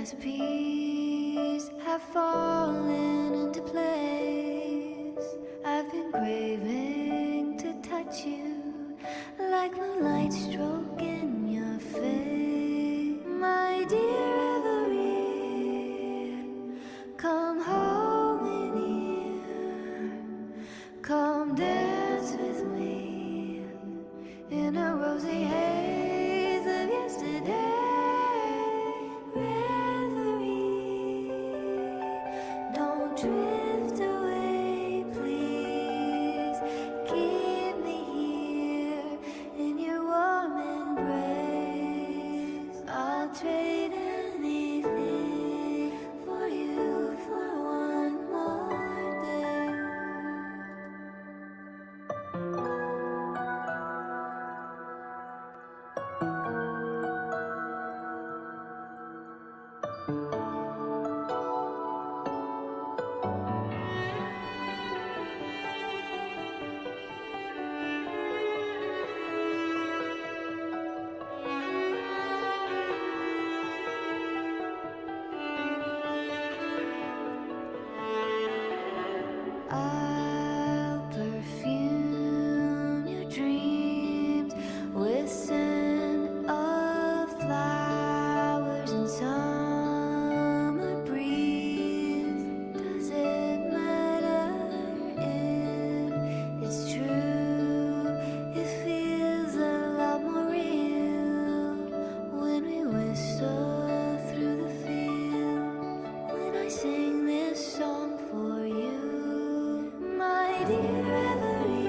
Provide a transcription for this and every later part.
last piece have fallen into place. I've been craving to touch you, like moonlight stroking your face. My dear Reverie, come hold me near, come dance with me in a rosy haze of yesterday. Drift away, please. Keep me here in your warm embrace. I'll trade anything for you for one more day. I'll perfume your dreams with scent of flowers and summer breeze. Does it matter if it's true? It feels a lot more real when we whistle through the fields. When I sing this song for you, my dear Reverie,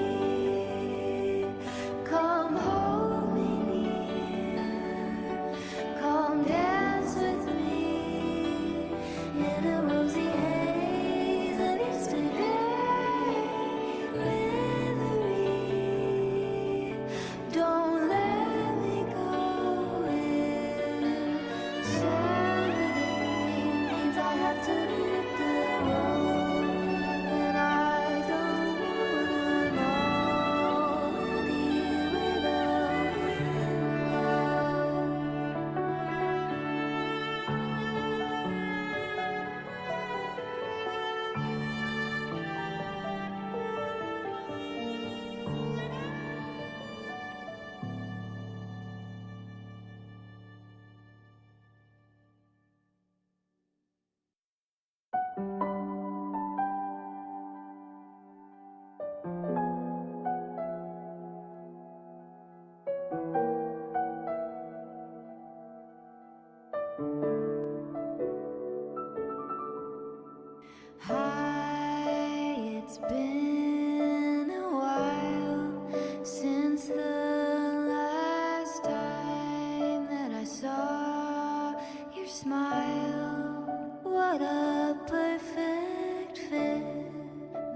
come hold me near, come dance with me in a rosy haze of yesterday. Reverie, don't let me go. Insanity means I have to hit the road, and I don't wanna know any without love. Hi, it's been a while since the last time that I saw your smile. What a perfect fit.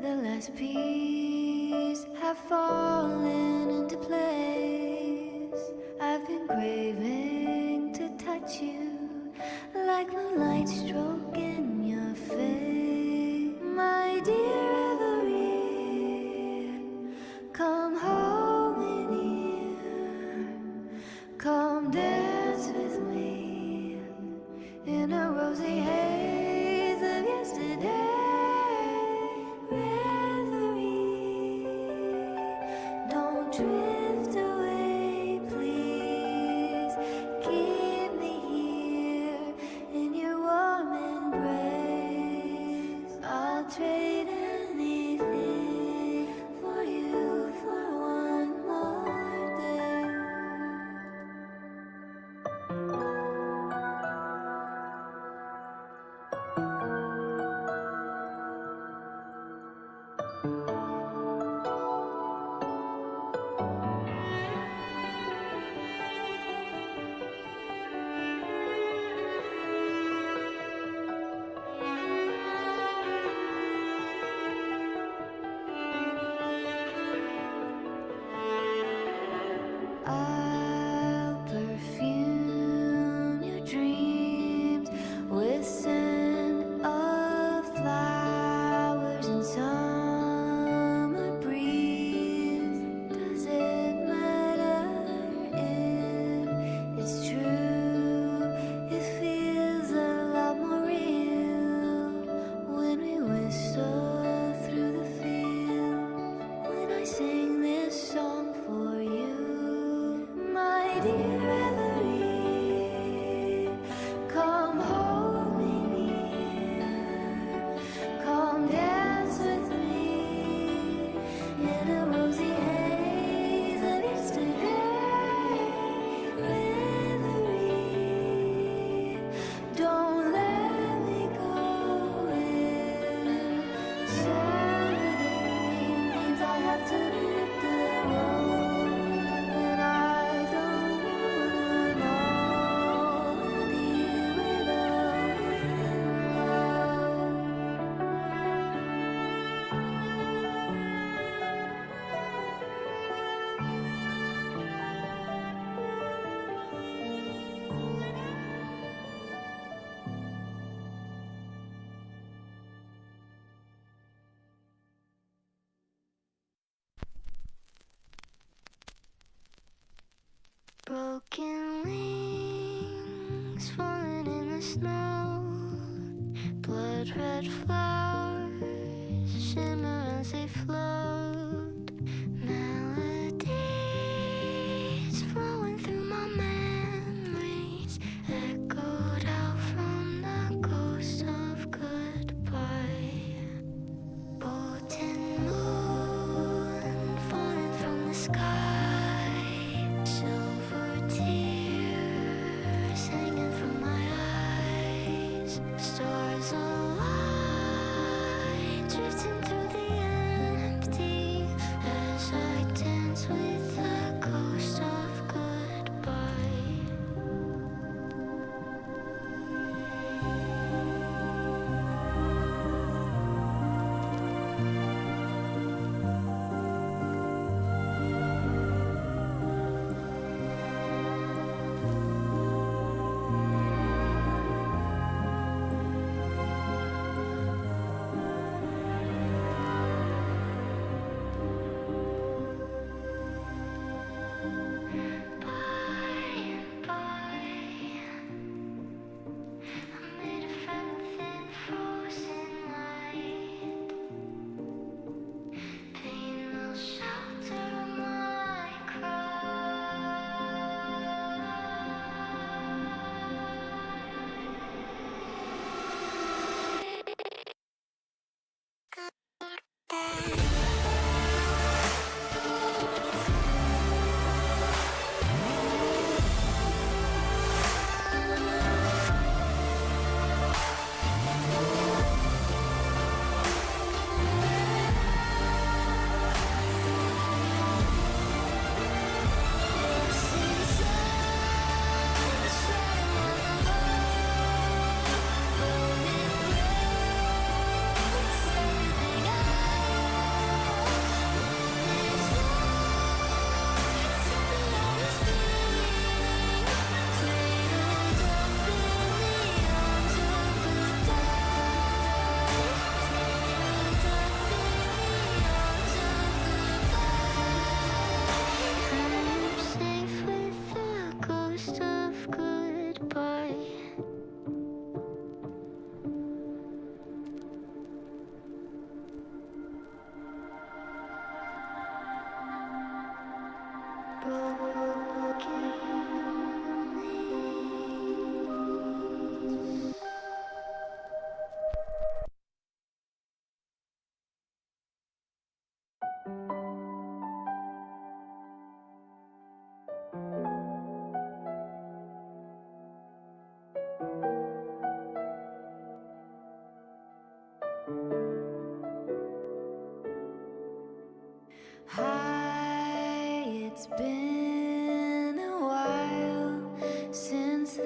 The last piece have fallen into place. I've been craving to touch you, like moonlight stroking your face. My dear Reverie, come hold me near, come dance with me in a rosy haze of yesterday. Reverie, don't drift away, please. Keep me here in your warm embrace. I'll trade anything for you for one more day. snow. Blood red flowers shimmer as they float. Melodies flowing through my memories, echoed out from the ghost of goodbye. Golden moon falling from the sky, silver tears hanging from my eyes, stars align, drifting through the empty as I dance with the ghost of goodbye. Hi, it's been a while since the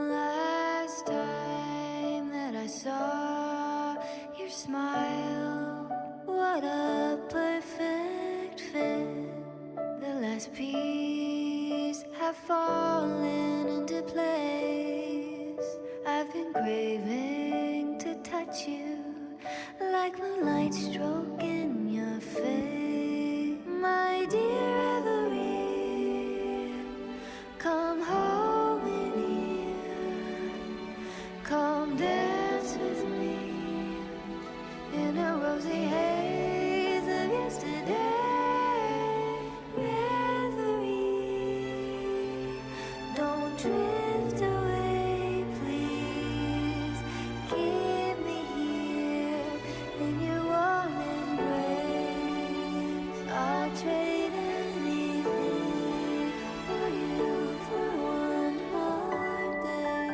last time that I saw your smile. What a perfect fit. The last piece have fallen into place. I've been craving to touch you like moonlight stroking your face. My dear Everine, come hold me near, come dance with me in a rosy haze of yesterday. Reverie, don't drift away, please. Keep me here in your warm embrace. I'll trade anything for you for one more day.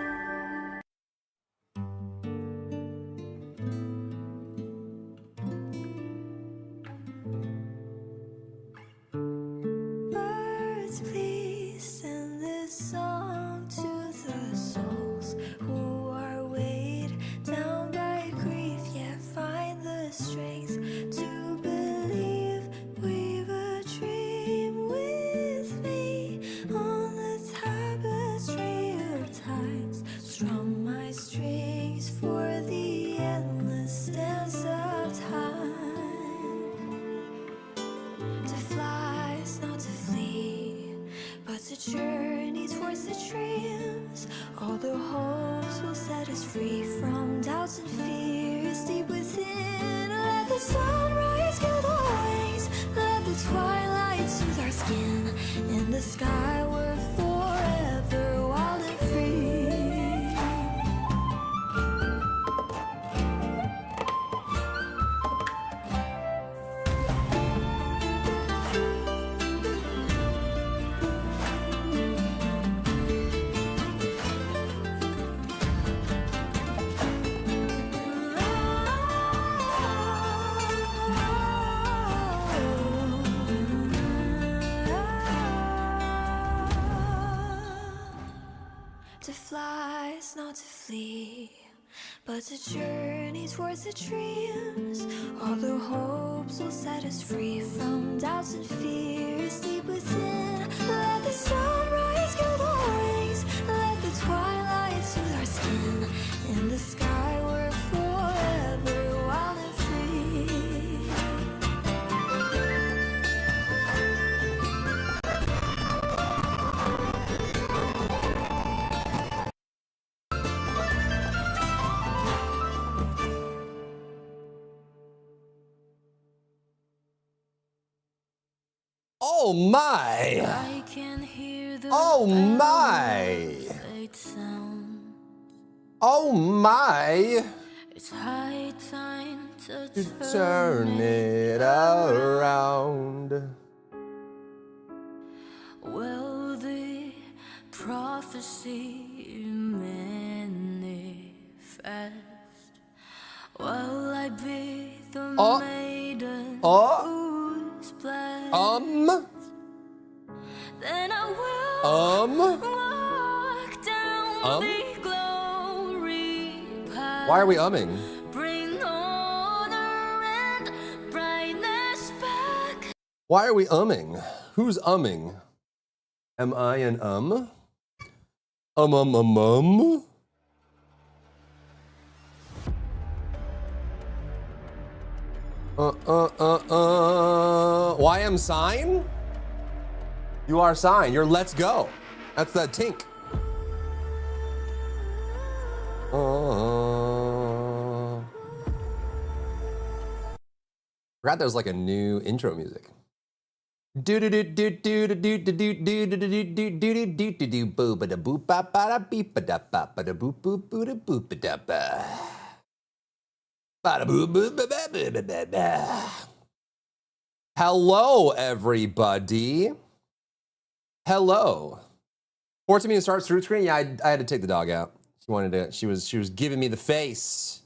free from doubts and fears deep within. Let the sunrise kill the wings, let the twilight soothe our skin. In the sky we're forever wild and free. To fly is not to flee, but to journey towards the dreams. All the hopes will set us free from doubts and fears deep within. Let the sunrise kill the wings, let the twilight soothe our skin. In the sky we're forever wild and free. Oh my! I can hear the Oh my! faint sound. Oh my! It's high time to Turn it around. Well, the prophecy manifest. Will I be the Oh. maiden Oh. who's blessed? Then I will walk down the glory path. Why are we umming? Bring honor and brightness back. Why are we umming? Who's umming? Am I an um? YM sign? You are sign. You're let's go. That's the tink. Forgot there was like a new intro music. Do do do do do do do do do do do do do do do do do boo ba da boop ba ba da beep ba da ba ba da boop boop boo da boop ba da ba ba da boop boop ba ba ba ba ba. Hello, everybody. Hello. Forcing me to start through screen. Yeah, I had to take the dog out. She wanted to. She was giving me the face.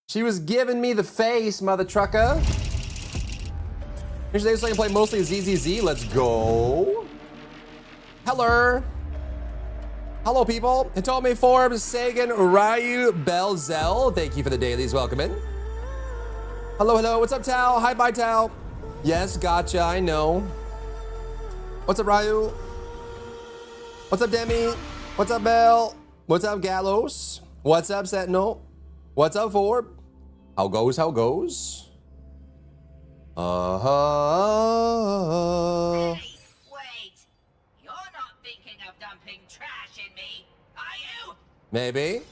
She was giving me the face, mother trucker. Here's today so I can play mostly ZZZ. Let's go. Hello. Hello, people. Hitomi Forbes, Sagan, Ryu, Belzel. Thank you for the dailies. Welcome in. Hello, hello. What's up, Tal? Hi, bye, Tal. Yes, gotcha. I know. What's up, Ryu? What's up, Demi? What's up, Bell? What's up, Gallows? What's up, Sentinel? What's up, Forb? How goes? How goes? Hey, wait. You're not thinking of dumping trash in me, are you? Maybe.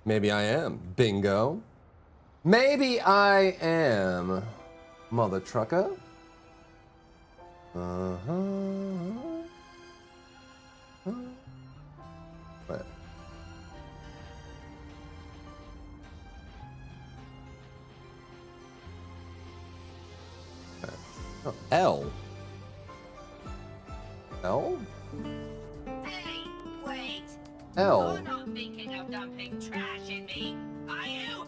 Maybe I am. Bingo. Maybe I am. Mother trucker. What? Oh, L. L? Hey, wait. L. You're not thinking of dumping trash in me, are you?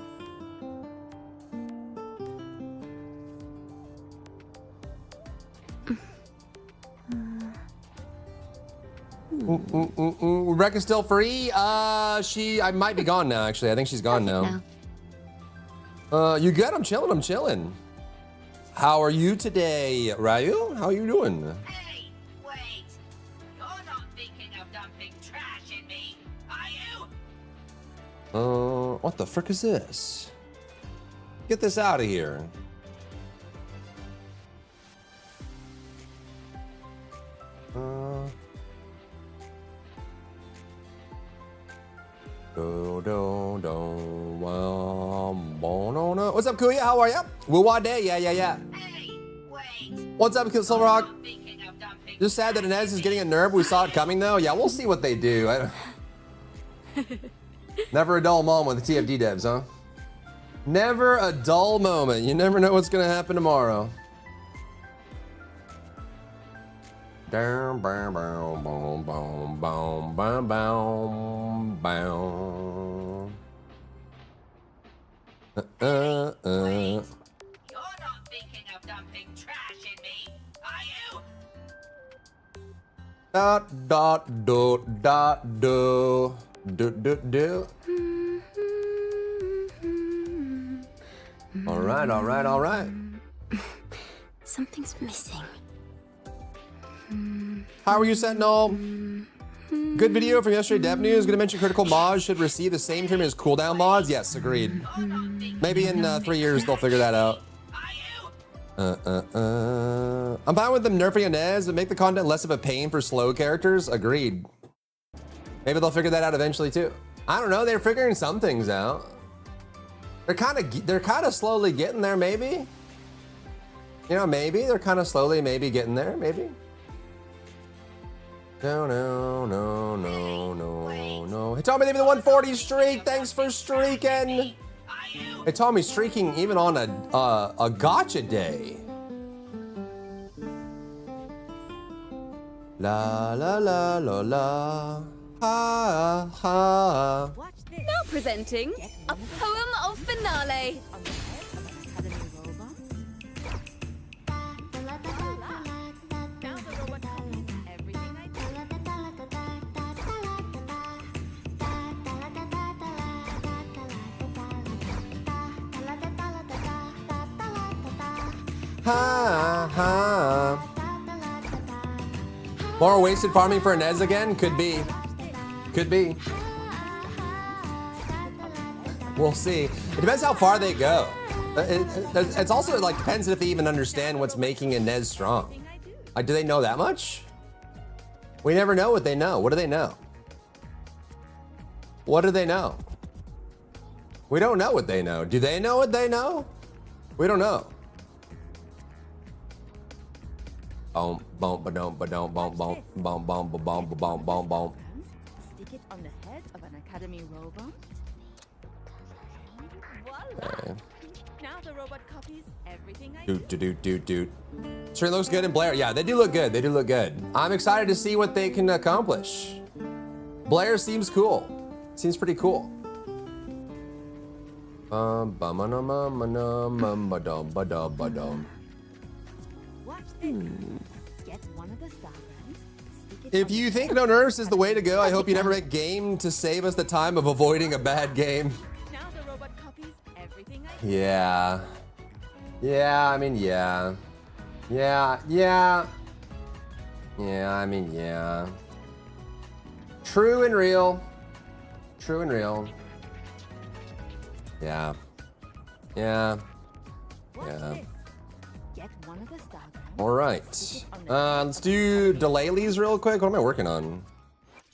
Rebecca's still free? I might be gone now, actually. I think she's gone now. You good? I'm chilling, I'm chilling. How are you today, Ryu? How are you doing? Hey, wait. You're not thinking of dumping trash in me, are you? What the frick is this? Get this out of here. What's up, Kuya? How are ya? Wuwa day, yeah. Hey, wait. What's up, Silverhawk? Not thinking of dumping Just sad that Inez is getting a nerf. We saw it coming though. Yeah, we'll see what they do. Never a dull moment with the TFD devs, huh? Never a dull moment. You never know what's gonna happen tomorrow. Down, boom, boom, boom, boom, boom, boom, boom, boom. Wait. You're not thinking of dumping trash in me, are you? Do. All right. Something's missing. How are you, Sentinel? Good video from yesterday, Dev News. Gonna mention critical mods should receive the same treatment as cooldown mods. Yes, agreed. Maybe in 3 years they'll figure that out. I'm fine with them nerfing Inez, but make the content less of a pain for slow characters. Agreed. Maybe they'll figure that out eventually too. I don't know. They're figuring some things out. They're kind of slowly getting there. Maybe. You know, maybe they're kind of slowly, maybe getting there. Maybe. No. Hey, Tommy, they have the 140 streak. Thanks for streaking. Hey, Tommy, streaking even on a gotcha day. La la la la la. Ha ha. Now presenting a poem of finale. Ha ha. More wasted farming for Inez again? Could be. Could be. We'll see. It depends how far they go. It's also like depends if they even understand what's making Inez strong. Like, do they know that much? We never know what they know. What do they know? What do they know? We don't know what they know. Do they know what they know? We don't know. Boom, boom, ba-dum, ba-dum, boom, boom, boom, boom, boom, boom, boom, boom. Stick it on the head of an academy robot. Okay. Now the robot copies everything I Doot. Sure looks good in Blair. Yeah, they do look good. They do look good. I'm excited to see what they can accomplish. Blair seems cool. Seems pretty cool. Watch this. Get one of the star brands. Stick it If you think no nerfs is the way to go, I hope you never make game to save us the time of avoiding a bad game. Now the robot copies everything I Yeah. Yeah, I mean, yeah. Yeah, I mean, yeah. True and real. True and real. Yeah. Watch Yeah. this. Get one of the star brands. All right. Let's do Delayleys real quick. What am I working on?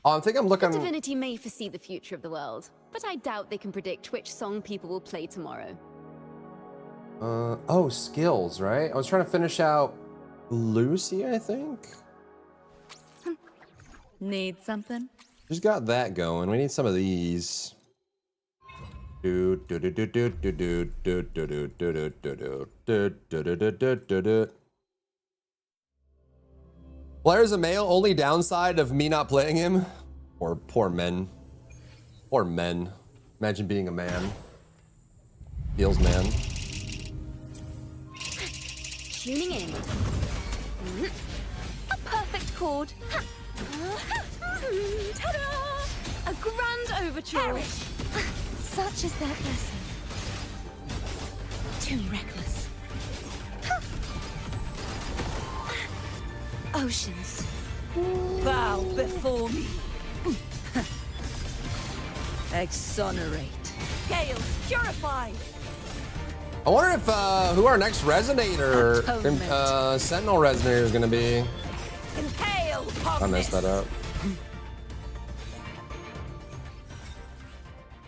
Oh, I think I'm looking. Divinity may foresee the future of the world, but I doubt they can predict which song people will play tomorrow. Oh, skills, right? I was trying to finish out Lucy, I think. Need something? Just got that going. We need some of these. Blair's a male. Only downside of me not playing him, or poor men. Poor men. Imagine being a man. Feels man. Tuning in. A perfect chord. Ta-da! A grand overture. Such is their blessing. Too reckless. Oceans. Bow before me. Exonerate. Gales, purify. I wonder if who our next resonator, Sentinel resonator is gonna be. Impale, I messed that up.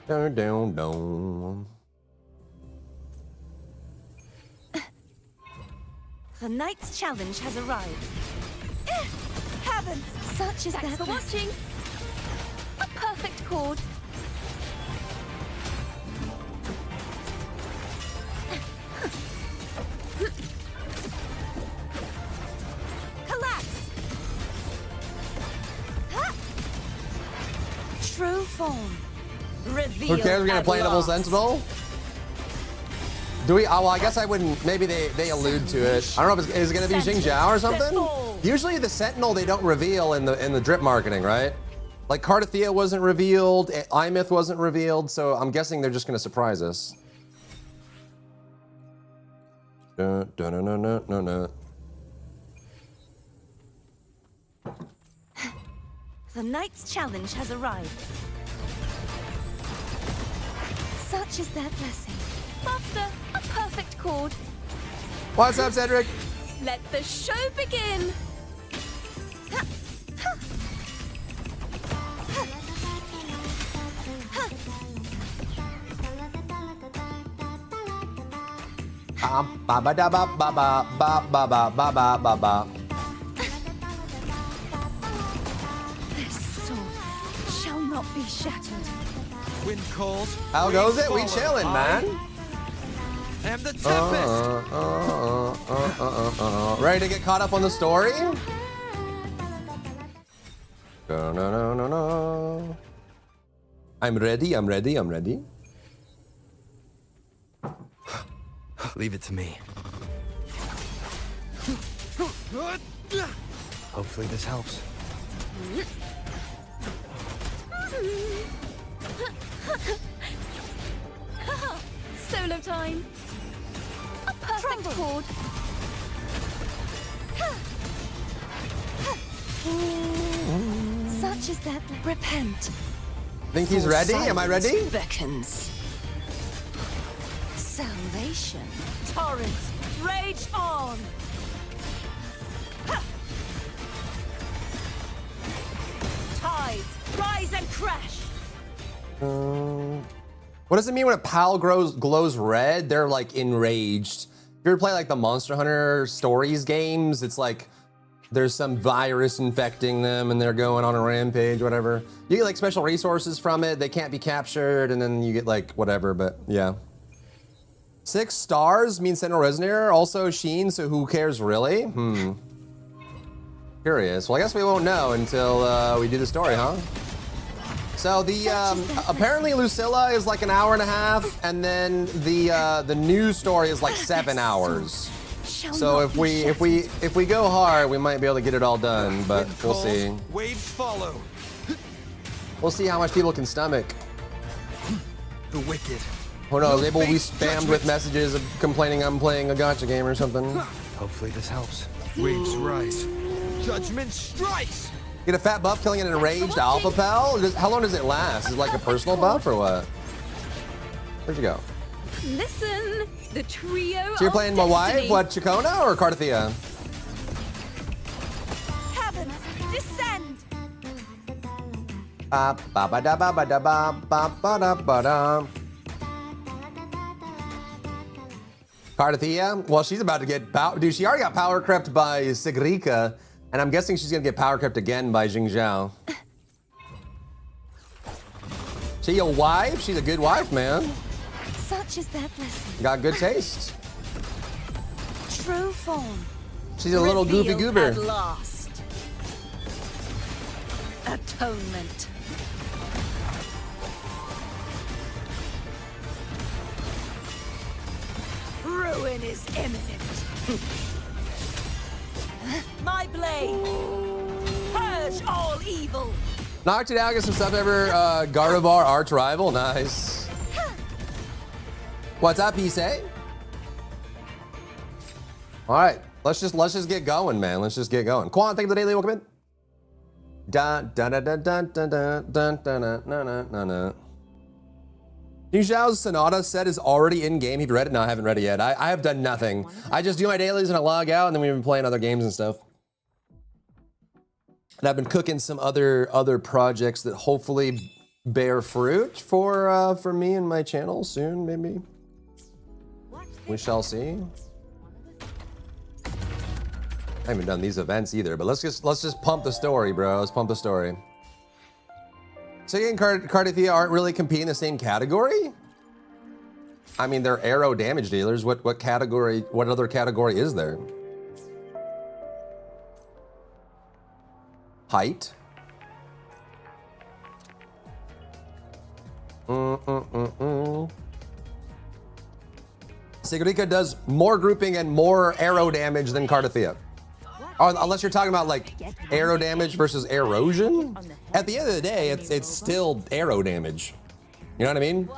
Dun, dun, dun. The knight's challenge has arrived. Heavens! Such is Thanks their for watching. A perfect chord. collapse. Ha! True form. Reveal. Who cares? We're gonna at play Double last. Sentinel. Do we? Oh, well, I guess I wouldn't. Maybe they allude to it. I don't know if is it gonna be Xinjiao or something. Usually the Sentinel they don't reveal in the drip marketing, right? Like Cardathea wasn't revealed, Imyth wasn't revealed, so I'm guessing they're just gonna surprise us. Dun, dun, dun, dun, dun, dun, dun. The knight's challenge has arrived. Such is their blessing. Master, a perfect chord. What's up, Cedric? Let the show begin. Ba ba da ba ba ba ba ba ba ba ba ba ba. This sword shall not be shattered. Wind calls. How goes it? We follow. chilling, man. I am the tempest. Ready to get caught up on the story? No, no, no, no, no. I'm ready, I'm ready, I'm ready. Leave it to me. Hopefully this helps. Solo time. A perfect chord. Such is their repent. Think he's ready? Am I ready? Beckons. Salvation. Torrents, rage on. Ha! Tides, rise and crash. What does it mean when a pal glows red? They're like enraged. If you ever play like the Monster Hunter Stories games, it's like there's some virus infecting them and they're going on a rampage, whatever. You get like special resources from it. They can't be captured, and then you get like whatever, but yeah. 6 stars means Sentinel Resonator, also Sheen, so who cares really? Curious. Well, I guess we won't know until we do the story, huh? So the apparently Lucilla is like an hour and a half, and then the news story is like 7 hours. So if we go hard, we might be able to get it all done, but Wind we'll calls, see. Waves follow. We'll see how much people can stomach. The wicked. Who knows? Maybe we'll be face spammed judgment. with messages of complaining I'm playing a gacha game or something. Hopefully this helps. Waves rise. Judgment strikes. Get a fat buff killing an enraged alpha pal? How long does it last? Is it like a personal buff or what? Where'd you go? Listen, the trio. So you're playing my of wife? destiny. What, Chacona or Cardathea? Heavens, descend. Ba ba ba da ba ba da ba ba ba da ba da. Cardathea? Well, she's about to get power. Dude, she already got power crept by Sigrika, and I'm guessing she's gonna get power crept again by Xinjiao. She a wife? She's a good wife, man. Such is their blessing. Got good taste. True form. She's a little goofy Revealed goober. At last. Atonement. Ruin is imminent. My blade. Purge all evil. Knocked it out, get some stuff ever. Gardevoir arch rival, nice. What's up, Issei? All right, let's just get going, man. Let's just get going. Quan, thank you for the daily. Welcome in. Dun dun dun dun dun dun dun dun dun dun dun dun. Xinjiao's Sonata set is already in game. Have you read it? No, I haven't read it yet. I have done nothing. I just do my dailies and I log out, and then we've been playing other games and stuff. And I've been cooking some other projects that hopefully bear fruit for me and my channel soon, maybe. We shall see. I haven't done these events either, but let's just pump the story, bro. Let's pump the story. Siggy and Cardathia aren't really competing in the same category? I mean, they're arrow damage dealers. What category, what other category is there? Height? Sigrica does more grouping and more arrow damage than Cardathia. Unless you're talking about like arrow damage versus erosion. At the end of the day, it's still arrow damage. You know what I mean?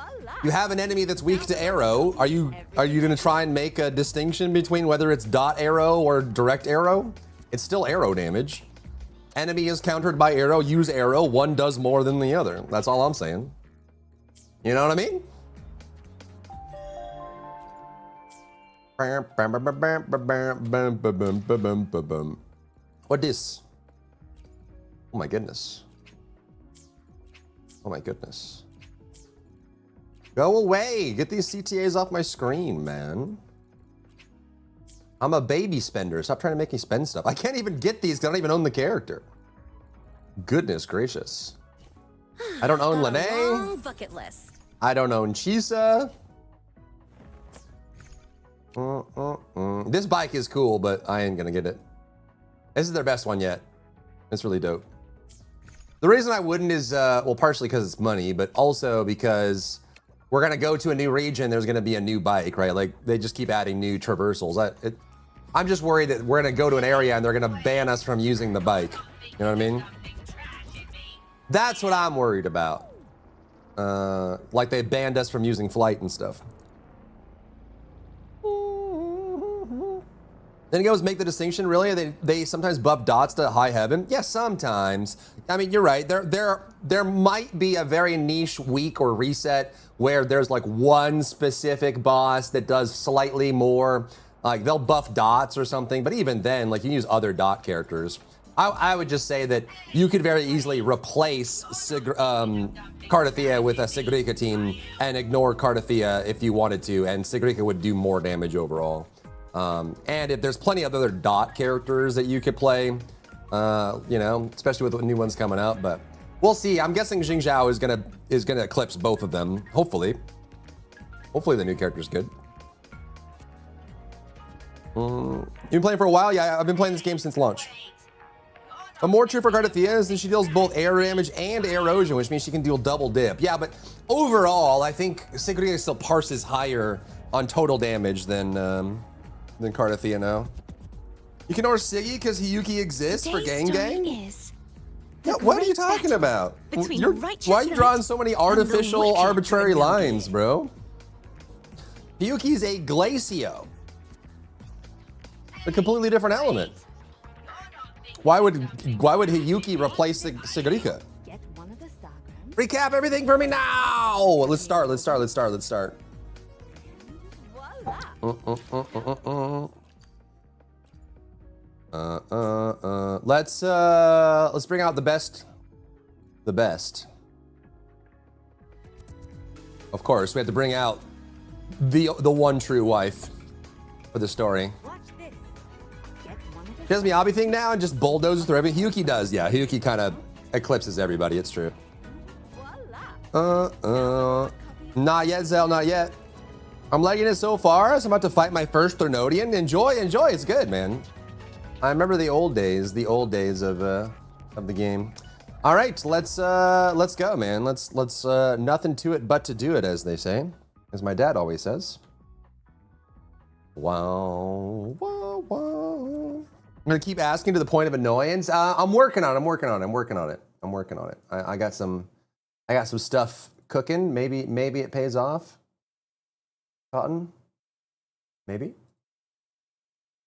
You have an enemy that's weak to arrow. Are you gonna try and make a distinction between whether it's dot arrow or direct arrow? It's still arrow damage. Enemy is countered by arrow, use arrow, one does more than the other. That's all I'm saying. You know what I mean? What this? Oh my goodness. Oh my goodness. Go away. Get these CTAs off my screen, man. I'm a baby spender. Stop trying to make me spend stuff. I can't even get these because I don't even own the character. Goodness gracious. I don't own Lene. Bucket list. I don't own Chisa. This bike is cool, but I ain't gonna get it. This is their best one yet. It's really dope. The reason I wouldn't is, well, partially because it's money, but also because we're gonna go to a new region, there's gonna be a new bike, right? Like, they just keep adding new traversals. I'm just worried that we're gonna go to an area and they're gonna ban us from using the bike. You know what I mean? That's what I'm worried about. Like they banned us from using flight and stuff. Then he goes, make the distinction, really? They sometimes buff dots to high heaven? Yeah, sometimes. I mean, you're right. There might be a very niche week or reset where there's like one specific boss that does slightly more, like they'll buff dots or something, but even then, like you can use other dot characters. I would just say that you could very easily replace Cardathia with a Sigrica team and ignore Cardathia if you wanted to, and Sigrica would do more damage overall. And if there's plenty of other dot characters that you could play, you know, especially with the new ones coming out, but we'll see. I'm guessing Jing Zhao is gonna eclipse both of them, hopefully. Hopefully the new character's good. You've been playing for a while? Yeah, I've been playing this game since launch. But more true for Cardathia is that she deals both air damage and erosion, which means she can deal double dip. Yeah, but overall, I think Sigrica still parses higher on total damage than Cardathia now. You can order Siggy because Hiyuki exists for Yangyang? Yeah, what are you talking about? Why are you drawing so many artificial, arbitrary lines, bro? Hiyuki's a Glacio. A completely different element. Why would Hiyuki replace Sigrica? Recap everything for me now! Let's start. Let's bring out the best. The best. Of course, we have to bring out the one true wife for the story. She does Miyabi thing now and just bulldozes through everything. Hiyuki does, yeah. Hiyuki kind of eclipses everybody, it's true. Not yet, Zell, not yet. I'm liking it so far, so I'm about to fight my first Thernodian. Enjoy, it's good, man. I remember the old days of the game. All right, let's go, man. Let's nothing to it but to do it, as they say, as my dad always says. Wow, wow, wow. I'm gonna keep asking to the point of annoyance. I'm working on it. I got some stuff cooking. Maybe it pays off. Cotton? Maybe?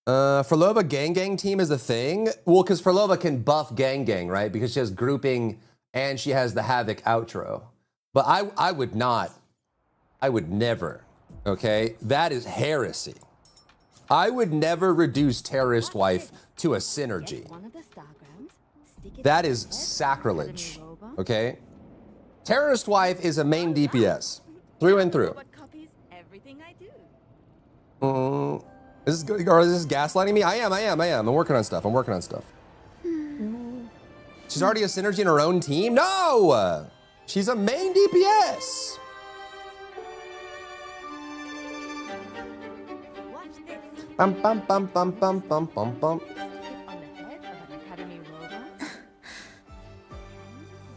Frolova Yangyang team is a thing? Well, because Frolova can buff Yangyang, right? Because she has grouping and she has the Havoc outro. But I would never, okay? That is heresy. I would never reduce Terrorist Wife to a synergy. That is sacrilege, okay? Terrorist wife is a main DPS. Through and through. Robot copies everything I do. Is this, or is this gaslighting me? I am. I'm working on stuff. She's already a synergy in her own team? No! She's a main DPS. Watch this. Bum, bum, bum, bum, bum, bum, bum, bum. Stick it on the head of an Academy robot.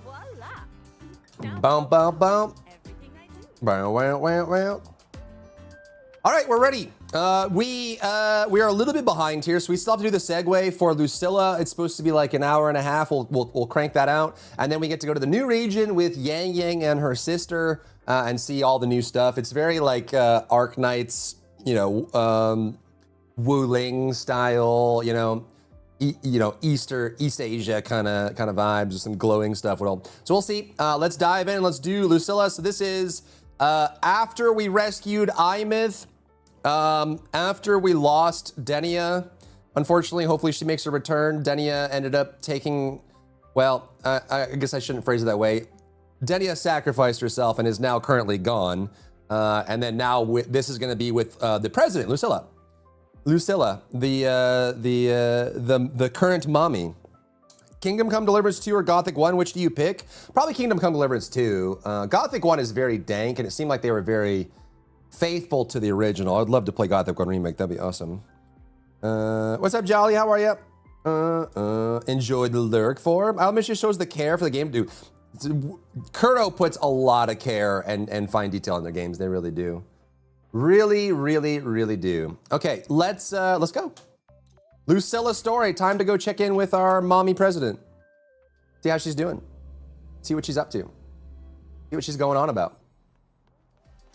Voila! Now Bum, bum, bum. everything I do. Wow, wow, wow, wow. All right, we're ready. We are a little bit behind here, so we still have to do the segue for Lucilla. It's supposed to be like an hour and a half. We'll crank that out, and then we get to go to the new region with Yangyang and her sister and see all the new stuff. It's very like Arknights, Wuling style, East Asia kind of vibes with some glowing stuff. So we'll see. Let's dive in. Let's do Lucilla. So this is after we rescued Imith. After we lost Denia, unfortunately, hopefully she makes a return. Denia ended up taking, well, I guess I shouldn't phrase it that way. Denia sacrificed herself and is now currently gone. And then now this is going to be with the president, Lucilla. Lucilla, the current mommy. Kingdom Come Deliverance 2 or Gothic 1, which do you pick? Probably Kingdom Come Deliverance 2. Gothic 1 is very dank, and it seemed like they were very faithful to the original. I'd love to play Gothic 1 Remake. That'd be awesome. What's up, Jolly? How are you? Enjoy the lyric form. Almisha shows the care for the game. Dude, Kuro puts a lot of care and fine detail in their games. They really do. Really, really, really do. Okay, let's go. Lucilla story. Time to go check in with our mommy president. See how she's doing. See what she's up to. See what she's going on about.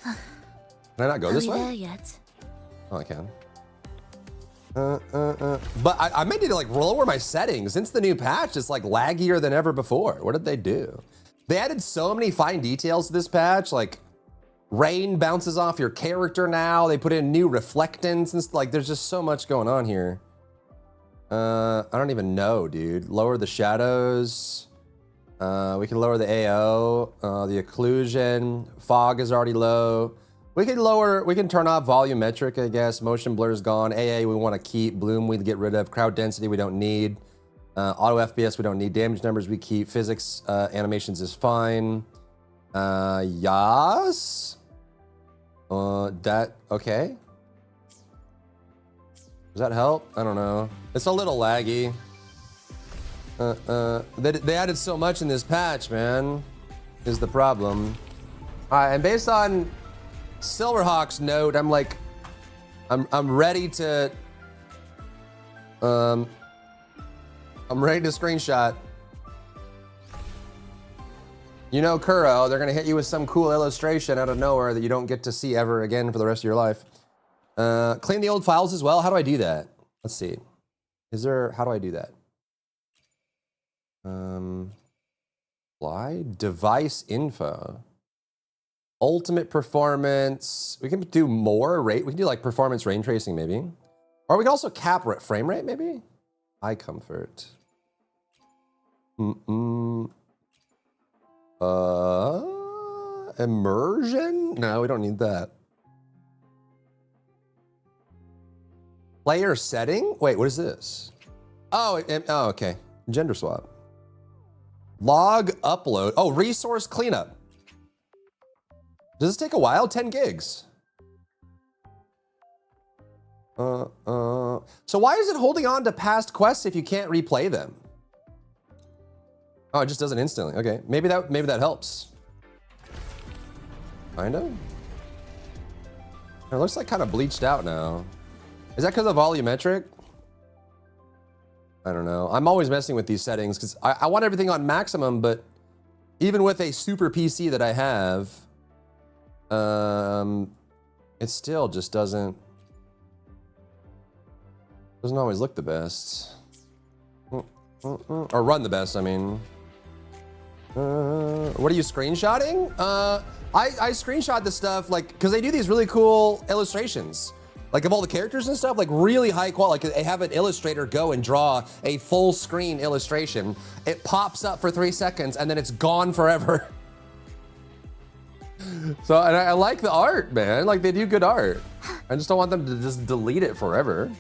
Can I not go this way? There yet? Oh, I can. But I may need to like lower my settings. Since the new patch, it's like laggier than ever before. What did they do? They added so many fine details to this patch. Like rain bounces off your character now. They put in new reflectance and like there's just so much going on here. I don't even know, dude. Lower the shadows. We can lower the AO, the occlusion. Fog is already low. We can turn off volumetric, I guess. Motion blur is gone. AA we want to keep. Bloom we get rid of. Crowd density we don't need. Auto FPS we don't need. Damage numbers we keep. Physics animations is fine. Yas. Okay. Does that help? I don't know. It's a little laggy. They added so much in this patch, man. Is the problem. All right, and based on Silverhawk's note, I'm ready to screenshot. Kuro, they're gonna hit you with some cool illustration out of nowhere that you don't get to see ever again for the rest of your life. Clean the old files as well. How do I do that? Let's see. How do I do that? Apply device info. Ultimate performance. We can do more rate. We can do like performance rain tracing maybe. Or we can also cap frame rate maybe. Eye comfort. Immersion? No, we don't need that. Player setting? Wait, what is this? Oh, okay. Gender swap. Log upload. Oh, resource cleanup. Does this take a while? 10 gigs. So why is it holding on to past quests if you can't replay them? Oh, it just does it instantly. Okay, maybe that helps. Kinda. It looks like kind of bleached out now. Is that because of volumetric? I don't know. I'm always messing with these settings because I want everything on maximum, but even with a super PC that I have, it still just doesn't always look the best. Or run the best, I mean. What are you screenshotting? I screenshot this stuff like, cause they do these really cool illustrations. Like of all the characters and stuff, like really high quality. Like they have an illustrator go and draw a full screen illustration. It pops up for 3 seconds and then it's gone forever. So and I like the art, man. Like they do good art. I just don't want them to just delete it forever.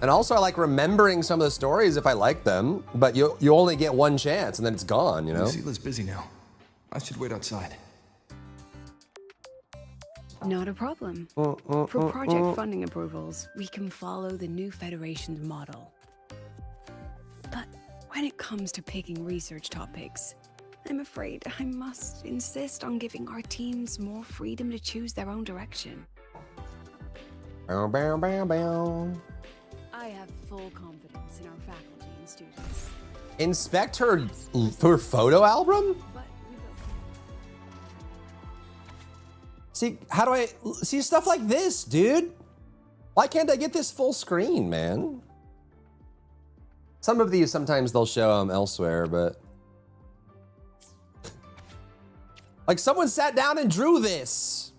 And also I like remembering some of the stories if I like them, but you only get one chance and then it's gone, you know? Lucilla's busy now. I should wait outside. Not a problem. For project funding approvals, we can follow the new Federation's model. But when it comes to picking research topics, I'm afraid I must insist on giving our teams more freedom to choose their own direction. Bow, bow, bow, bow. I have full confidence in our faculty and students. Inspect her photo album? But we will. See, how do I see stuff like this, dude? Why can't I get this full screen, man? Some of these, sometimes they'll show them elsewhere, but like someone sat down and drew this.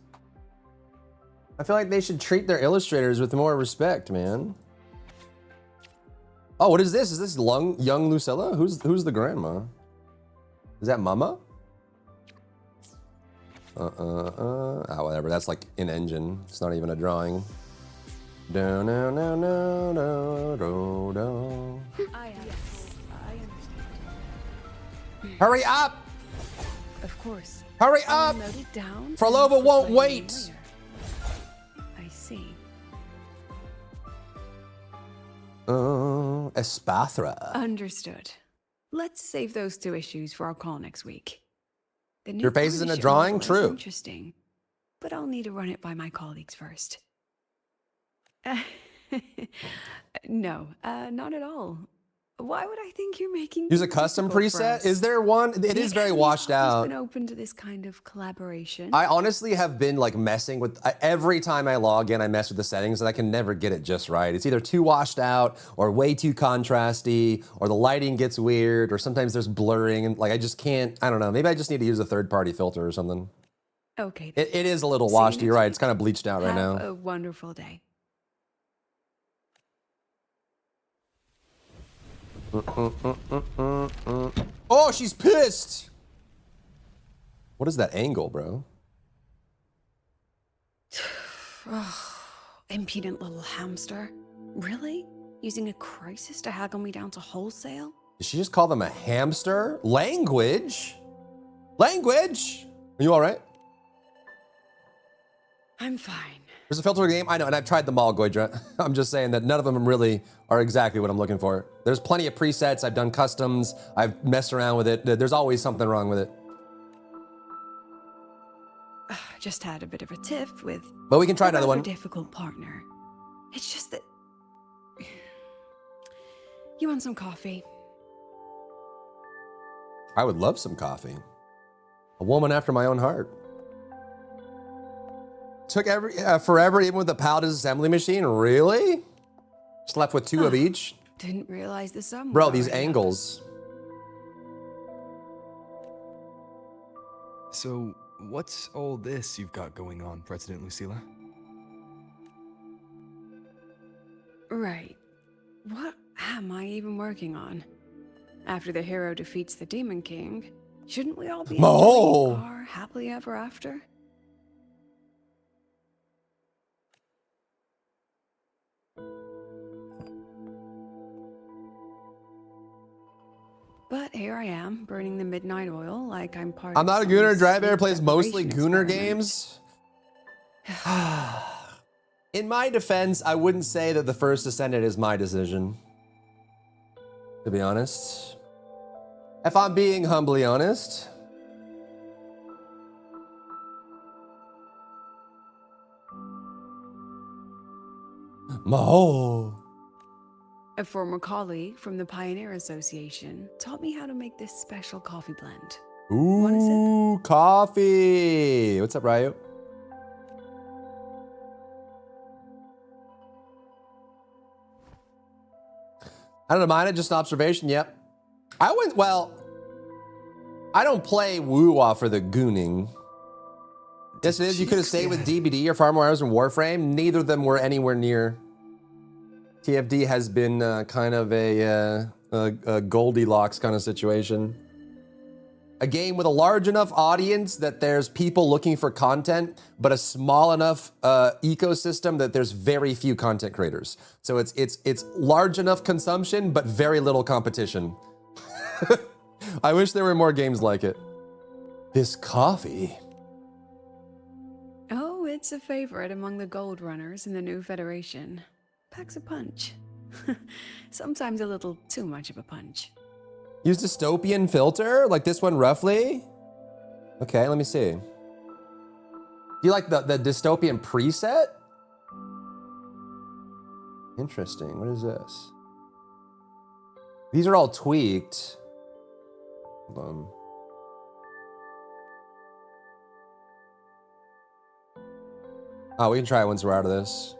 I feel like they should treat their illustrators with more respect, man. Oh, what is this? Is this young Lucilla? Who's the grandma? Is that Mama? Oh, whatever. That's like in engine. It's not even a drawing. Do, no, no, no, no, do, do. I understand. Hurry up! Of course. Hurry I'll up! note it down. Frolova and won't reply to you wait. later. I see. Espathra. Understood. Let's save those two issues for our call next week. The new Your face is in a partnership drawing? model is True. Interesting, but I'll need to run it by my colleagues first. No, not at all. Why would I think you're making Use a things custom difficult for preset? us? Is there one? It The is very Academy washed has out. been open to this kind of collaboration. I honestly have been like messing with, every time I log in, I mess with the settings and I can never get it just right. It's either too washed out or way too contrasty, or the lighting gets weird, or sometimes there's blurring and like I just can't, I don't know. Maybe I just need to use a third-party filter or something. Okay. It is a little See you washed, next you're right. week. It's kind of bleached out right Have now. a wonderful day. Oh, she's pissed! What is that angle, bro? Impudent little hamster. Really? Using a crisis to haggle me down to wholesale? Did she just call them a hamster? Language? Language? Are you all right? I'm fine. There's a filter game, I know, and I've tried them all, Goidra. I'm just saying that none of them really are exactly what I'm looking for. There's plenty of presets, I've done customs, I've messed around with it. There's always something wrong with it. Just had a bit of a tiff with But we can try a another rather one. difficult partner. It's just that... You want some coffee? I would love some coffee. A woman after my own heart. Took forever, even with the Paladin's assembly machine. Really? Just left with two of each. Didn't realize the sun was Bro, these already up. angles. So, what's all this you've got going on, President Lucilla? Right. What am I even working on? After the hero defeats the Demon King, shouldn't we all be Mo! enjoying our happily ever after? But here I am, burning the midnight oil like I'm part I'm of not a some gooner. Dry sleep Bear plays mostly deprivation gooner experiment. games. In my defense, I wouldn't say that the first Ascendant is my decision. To be honest. If I'm being humbly honest. Maho. A former colleague from the Pioneer Association taught me how to make this special coffee blend. Want a sip? Ooh, coffee. What's up, Ryu? I don't mind it, just an observation, yep. I don't play Woo-Wah for the gooning. Yes, it is. You could have stayed with DBD or Far More Hours in Warframe. Neither of them were anywhere near. TFD has been kind of a Goldilocks kind of situation. A game with a large enough audience that there's people looking for content, but a small enough ecosystem that there's very few content creators. So it's large enough consumption, but very little competition. I wish there were more games like it. This coffee. Oh, it's a favorite among the gold runners in the new Federation. Packs a punch. Sometimes a little too much of a punch. Use dystopian filter? Like this one roughly? Okay, let me see. Do you like the dystopian preset? Interesting, what is this? These are all tweaked. Hold on. Oh, we can try it once we're out of this.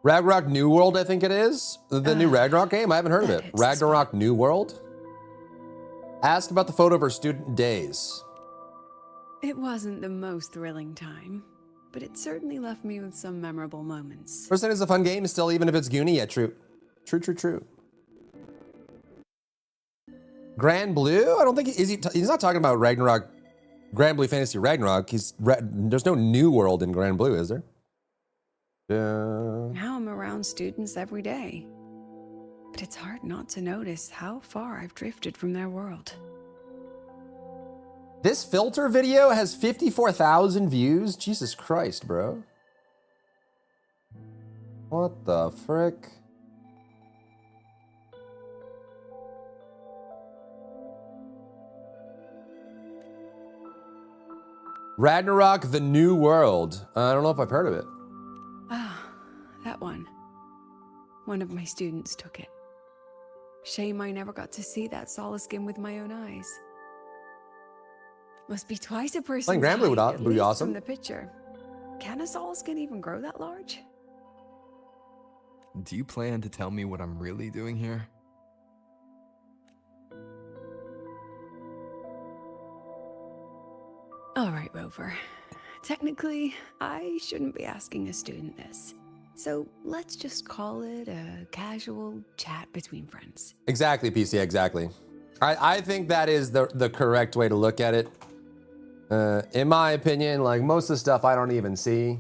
Ragnarok New World, I think it is. The new Ragnarok game? I haven't heard of it. Ragnarok New World? Asked about the photo of her student days. It wasn't the most thrilling time, but it certainly left me with some memorable moments. Percent is a fun game still, even if it's Goonie. Yeah, true. True. Grand Blue? I don't think, he's not talking about Ragnarok, Grand Blue Fantasy Ragnarok. There's no New World in Grand Blue, is there? Now I'm around students every day, but it's hard not to notice how far I've drifted from their world. This filter video has 54,000 views? Jesus Christ, bro. What the frick? Ragnarok The New World. I don't know if I've heard of it. Ah, that one. One of my students took it. Shame I never got to see that Solace skin with my own eyes. Must be twice a person's Playing Grand Blue height, would at be least awesome. From the picture. Can a Solace skin even grow that large? Do you plan to tell me what I'm really doing here? All right, Rover. Technically, I shouldn't be asking a student this. So let's just call it a casual chat between friends. Exactly, PC, exactly. I think that is the correct way to look at it. In my opinion, like most of the stuff I don't even see.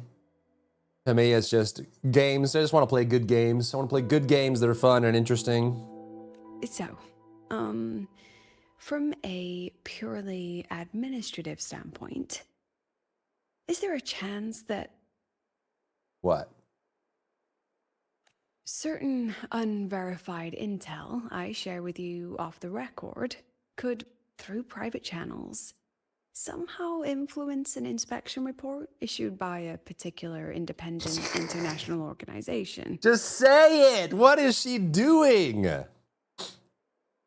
To me, it's just games. I just want to play good games. I want to play good games that are fun and interesting. So, from a purely administrative standpoint, is there a chance that What? certain unverified intel I share with you off the record could, through private channels, somehow influence an inspection report issued by a particular independent international organization? Just say it! What is she doing?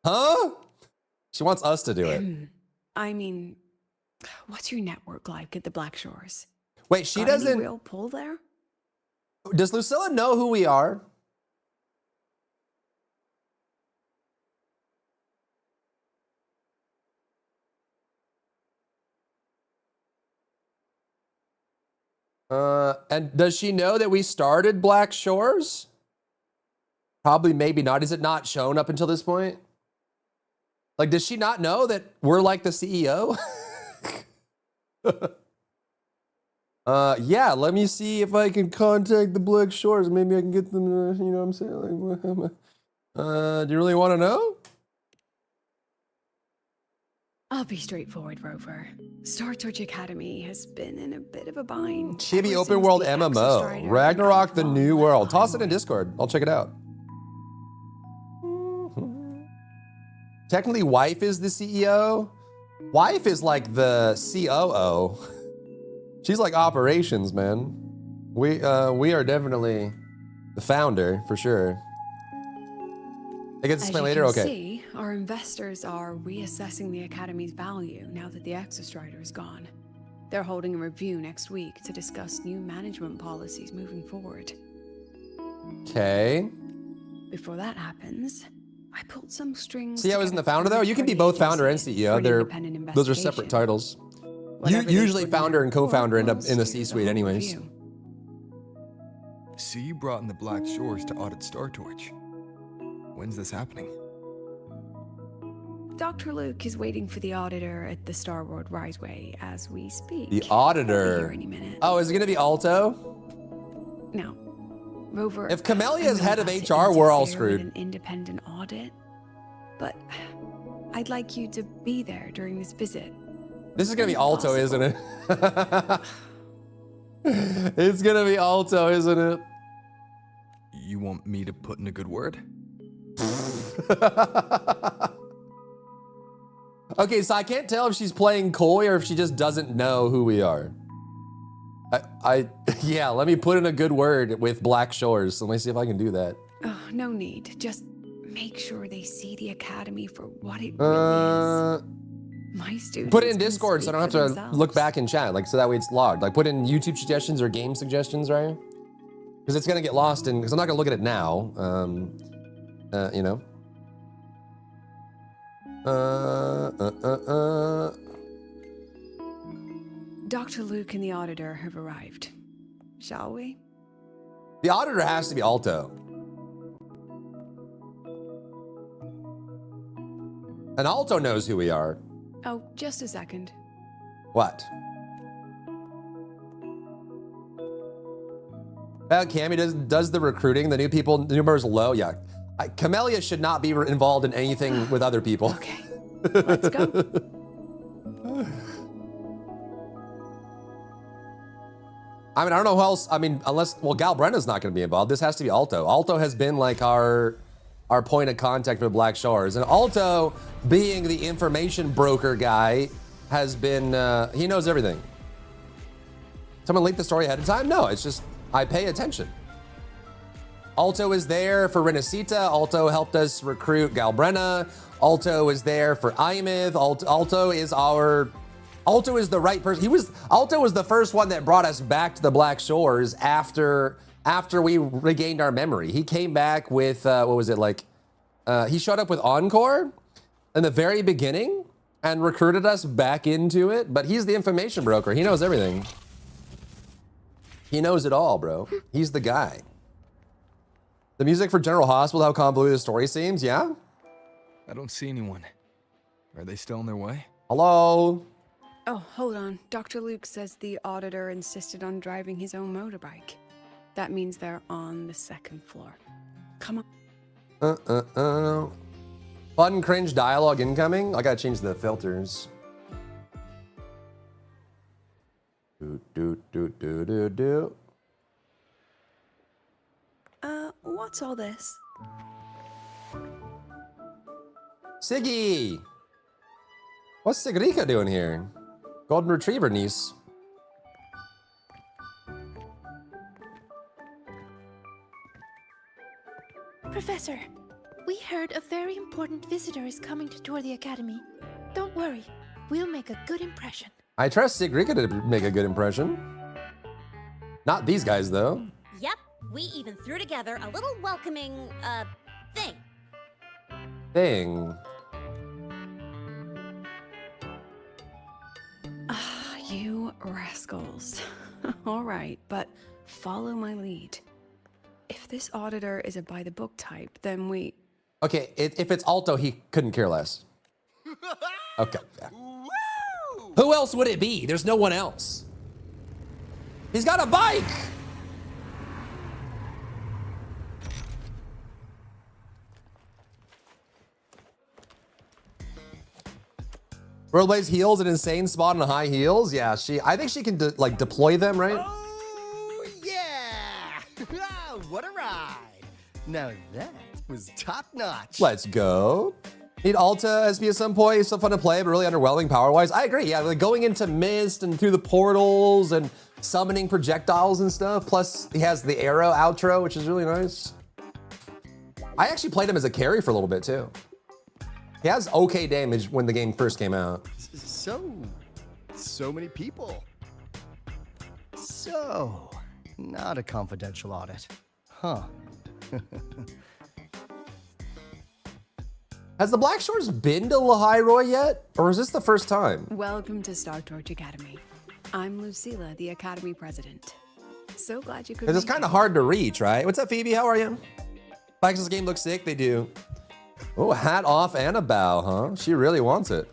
Huh? She wants us to do it. I mean, what's your network like at the Black Shores? Wait, she Got any doesn't... real pull there? Does Lucilla know who we are? And does she know that we started Black Shores? Probably, maybe not. Is it not shown up until this point? Like, does she not know that we're like the CEO? Yeah, let me see if I can contact the Black Shores. Maybe I can get them, you know what I'm saying? Like, do you really want to know? I'll be straightforward, Rover. Star Torch Academy has been in a bit of a bind. Chibi ever open since world the MMO. Exostrider Ragnarok the got New involved World. with Toss it in Highway. Discord. I'll check it out. Technically, wife is the CEO. Wife is like the COO. She's like operations, man. We are definitely the founder for sure. I get to As explain you later. can Okay. see, our investors are reassessing the Academy's value now that the Exostrider is gone. They're holding a review next week to discuss new management policies moving forward. Okay. Before that happens, I pulled some strings. CEO to isn't get the a founder though. You can be third-party both founder and agency for CEO. an They're independent those are separate investigation. titles. Whatever they Usually put in their founder and report co-founder end up will in the steer the C-suite whole anyways. review. So you brought in the Black Shores to audit Star Torch. When's this happening? Dr. Luke is waiting for the auditor at the Starboard Riseway as we speak. The He'll be auditor. here any minute. Oh, is it gonna be Alto? No. Rover. If Camellia is I know head of that's to HR, we're all interfere with screwed. An independent audit, but I'd like you to be there during this visit. This is gonna be If Alto, possible. isn't it? It's gonna be Alto, isn't it? You want me to put in a good word? Okay, so I can't tell if she's playing coy or if she just doesn't know who we are. Yeah, let me put in a good word with Black Shores. Let me see if I can do that. Oh, no need. Just make sure they see the academy for what it really is. My students Put it in can Discord so I don't have speak to for themselves. look back in chat, like so that way it's logged. Like put in YouTube suggestions or game suggestions, right? Because it's gonna get lost in, because I'm not gonna look at it now. You know. Dr. Luke and the auditor have arrived. Shall we? The auditor has to be Alto. And Alto knows who we are. Oh, just a second. What? Cammy does the recruiting. The new people, the new members low. Yeah. Camellia should not be involved in anything with other people. Okay, let's go. I mean, I don't know who else. I mean, unless, well, Gal Brenna's not going to be involved. This has to be Alto. Alto has been like our point of contact for Black Shores. And Alto, being the information broker guy, has been, he knows everything. Someone leaked the story ahead of time? No, it's just, I pay attention. Alto is there for Renacita. Alto helped us recruit Galbrenna. Alto is there for Imith. Alto is the right person. Alto was the first one that brought us back to the Black Shores after we regained our memory. He came back with, what was it like? He showed up with Encore in the very beginning and recruited us back into it. But he's the information broker. He knows everything. He knows it all, bro. He's the guy. The music for General Hospital, how convoluted the story seems, yeah? I don't see anyone. Are they still on their way? Hello? Oh, hold on. Dr. Luke says the auditor insisted on driving his own motorbike. That means they're on the second floor. Come on. Fun cringe dialogue incoming. I gotta change the filters. Do. What's all this? Siggy! What's Sigrika doing here? Golden Retriever niece. Professor, we heard a very important visitor is coming to tour the academy. Don't worry, we'll make a good impression. I trust Sigrika to make a good impression. Not these guys, though. Yep, we even threw together a little welcoming, thing. Thing. Ah, you rascals. All right, but follow my lead. If this auditor is a by-the-book type, then we... Okay, if it's Alto, he couldn't care less. Okay. Yeah. Who else would it be? There's no one else. He's got a bike! Rollerblades heels an insane spot on high heels. Yeah, I think she can like deploy them, right? Oh, yeah! What a ride! Now that was top notch. Let's go. Need Alta SP at some point. It's so fun to play, but really underwhelming power-wise. I agree. Yeah, like going into mist and through the portals and summoning projectiles and stuff. Plus, he has the arrow outro, which is really nice. I actually played him as a carry for a little bit too. He has okay damage when the game first came out. So many people. So, not a confidential audit. Huh. Has the Black Shores been to Lahiroy yet? Or is this the first time? Welcome to Star Torch Academy. I'm Lucilla, the Academy President. So glad you could Because it's make kind of it. hard to reach, right? What's up, Phoebe? How are you? Black Shores game looks sick. They do. Oh, hat off and a bow, huh? She really wants it.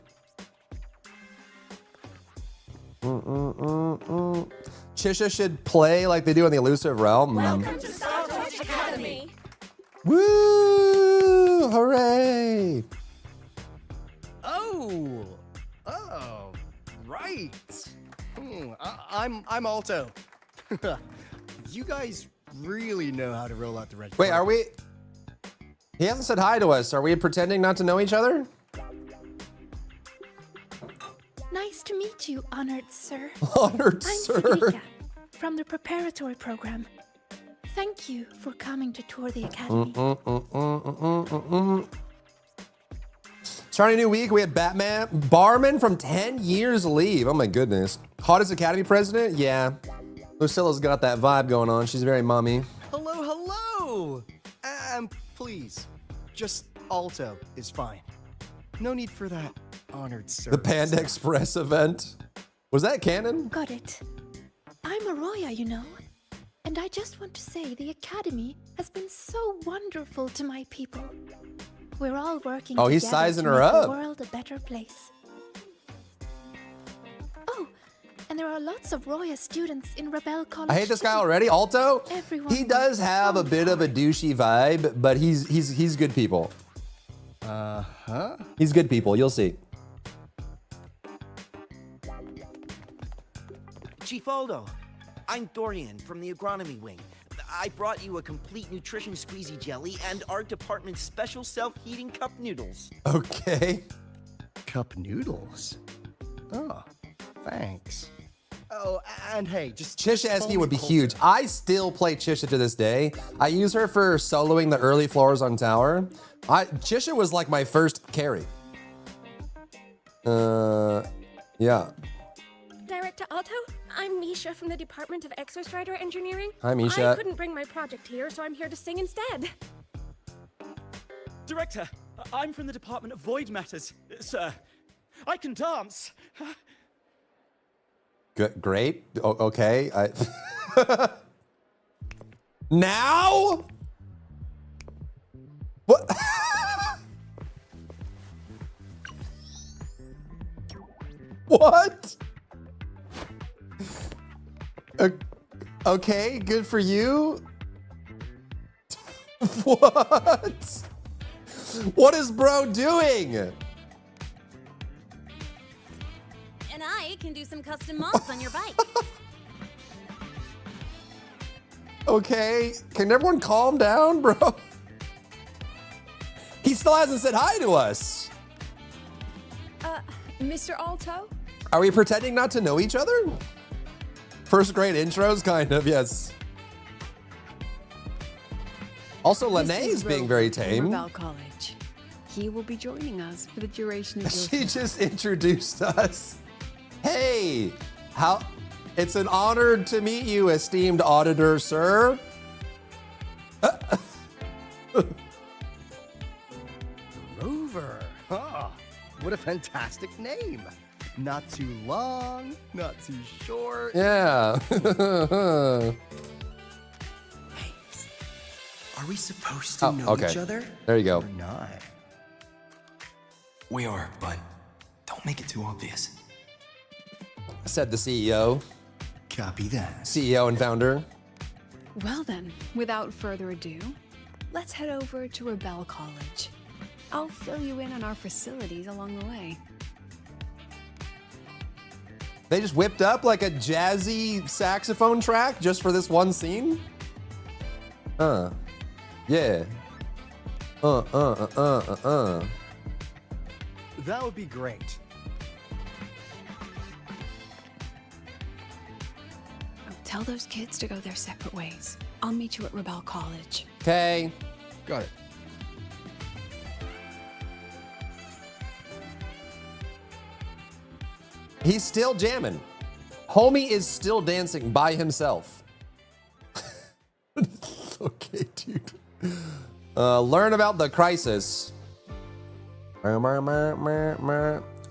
Chisha should play like they do in the Elusive Realm. Welcome to Star Torch Academy. Woo! Hooray! Oh, right. I'm Alto. You guys really know how to roll out the red. Wait, are we? He hasn't said hi to us. Are we pretending not to know each other? Nice to meet you, honored sir. Honored I'm sir. Sigika, from the preparatory program. Thank you for coming to tour the academy. Starting a new week, we had Batman, Barman from 10 years leave. Oh my goodness. Hottest Academy president? Yeah. Lucilla's got that vibe going on. She's very mommy. Hello, hello. Please, just Alto is fine. No need for that honored sir. The Panda Express event. Was that canon? Got it. I'm Arroya, you know. And I just want to say the academy has been so wonderful to my people. We're all working Oh, he's together sizing to her make up. the world a better place. Oh, and there are lots of Roya students in Rebel College. I hate this guy too. already. Alto, Everyone he does works have so a bit of a hard. douchey vibe, but he's good people. Huh? He's good people. You'll see. Chief Aldo, I'm Dorian from the agronomy wing. I brought you a complete nutrition squeezy jelly and our department's special self-heating cup noodles. Okay. Cup noodles. Oh, thanks. Oh, and hey, just Chisha call SD me would be Alto. huge. I still play Chisha to this day. I use her for soloing the early floors on tower. Chisha was like my first carry. Yeah. Director Alto, I'm Misha from the Department of Exostrider Engineering. Hi, Misha. I couldn't bring my project here, so I'm here to sing instead. Director, I'm from the Department of Void Matters. Sir, I can dance. Good, great. Okay. Now? What? What? Okay, good for you. What? What is bro doing? And I can do some custom mods on your bike. Okay, can everyone calm down, bro? He still hasn't said hi to us. Mr. Alto? Are we pretending not to know each other? First grade intros, kind of, yes. Also, This Lene's is being Rover very from tame. Rebel College. He will be joining us for the duration of your She just introduced us. Hey, how? It's an honor to meet you, esteemed auditor, sir. Rover. Huh. What a fantastic name. Not too long, not too short. Yeah. Are we supposed to know okay. each other? There you go. Or not. We are, but don't make it too obvious. Said the CEO. Copy that. CEO and founder. Well then, without further ado, let's head over to Rebel College. I'll fill you in on our facilities along the way. They just whipped up like a jazzy saxophone track just for this one scene? Yeah. That would be great. Tell those kids to go their separate ways. I'll meet you at Rebel College. Okay. Got it. He's still jamming. Homie is still dancing by himself. Okay, dude. Learn about the crisis. A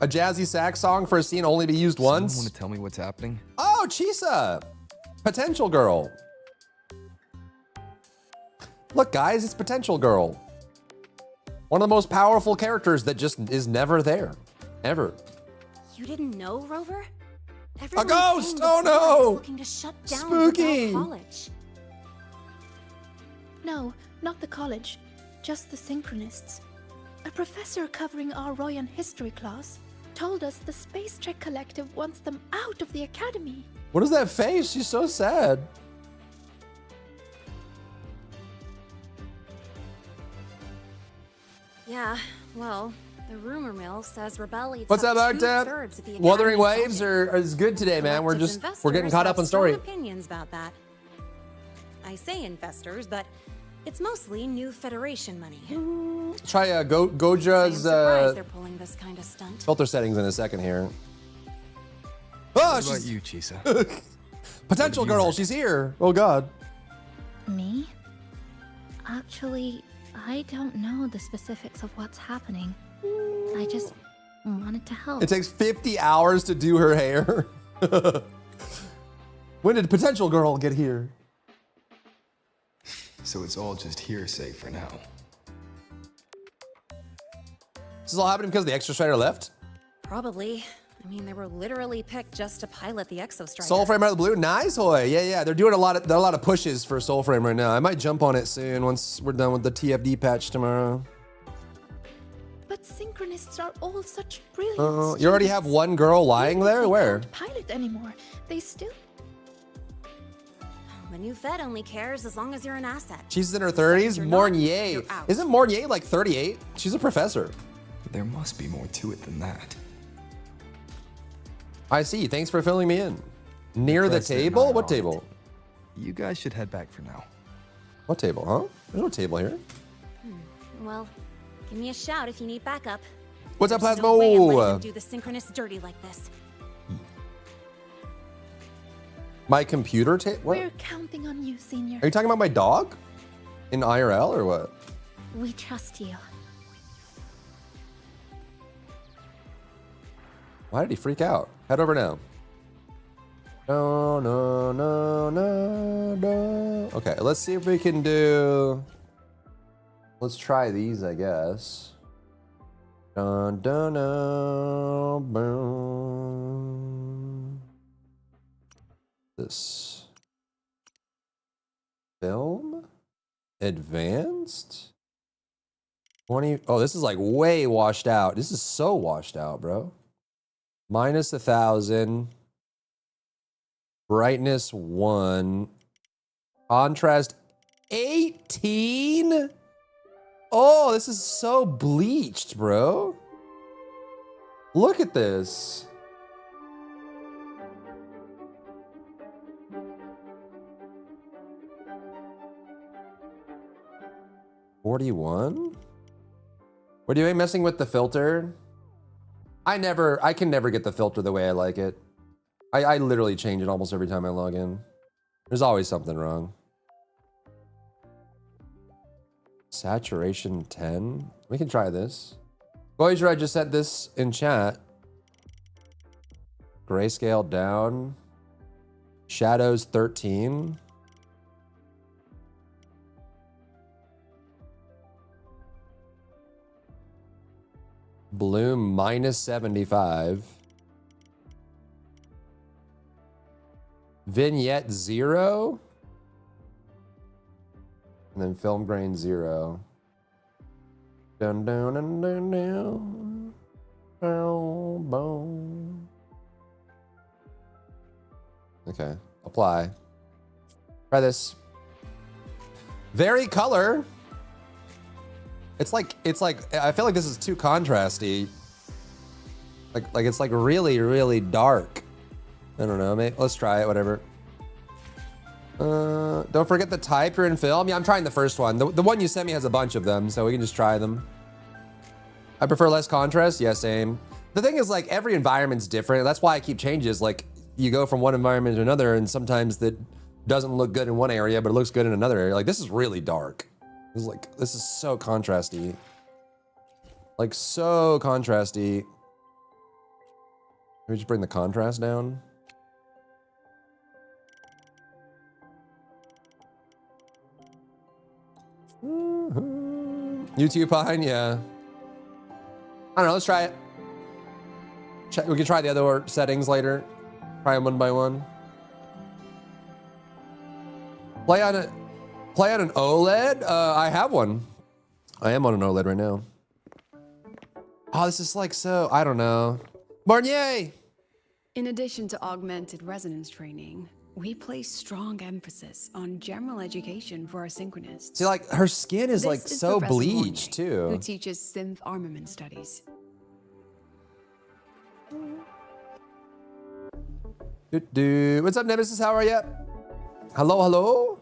jazzy sax song for a scene only be used once. Want to tell me what's happening? Oh, Chisa. Potential girl. Look, guys, it's Potential Girl. One of the most powerful characters that just is never there. Ever. You didn't know, Rover? A ghost! Oh no! Looking to shut down Spooky! Rebel College. No, not the college. Just the Synchronists. A professor covering our Royan history class told us the Space Trek Collective wants them out of the academy. What is that face? She's so sad. Yeah, well, the rumor mill says Rebel eats What's up, up Octap? 2/3 of the Wuthering Academy's Waves budget. is good today, man. We're Collective getting caught up on investors story. have strong opinions about that. I say investors, but it's mostly new Federation money. Try I'm Goja's surprised they're pulling this kind of stunt. filter settings in a second here. What Oh, about she's you, Chisa? potential What have you girl. heard? She's here. Oh God. Me? Actually, I don't know the specifics of what's happening. I just wanted to help. It takes 50 hours to do her hair. When did potential girl get here? So it's all just hearsay for now. This is all happening because the extra strider left? Probably. I mean, they were literally picked just to pilot the Exostrider. Soulframe out of the blue, nice hoy. Yeah. They're doing a lot of pushes for Soulframe right now. I might jump on it soon once we're done with the TFD patch tomorrow. But Synchronists are all such brilliant. You already have students. one girl lying Even if there? they Where? can't pilot anymore. They still. The new Fed only cares as long as you're an asset. She's in her The second 30s. you're not, Mornier. you're out. Isn't Mornier like 38? She's a professor. There must be more to it than that. I see. Thanks for filling me in. Near the President and I table? are What on table? You guys should head back for now. What table, huh? There's no table here. Well, give me a shout if you need backup. What's up, There's no way I'm letting Plasmo? them do the Synchronists dirty like this. My computer table? What? We're counting on you, Senior. Are you talking about my dog? In IRL or what? We trust you. Why did he freak out? Head over now. No. Okay, let's see if we can do... Let's try these, I guess. Boom. This. Film? Advanced? 20... Oh, this is like way washed out. This is so washed out, bro. Minus 1,000. Brightness 1. Contrast 18. Oh, this is so bleached, bro. Look at this. $41? What are you doing? Messing with the filter? I can never get the filter the way I like it. I literally change it almost every time I log in. There's always something wrong. Saturation 10. We can try this. Voyager, I just sent this in chat. Grayscale down. Shadows 13. Bloom minus 75. Vignette 0. And then film grain 0. Dun dun dun dun dun. Boom, boom. Okay, apply. Try this. Vary color. It's like I feel like this is too contrasty. Like it's like really dark. I don't know, maybe let's try it, whatever. Don't forget the type you're in film. Yeah, I'm trying the first one. The one you sent me has a bunch of them, so we can just try them. I prefer less contrast. Yeah, same. The thing is, like, every environment's different. That's why I keep changes. Like, you go from one environment to another, and sometimes that doesn't look good in one area, but it looks good in another area. Like, this is really dark. This is so contrasty. Like, so contrasty. Let me just bring the contrast down. YouTube fine, yeah. I don't know, let's try it. We can try the other settings later. Try them one by one. Play on an OLED? I have one. I am on an OLED right now. Oh, this is like so, I don't know. Marnier! In addition to augmented resonance training, we place strong emphasis on general education for our synchronists. See, like, her skin is like so Professor bleached Mornier, who too. teaches synth armament studies. What's up, Nemesis? How are you? Hello, hello?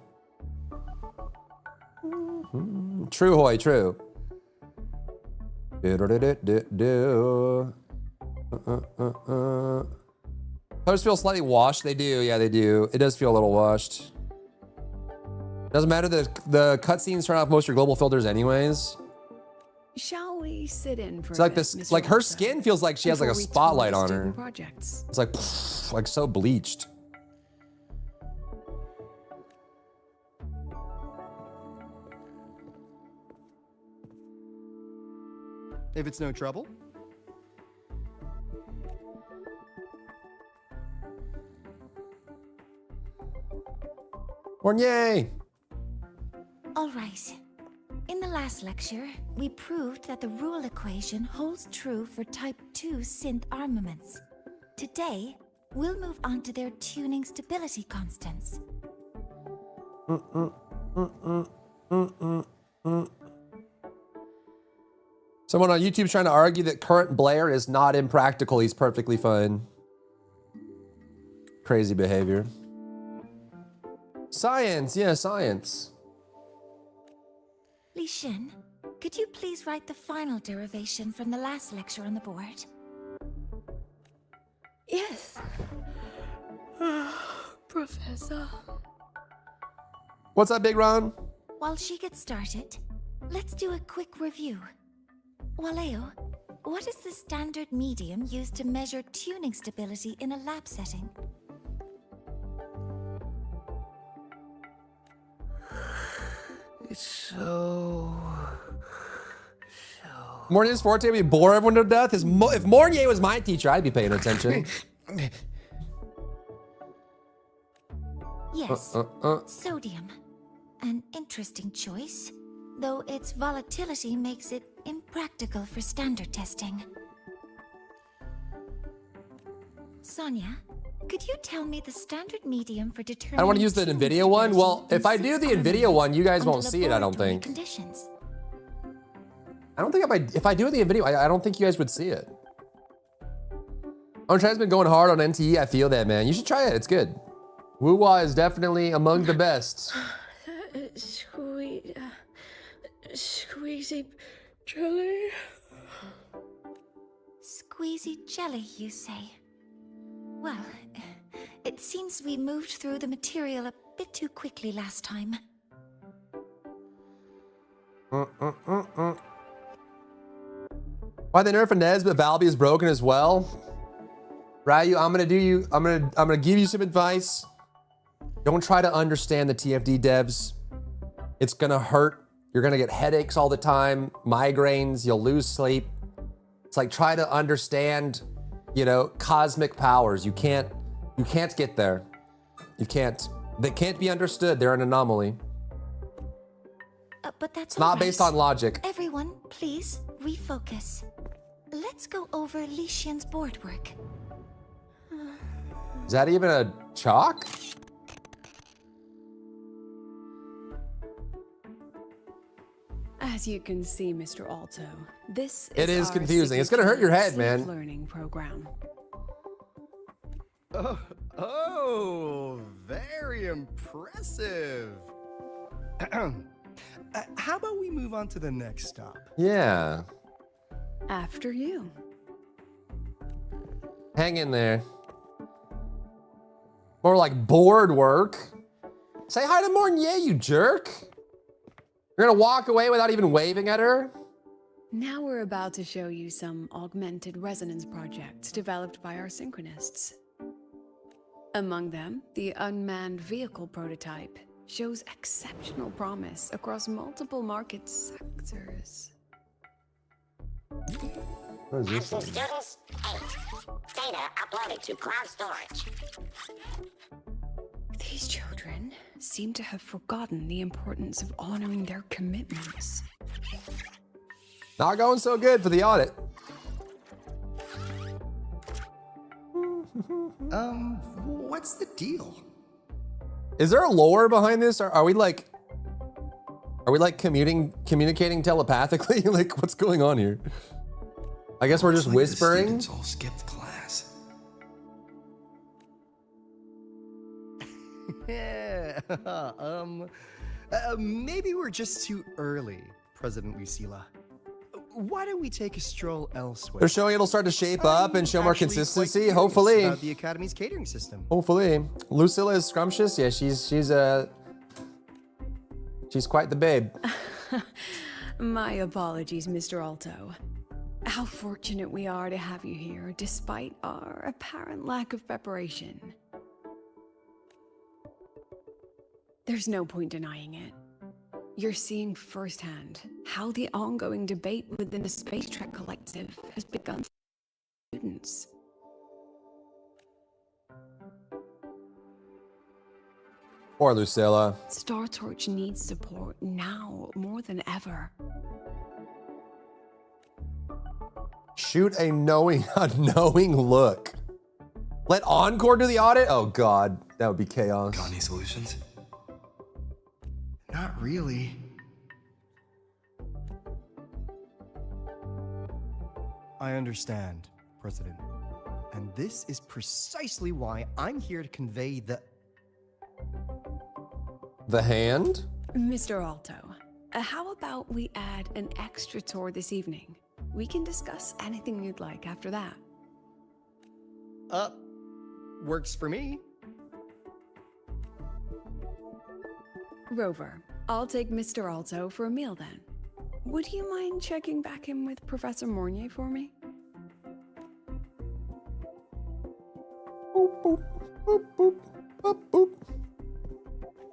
True, hoy, true. Those feel slightly washed. They do, yeah, they do. It does feel a little washed. Doesn't matter. The cutscenes turn off most of your global filters, anyways. Shall we sit in for It's like a bit, this, Mr. like her Alta, skin feels like she has like a before we spotlight tour on student her. projects? It's like so bleached. If it's no trouble. Mornier! All right. In the last lecture, we proved that the rule equation holds true for Type 2 synth armaments. Today, we'll move on to their tuning stability constants. Someone on YouTube's trying to argue that current Blair is not impractical. He's perfectly fine. Crazy behavior. Science, yeah, science. Li Xin, could you please write the final derivation from the last lecture on the board? Yes. Professor. What's up, Big Ron? While she gets started, let's do a quick review. Waleo, what is the standard medium used to measure tuning stability in a lab setting? It's so... Mornier's forte would be bore everyone to death. If Mornier was my teacher, I'd be paying attention. Yes, sodium. An interesting choice, though its volatility makes it impractical for standard testing. Sonia, could you tell me the standard medium for determining... I don't want to use the NVIDIA one. Well, if I do the NVIDIA one, you guys won't see it, I don't think. Conditions. I don't think if I do the NVIDIA, I don't think you guys would see it. Untried's been going hard on NTE. I feel that, man. You should try it. It's good. Wuwa is definitely among the best. Squeezy jelly. Squeezy jelly, you say? Well, it seems we moved through the material a bit too quickly last time. Why they nerf Inez, but Valby is broken as well? Ryu, I'm gonna give you some advice. Don't try to understand the TFD devs. It's gonna hurt. You're gonna get headaches all the time, migraines, you'll lose sleep. It's like try to understand, you know, cosmic powers. You can't get there. You can't. They can't be understood. They're an anomaly. But that's It's not based on logic. Everyone, please refocus. Let's go over Li Xian's board work. Is that even a chalk? As you can see, Mr. Alto, this It is our confusing. It's gonna hurt your head, signature man. Learning program. Oh, very impressive. How about we move on to the next stop? Yeah. After you. Hang in there. More like board work. Say hi to Mornier, you jerk. You're gonna walk away without even waving at her? Now we're about to show you some augmented resonance projects developed by our synchronists. Among them, the unmanned vehicle prototype, shows exceptional promise across multiple market sectors. What is this? Students, 8. Data uploaded to cloud storage. These children seem to have forgotten the importance of honoring their commitments. Not going so good for the audit. What's the deal? Is there a lore behind this? Are we like communicating telepathically? Like, what's going on here? I guess we're just whispering. The students all skipped class. Yeah. Maybe we're just too early, President Lucilla. Why don't we take a stroll elsewhere? They're showing it'll start to shape up and show more Actually consistency. quite curious Hopefully. about the Academy's catering system. Hopefully. Lucilla is scrumptious. Yeah, she's quite the babe. My apologies, Mr. Alto. How fortunate we are to have you here, despite our apparent lack of preparation. There's no point denying it. You're seeing firsthand how the ongoing debate within the Space Trek Collective has begun for students. Poor Lucilla. Star Torch needs support now more than ever. Shoot a knowing look. Let Encore do the audit? Oh God, that would be chaos. Got any solutions? Not really. I understand, President. And this is precisely why I'm here to convey the hand? Mr. Alto, how about we add an extra tour this evening? We can discuss anything you'd like after that. Works for me. Rover, I'll take Mr. Alto for a meal then. Would you mind checking back in with Professor Mornier for me? Boop, boop, boop, boop, boop, boop.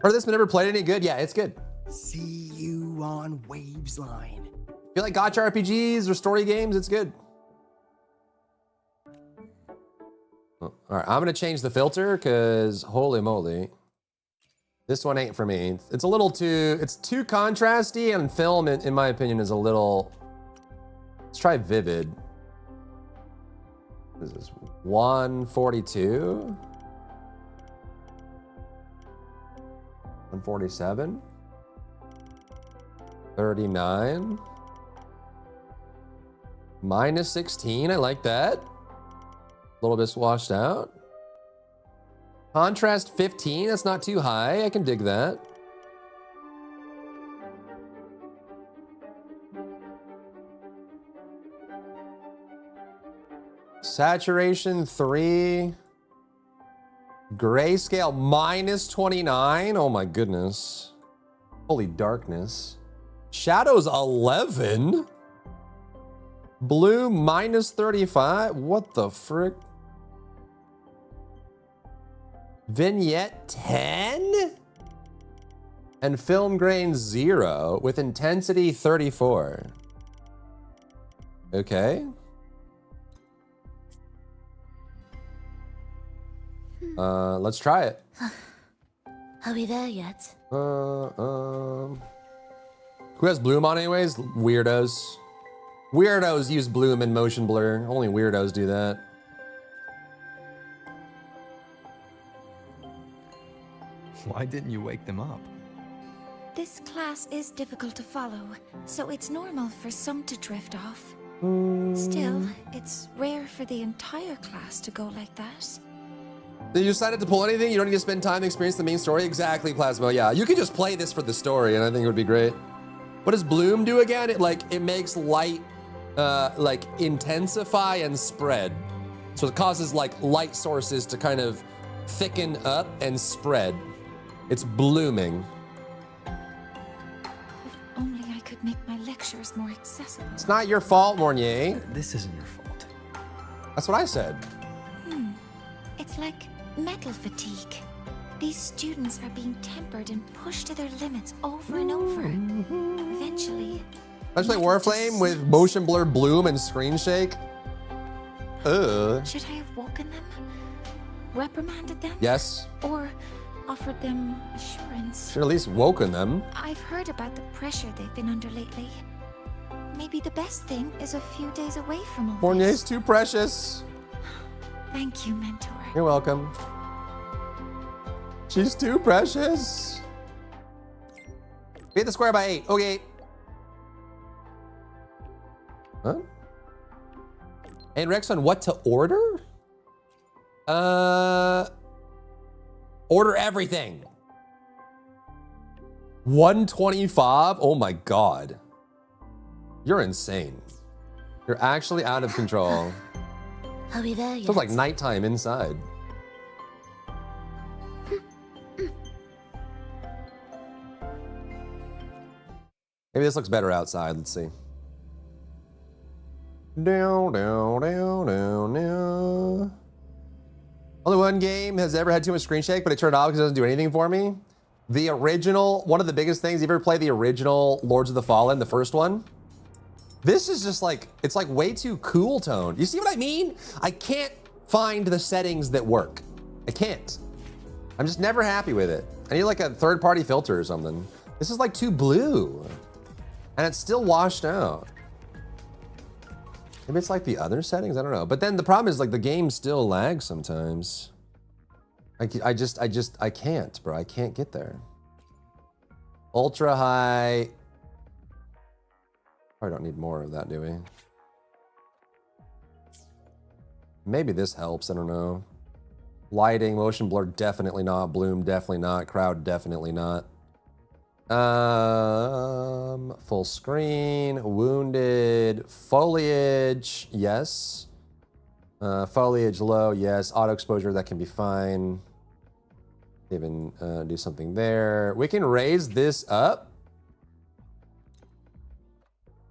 Heard this, but never played any good? Yeah, it's good. See you on Waves Line. If you like gacha RPGs or story games, it's good. Oh, all right, I'm gonna change the filter because holy moly. This one ain't for me. It's too contrasty, and film, in my opinion, is a little. Let's try vivid. What is this? 142? 147? 39? Minus 16, I like that. A little bit washed out. Contrast 15, that's not too high. I can dig that. Saturation 3. Grayscale minus 29. Oh my goodness. Holy darkness. Shadows 11. Blue minus 35. What the frick? Vignette 10? And film grain 0 with intensity 34. Okay. Let's try it. Are we there yet? Who has bloom on anyways? Weirdos. Weirdos use bloom in motion blur. Only weirdos do that. Why didn't you wake them up? This class is difficult to follow, so it's normal for some to drift off. Still, it's rare for the entire class to go like that. You decided to pull anything? You don't need to spend time to experience the main story? Exactly, Plasmo. Yeah, you can just play this for the story, and I think it would be great. What does bloom do again? It makes light, intensify and spread. So it causes light sources to kind of thicken up and spread. It's blooming. If only I could make my lectures more accessible. It's not your fault, Mornier. This isn't your fault. That's what I said. It's like metal fatigue. These students are being tempered and pushed to their limits over and over. Eventually... Let's play Warframe with motion blur bloom and screen shake. Should I have woken them? Reprimanded them? Yes. Or offered them assurance? Should at least woken them. I've heard about the pressure they've been under lately. Maybe the best thing is a few days away from all Fournier's this. too precious. Thank you, Mentor. You're welcome. She's too precious. Beat the square by 8. Okay. Huh? And Rex on what to order? Order everything. 125? Oh my God. You're insane. You're actually out of control. Are we there yet? Feels like nighttime inside. Maybe this looks better outside. Let's see. Down, down, down, down, down. Only one game has ever had too much screen shake, but it turned off because it doesn't do anything for me. The original, one of the biggest things, you ever play the original Lords of the Fallen, the first one? This is just like, it's like way too cool toned. You see what I mean? I can't find the settings that work. I can't. I'm just never happy with it. I need like a third-party filter or something. This is like too blue. And it's still washed out. Maybe it's like the other settings, I don't know. But then the problem is like the game still lags sometimes. I can't, bro. I can't get there. Ultra high. Probably don't need more of that, do we? Maybe this helps, I don't know. Lighting, motion blur, definitely not. Bloom, definitely not. Crowd, definitely not. Full screen, wounded, foliage, yes. Foliage low, yes. Auto exposure, that can be fine. Even do something there. We can raise this up.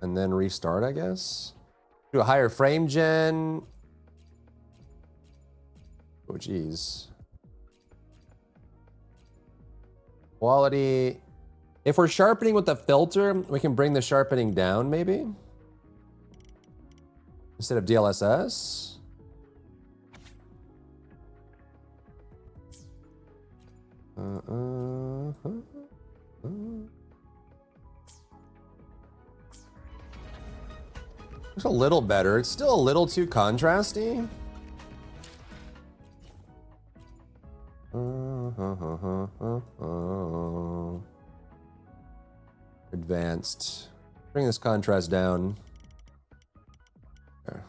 And then restart, I guess. Do a higher frame gen. Oh, geez. Quality. If we're sharpening with the filter, we can bring the sharpening down, maybe? Instead of DLSS. Looks a little better. It's still a little too contrasty. Advanced. Bring this contrast down. There.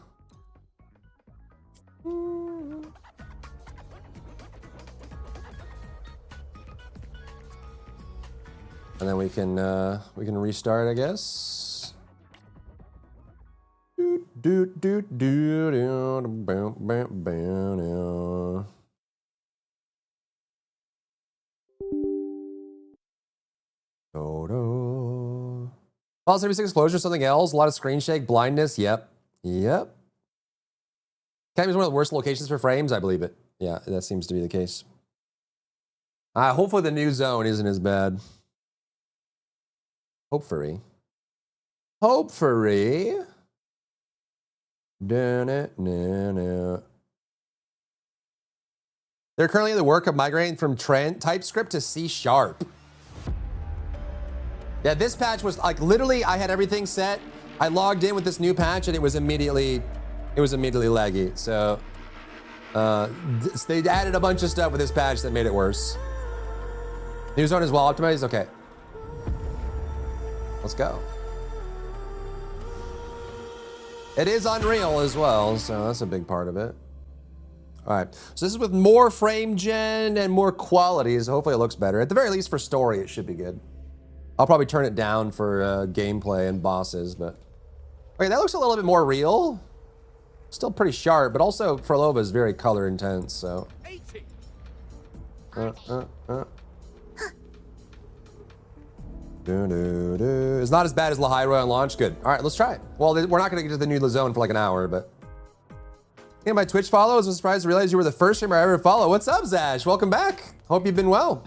And then we can restart, I guess. False 76 exposure, something else. A lot of screen shake, blindness. Yep. Yep. Academy is one of the worst locations for frames. I believe it. Yeah, that seems to be the case. Hopefully the new zone isn't as bad. Hopefully. Hopefully. They're currently in the work of migrating from TypeScript to C#. Yeah, this patch was like literally I had everything set. I logged in with this new patch and it was immediately laggy. So they added a bunch of stuff with this patch that made it worse. New zone is well optimized. Okay. Let's go. It is Unreal as well, so that's a big part of it. All right, so this is with more frame gen and more qualities. Hopefully it looks better. At the very least for story, it should be good. I'll probably turn it down for gameplay and bosses, but... Okay, that looks a little bit more real. Still pretty sharp, but also Frolova is very color intense, so... It's not as bad as Lahairo on launch. Good. All right, let's try it. Well, we're not going to get to the new zone for like an hour, but... Yeah, my Twitch follows. I'm surprised to realize you were the first streamer I ever follow. What's up, Zash? Welcome back. Hope you've been well.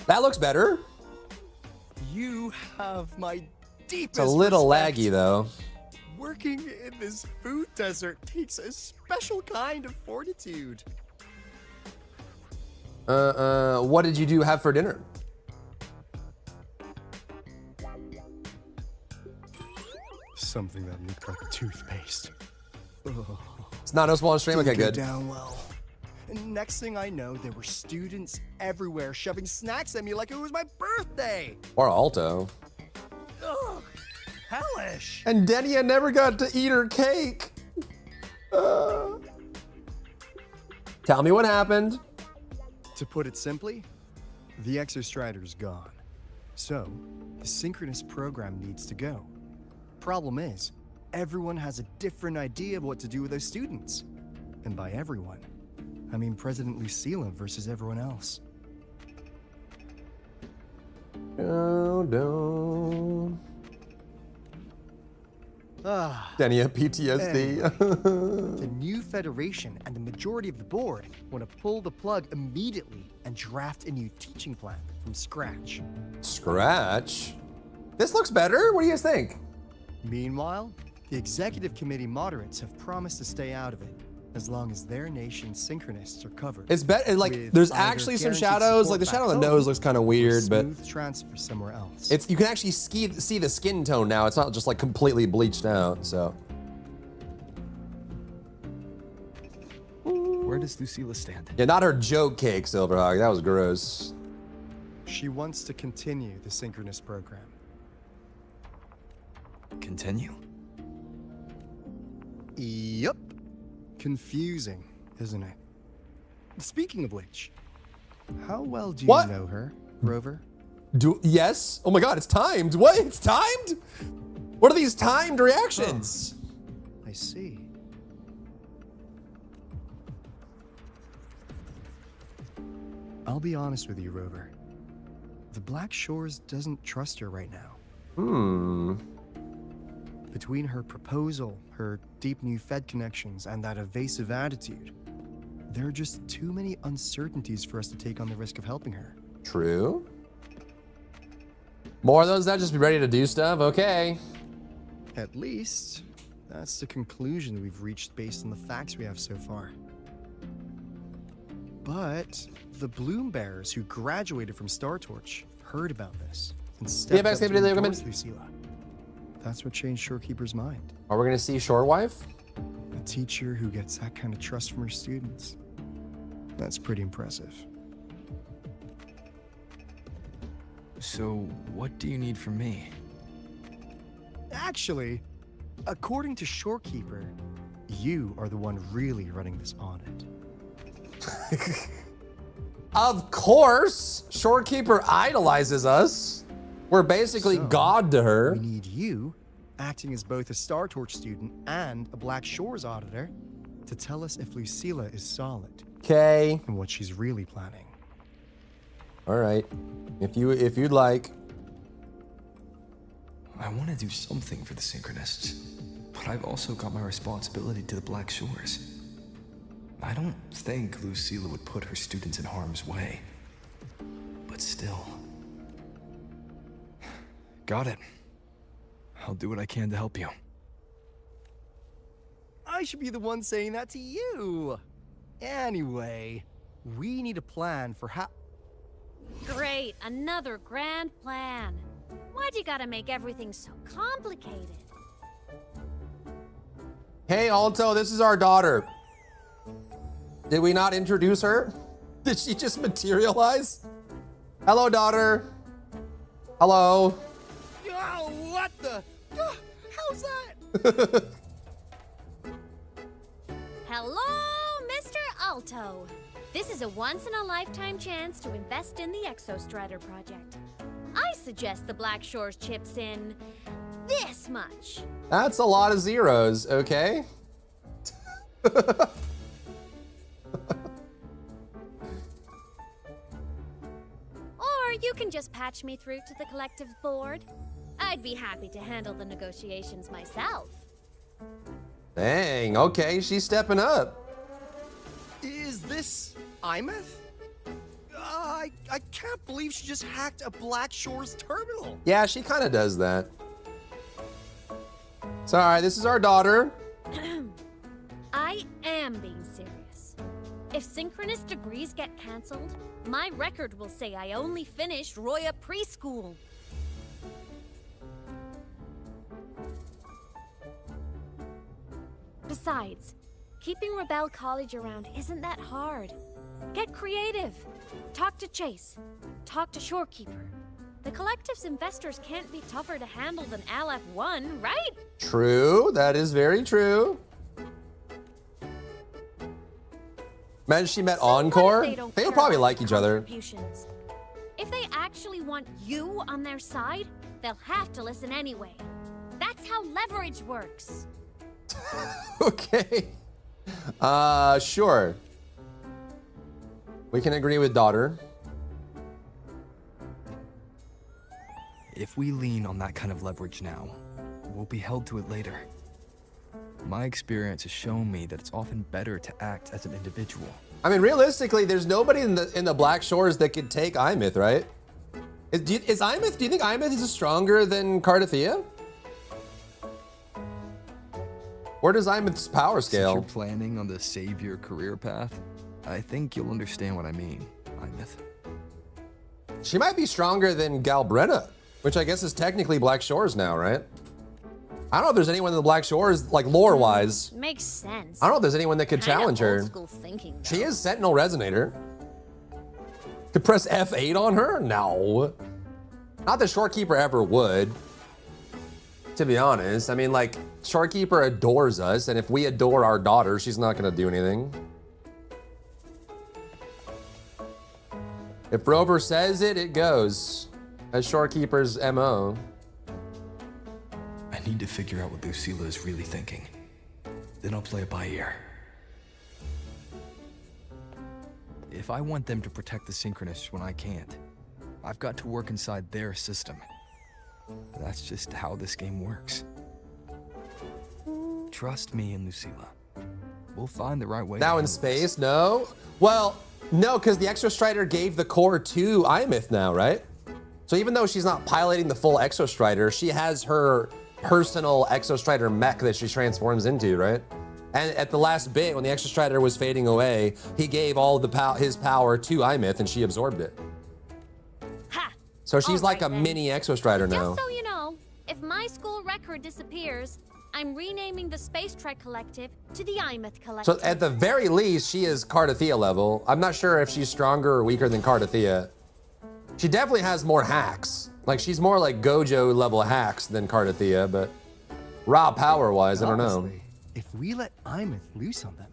That looks better. You have my deepest It's a little respect. laggy though. Working in this food desert takes a special kind of fortitude. What did you have for dinner? Something that looked like toothpaste. Ugh. It's not noticeable on stream. Okay, Didn't go good. down well. And next thing I know, there were students everywhere shoving snacks at me like it was my birthday. Or Alto. Ugh, hellish. And Denia never got to eat her cake. Tell me what happened. To put it simply, the Exostrider's gone. So, the synchronous program needs to go. Problem is, everyone has a different idea of what to do with those students. And by everyone, I mean President Lucilla versus everyone else. No. Ah. Denia PTSD. The new Federation and the majority of the board want to pull the plug immediately and draft a new teaching plan from scratch. Scratch? This looks better. What do you guys think? Meanwhile, the executive committee moderates have promised to stay out of it as long as their nation's synchronists are covered. It's better. Like, With there's either actually some guaranteed shadows. support Like the shadow on back the home nose looks kind of or weird, but smooth transfer somewhere else. it's you can actually see the skin tone now. It's not just like completely bleached out. So. Where does Lucilla stand? Yeah, not her joke cake, Silverhawk. That was gross. She wants to continue the synchronous program. Continue? Yep. Confusing, isn't it? Speaking of which, how well do you What? know her, Rover? Yes? Oh my god, it's timed. What? It's timed? What are these timed reactions? I see. I'll be honest with you, Rover. The Black Shores doesn't trust her right now. Between her proposal, her deep new Fed connections, and that evasive attitude, there are just too many uncertainties for us to take on the risk of helping her. True. More of those that just be ready to do stuff? Okay. At least, that's the conclusion we've reached based on the facts we have so far. But the Bloom Bearers who graduated from Star Torch heard about this and stepped up to endorse Lucilla. That's what changed Shorekeeper's mind. Are we gonna see Shorewife? A teacher who gets that kind of trust from her students. That's pretty impressive. So, what do you need from me? Actually, according to Shorekeeper, you are the one really running this audit. Of course! Shorekeeper idolizes us. We're basically So, God to her. We need you, acting as both a Star Torch student and a Black Shores auditor, to tell us if Lucilla is solid. Okay. And what she's really planning. All right. If you'd like. I want to do something for the Synchronists, but I've also got my responsibility to the Black Shores. I don't think Lucilla would put her students in harm's way, but still. Got it. I'll do what I can to help you. I should be the one saying that to you. Anyway, we need a plan for how... Great, another grand plan. Why'd you gotta make everything so complicated? Hey, Alto, this is our daughter. Did we not introduce her? Did she just materialize? Hello, daughter. Hello. Oh, what the... how's that? Hello, Mr. Alto. This is a once-in-a-lifetime chance to invest in the Exostrider project. I suggest the Black Shores chips in this much. That's a lot of zeros, okay? Or you can just patch me through to the collective board. I'd be happy to handle the negotiations myself. Dang, okay, she's stepping up. Is this Imeth? I can't believe she just hacked a Black Shores terminal. Yeah, she kind of does that. Sorry, this is our daughter. I am being serious. If synchronous degrees get cancelled, my record will say I only finished Roya preschool. Besides, keeping Rebel College around isn't that hard. Get creative. Talk to Chase. Talk to Shorekeeper. The collective's investors can't be tougher to handle than LF1, right? True, that is very true. Imagine she met Encore. They would probably like each other. If they actually want you on their side, they'll have to listen anyway. That's how leverage works. Okay. Sure. We can agree with daughter. If we lean on that kind of leverage now, we'll be held to it later. My experience has shown me that it's often better to act as an individual. I mean, realistically, there's nobody in the Black Shores that could take Imeth, right? Is Imeth? Do you think Imeth is stronger than Cardathia? Where does Imeth's power scale? Since you're planning on the savior career path, I think you'll understand what I mean, Imeth. She might be stronger than Galbrenna, which I guess is technically Black Shores now, right? I don't know if there's anyone in the Black Shores, like lore-wise. Makes sense. I don't know if there's anyone that could challenge her. Old school thinking, She is Sentinel Resonator. Could press F8 on her? No. Not that Shorekeeper ever would, to be honest. I mean, like, Shorekeeper adores us, and if we adore our daughter, she's not gonna do anything. If Rover says it, it goes. That's Shorekeeper's MO. I need to figure out what Lucilla is really thinking. Then I'll play it by ear. If I want them to protect the Synchronists when I can't, I've got to work inside their system. That's just how this game works. Trust me and Lucilla. We'll find the right way. Now in space, no? Well, no, because the Exostrider gave the core to Imeth now, right? So even though she's not piloting the full Exostrider, she has her personal Exostrider mech that she transforms into, right? And at the last bit, when the Exostrider was fading away, he gave all the his power to Imeth, and she absorbed it. Ha! So she's All like right, a then. mini Exostrider now. Just so you know, if my school record disappears, I'm renaming the Space Trek Collective to the Imeth Collective. So at the very least, she is Cardathia level. I'm not sure if she's stronger or weaker than Cardathia. She definitely has more hacks. Like, she's more like Gojo level hacks than Cardathia, but raw power-wise, I don't know. Honestly, if we let Imeth loose on them,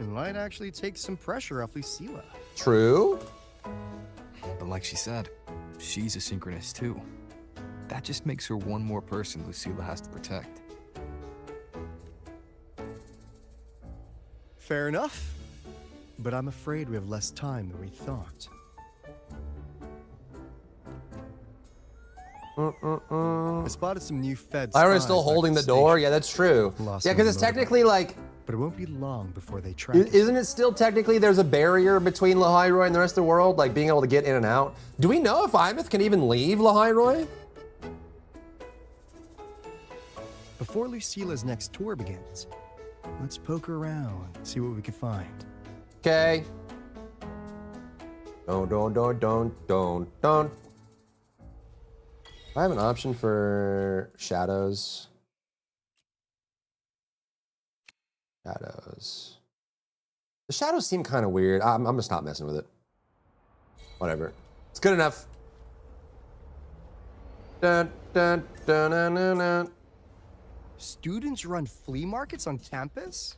it might actually take some pressure off Lucilla. True. But like she said, she's a synchronist too. That just makes her one more person Lucilla has to protect. Fair enough. But I'm afraid we have less time than we thought. I spotted some new feds. Lyra's still holding the door? Yeah, that's true. Yeah, because it's technically like... But it won't be long before they track it. Isn't it still technically there's a barrier between Lahairoi and the rest of the world, like being able to get in and out? Do we know if Imeth can even leave Lahairoi? Before Lucilla's next tour begins, let's poke around, see what we can find. Okay. Don't. I have an option for shadows. Shadows. The shadows seem kind of weird. I'm just not messing with it. Whatever. It's good enough. Dun, dun, dun, dun, dun, dun. Students run flea markets on campus?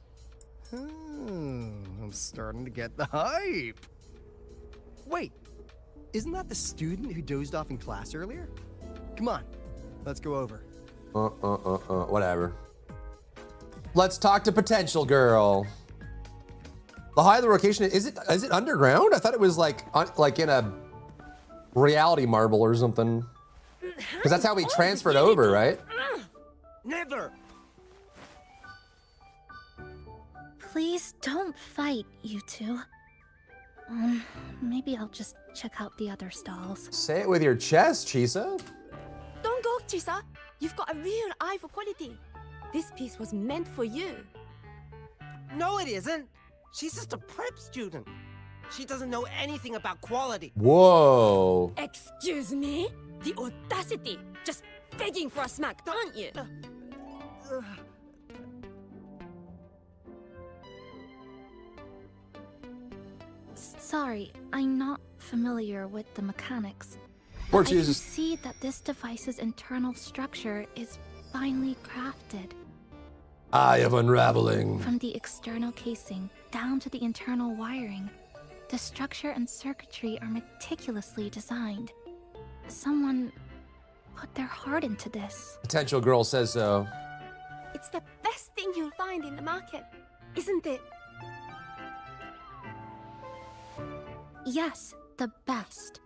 I'm starting to get the hype. Wait, isn't that the student who dozed off in class earlier? Come on, let's go over. Whatever. Let's talk to Potential Girl. The high of the location, is it underground? I thought it was like in a reality marble or something. Because that's how we transferred over, right? Never! Please don't fight, you two. Maybe I'll just check out the other stalls. Say it with your chest, Chisa. Don't go, Chisa. You've got a real eye for quality. This piece was meant for you. No, it isn't. She's just a prep student. She doesn't know anything about quality. Whoa. Excuse me? The audacity! Just begging for a smack, aren't you? Sorry, I'm not familiar with the mechanics. Or I can Jesus. see that this device's internal structure is finely crafted. Eye of unraveling. From the external casing down to the internal wiring, the structure and circuitry are meticulously designed. Someone put their heart into this. Potential girl says so. It's the best thing you'll find in the market, isn't it? Yes, the best.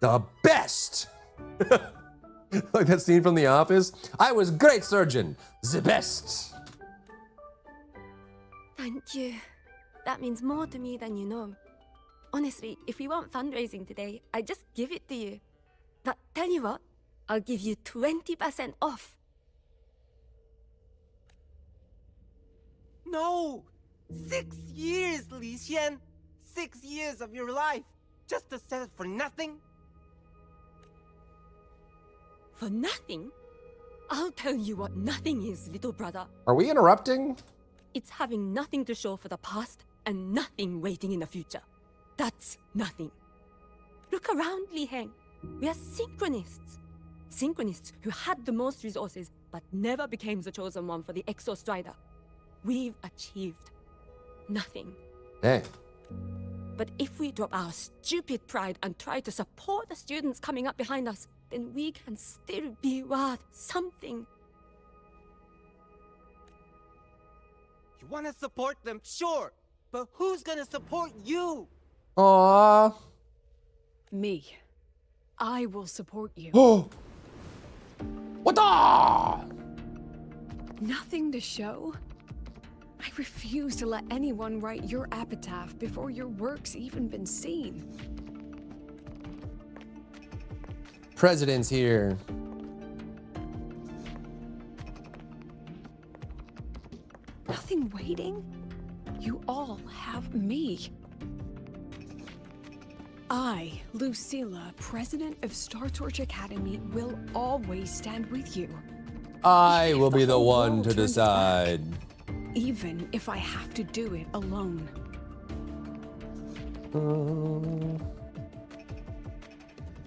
The best! Like that scene from The Office. I was great surgeon. The best. Thank you. That means more to me than you know. Honestly, if we want fundraising today, I'd just give it to you. But tell you what, I'll give you 20% off. No! 6 years, Li Xian! 6 years of your life, just to sell it for nothing? For nothing? I'll tell you what nothing is, little brother. Are we interrupting? It's having nothing to show for the past and nothing waiting in the future. That's nothing. Look around, Li Heng. We are synchronists. Synchronists who had the most resources but never became the chosen one for the Exo Strider. We've achieved nothing. Hey. But if we drop our stupid pride and try to support the students coming up behind us, then we can still be worth something. You want to support them, sure, but who's gonna support you? Aww. Me. I will support you. Oh. What the? Nothing to show? I refuse to let anyone write your epitaph before your work's even been seen. President's here. Nothing waiting? You all have me. I, Lucilla, president of Star Torch Academy, will always stand with you. I will be the whole one world to turns its decide. Even if I have to do it alone.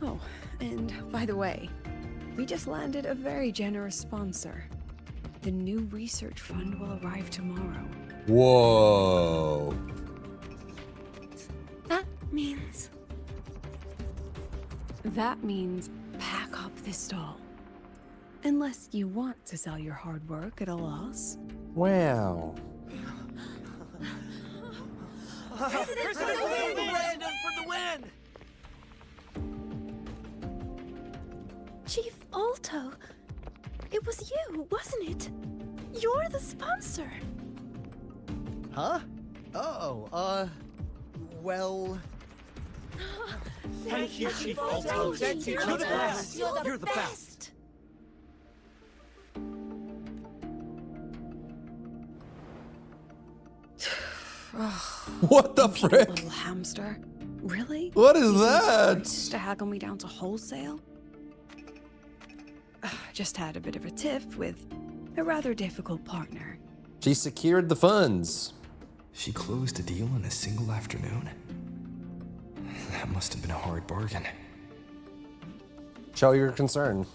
Oh, and by the way, we just landed a very generous sponsor. The new research fund will arrive tomorrow. Whoa. That means... That means pack up this stall. Unless you want to sell your hard work at a loss. Wow. President for the win! President for the win! Chief Alto, it was you, wasn't it? You're the sponsor. Huh? Oh, well... Thank you, Chief Alto. Thank you, You're the best. You're the best. What the You frick? little hamster. Really? What is Using that? price to haggle me down to wholesale? Just had a bit of a tiff with a rather difficult partner. She secured the funds. She closed a deal in a single afternoon? That must have been a hard bargain. Show your concern.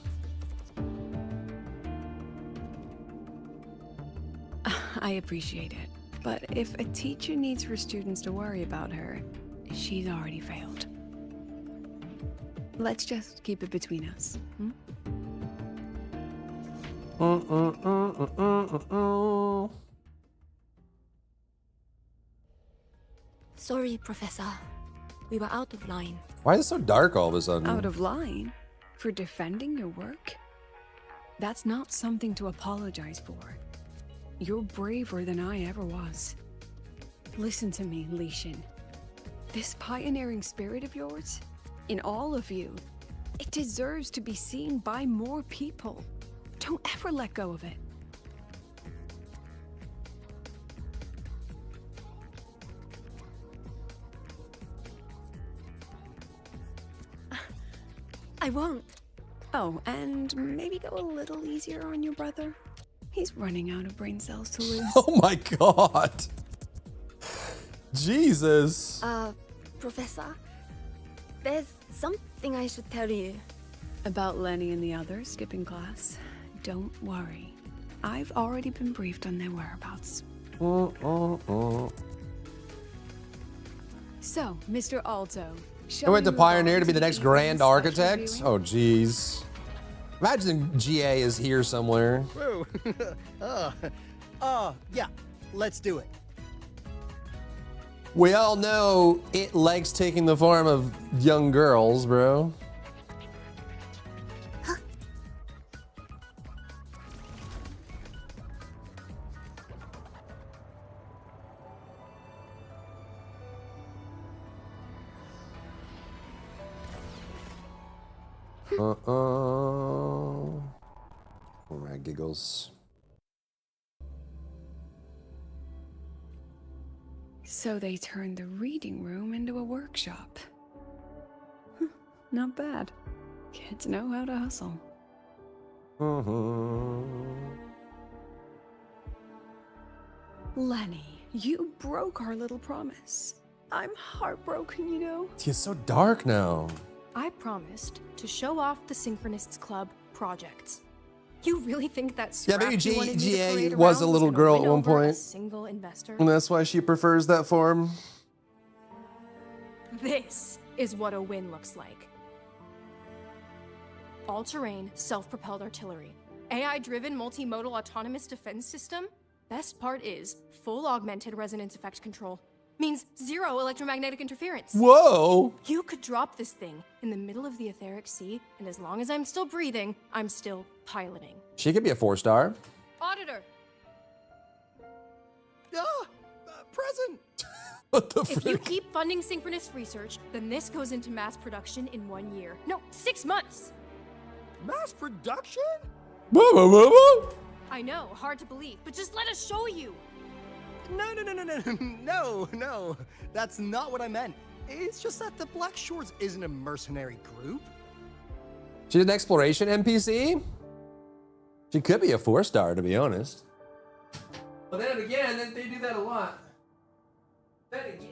I appreciate it. But if a teacher needs her students to worry about her, she's already failed. Let's just keep it between us. Hmm? Sorry, Professor. We were out of line. Why is it so dark all of a sudden? Out of line? For defending your work? That's not something to apologize for. You're braver than I ever was. Listen to me, Li Xin. This pioneering spirit of yours, in all of you, it deserves to be seen by more people. Don't ever let go of it. I won't. Oh, and maybe go a little easier on your brother. He's running out of brain cells to lose. Oh my god. Jesus. Professor, there's something I should tell you. About Lenny and the others skipping class? Don't worry. I've already been briefed on their whereabouts. So, Mr. Alto. I went to Pioneer to be the next Grand Architect? Oh, jeez. Imagine GA is here somewhere. Whoa. Yeah, let's do it. We all know it likes taking the form of young girls, bro. Oh my giggles. So they turned the reading room into a workshop. Not bad. Kids know how to hustle. Lenny, you broke our little promise. I'm heartbroken, you know. It's so dark now. I promised to show off the Synchronists Club projects. You really think that scrap maybe you wanted me to GA parade was a around little gonna girl win at one over a point. single investor? And that's why she prefers that form. This is what a win looks like. All-terrain, self-propelled artillery. AI-driven multimodal autonomous defense system. Best part is full augmented resonance effect control. Means zero electromagnetic interference. Whoa! You could drop this thing in the middle of the etheric sea, and as long as I'm still breathing, I'm still piloting. She could be a 4-star. Auditor! Present! What the If you frick? keep funding synchronous research, then this goes into mass production in 1 year. No, 6 months! Mass production? Whoa, whoa, whoa, whoa. I know, hard to believe, but just let us show you! No. That's not what I meant. It's just that the Black Shores isn't a mercenary group. She's an exploration NPC? She could be a 4-star, to be honest. But then again, they do that a lot. Then again.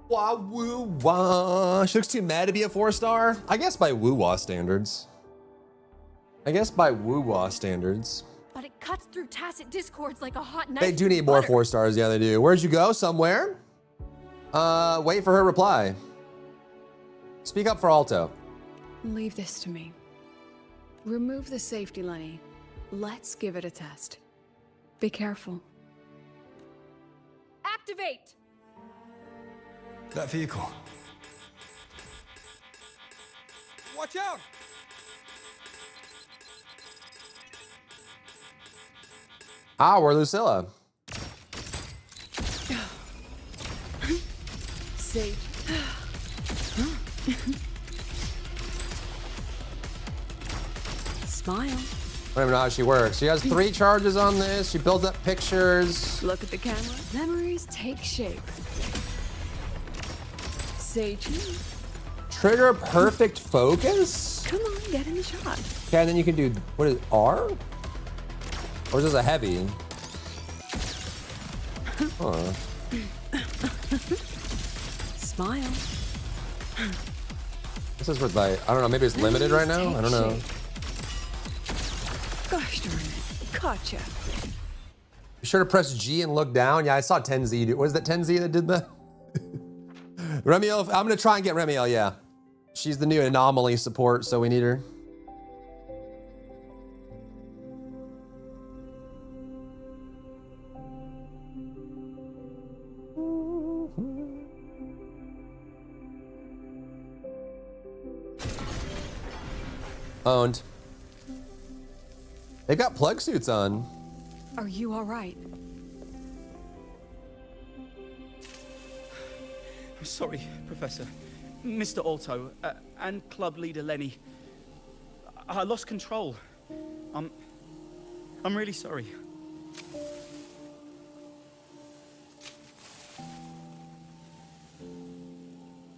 Wah woo wah. She looks too mad to be a 4-star. I guess by woo-wah standards. But it cuts through tacit discords like a hot knife. They do through need more butter. 4-stars. Yeah, they do. Where'd you go? Somewhere? Wait for her reply. Speak up for Alto. Leave this to me. Remove the safety, Lenny. Let's give it a test. Be careful. Activate! That vehicle. Watch out! Ah, we're Lucilla. Sage. Smile. I don't even know how she works. She has 3 charges on this. She builds up pictures. Look at the camera. Memories take shape. Sage. Trigger perfect focus? Come on, get in the shot. Okay, and then you can do, what is R? Or is this a heavy? Huh. Smile. This is with like, I don't know, maybe it's limited right now? I don't know. Gosh darn it. Gotcha. Be sure to press G and look down. Yeah, I saw Tenzi do. Was that Tenzi that did that? Remiel, I'm gonna try and get Remiel, yeah. She's the new anomaly support, so we need her. Owned. They've got plug suits on. Are you all right? Sorry, Professor. Mr. Alto, and club leader Lenny. I lost control. I'm really sorry.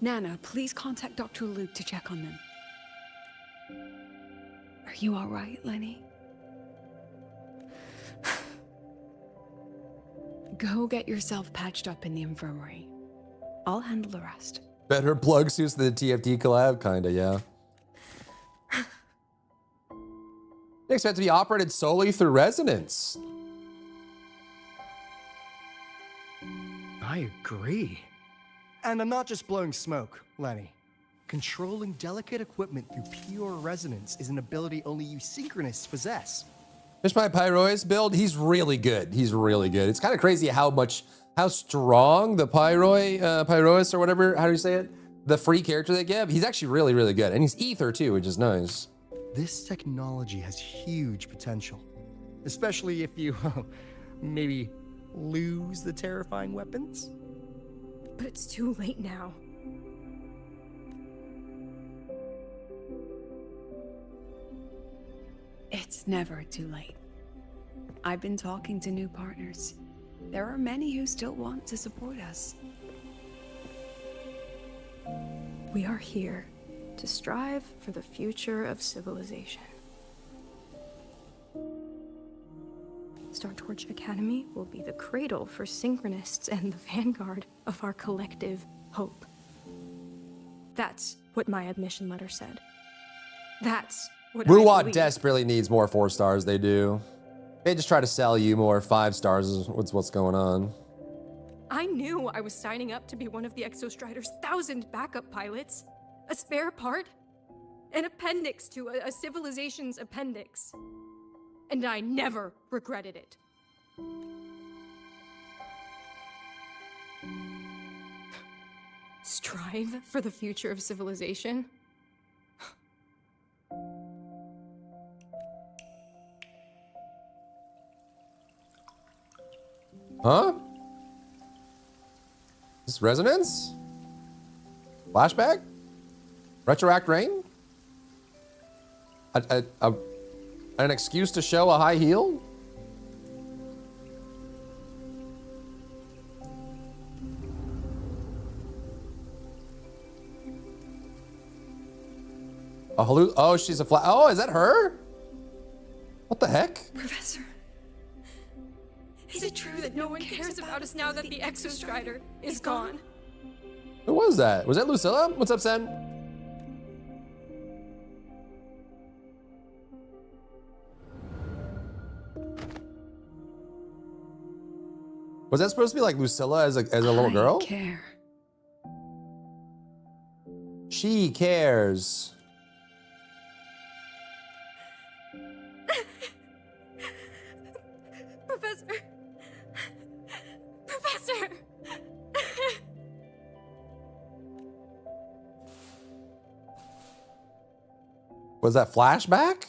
Nana, please contact Dr. Luke to check on them. Are you all right, Lenny? Go get yourself patched up in the infirmary. I'll handle the rest. Better plug suits than the TFT collab, kinda, yeah. They expect to be operated solely through resonance. I agree. And I'm not just blowing smoke, Lenny. Controlling delicate equipment through pure resonance is an ability only you synchronists possess. Fish my Pyrois build, he's really good. He's really good. It's kind of crazy how strong the Pyrois or whatever, how do you say it? The free character they give, he's actually really, really good. And he's ether too, which is nice. This technology has huge potential, especially if you maybe lose the terrifying weapons. But it's too late now. It's never too late. I've been talking to new partners. There are many who still want to support us. We are here to strive for the future of civilization. Star Torch Academy will be the cradle for synchronists and the vanguard of our collective hope. That's what my admission letter said. That's what Ruwat desperately needs more 4 stars, they do. They just try to sell you more 5 stars is what's going on. I knew I was signing up to be one of the Exostrider's 1,000 backup pilots. A spare part. An appendix to a civilization's appendix. And I never regretted it. Strive for the future of civilization? Huh? Is this resonance? Flashback? Retroact rain? An excuse to show a high heel? Oh, she's a oh, is that her? What the heck? Professor, is it true that no one cares about us now that the Exostrider is gone? Who was that? Was that Lucilla? What's up, Sen? Was that supposed to be like Lucilla as a little girl? I care. She cares. Professor! Was that flashback?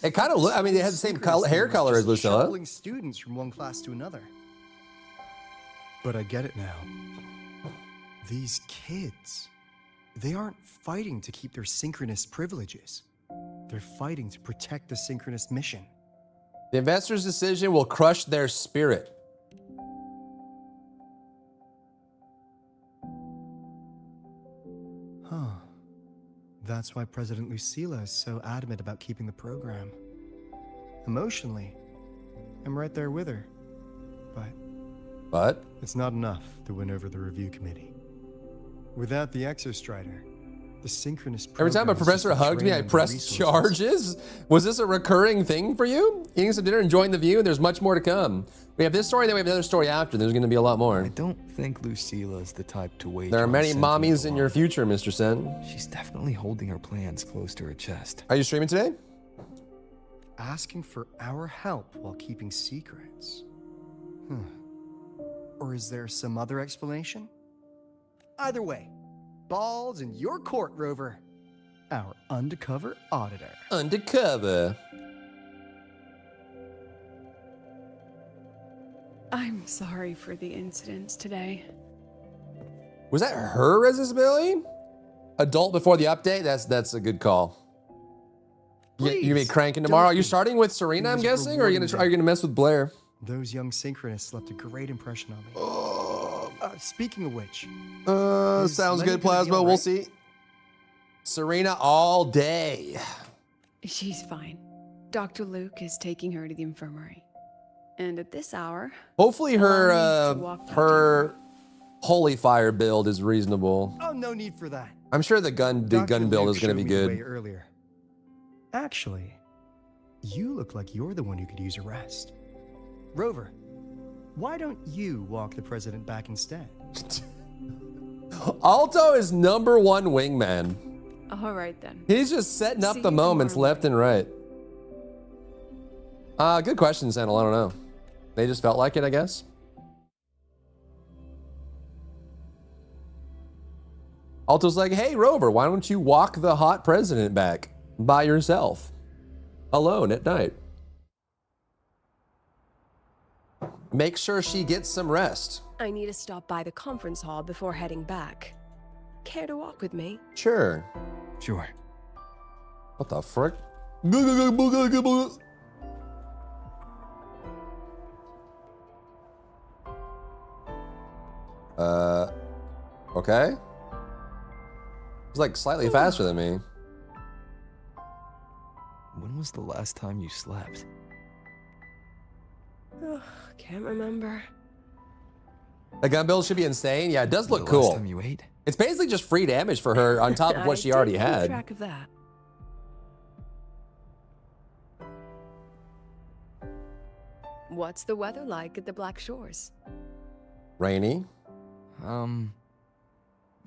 It kind of looked, I mean, it had the same hair color as Lucilla. Shuttling students from one class to another. But I get it now. These kids, they aren't fighting to keep their synchronous privileges. They're fighting to protect the synchronous mission. The investor's decision will crush their spirit. Huh. That's why President Lucilla is so adamant about keeping the program. Emotionally, I'm right there with her. But But? It's not enough to win over the review committee. Without the Exostrider, the synchronous Every time a program is professor just a hugged me, drain I on pressed resources. charges. Was this a recurring thing for you? Eating some dinner, enjoying the view, and there's much more to come. We have this story, then we have another story after. There's going to be a lot more. I don't think Lucilla is the type to wait. There are many mommies in your future, Mr. Sen. She's definitely holding her plans close to her chest. Are you streaming today? Asking for our help while keeping secrets. Or is there some other explanation? Either way, balls in your court, Rover. Our undercover auditor. Undercover. I'm sorry for the incidents today. Was that her responsibility? Adult before the update? That's a good call. You be cranking tomorrow. Are you starting with Serena, I'm guessing? Or are you gonna mess with Blair? Those young synchronists left a great impression on me. Speaking of which. Sounds good, Plasma. We'll see. Serena all day. She's fine. Dr. Luke is taking her to the infirmary. And at this hour, Hopefully her holy fire build is reasonable. Oh, no need for that. I'm sure the gun build is going to be good. Earlier. Actually, you look like you're the one who could use a rest. Rover, why don't you walk the president back instead? Alto is #1 wingman. all right then. He's just setting up See the you moments tomorrow. left and right. Good question, Sandal. I don't know. They just felt like it, I guess. Alto's like, hey, Rover, why don't you walk the hot president back by yourself, alone at night? Make sure she gets some rest. I need to stop by the conference hall before heading back. Care to walk with me? Sure. Sure. What the frick? Okay. He's like slightly faster than me. When was the last time you slept? Ugh, can't remember. The gun build should be insane. Yeah, it does look The cool. last time you ate? It's basically just free damage for her on top of what she already Keep had. track of that. What's the weather like at the Black Shores? Rainy.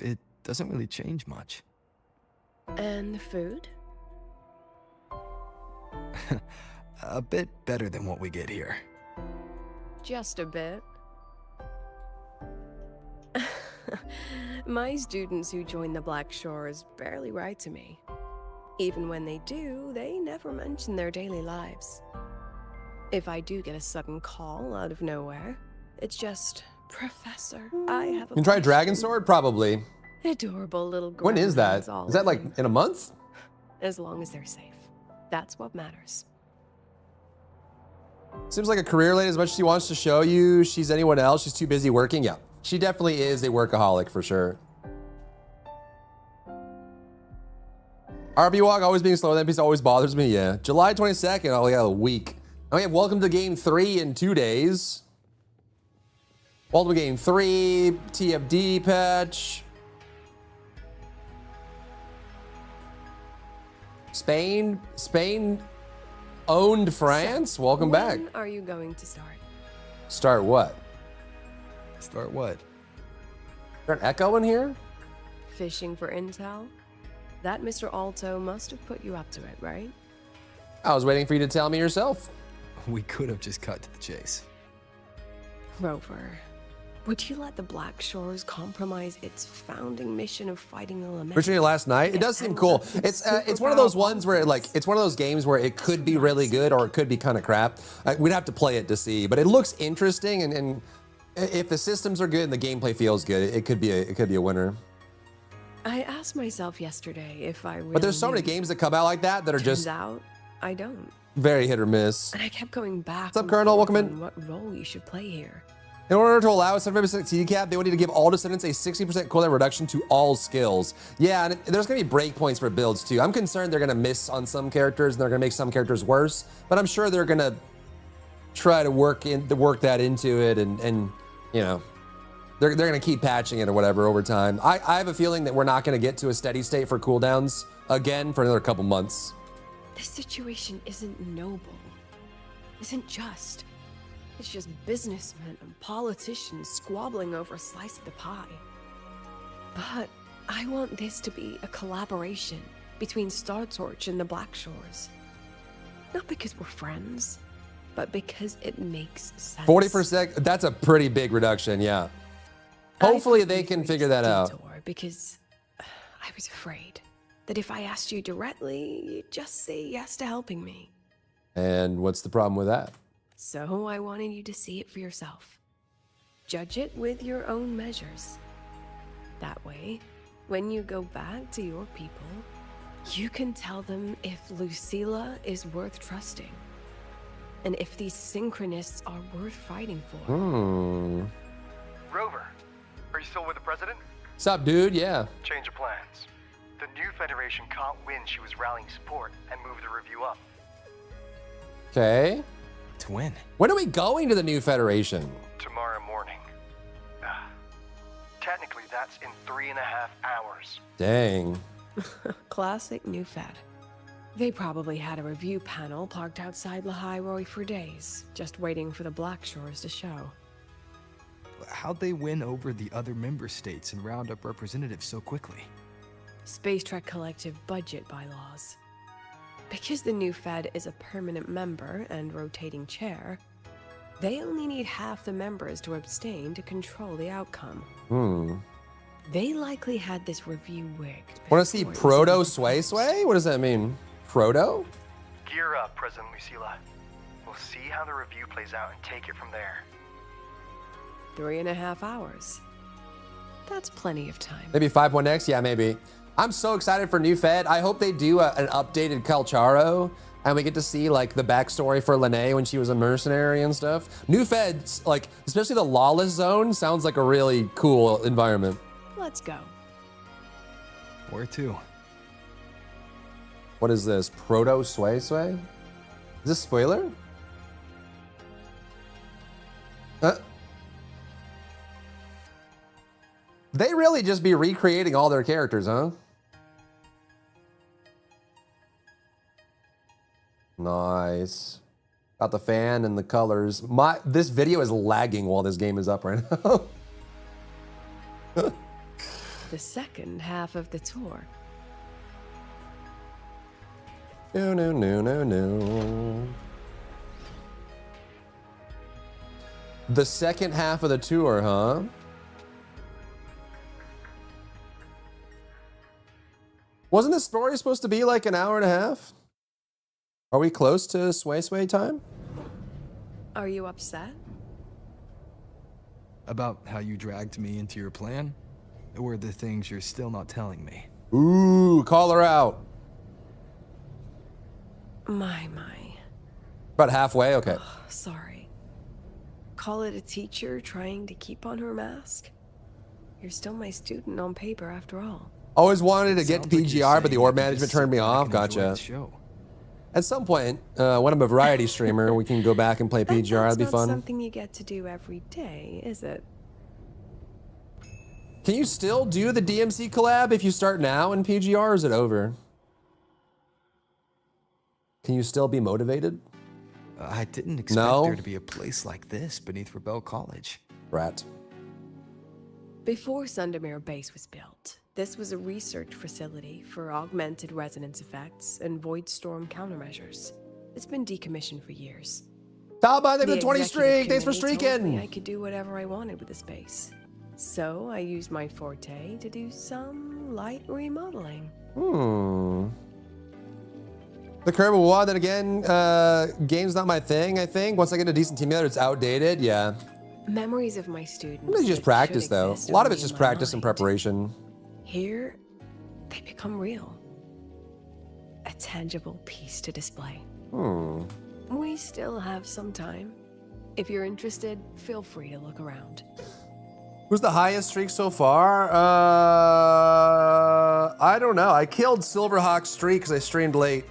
It doesn't really change much. And the food? A bit better than what we get here. Just a bit. My students who join the Black Shores barely write to me. Even when they do, they never mention their daily lives. If I do get a sudden call out of nowhere, it's just, Professor, I have a You can try Dragon question." Sword? Probably. Adorable little When is that? gremlins, all Is that of like them. in a month? As long as they're safe. That's what matters. Seems like a career lady. As much as she wants to show you she's anyone else, she's too busy working. Yeah, she definitely is a workaholic for sure. RB Walk always being slow. That piece always bothers me. Yeah. July 22nd. Oh, yeah, a week. And we have Welcome to Game 3 in 2 days. Welcome to Game 3, TFD patch. Spain owned France. Welcome back. When are you going to start? Start what? Start what? Is there an echo in here? Fishing for intel? That Mr. Alto must have put you up to it, right? I was waiting for you to tell me yourself. We could have just cut to the chase. Rover, would you let the Black Shores compromise its founding mission of fighting the Lament? Originally last night, it does seem cool. It's one of those ones where it's one of those games where it could be really good or it could be kind of crap. We'd have to play it to see, but it looks interesting, and if the systems are good and the gameplay feels good, it could be a winner. I asked myself yesterday if I really But there's so many knew. games that come out like that that are Turns just out, I don't. very hit or miss. And I kept going back. What's up, and Colonel? forth Welcome in. on what role you should play here. In order to allow a 75% TD cap, they would need to give all descendants a 60% cooldown reduction to all skills. Yeah, and there's gonna be breakpoints for builds too. I'm concerned they're gonna miss on some characters and they're gonna make some characters worse, but I'm sure they're gonna try to work that into it and you know, They're gonna keep patching it or whatever over time. I have a feeling that we're not gonna get to a steady state for cooldowns again for another couple months. This situation isn't noble, isn't just. It's just businessmen and politicians squabbling over a slice of the pie. But I want this to be a collaboration between Star Torch and the Black Shores. Not because we're friends, but because it makes sense. 40%, that's a pretty big reduction, yeah. Hopefully they can figure that out. Because I was afraid that if I asked you directly, you'd just say yes to helping me. And what's the problem with that? So I wanted you to see it for yourself. Judge it with your own measures. That way, when you go back to your people, you can tell them if Lucilla is worth trusting. And if these synchronists are worth fighting for. Rover, are you still with the president? Sup, dude? Yeah. Change of plans. The new Federation caught wind she was rallying support and moved the review up. Okay. To win. When are we going to the new Federation? Tomorrow morning. Technically, that's in 3.5 hours. Dang. Classic New Fed. They probably had a review panel parked outside Lahai for days, just waiting for the Black Shores to show. How'd they win over the other member states and round up representatives so quickly? Space Trek Collective budget bylaws. Because the new Fed is a permanent member and rotating chair, they only need half the members to abstain to control the outcome. They likely had this review rigged. Want to see Proto Sway Sway? What does that mean? Proto? Gear up, President Lucilla. We'll see how the review plays out and take it from there. 3.5 hours. That's plenty of time. Maybe 5.x? Yeah, maybe. I'm so excited for New Fed. I hope they do an updated Calcharo and we get to see like the backstory for Lene when she was a mercenary and stuff. New Fed's, like, especially the Lawless Zone, sounds like a really cool environment. Let's go. Where to? What is this? Proto Sway Sway? Is this spoiler? They really just be recreating all their characters, huh? Nice. Got the fan and the colors. This video is lagging while this game is up right now. The second half of the tour. No. The second half of the tour, huh? Wasn't the story supposed to be like an hour and a half? Are we close to Sway Sway time? Are you upset? About how you dragged me into your plan? Or the things you're still not telling me? Ooh, call her out. My. About halfway? Okay. Oh, sorry. Call it a teacher trying to keep on her mask? You're still my student on paper after all. Always wanted to get to PGR, but the org management turned me off. Gotcha. At some point, when I'm a variety streamer, we can go back and play PGR. That'd be fun. That's not something you get to do every day, is it? Can you still do the DMC collab if you start now in PGR, or is it over? Can you still be motivated? I didn't expect there to be a place like this beneath Rebel College. Rat. Before Sundermere Base was built, this was a research facility for augmented resonance effects and void storm countermeasures. It's been decommissioned for years. Talbot, the 20 streak. Thanks for streaking. I could do whatever I wanted with the space. So I used my forte to do some light remodeling. The curve of one, then again, game's not my thing, I think. Once I get a decent team together, it's outdated. Yeah. Memories of my students. It's just practice, though. A lot of it's just practice and preparation. Here, they become real. A tangible piece to display. We still have some time. If you're interested, feel free to look around. Who's the highest streak so far? I don't know. I killed Silverhawk's streak because I streamed late.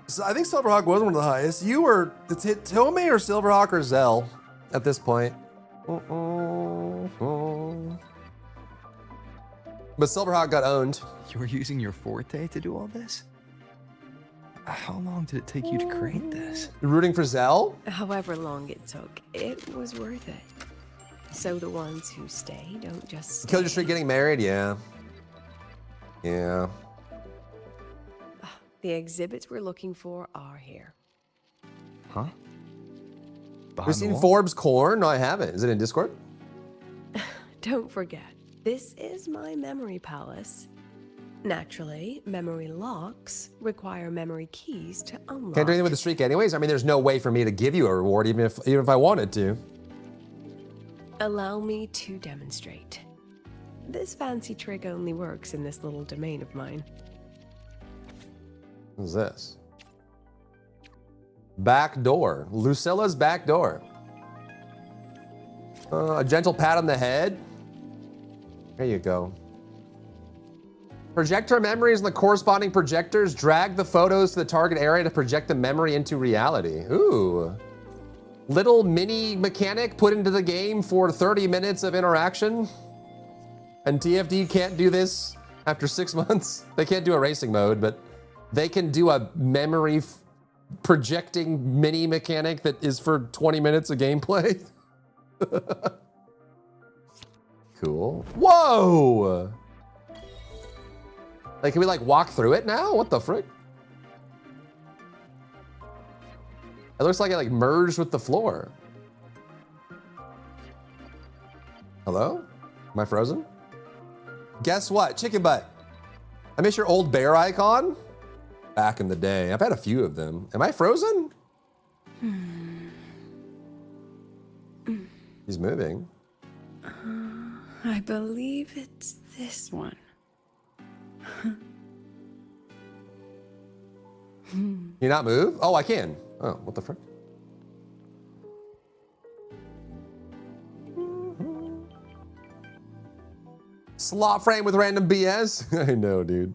So I think Silverhawk was one of the highest. You were, it's hit Tomei or Silverhawk or Zell at this point. But Silverhawk got owned. You were using your forte to do all this? How long did it take you to create this? Rooting for Zell? However long it took, it was worth it. So the ones who stay don't just stay. Killed your streak getting married? Yeah. Yeah. The exhibits we're looking for are here. Huh? Have you seen Forbes Corn? No, I haven't. Is it in Discord? Don't forget, this is my memory palace. Naturally, memory locks require memory keys to unlock. Can't do anything with the streak anyways. I mean, there's no way for me to give you a reward even if I wanted to. Allow me to demonstrate. This fancy trick only works in this little domain of mine. What is this? Back door. Lucilla's back door. A gentle pat on the head. There you go. Projector memories and the corresponding projectors drag the photos to the target area to project the memory into reality. Ooh. Little mini mechanic put into the game for 30 minutes of interaction. And TFD can't do this after 6 months. They can't do a racing mode, but they can do a memory projecting mini mechanic that is for 20 minutes of gameplay. Cool. Whoa! Like, can we like walk through it now? What the frick? It looks like it like merged with the floor. Hello? Am I frozen? Guess what? Chicken butt. I miss your old bear icon. Back in the day. I've had a few of them. Am I frozen? He's moving. I believe it's this one. Can you not move? Oh, I can. Oh, what the frick? Slot frame with random BS? I know, dude.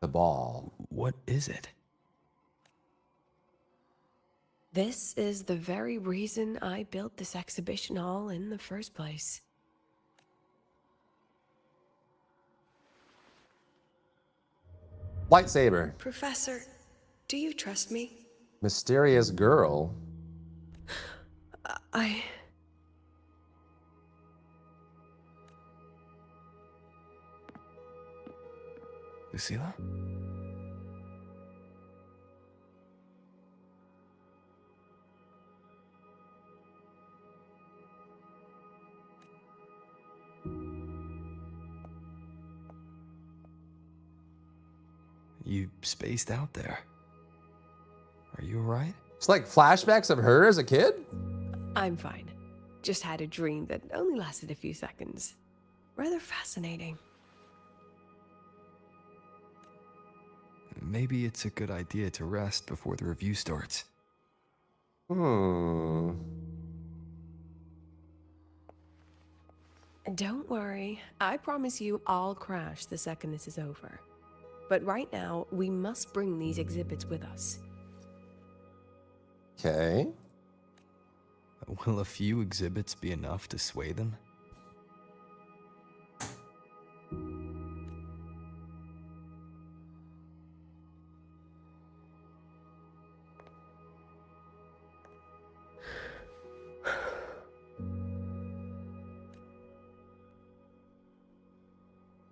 The ball. What is it? This is the very reason I built this exhibition hall in the first place. Lightsaber. Professor, do you trust me? Mysterious girl. Lucilla? You spaced out there. Are you alright? It's like flashbacks of her as a kid? I'm fine. Just had a dream that only lasted a few seconds. Rather fascinating. Maybe it's a good idea to rest before the review starts. Don't worry. I promise you I'll crash the second this is over. But right now, we must bring these exhibits with us. Okay. Will a few exhibits be enough to sway them?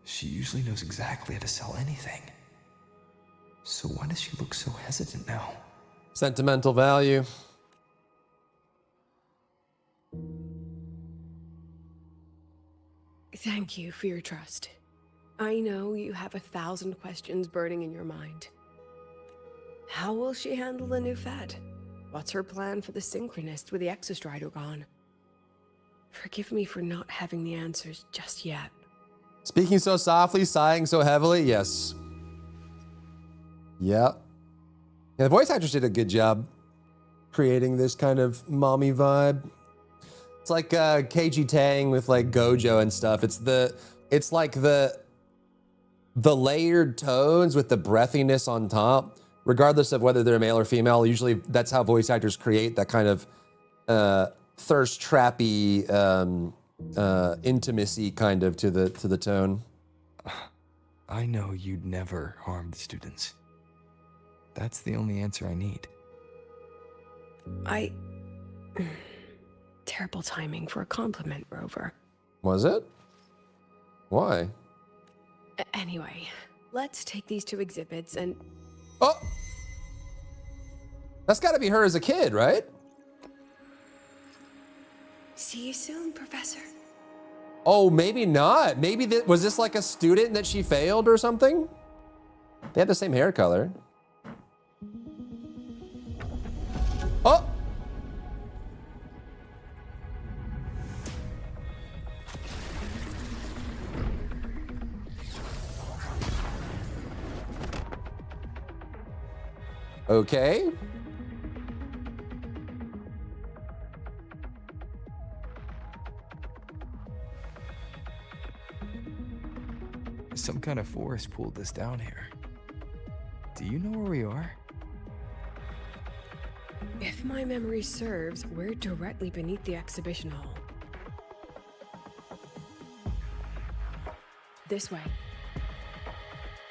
She usually knows exactly how to sell anything. So why does she look so hesitant now? Sentimental value. Thank you for your trust. I know you have 1,000 questions burning in your mind. How will she handle the new Fed? What's her plan for the Synchronist with the Exostrider gone? Forgive me for not having the answers just yet. Speaking so softly, sighing so heavily, yes. Yep. Yeah, the voice actress did a good job creating this kind of mommy vibe. It's like KG Tang with like Gojo and stuff. It's like the the layered tones with the breathiness on top, regardless of whether they're male or female. Usually that's how voice actors create that kind of thirst trappy intimacy kind of to the tone. I know you'd never harm the students. That's the only answer I need. Terrible timing for a compliment, Rover. Was it? Why? Anyway, let's take these two exhibits and... Oh! That's gotta be her as a kid, right? See you soon, Professor. Oh, maybe not. Maybe was this like a student that she failed or something? They had the same hair color. Oh! Okay. Some kind of force pulled us down here. Do you know where we are? If my memory serves, we're directly beneath the exhibition hall. This way.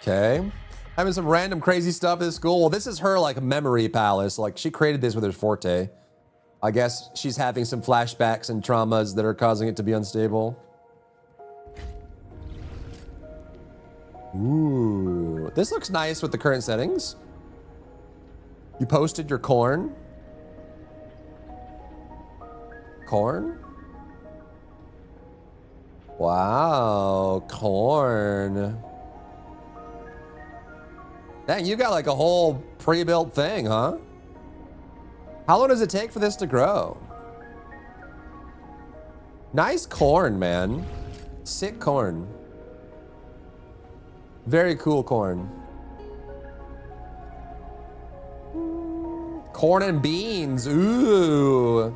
Okay. Having some random crazy stuff at this school. Well, this is her like memory palace. Like she created this with her forte. I guess she's having some flashbacks and traumas that are causing it to be unstable. Ooh, this looks nice with the current settings. You posted your corn. Corn? Wow, corn. Dang, you got like a whole pre-built thing, huh? How long does it take for this to grow? Nice corn, man. Sick corn. Very cool corn. Corn and beans, ooh.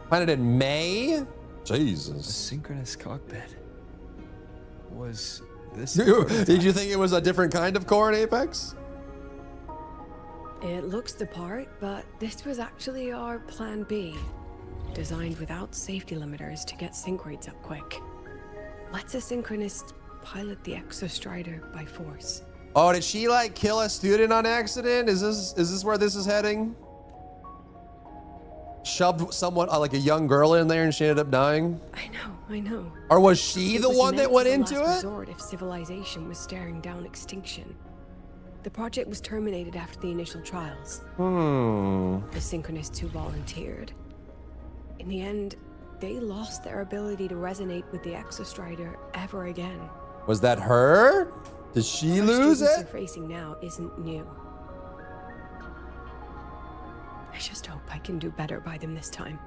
Planted in May? Jesus. A synchronous cockpit. Was this... Did you think it was a different kind of corn, Apex? It looks the part, but this was actually our plan B. Designed without safety limiters to get sync rates up quick. Let's a synchronist pilot the Exostrider by force. Oh, did she like kill a student on accident? Is this where this is heading? Shoved someone, like a young girl in there and she ended up dying? I know. Or was she the one that went into it? Resort if civilization was staring down extinction. The project was terminated after the initial trials. The synchronists who volunteered. In the end, they lost their ability to resonate with the Exostrider ever again. Was that her? Did she lose it? What they're facing now isn't new. I just hope I can do better by them this time.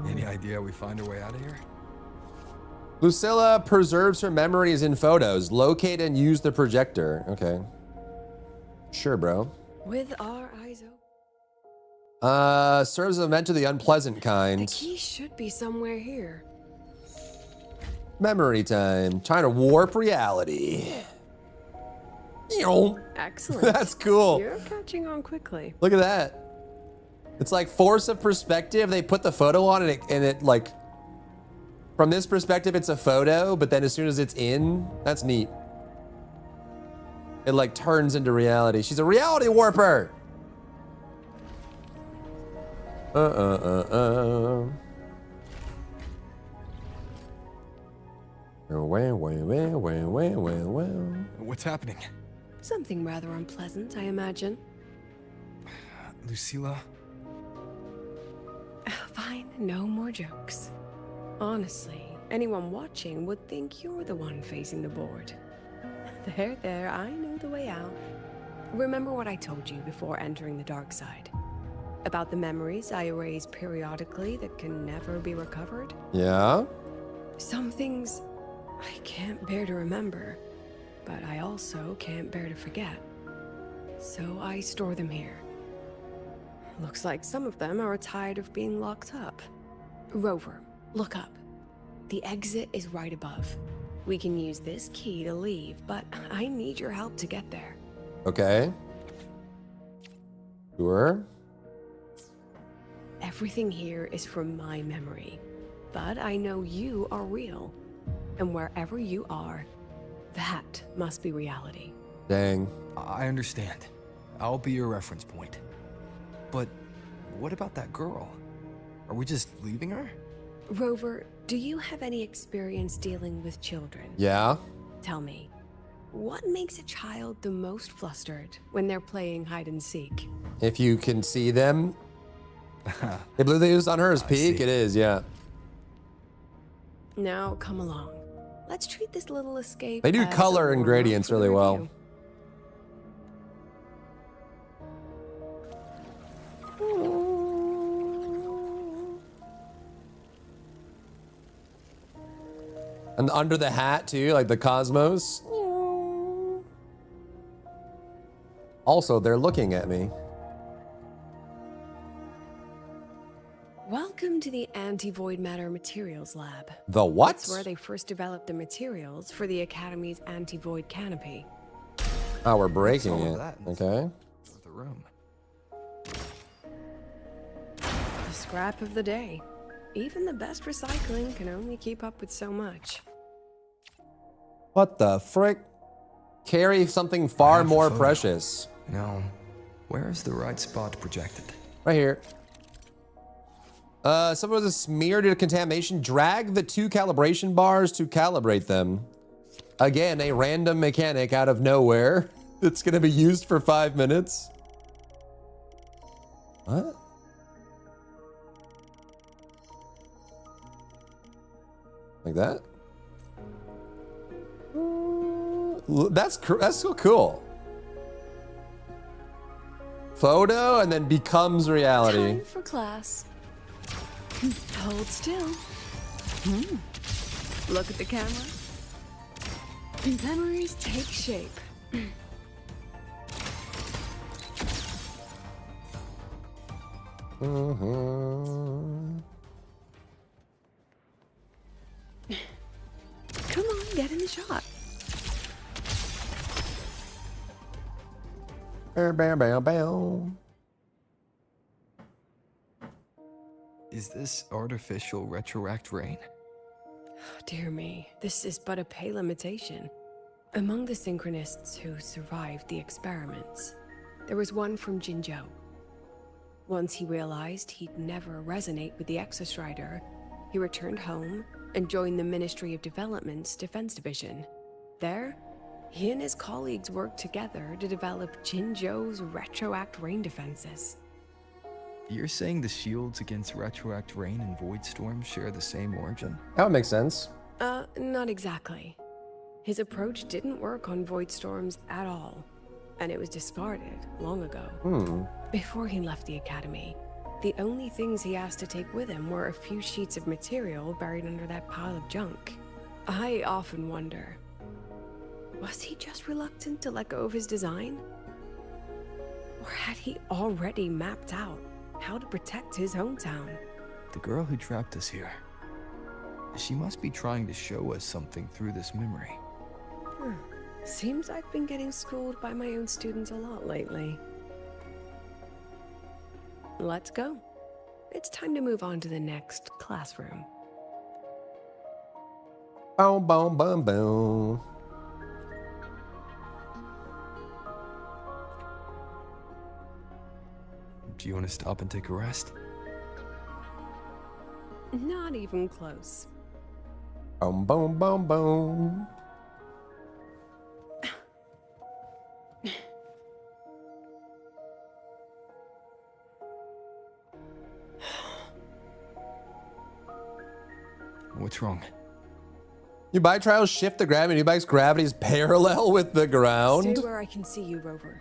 Any idea how we find our way out of here? Lucilla preserves her memories in photos. Locate and use the projector. Okay. Sure, bro. With our eyes open. Serves as a vent to the unpleasant kind. The key should be somewhere here. Memory time. Trying to warp reality. Excellent. That's cool. You're catching on quickly. Look at that. It's like force of perspective. They put the photo on and it like, from this perspective, it's a photo, but then as soon as it's in, that's neat. It like turns into reality. She's a reality warper. What's happening? Something rather unpleasant, I imagine. Lucilla? Fine, no more jokes. Honestly, anyone watching would think you're the one facing the board. There, I know the way out. Remember what I told you before entering the dark side? About the memories I erase periodically that can never be recovered? Yeah? Some things I can't bear to remember, but I also can't bear to forget. So I store them here. Looks like some of them are tired of being locked up. Rover, look up. The exit is right above. We can use this key to leave, but I need your help to get there. Okay. Sure. Everything here is from my memory, but I know you are real. And wherever you are, that must be reality. Dang. I understand. I'll be your reference point. But what about that girl? Are we just leaving her? Rover, do you have any experience dealing with children? Yeah. Tell me, what makes a child the most flustered when they're playing hide and seek? If you can see them. They blew the use on her as peak. See. It is, yeah. Now, come along. Let's treat this little escape. They do as color a and warm-up gradients for the really well. review. And under the hat too, like the cosmos. Also, they're looking at me. Welcome to the Anti-Void Matter Materials Lab. The what? That's where they first developed the materials for the Academy's anti-void canopy. Oh, we're breaking all of it. that Okay. The room. The scrap of the day. Even the best recycling can only keep up with so much. What the frick? Carry something far more precious. No. Where is the right spot projected? Right here. Someone was smeared due to contamination. Drag the 2 calibration bars to calibrate them. Again, a random mechanic out of nowhere that's gonna be used for 5 minutes. What? Like that? That's so cool. Photo and then becomes reality. Time for class. Hold still. Look at the camera. Memories take shape. Come on, get in the shot. Bam, bam, bam, bam. Is this artificial retroact rain? Dear me, this is but a pale imitation. Among the synchronists who survived the experiments, there was one from Jinzhou. Once he realized he'd never resonate with the Exostrider, he returned home and joined the Ministry of Development's Defense Division. There, he and his colleagues worked together to develop Jinzhou's retroact rain defenses. You're saying the shields against retroact rain and void storm share the same origin? That would make sense. Not exactly. His approach didn't work on void storms at all, and it was discarded long ago. Before he left the academy, the only things he asked to take with him were a few sheets of material buried under that pile of junk. I often wonder, was he just reluctant to let go of his design? Or had he already mapped out how to protect his hometown? The girl who trapped us here. She must be trying to show us something through this memory. Seems I've been getting schooled by my own students a lot lately. Let's go. It's time to move on to the next classroom. Boom, boom, boom, boom. Do you want to stop and take a rest? Not even close. Boom, boom, boom, boom. What's wrong? New bike trials shift the gravity. New bike's gravity is parallel with the ground. Stay where I can see you, Rover.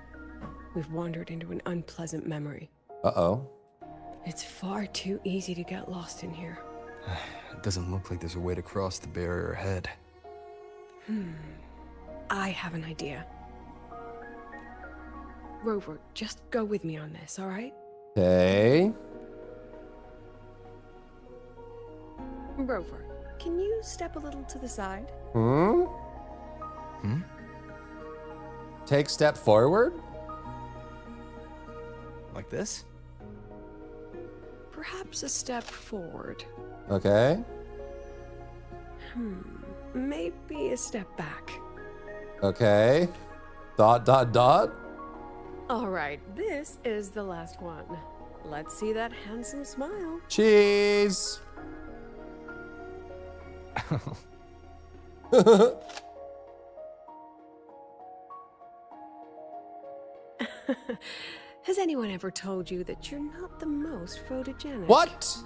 We've wandered into an unpleasant memory. Uh-oh. It's far too easy to get lost in here. It doesn't look like there's a way to cross the barrier ahead. I have an idea. Rover, just go with me on this, all right? Okay. Rover, Can you step a little to the side? Take step forward? Like this? Perhaps a step forward. Okay. Maybe a step back. Okay. Dot, dot, dot. All right, this is the last one. Let's see that handsome smile. Cheese. Has anyone ever told you that you're not the most photogenic? What?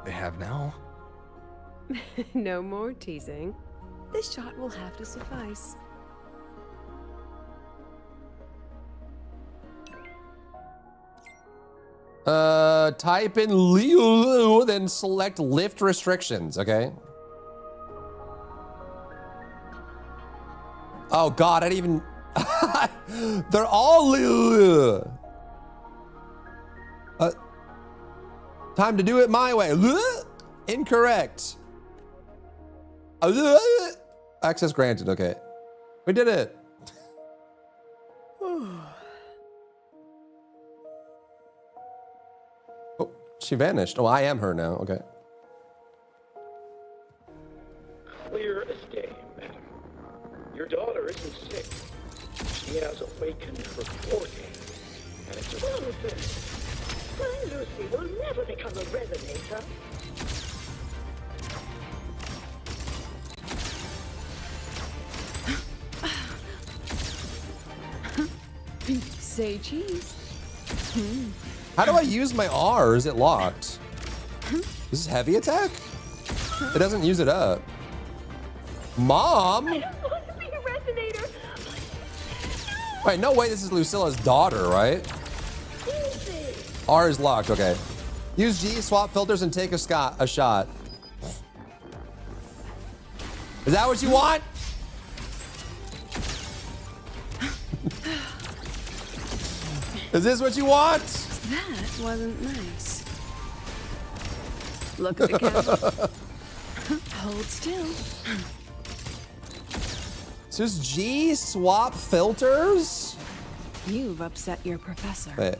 They have now? No more teasing. This shot will have to suffice. Type in Lulu, then select lift restrictions, okay? Oh God, I didn't even... They're all Lulu. Time to do it my way. Incorrect. Access granted, okay. We did it. Oh, she vanished. Oh, I am her now, okay. Clear as day, madam. Your daughter isn't sick. She has awakened for 40. And it's a My Lucy will never become a resonator. Say cheese. How do I use my R? Is it locked? Is this heavy attack? It doesn't use it up. Mom? I don't want to be a resonator. Wait, no way, this is Lucilla's daughter, right? R is locked, okay. Use G, swap filters, and take a shot. Is that what you want? Is this what you want? That wasn't nice. Look at the camera. Hold still. Is this G, swap filters? You've upset your professor. Wait.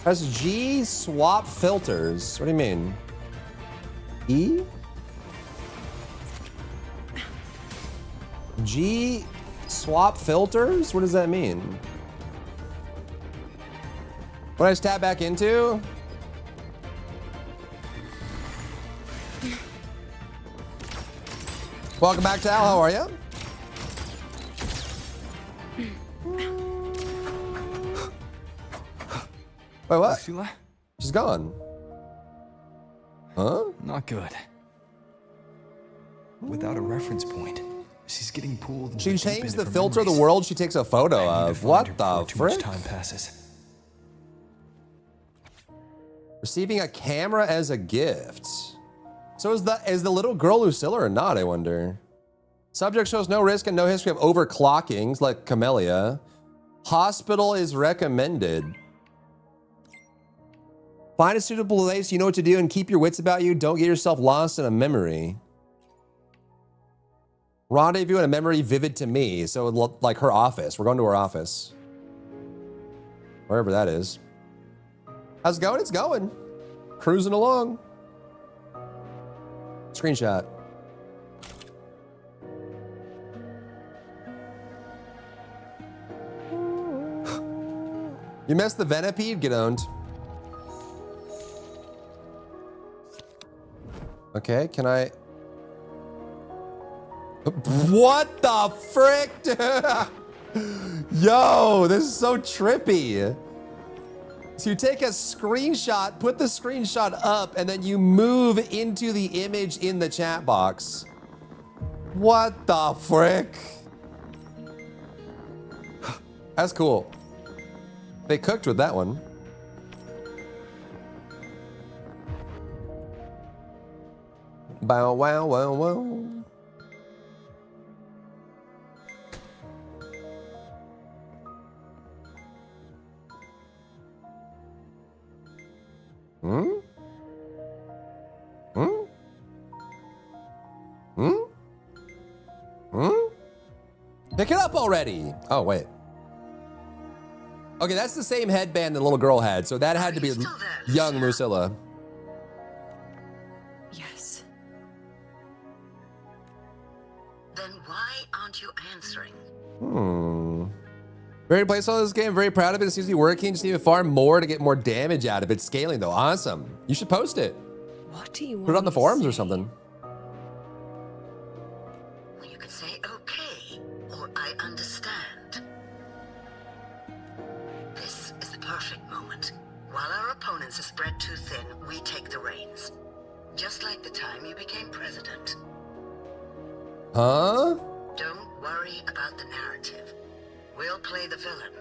Press G, swap filters. What do you mean? E? G, swap filters? What does that mean? What did I just tap back into? Welcome back to Al, how are you? Wait, what? Lucilla? She's gone. Huh? Not good. Without a reference point, she's getting pulled into She the deep changed end the of her filter of the memories. world she takes a photo I need to of. find What her the before too much frick? time passes. Receiving a camera as a gift. So is the little girl Lucilla or not, I wonder? Subject shows no risk and no history of overclockings like Camellia. Hospital is recommended. Find a suitable place, you know what to do, and keep your wits about you. Don't get yourself lost in a memory. Rendezvous in a memory vivid to me. So like her office. We're going to her office. Wherever that is. How's it going? It's going. Cruising along. Screenshot. You missed the Venipede? Get owned. Okay, can I... What the frick, dude? Yo, this is so trippy. So you take a screenshot, put the screenshot up, and then you move into the image in the chat box. What the frick? That's cool. They cooked with that one. Bow, wow, wow, wow. Hmm? Pick it up already. Oh, wait. Okay, that's the same headband the little girl had, so that had to be young Lucilla. Yes. Then why aren't you answering? Ready to play some of this game. Very proud of it. It seems to be working. Just need to farm more to get more damage out of it. Scaling though, awesome. You should post it. What do you want? Put it on the forums or something. Well, you could say okay, or I understand. This is the perfect moment. While our opponents are spread too thin, we take the reins. Just like the time you became president. Huh? Don't worry about the narrative. We'll play the villain.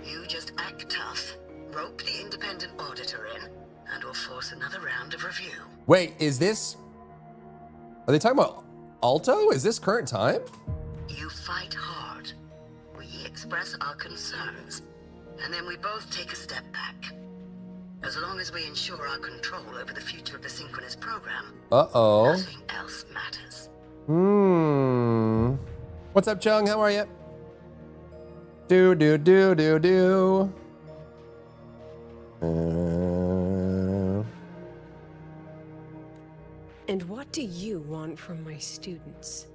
You just act tough, rope the independent auditor in, and we'll force another round of review. Wait, is this... Are they talking about Alto? Is this current time? You fight hard. We express our concerns, and then we both take a step back. As long as we ensure our control over the future of the synchronous program, nothing else matters. What's up, Chung? How are you? Do. And what do you want from my students?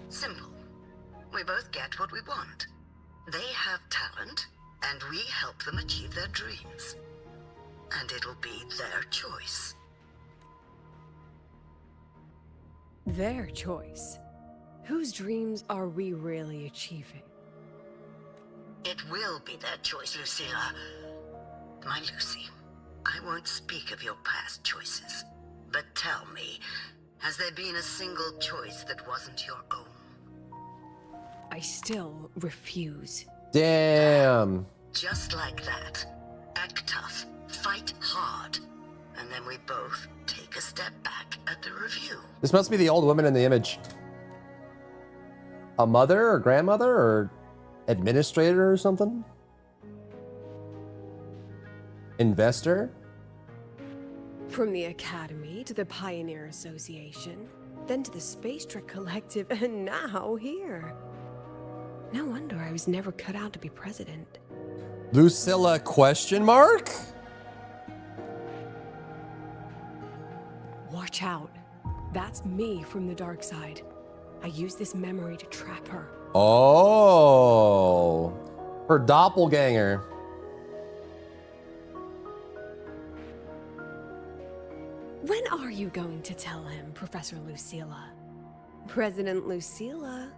Simple. We both get what we want. They have talent, and we help them achieve their dreams. And it'll be their choice. Their choice? Whose dreams are we really achieving? It will be their choice, Lucilla. My Lucy, I won't speak of your past choices. But tell me, has there been a single choice that wasn't your own? I still refuse. Damn. Just like that. Act tough, fight hard, and then we both take a step back at the review. This must be the old woman in the image. A mother or grandmother or administrator or something? Investor? From the Academy to the Pioneer Association, then to the Space Trek Collective, and now here. No wonder I was never cut out to be president. Lucilla question mark? Watch out. That's me from the dark side. I use this memory to trap her. Oh, her doppelganger. When are you going to tell him, Professor Lucilla? President Lucilla,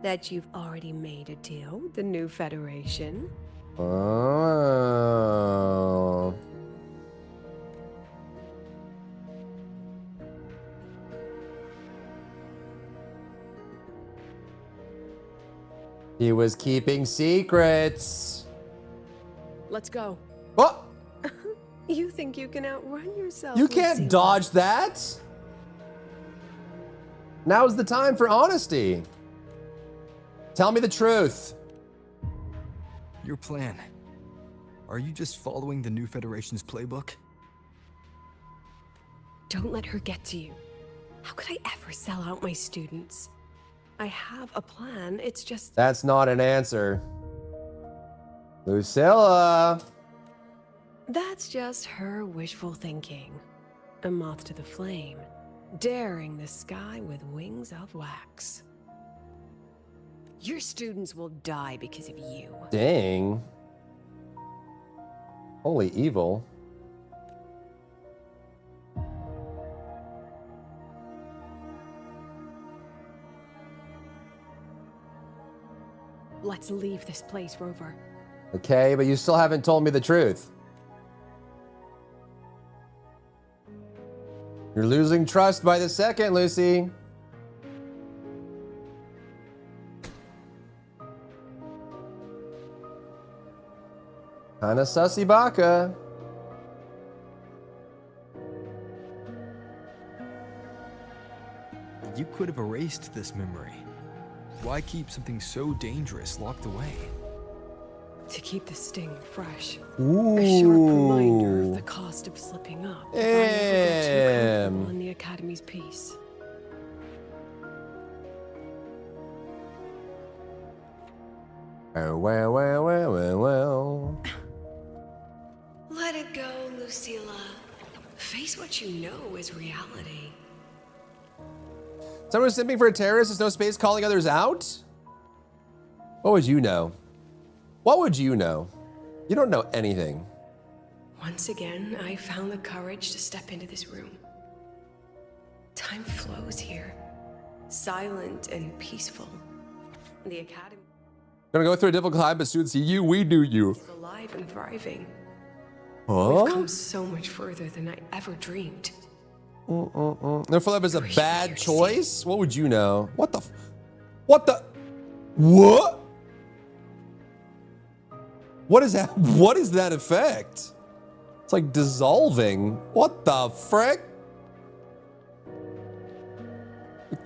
that you've already made a deal with the new Federation? Oh. He was keeping secrets. Let's go. What? You think you can outrun yourself? You can't Lucilla. dodge that. Now's the time for honesty. Tell me the truth. Your plan. Are you just following the new Federation's playbook? Don't let her get to you. How could I ever sell out my students? I have a plan, it's just... That's not an answer. Lucilla. That's just her wishful thinking. A moth to the flame, daring the sky with wings of wax. Your students will die because of you. Dang. Holy evil. Let's leave this place, Rover. Okay, but you still haven't told me the truth. You're losing trust by the second, Lucy. Kinda sussy baka. You could have erased this memory. Why keep something so dangerous locked away? To keep the sting fresh. Ooh. A sharp reminder of the cost of slipping up if I ever get too comfortable in the Academy's peace. Oh, well. Let it go, Lucilla. Face what you know is reality. Someone simping for a terrorist, there's no space calling others out? What would you know? What would you know? You don't know anything. Once again, I found the courage to step into this room. Time flows here, silent and peaceful. The academy Gonna go through a difficult time, but students see you, we do you. is alive and thriving. Huh? We've come so much further than I ever dreamed. Their flip is a bad choice? What would you know? What the? What? What is that? What is that effect? It's like dissolving. What the frick?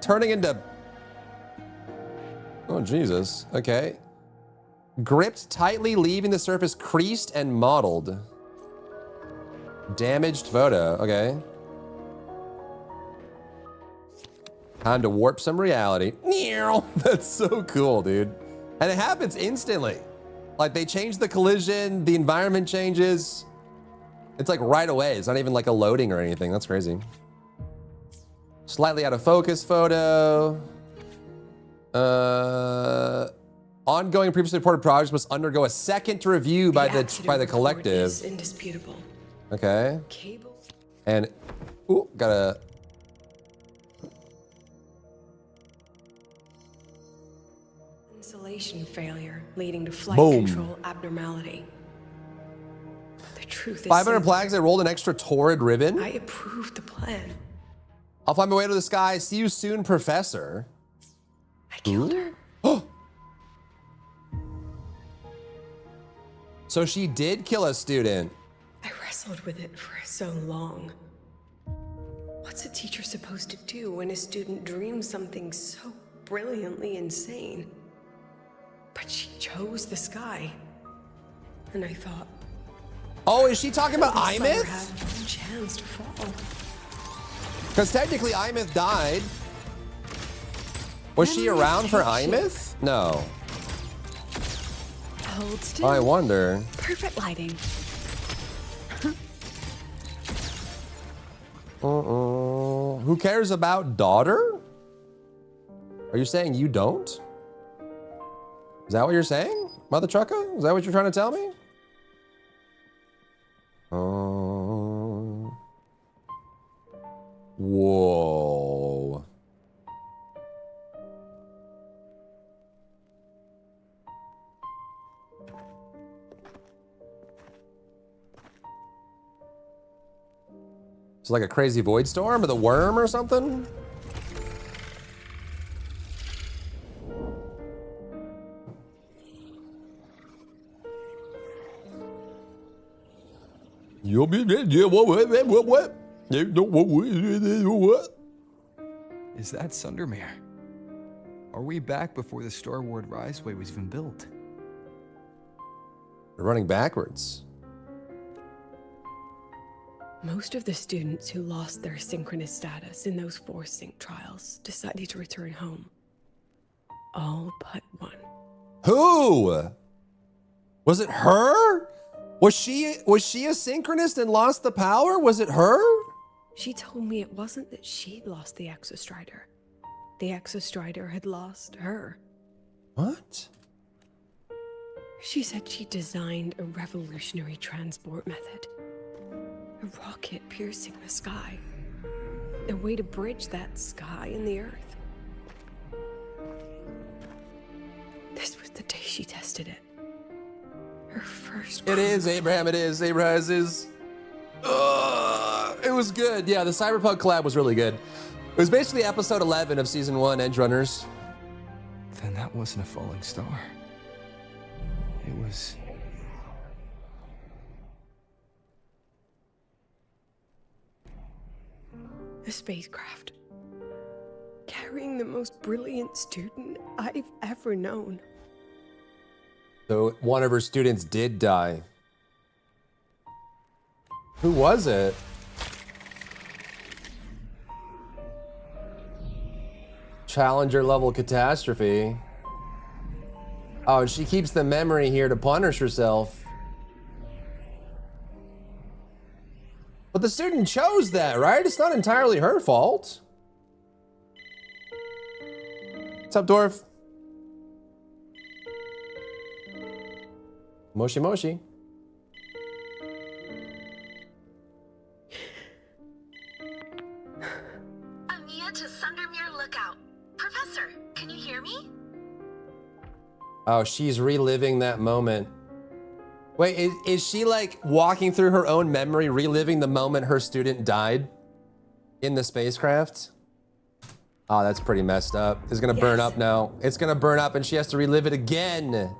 Turning into... Oh, Jesus. Okay. Gripped tightly, leaving the surface creased and mottled. Damaged photo. Okay. Time to warp some reality. That's so cool, dude. And it happens instantly. Like, they change the collision, the environment changes. It's like right away. It's not even like a loading or anything. That's crazy. Slightly out of focus photo. Ongoing previously reported projects must undergo a second review by the collective. Is indisputable. Okay. Cable. And ooh, got a Insulation failure leading to flight Boom. control abnormality. The truth is 500 simple. plaques. I rolled an extra torrid ribbon. I approved the plan. I'll fly my way to the sky. See you soon, Professor. I killed her. So she did kill a student. I wrestled with it for so long. What's a teacher supposed to do when a student dreams something so brilliantly insane? But she chose the sky. And I thought... Oh, is she talking about this let her Imith? have one chance to fall. Because technically Imith died. Was she around for Imith? No. Hold still. I wonder. Perfect lighting. Who cares about daughter? Are you saying you don't? Is that what you're saying, Mother Trucker? Is that what you're trying to tell me? Whoa. It's like a crazy void storm or the worm or something? You'll be what? Is that Sundermere? Are we back before the Starward Riseway was even built? We're running backwards. Most of the students who lost their synchronous status in those forced sync trials decided to return home. All but one. Who? Was it her? Was she a synchronist and lost the power? Was it her? She told me it wasn't that she'd lost the Exostrider. The Exostrider had lost her. What? She said she designed a revolutionary transport method. A rocket piercing the sky. A way to bridge that sky and the earth. This was the day she tested it. Her first. It is, Abraham. It is. Abraham is. It was good. Yeah, the Cyberpunk collab was really good. It was basically episode 11 of season 1, Edge Runners. Then that wasn't a falling star. It was... a spacecraft. Carrying the most brilliant student I've ever known. So one of her students did die. Who was it? Challenger level catastrophe. Oh, and she keeps the memory here to punish herself. But the student chose that, right? It's not entirely her fault. What's up, dwarf? Moshi moshi. Amiya to Sundermere Lookout. Professor, can you hear me? Oh, she's reliving that moment. Wait, is she like walking through her own memory, reliving the moment her student died in the spacecraft? Oh, that's pretty messed up. It's gonna burn up now. It's gonna burn up and she has to relive it again. The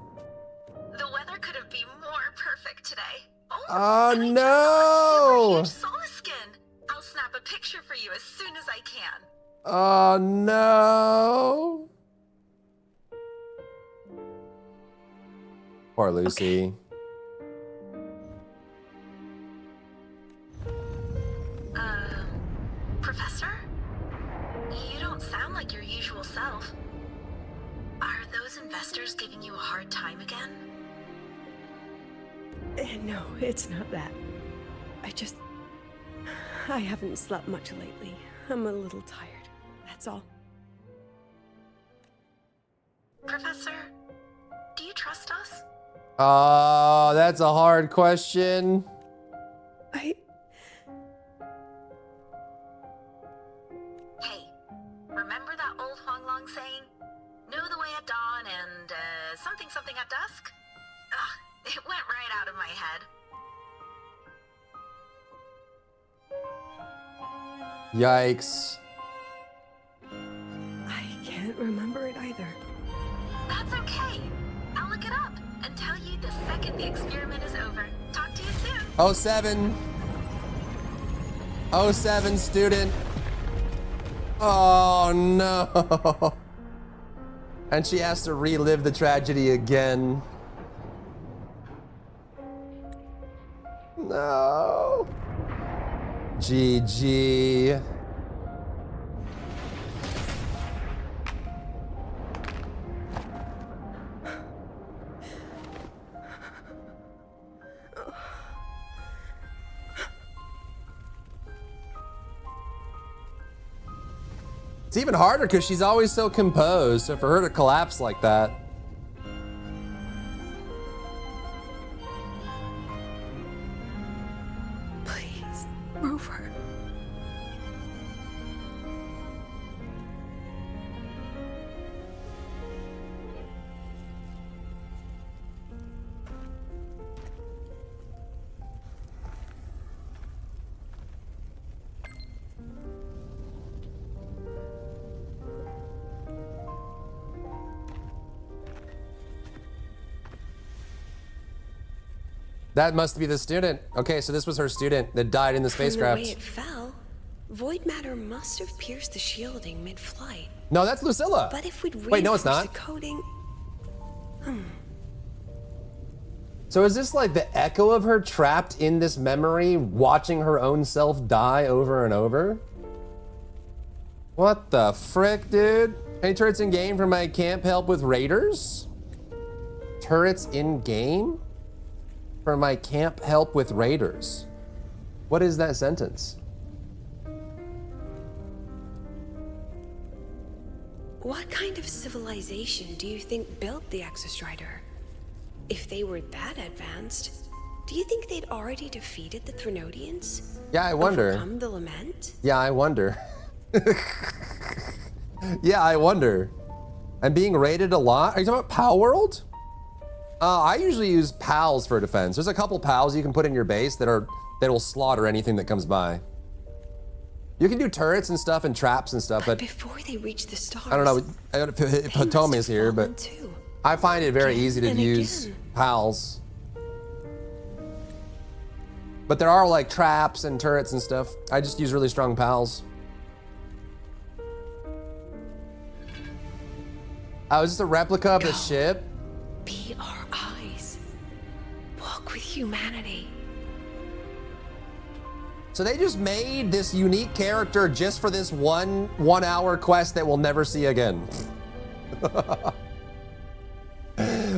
weather couldn't be more perfect today. Oh no! Solar skin. I'll snap a picture for you as soon as I can. Oh no! Poor Lucy. Professor? You don't sound like your usual self. Are those investors giving you a hard time again? No, it's not that. I haven't slept much lately. I'm a little tired. That's all. Professor, do you trust us? Oh, that's a hard question. Hey, remember that old Huanglong saying? Know the way at dawn and something something at dusk? Ugh, it went right out of my head. Yikes. I can't remember it either. That's okay. I'll look it up and tell you the second the experiment is over. Talk to you soon. 07. 07 student. Oh no. And she has to relive the tragedy again. No. GG. It's even harder because she's always so composed, so for her to collapse like that. Please, Rover. That must be the student. Okay, so this was her student that died in the spacecraft. From the way it fell, void matter must have pierced the shielding mid-flight. No, that's Lucilla. But if we'd Wait, no, it's reinforced not. the coating, So is this like the echo of her trapped in this memory, watching her own self die over and over? What the frick, dude? Any turrets in game for my camp help with raiders? Turrets in game? For my camp help with raiders. What is that sentence? What kind of civilization do you think built the Exostrider? If they were that advanced, do you think they'd already defeated the Threnodians? Yeah, I wonder. Overcome the Lament? Yeah, I wonder. Yeah, I wonder. I'm being raided a lot. Are you talking about Pal World? I usually use pals for defense. There's a couple pals you can put in your base that will slaughter anything that comes by. You can do turrets and stuff and traps and stuff, but before they reach the stars, I don't know if Hitomi is here, but I find it very easy to use pals. But there are like traps and turrets and stuff. I just use really strong pals. Oh, is this a replica of the ship? be our eyes. Walk with humanity. So they just made this unique character just for this one hour quest that we'll never see again.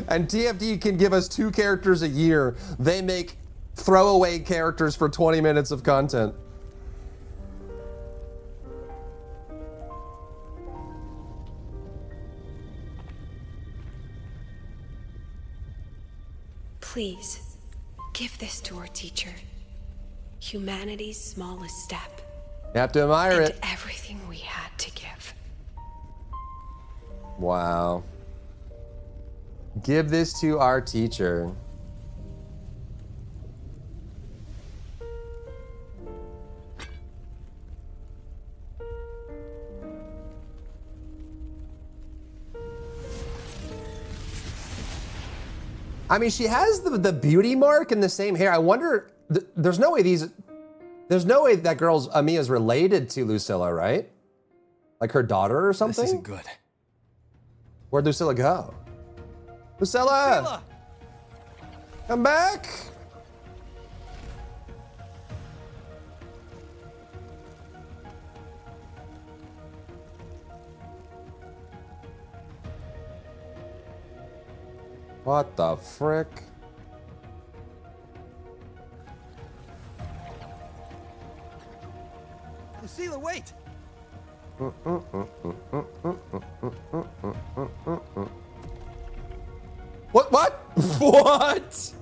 And TFD can give us 2 characters a year. They make throwaway characters for 20 minutes of content. Please, give this to our teacher. Humanity's smallest step. You have to admire and it. Everything we had to give. Wow. Give this to our teacher. I mean, she has the beauty mark and the same hair. I wonder, there's no way that girl's Amiya's related to Lucilla, right? Like her daughter or something? This isn't good. Where'd Lucilla go? Lucilla! Come back! What the frick? Lucilla, wait! What? What?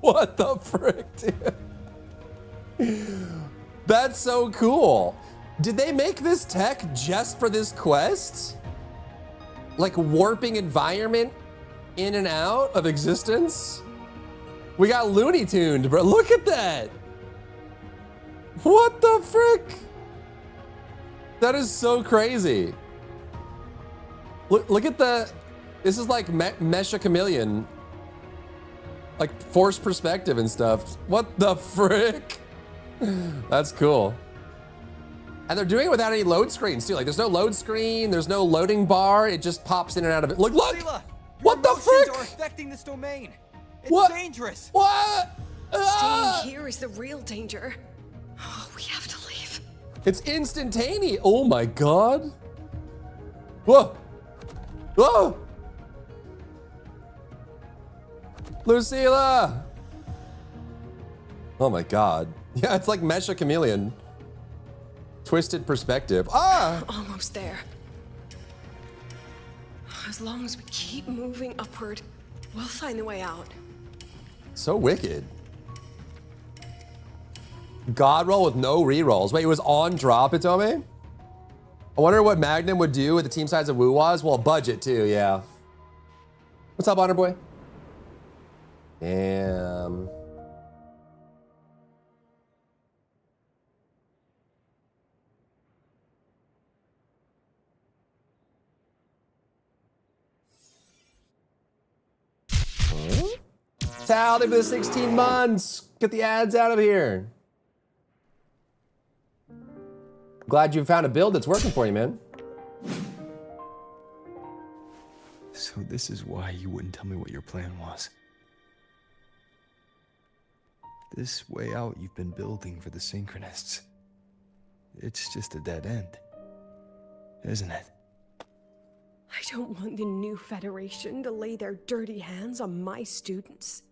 What the frick, dude? That's so cool. Did they make this tech just for this quest? Like warping environment in and out of existence? We got Looney Tuned, bro. Look at that. What the frick? That is so crazy. Look at the, this is like Mesha Chameleon. Like forced perspective and stuff. What the frick? That's cool. And they're doing it without any load screens too. Like there's no load screen, there's no loading bar. It just pops in and out of it. Look! Lucilla, what the frick? Are affecting this domain. It's What? dangerous. What? Staying here is the real danger. Oh, we have to leave. It's instantaneous. Oh my god. Whoa. Whoa. Lucilla. Oh my god. Yeah, it's like Mesha Chameleon. Twisted perspective. Ah! Almost there. As long as we keep moving upward, we'll find the way out. So wicked. God roll with no rerolls. Wait, it was on drop, Itome? I wonder what Magnum would do with the team size of Woo-Wah's. Well, budget too, yeah. What's up, Honor Boy? Damn. Tal, they've been 16 months. Get the ads out of here. Glad you found a build that's working for you, man. So this is why you wouldn't tell me what your plan was. This way out you've been building for the Synchronists. It's just a dead end, isn't it? I don't want the new Federation to lay their dirty hands on my students.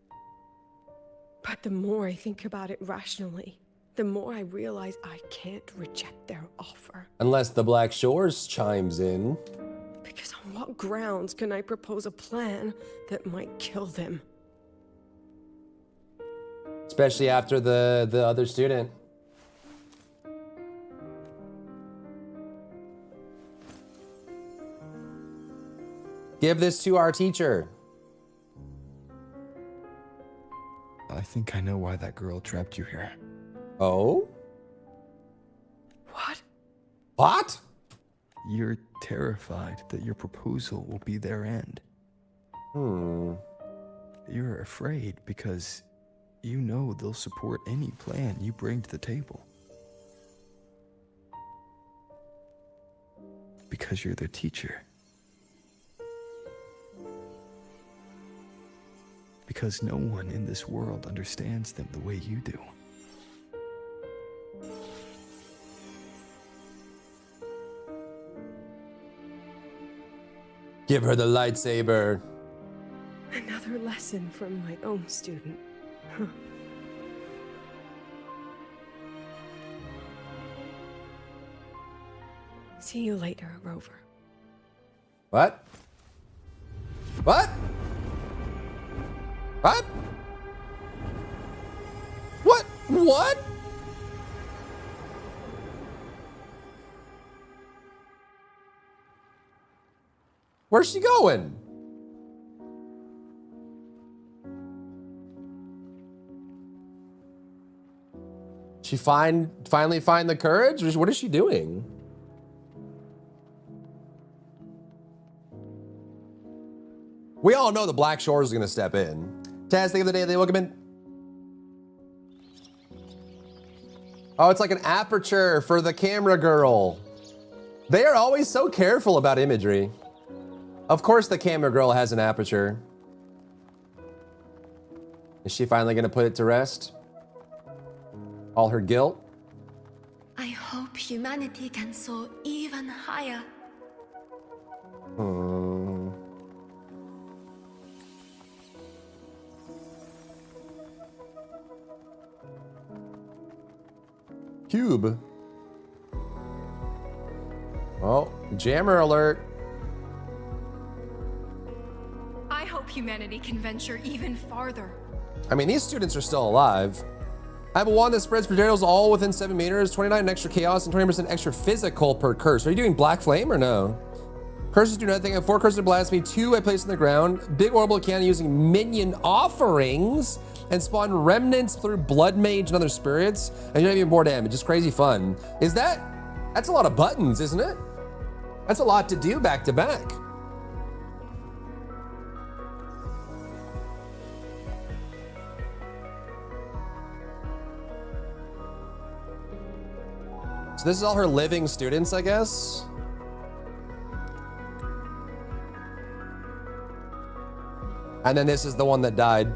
But the more I think about it rationally, the more I realize I can't reject their offer. Unless the Black Shores chimes in. Because on what grounds can I propose a plan that might kill them? Especially after the other student. Give this to our teacher. I think I know why that girl trapped you here. Oh? What? What? You're terrified that your proposal will be their end. You're afraid because you know they'll support any plan you bring to the table. Because you're their teacher. Because no one in this world understands them the way you do. Give her the lightsaber. lesson from my own student. Huh. See you later, Rover. What? What? What? What? What? Where's she going? She finally find the courage? What is she doing? We all know the Black Shores is gonna step in. Taz, think of the day they welcome in. Oh, it's like an aperture for the camera girl. They are always so careful about imagery. Of course the camera girl has an aperture. Is she finally gonna put it to rest? All her guilt? I hope humanity can soar even higher. Cube. Oh, jammer alert. I hope humanity can venture even farther. I mean, these students are still alive. I have a wand that spreads projectiles all within 7 meters, 29 extra chaos, and 20% extra physical per curse. Are you doing black flame or no? Curses do nothing. I have 4 curses to blasphemy, 2 I place on the ground. Big orbital cannon using minion offerings and spawn remnants through blood mage and other spirits. And you don't even more damage. It's crazy fun. That's a lot of buttons, isn't it? That's a lot to do back to back. So this is all her living students, I guess? And then this is the one that died.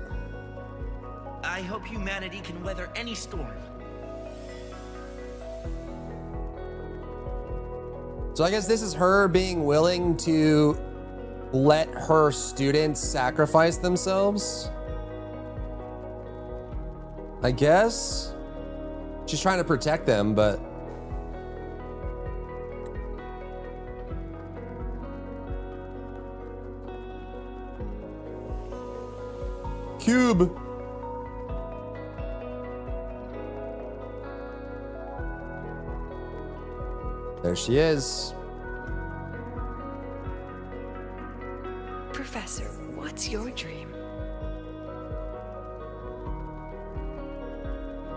I hope humanity can weather any storm. So I guess this is her being willing to let her students sacrifice themselves. I guess. She's trying to protect them, but Cube. There she is. Professor, what's your dream?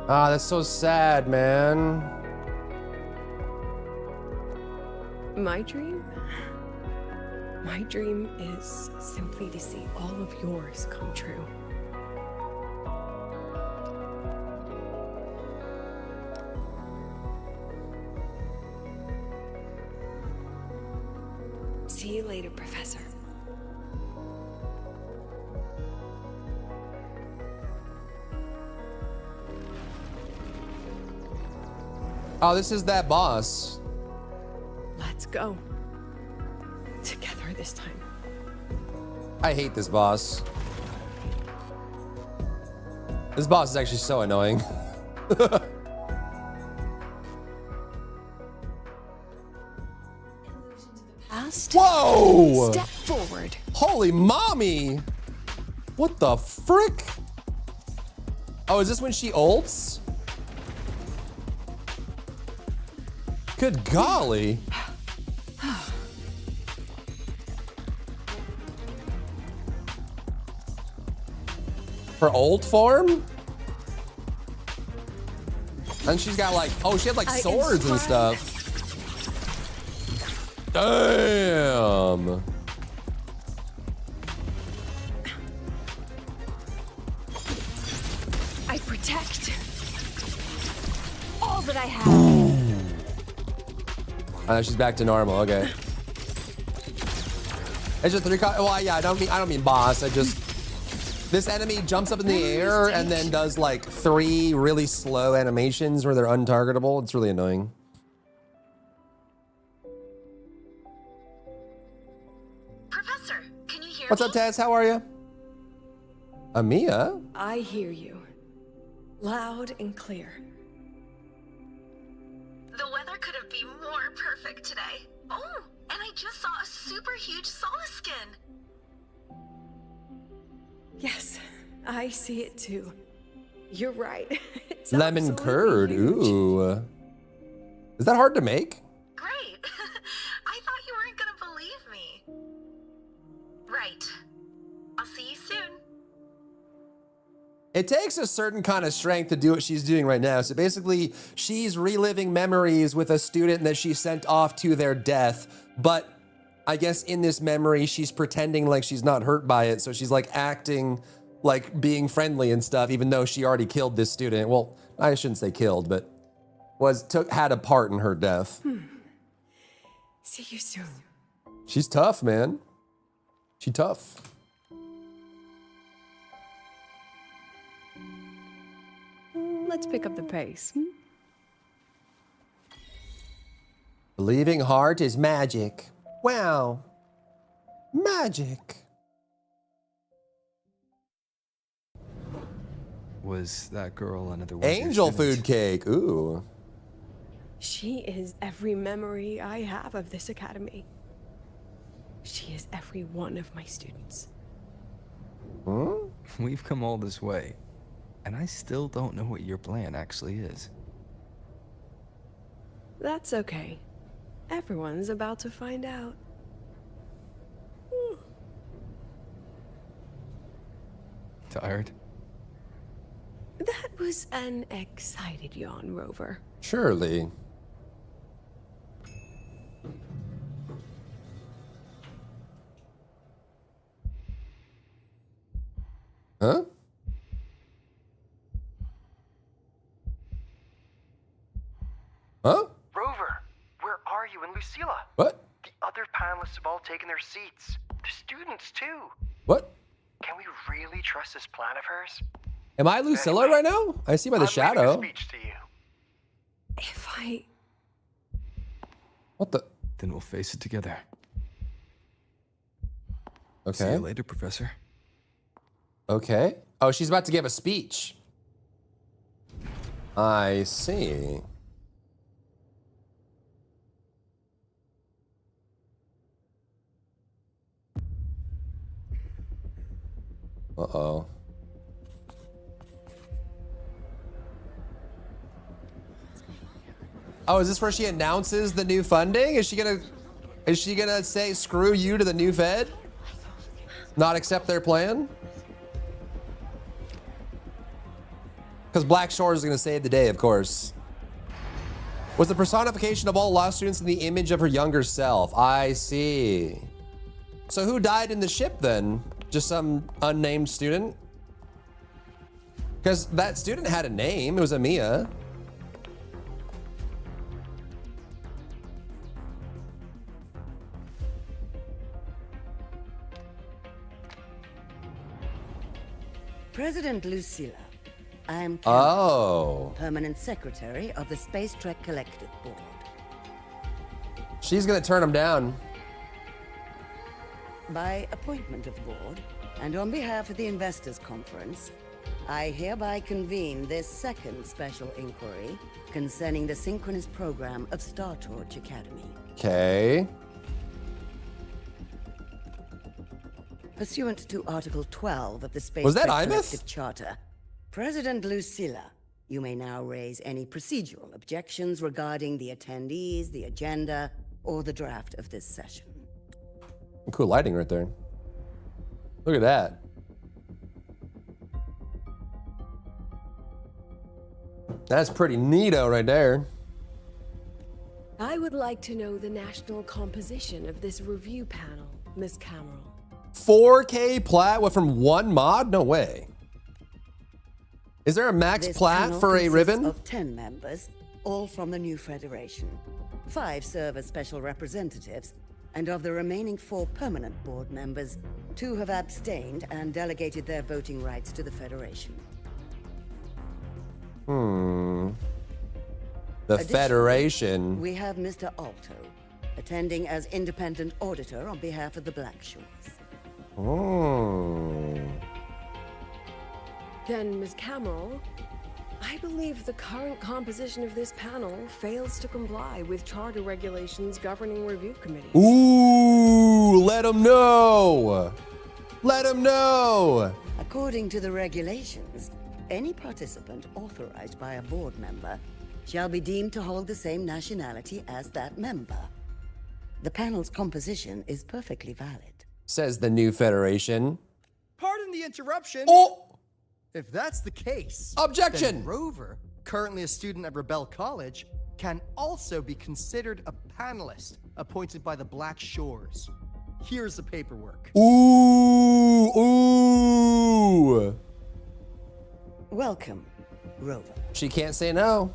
Ah, that's so sad, man. My dream? My dream is simply to see all of yours come true. See you later, Professor. Oh, this is that boss. Let's go. Together this time. I hate this boss. This boss is actually so annoying. Whoa! Step forward. Holy mommy! What the frick? Oh, is this when she ults? Good golly. Her old form? And she's got like, oh, she had like swords and stuff. Damn. I protect all that I have. Oh, she's back to normal. Okay. It's just 3. Well, yeah, I don't mean boss. This enemy jumps up in the air and then does like 3 really slow animations where they're untargetable. It's really annoying. Professor, can you hear What's up, Taz? How are you? Amia? I hear you. Loud and clear. The weather couldn't be more perfect today. Oh, and I just saw a super huge solaskin. Yes, I see it too. You're right. It's Lemon absolutely curd. huge. Ooh. Is that hard to make? Great. I thought you weren't gonna believe me. Right. I'll see you soon. It takes a certain kind of strength to do what she's doing right now. So basically, she's reliving memories with a student that she sent off to their death. But I guess in this memory, she's pretending like she's not hurt by it. So she's like acting like being friendly and stuff, even though she already killed this student. Well, I shouldn't say killed, but had a part in her death. See you soon. She's tough, man. She tough. Let's pick up the pace. Believing heart is magic. Wow. Magic. Was that girl another one of your Angel students? food cake. Ooh. She is every memory I have of this academy. She is every one of my students. Huh? We've come all this way, and I still don't know what your plan actually is. That's okay. Everyone's about to find out. Tired? That was an excited yawn, Rover. Surely. Huh? Huh? Rover, where are you and Lucilla? What? The other panelists have all taken their seats. The students, too. What? Can we really trust this plan of hers? Am I Lucilla right now? I see by the I'm leaving a shadow. speech to you. If I... What the? Then we'll face it together. Okay. See you later, Professor. Okay. Oh, she's about to give a speech. I see. Uh-oh. Oh, is this where she announces the new funding? Is she gonna say screw you to the new Fed? Not accept their plan? Because Black Shores is gonna save the day, of course. Was the personification of all law students in the image of her younger self? I see. So who died in the ship then? Just some unnamed student? Because that student had a name. It was Amia. President Lucilla, I am Permanent Secretary of the Space Trek Collective Board. She's gonna turn him down. By appointment of the board, and on behalf of the Investors Conference, I hereby convene this second special inquiry concerning the synchronous program of Star Torch Academy. Okay. Pursuant to Article 12 of the Space Was that Trek Imeth? Collective Charter, President Lucilla, you may now raise any procedural objections regarding the attendees, the agenda, or the draft of this session. Cool lighting right there. Look at that. That's pretty neato right there. I would like to know the national composition of this review panel, Miss Cameron. 4K plat? What, from one mod? No way. Is there a max This plat panel for a consists ribbon? of 10 members, all from the new Federation. 5 serve as special representatives, and of the remaining 4 permanent board members, 2 have abstained and delegated their voting rights to the Federation. The Additionally, Federation. We have Mr. Alto, attending as independent auditor on behalf of the Black Shores. Oh. Then, Ms. Cameron, I believe the current composition of this panel fails to comply with charter regulations governing review committees. Ooh, let them know. Let them know. According to the regulations, any participant authorized by a board member shall be deemed to hold the same nationality as that member. The panel's composition is perfectly valid. Says the new Federation. Pardon the interruption. Oh! If that's the case, objection! Then Rover, currently a student at Rebel College, can also be considered a panelist appointed by the Black Shores. Here's the paperwork. Ooh, ooh. Welcome, Rover. She can't say no.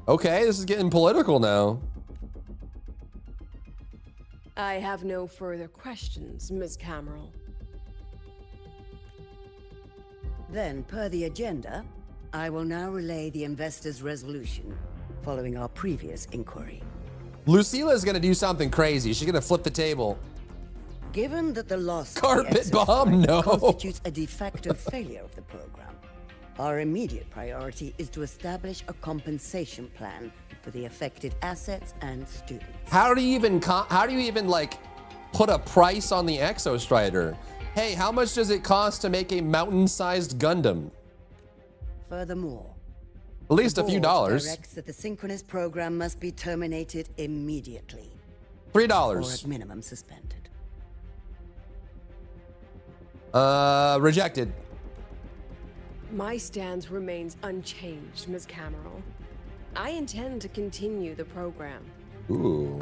Okay, this is getting political now. I have no further questions, Ms. Cameron. Then, per the agenda, I will now relay the investors' resolution following our previous inquiry. Lucilla is going to do something crazy. She's going to flip the table. Given that the loss Carpet bomb? No. constitutes a de facto failure of the program, our immediate priority is to establish a compensation plan for the affected assets and students. How do you even like put a price on the Exostrider? Hey, how much does it cost to make a mountain-sized Gundam? Furthermore, at least a few dollars. Directs that the synchronous program must be terminated immediately. $3. Or at minimum suspended. Rejected. My stance remains unchanged, Ms. Cameron. I intend to continue the program. Ooh.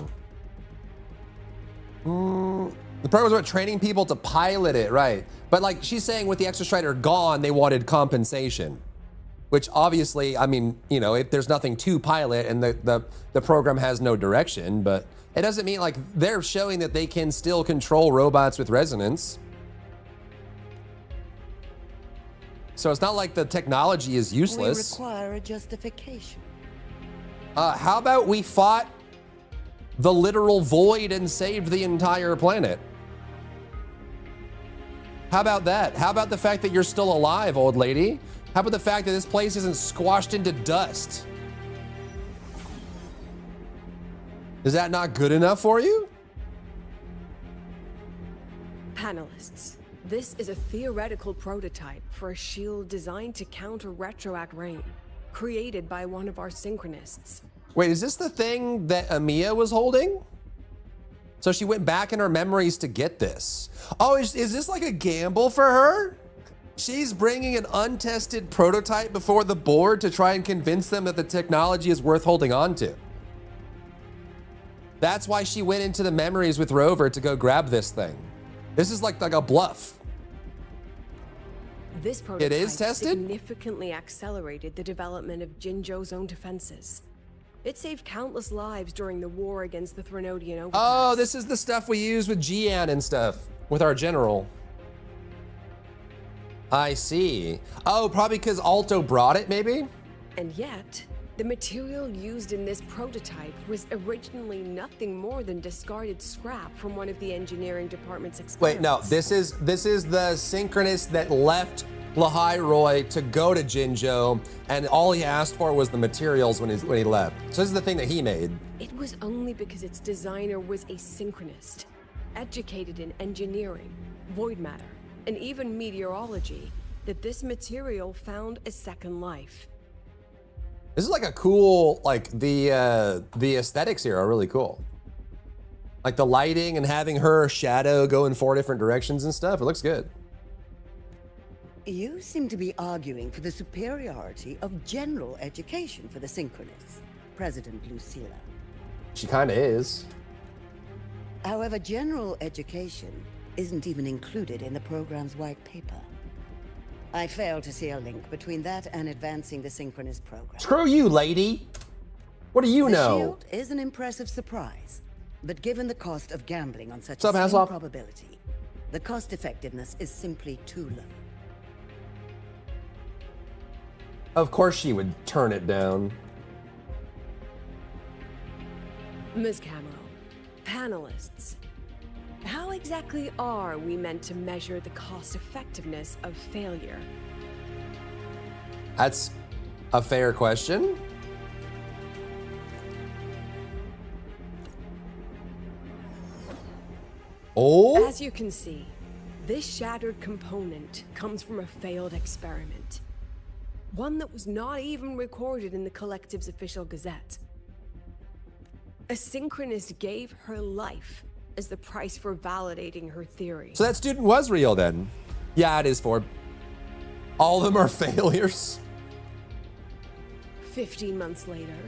The program was about training people to pilot it, right? But like she's saying with the Exostrider gone, they wanted compensation. Which obviously, I mean, you know, if there's nothing to pilot and the program has no direction, but it doesn't mean like they're showing that they can still control robots with resonance. So it's not like the technology is useless. We require a justification. How about we fought the literal void and saved the entire planet? How about that? How about the fact that you're still alive, old lady? How about the fact that this place isn't squashed into dust? Is that not good enough for you? Panelists, this is a theoretical prototype for a shield designed to counter retroact rain, created by one of our synchronists. Wait, is this the thing that Amiya was holding? So she went back in her memories to get this. Oh, is this like a gamble for her? She's bringing an untested prototype before the board to try and convince them that the technology is worth holding on to. That's why she went into the memories with Rover to go grab this thing. This is like a bluff. This prototype It is tested? significantly accelerated the development of Jinzhou's own defenses. It saved countless lives during the war against the Threnodian overpass. Oh, this is the stuff we use with Jian and stuff, with our general. I see. Oh, probably because Alto brought it, maybe? And yet, the material used in this prototype was originally nothing more than discarded scrap from one of the engineering department's experiments. Wait, no, this is the synchronist that left Lahai Roy to go to Jinzhou, and all he asked for was the materials when he left. So this is the thing that he made. It was only because its designer was a synchronist, educated in engineering, void matter, and even meteorology, that this material found a second life. This is like a cool, like the aesthetics here are really cool. Like the lighting and having her shadow go in 4 different directions and stuff. It looks good. You seem to be arguing for the superiority of general education for the synchronists, President Lucilla. She kind of is. However, general education isn't even included in the program's white paper. I fail to see a link between that and advancing the synchronous program. Screw you, lady. What do you know? The shield is an impressive surprise, but given the cost of gambling on such What's a up, slim Hasselhoff? probability, the cost effectiveness is simply too low. Of course she would turn it down. Ms. Cameron, panelists, how exactly are we meant to measure the cost effectiveness of failure? That's a fair question. Oh. As you can see, this shattered component comes from a failed experiment. One that was not even recorded in the Collective's official gazette. A synchronist gave her life as the price for validating her theory. So that student was real then. Yeah, it is, Ford. All of them are failures. 15 months later,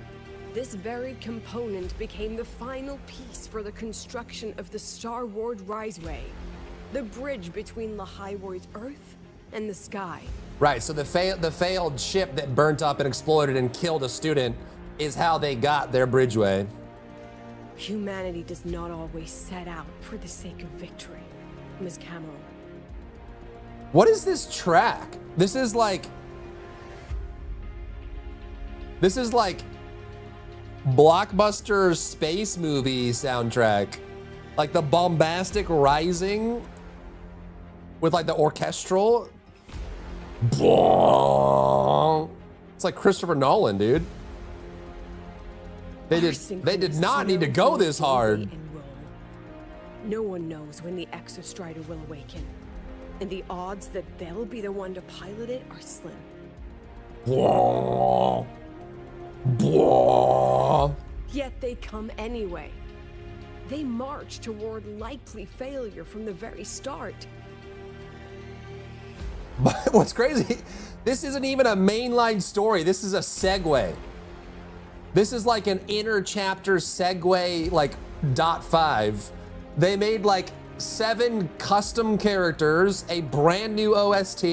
this very component became the final piece for the construction of the Star Ward Riseway, the bridge between Lahaiwar's Earth and the sky. Right, so the failed ship that burnt up and exploded and killed a student is how they got their bridgeway. Humanity does not always set out for the sake of victory, Ms. Cameron. What is this track? This is like blockbuster space movie soundtrack. Like the bombastic rising with like the orchestral. It's like Christopher Nolan, dude. They did not need to go this hard. No one knows when the Exostrider will awaken, and the odds that they'll be the one to pilot it are slim. Yet they come anyway. They march toward likely failure from the very start. But what's crazy, this isn't even a mainline story. This is a segue. This is like an inner chapter segue, like .5. They made like 7 custom characters, a brand new OST,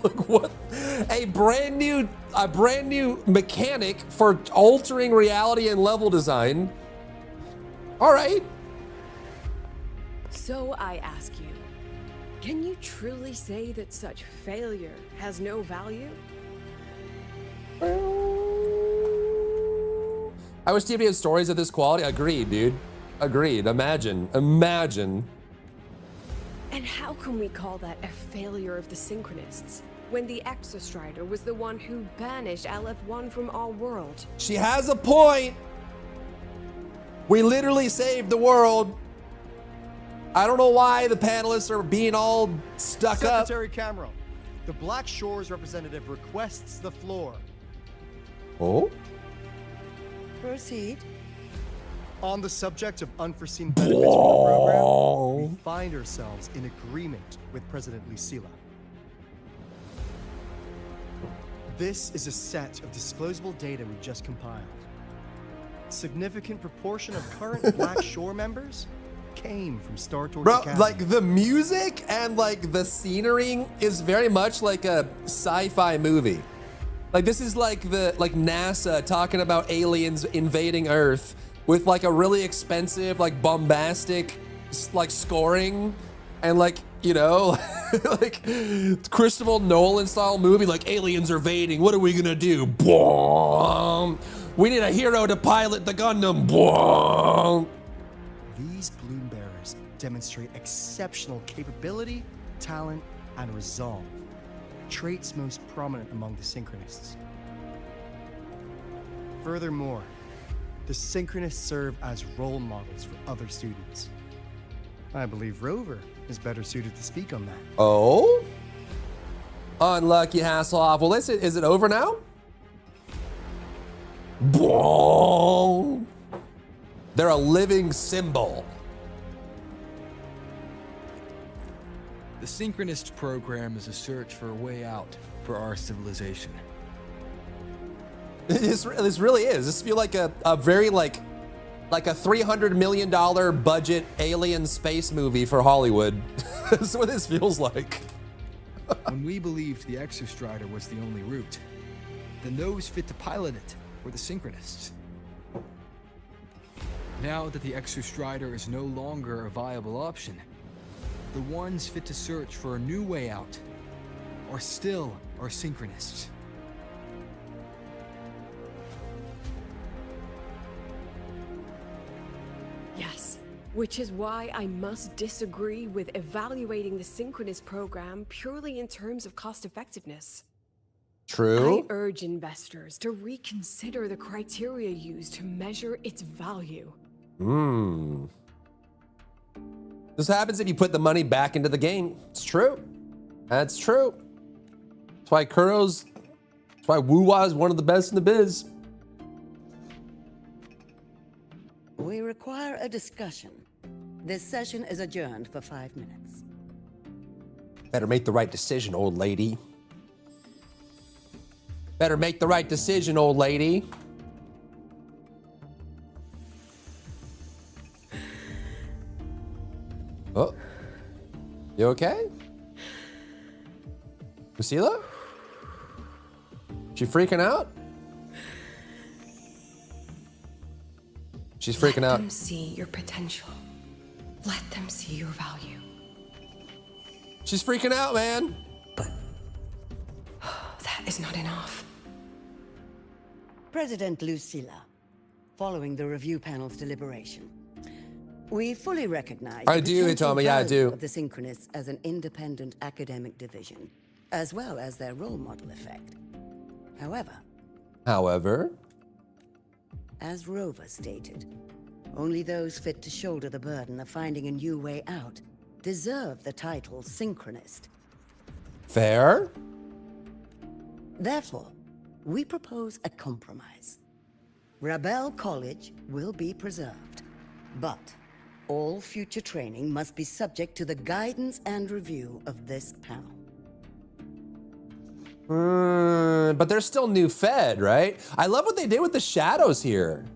like what? A brand new mechanic for altering reality and level design. All right. So I ask you, can you truly say that such failure has no value? I wish TV had stories of this quality. Agreed, dude. Agreed. Imagine. And how can we call that a failure of the Synchronists when the Exostrider was the one who banished LF1 from our world? She has a point. We literally saved the world. I don't know why the panelists are being all stuck up. Secretary Cameron, the Black Shores representative requests the floor. Oh? Proceed. On the subject of unforeseen benefits from the program, we find ourselves in agreement with President Lucilla. This is a set of disclosable data we just compiled. Significant proportion of current Black Shore members came from Star Torch Academy. Like the music and like the scenery is very much like a sci-fi movie. Like this is like NASA talking about aliens invading Earth with like a really expensive, like bombastic, like scoring and like, you know, like Christopher Nolan style movie, like aliens are invading. What are we gonna do? Boom. We need a hero to pilot the Gundam. Boom. These Bloom Bearers demonstrate exceptional capability, talent, and resolve. Traits most prominent among the Synchronists. Furthermore, the Synchronists serve as role models for other students. I believe Rover is better suited to speak on that. Oh? Unlucky Hasselhoff. Well, listen, is it over now? Boom. They're a living symbol. The Synchronist program is a search for a way out for our civilization. This really is. This feels like a very like a $300 million budget alien space movie for Hollywood. That's what this feels like. When we believed the Exostrider was the only route, then those fit to pilot it were the Synchronists. Now that the Exostrider is no longer a viable option, the ones fit to search for a new way out are still our Synchronists. Yes, which is why I must disagree with evaluating the Synchronist program purely in terms of cost effectiveness. True. I urge investors to reconsider the criteria used to measure its value. This happens if you put the money back into the game. It's true. That's true. That's why that's why Woo-Wah is one of the best in the biz. We require a discussion. This session is adjourned for 5 minutes. Better make the right decision, old lady. Better make the right decision, old lady. Oh. You okay? Lucilla? She freaking out? She's freaking out. Let them see your potential. Let them see your value. She's freaking out, man. That is not enough. President Lucilla, following the review panel's deliberation, we fully recognize I the do, potential Itami, yeah, I value do. of the Synchronists as an independent academic division, as well as their role model effect. However, as Rover stated, only those fit to shoulder the burden of finding a new way out deserve the title Synchronist. Fair. Therefore, we propose a compromise. Rebel College will be preserved, but all future training must be subject to the guidance and review of this panel. But there's still new Fed, right? I love what they did with the shadows here.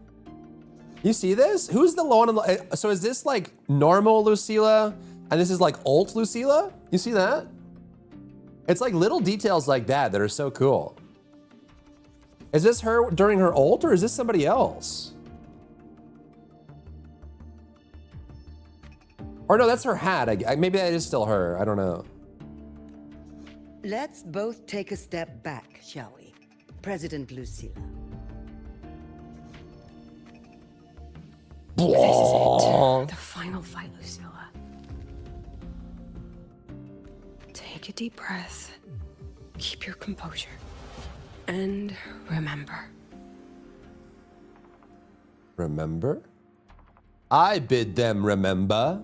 You see this? Who's the one? So is this like normal Lucilla? And this is like alt Lucilla? You see that? It's like little details like that that are so cool. Is this her during her ult or is this somebody else? Or no, that's her hat. Maybe that is still her. I don't know. Let's both take a step back, shall we? President Lucilla. This is it. The final fight, Lucilla. Take a deep breath. Keep your composure. And remember. Remember? I bid them remember.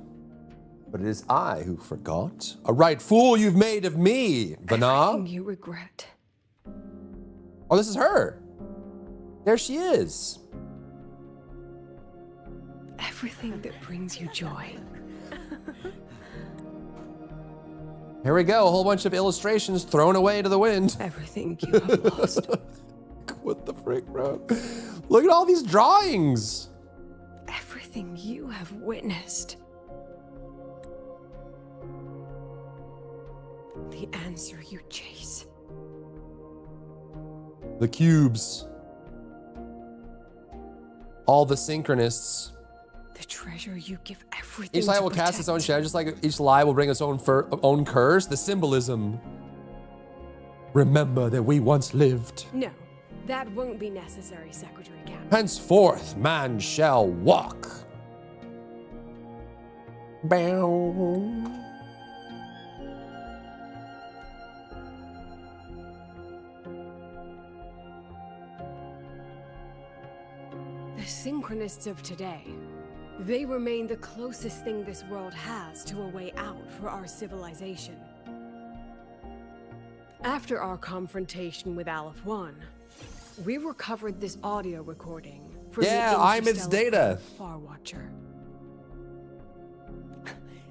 But it is I who forgot. A right fool you've made of me, Vana. Everything you regret. Oh, this is her. There she is. Everything that brings you joy. Here we go. A whole bunch of illustrations thrown away to the wind. Everything you have lost. What the frick, bro? Look at all these drawings. Everything you have witnessed. The answer you chase. The cubes. All the synchronists. The treasure you give everything. Each lie will cast its own shadow, just like each lie will bring its own curse. The symbolism. Remember that we once lived. No, that won't be necessary, Secretary Cap. Henceforth, man shall walk. Bow. The Synchronists of today, they remain the closest thing this world has to a way out for our civilization. After our confrontation with Aleph 1, we recovered this audio recording from I'm its data. Far Watcher.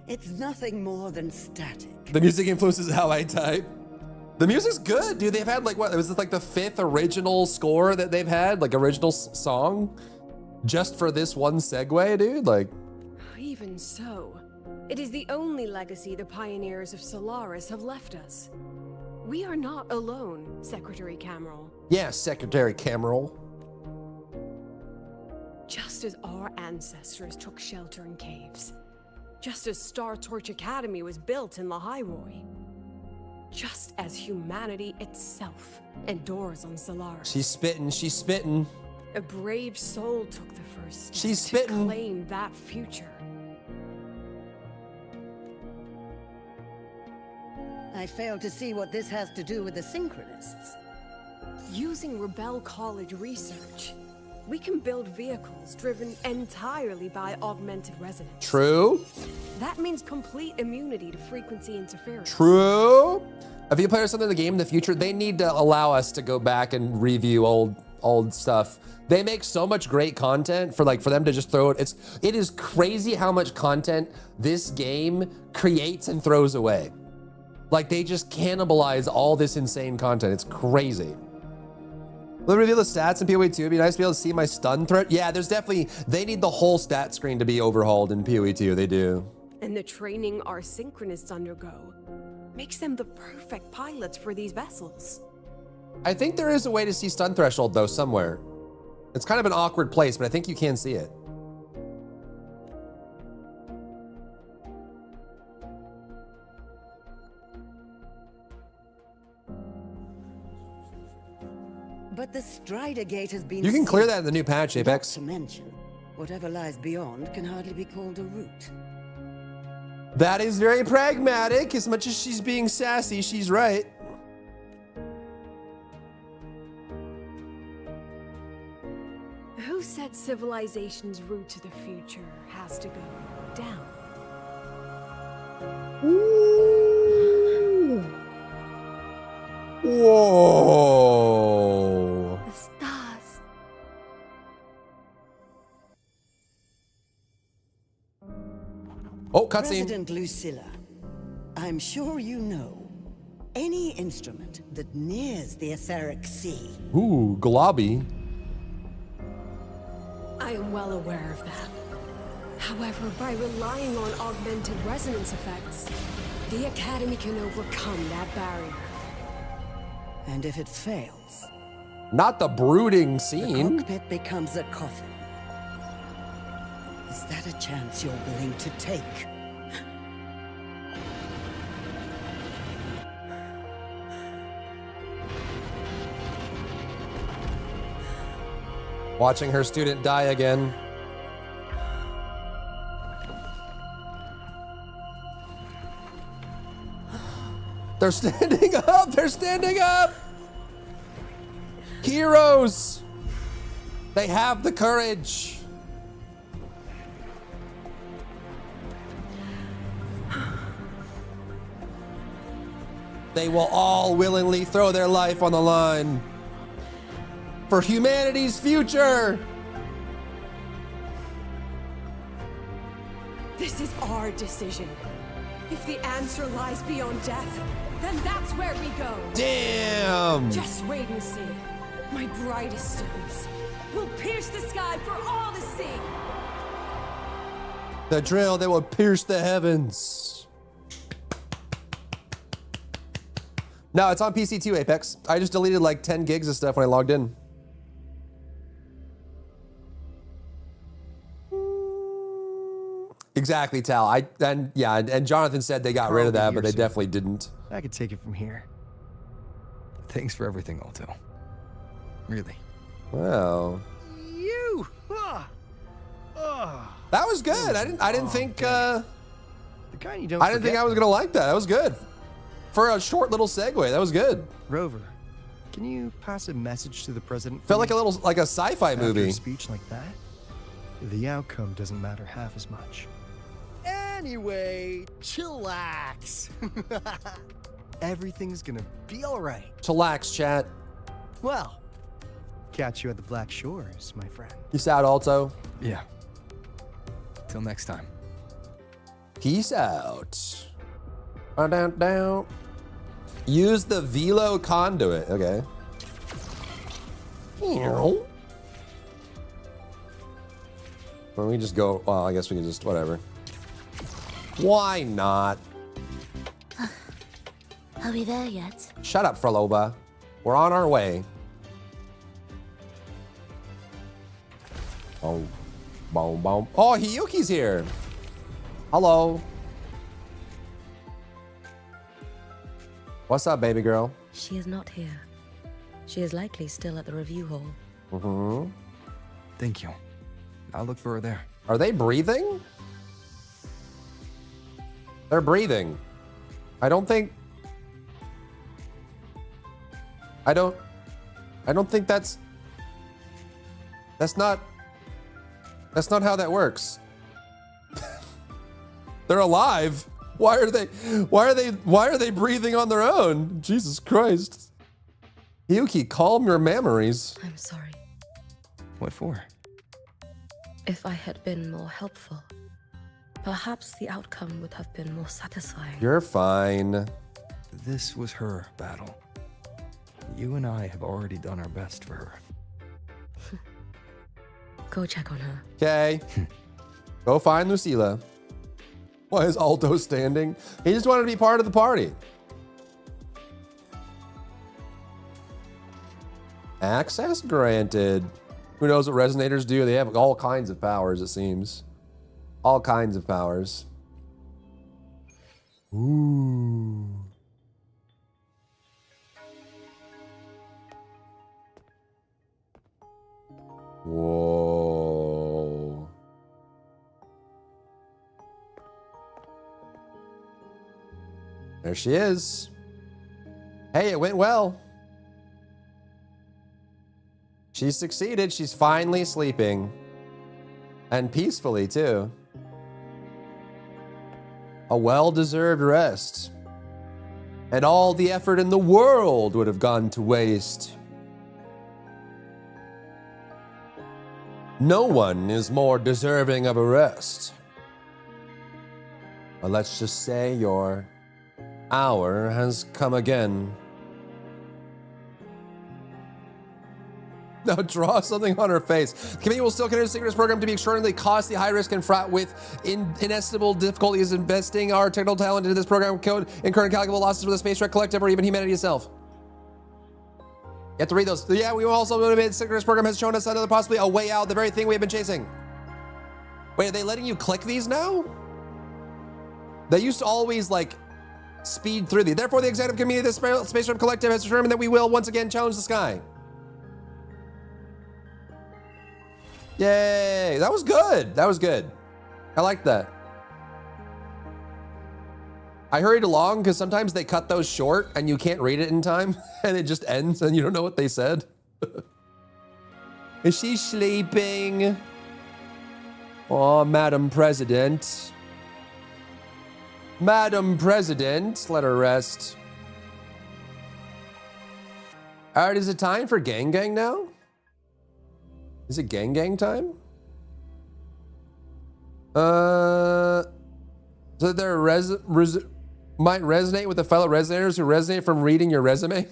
It's nothing more than static. The music influences how I type. The music's good, dude. They've had like what? Was this like the 5th original score that they've had? Like original song? Just for this one segue, dude? Like. Even so, it is the only legacy the pioneers of Solaris have left us. We are not alone, Secretary Cameron. Yeah, Secretary Cameron. Just as our ancestors took shelter in caves, just as Star Torch Academy was built in Lahairoi, just as humanity itself endures on Solaris. She's spitting. A brave soul took the first step She's spitting. to claim that future. I fail to see what this has to do with the Synchronists. Using Rebel College research, we can build vehicles driven entirely by augmented resonance. True. That means complete immunity to frequency interference. True. If you play something in the game in the future, they need to allow us to go back and review old stuff. They make so much great content for them to just throw it. It is crazy how much content this game creates and throws away. Like they just cannibalize all this insane content. It's crazy. Will it reveal the stats in PoE 2? It'd be nice to be able to see my stun threat. Yeah, there's definitely, they need the whole stat screen to be overhauled in PoE 2. They do. And the training our synchronists undergo makes them the perfect pilots for these vessels. I think there is a way to see stun threshold though somewhere. It's kind of an awkward place, but I think you can see it. But the Strider Gate has been... You can clear that in the new patch, Apex. Not to mention, whatever lies beyond can hardly be called a route. That is very pragmatic. As much as she's being sassy, she's right. Who said civilization's route to the future has to go down? Ooh. Whoa. The stars. Oh, cutscene. President Lucilla, I'm sure you know, any instrument that nears the etheric sea... Ooh, globby. I am well aware of that. However, by relying on augmented resonance effects, the Academy can overcome that barrier. And if it fails... Not the brooding scene. The cockpit becomes a coffin. Is that a chance you're willing to take? Watching her student die again. They're standing up! They're standing up! Heroes! They have the courage. They will all willingly throw their life on the line for humanity's future. This is our decision. If the answer lies beyond death, then that's where we go. Damn! Just wait and see. My brightest students will pierce the sky for all to see. The drill that will pierce the heavens. No, it's on PC too, Apex. I just deleted like 10 gigs of stuff when I logged in. Exactly, Tal. And Jonathan said they got rid of that, but they definitely didn't. I could take it from here. Thanks for everything, Alto. Really. Wow. You. That was good. I didn't think. The kind you don't. I didn't think I was gonna like that. That was good. For a short little segue, that was good. Rover, can you pass a message to the president? Felt like a sci-fi movie. After a speech like that, the outcome doesn't matter half as much. Anyway, chillax. Everything's gonna be all right. Chillax, chat. Well, catch you at the Black Shores, my friend. Peace out, Alto. Yeah. Till next time. Peace out. Down. Use the Velo conduit. Okay. Well, we just go. Well, I guess we can just whatever. Why not? Are we there yet? Shut up, Frolova. We're on our way. Oh, boom, boom. Oh, Hiyuki's here. Hello. What's up, baby girl? She is not here. She is likely still at the review hall. Mm-hmm. Thank you. I'll look for her there. Are they breathing? They're breathing. I don't think... I don't think that's not how that works. They're alive. Why are they breathing on their own? Jesus Christ. Yuki, calm your memories. I'm sorry. What for? If I had been more helpful, perhaps the outcome would have been more satisfying. You're fine. This was her battle. You and I have already done our best for her. Go check on her. Okay. Go find Lucilla. Why is Alto standing? He just wanted to be part of the party. Access granted. Who knows what resonators do? They have all kinds of powers, it seems. All kinds of powers. Ooh. Whoa. There she is. Hey, it went well. She succeeded. She's finally sleeping. And peacefully, too. A well-deserved rest. And all the effort in the world would have gone to waste. No one is more deserving of a rest. But let's just say your hour has come again. Now draw something on her face. The committee will still consider the Synchronous program to be extraordinarily costly, high risk, and fraught with inestimable difficulties. Investing our technical talent into this program could incur incalculable losses for the Space Trek Collective or even humanity itself. You have to read those. Yeah, we also admit the Synchronous program has shown us another possibly a way out, the very thing we have been chasing. Wait, are they letting you click these now? They used to always like speed through these. Therefore, the executive committee of the Space Trek Collective has determined that we will once again challenge the sky. Yay, that was good. That was good. I like that. I hurried along because sometimes they cut those short and you can't read it in time and it just ends and you don't know what they said. Is she sleeping? Oh, Madam President. Madam President, let her rest. All right, is it time for Yangyang now? Is it Yangyang time? So there might resonate with the fellow resonators who resonate from reading your resume.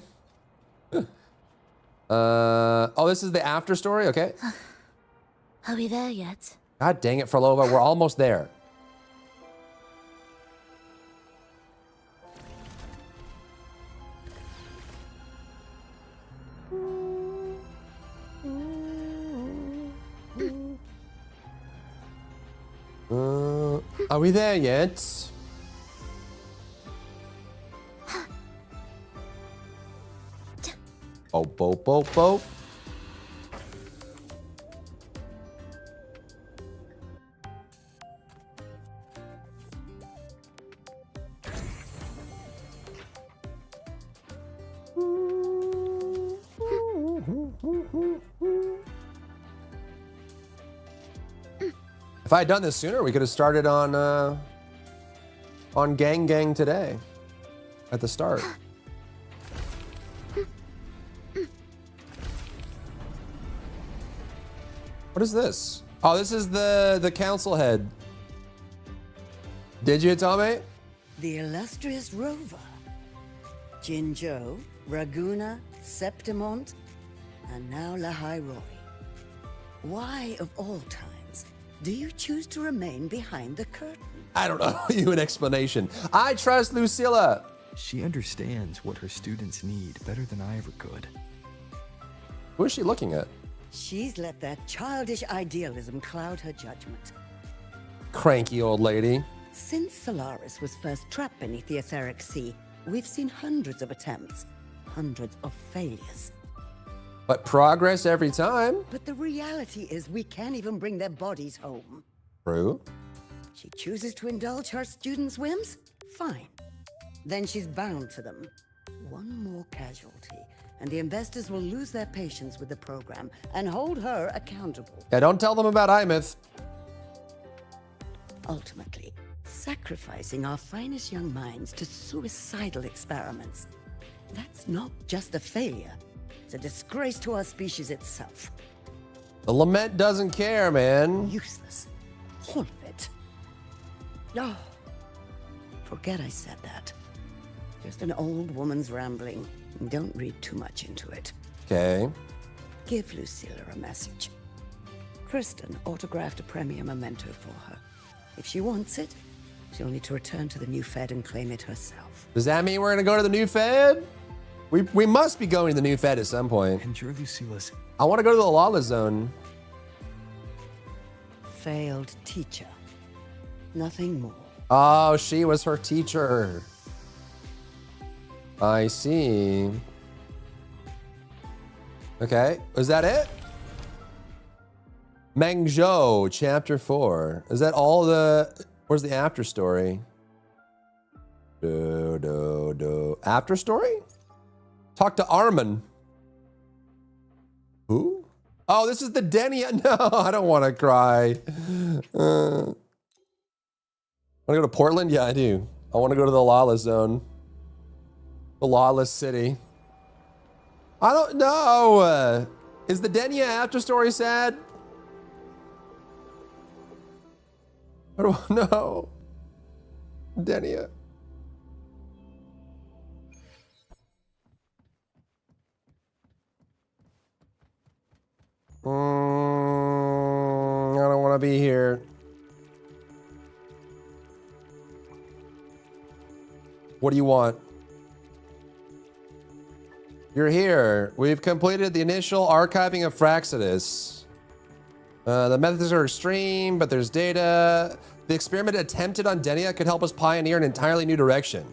Oh, this is the after story. Okay. Are we there yet? God dang it, Frolova, we're almost there. Are we there yet? Oh, bo, bo, bo. If I had done this sooner, we could have started on Yangyang today at the start. What is this? Oh, this is the council head. Did you, Tommy? The illustrious rover. Jinzhou, Raguna, Septimont, and now Lahairoi. Why, of all times, do you choose to remain behind the curtain? I don't owe you an explanation. I trust Lucilla. She understands what her students need better than I ever could. Who is she looking at? She's let that childish idealism cloud her judgment. Cranky old lady. Since Solaris was first trapped beneath the etheric sea, we've seen hundreds of attempts, hundreds of failures. But progress every time. But the reality is we can't even bring their bodies home. True. She chooses to indulge her students' whims? Fine. Then she's bound to them. One more casualty, and the investors will lose their patience with the program and hold her accountable. Yeah, don't tell them about Imeth. Ultimately, sacrificing our finest young minds to suicidal experiments. That's not just a failure. It's a disgrace to our species itself. The lament doesn't care, man. Useless. All of it. Oh, forget I said that. Just an old woman's rambling. Don't read too much into it. Okay. Give Lucilla a message. Kristen autographed a premier memento for her. If she wants it, she'll need to return to the new Fed and claim it herself. Does that mean we're gonna go to the new Fed? We must be going to the new Fed at some point. And you're Lucilla's. I want to go to the lawless zone. Failed teacher. Nothing more. Oh, she was her teacher. I see. Okay, is that it? Mengzhou, chapter 4. Is that all the... Where's the after story? After story? Talk to Armin. Who? Oh, this is the Denia. No, I don't want to cry. Want to go to Portland? Yeah, I do. I want to go to the lawless zone. The lawless city. I don't know. Is the Denia after story sad? I don't know. Denia. I don't want to be here. What do you want? You're here. We've completed the initial archiving of Fraxidus. The methods are extreme, but there's data. The experiment attempted on Denia could help us pioneer an entirely new direction.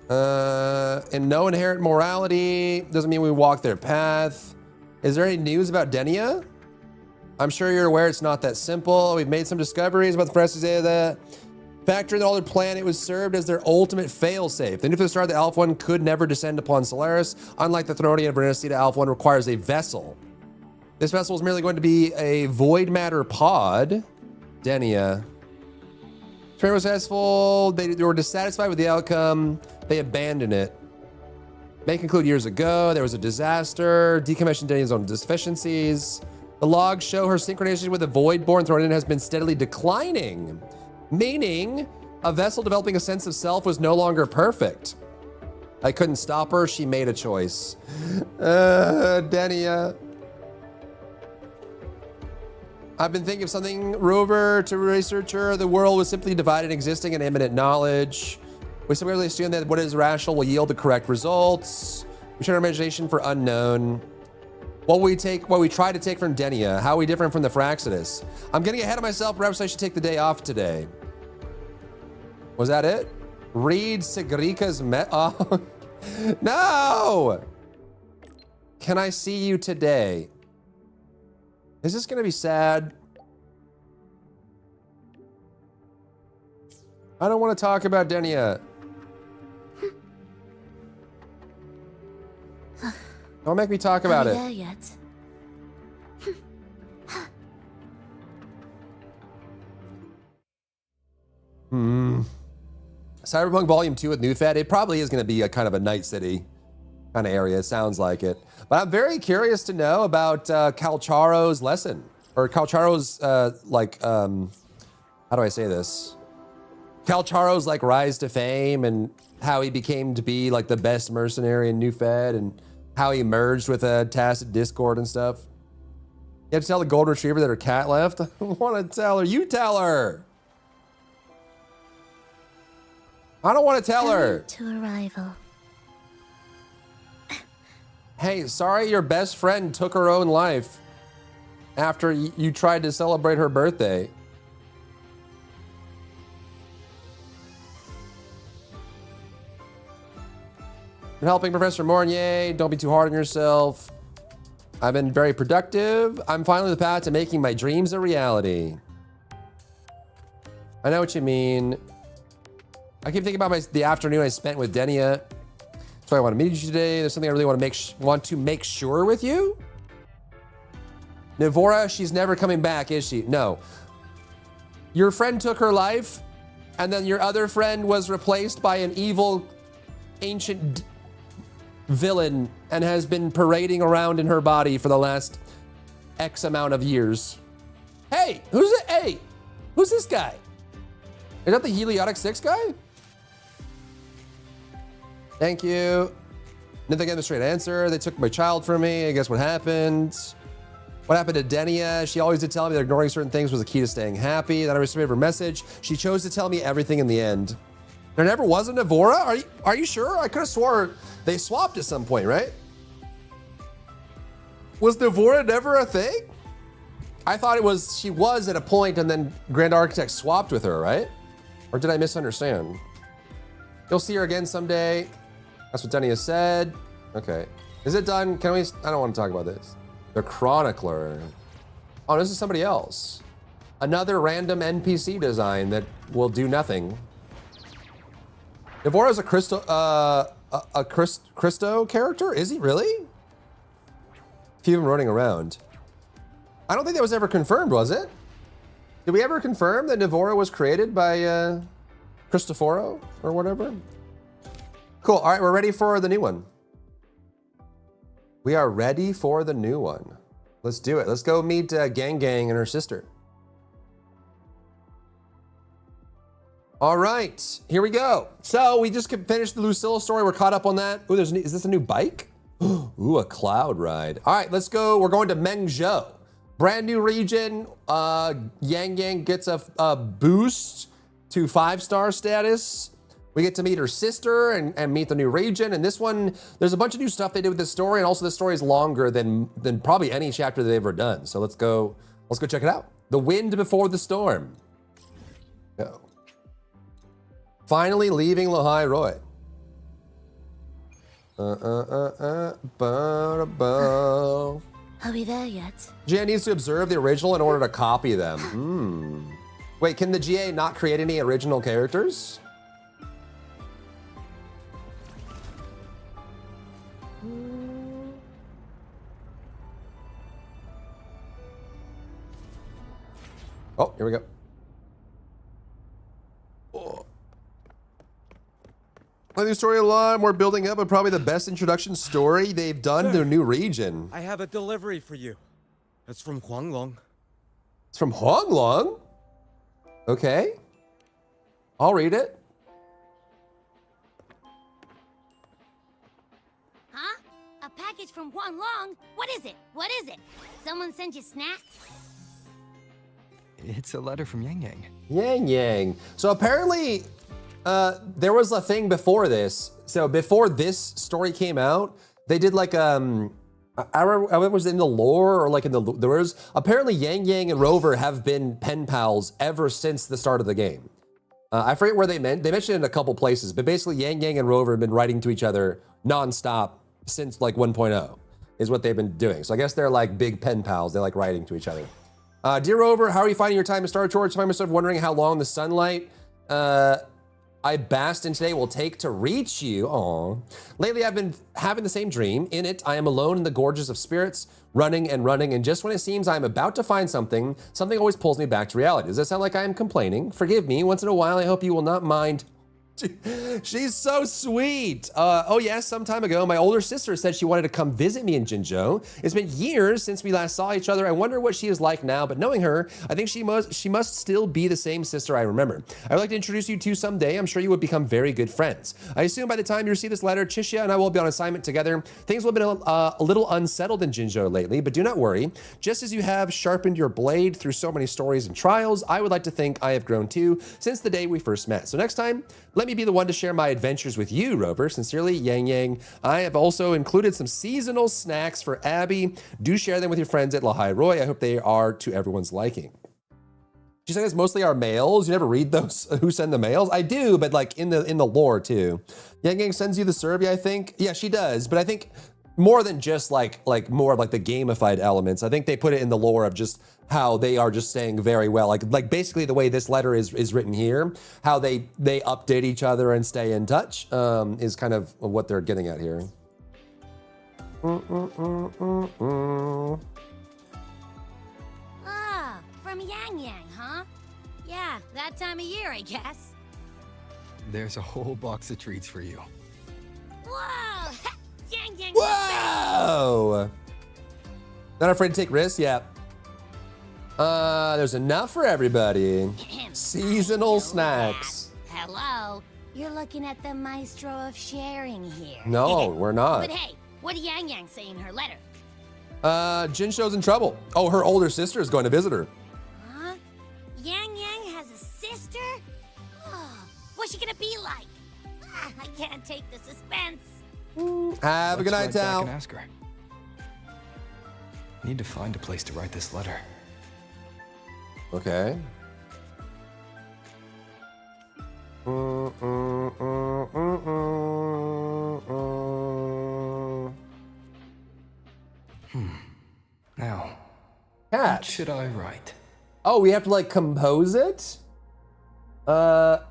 And no inherent morality doesn't mean we walk their path. Is there any news about Denia? I'm sure you're aware it's not that simple. We've made some discoveries about the Fraxidus. Factor in the altered planet was served as their ultimate failsafe. The nuclear star, the Alpha One, could never descend upon Solaris. Unlike the Thronian and Venetia, Alpha One requires a vessel. This vessel is merely going to be a void matter pod. Denia. Train was successful. They were dissatisfied with the outcome. They abandoned it. May conclude years ago, there was a disaster. Decommissioned Denia's own deficiencies. The logs show her synchronization with the void-born Thronian has been steadily declining. Meaning, a vessel developing a sense of self was no longer perfect. I couldn't stop her. She made a choice. Denia. I've been thinking of something, Rover, to researcher. The world was simply divided, existing in imminent knowledge. We simply assume that what is rational will yield the correct results. We turn our imagination for unknown. What we try to take from Denia. How are we different from the Fraxidus? I'm getting ahead of myself. Perhaps I should take the day off today. Was that it? Read Sigrika's oh, no! Can I see you today? Is this gonna be sad? I don't want to talk about Denia. Don't make me talk about it. Are we there yet? Cyberpunk Volume 2 with New Fed. It probably is going to be a kind of a night city kind of area. It sounds like it. But I'm very curious to know about Calcharo's lesson. Or Calcharo's, how do I say this? Calcharo's, like, rise to fame and how he became to be, like, the best mercenary in New Fed and how he merged with Tacit Discord and stuff. You have to tell the Golden Retriever that her cat left? I don't want to tell her. You tell her. I don't want to tell her. To arrival. Hey, sorry your best friend took her own life after you tried to celebrate her birthday. Been helping Professor Mornier. Don't be too hard on yourself. I've been very productive. I'm finally on the path to making my dreams a reality. I know what you mean. I keep thinking about the afternoon I spent with Denia. So I want to meet you today. There's something I really want to make sure with you. Navora, she's never coming back, is she? No. Your friend took her life, and then your other friend was replaced by an evil, ancient villain and has been parading around in her body for the last X amount of years. Hey, who's it? Hey, who's this guy? Is that the Heliotic 6 guy? Thank you. Didn't get the straight answer. They took my child from me. I guess what happened? What happened to Denia? She always did tell me that ignoring certain things was the key to staying happy. Then I received her message. She chose to tell me everything in the end. There never was a Navora? Are you sure? I could have swore they swapped at some point, right? Was Navora never a thing? I thought she was at a point and then Grand Architect swapped with her, right? Or did I misunderstand? You'll see her again someday. That's what Denia said. Okay. Is it done? I don't want to talk about this. The Chronicler. Oh, this is somebody else. Another random NPC design that will do nothing. Navora's a Christo character? Is he really? Keep him running around. I don't think that was ever confirmed, was it? Did we ever confirm that Navora was created by Cristoforo or whatever? Cool. All right, we're ready for the new one. We are ready for the new one. Let's do it. Let's go meet Yangyang and her sister. All right, here we go. So we just finished the Lucilla story. We're caught up on that. Ooh, is this a new bike? Ooh, a cloud ride. All right, let's go. We're going to Mengzhou. Brand new region. Yangyang gets a boost to 5-star status. We get to meet her sister and meet the new region. And this one, there's a bunch of new stuff they did with this story. And also this story is longer than probably any chapter they've ever done. So let's go check it out. The wind before the storm. Go. Finally leaving Lahai Roy. Are we there yet? GA needs to observe the original in order to copy them. Wait, can the GA not create any original characters? Oh, here we go. Oh. I like the story a lot, more building up, but probably the best introduction story they've done to a new region. I have a delivery for you. It's from Huanglong. It's from Huanglong? Okay. I'll read it. Huh? A package from Huanglong? What is it? What is it? Someone sent you snacks? It's a letter from Yangyang. Yangyang. So apparently, there was a thing before this. So before this story came out, they did like I remember it was in the lore or like there was apparently Yangyang and Rover have been pen pals ever since the start of the game. I forget where they mentioned it in a couple places, but basically Yangyang and Rover have been writing to each other nonstop since like 1.0 is what they've been doing. So I guess they're like big pen pals. They like writing to each other. Dear Rover, how are you finding your time in Star Torch? I find myself wondering how long the sunlight I basked in today will take to reach you. Aww. Lately, I've been having the same dream. In it, I am alone in the gorges of spirits, running and running, and just when it seems I'm about to find something, something always pulls me back to reality. Does that sound like I am complaining? Forgive me. Once in a while, I hope you will not mind. She's so sweet. Oh yes, some time ago, my older sister said she wanted to come visit me in Jinzhou. It's been years since we last saw each other. I wonder what she is like now, but knowing her, I think she must still be the same sister I remember. I would like to introduce you to someday. I'm sure you would become very good friends. I assume by the time you receive this letter, Chixia and I will be on assignment together. Things will have been a little unsettled in Jinzhou lately, but do not worry. Just as you have sharpened your blade through so many stories and trials, I would like to think I have grown too since the day we first met. So next time, let me be the one to share my adventures with you, Rover. Sincerely, Yangyang. I have also included some seasonal snacks for Abby. Do share them with your friends at Lahai Roy. I hope they are to everyone's liking. She said it's mostly our mails. You never read those who send the mails? I do, but like in the lore too. Yangyang sends you the survey, I think. Yeah, she does. But I think more than just like more of like the gamified elements. I think they put it in the lore of just how they are just saying very well, like basically the way this letter is written here, how they update each other and stay in touch, is kind of what they're getting at here. Ah, from Yangyang, huh? Yeah, that time of year, I guess. There's a whole box of treats for you. Whoa! Yangyang! Whoa! Not afraid to take risks? Yeah. There's enough for everybody. Seasonal snacks. Hello? You're looking at the maestro of sharing here. No, we're not. But hey, what did Yangyang say in her letter? Jinsho's in trouble. Oh, her older sister is going to visit her. Huh? Yangyang has a sister? Oh, what's she gonna be like? Ah, I can't take the suspense. Have a good night, Let's write back Tal. and ask her. Need to find a place to write this letter. Okay. Now, Cat. what should I write? Oh, we have to like compose it? Write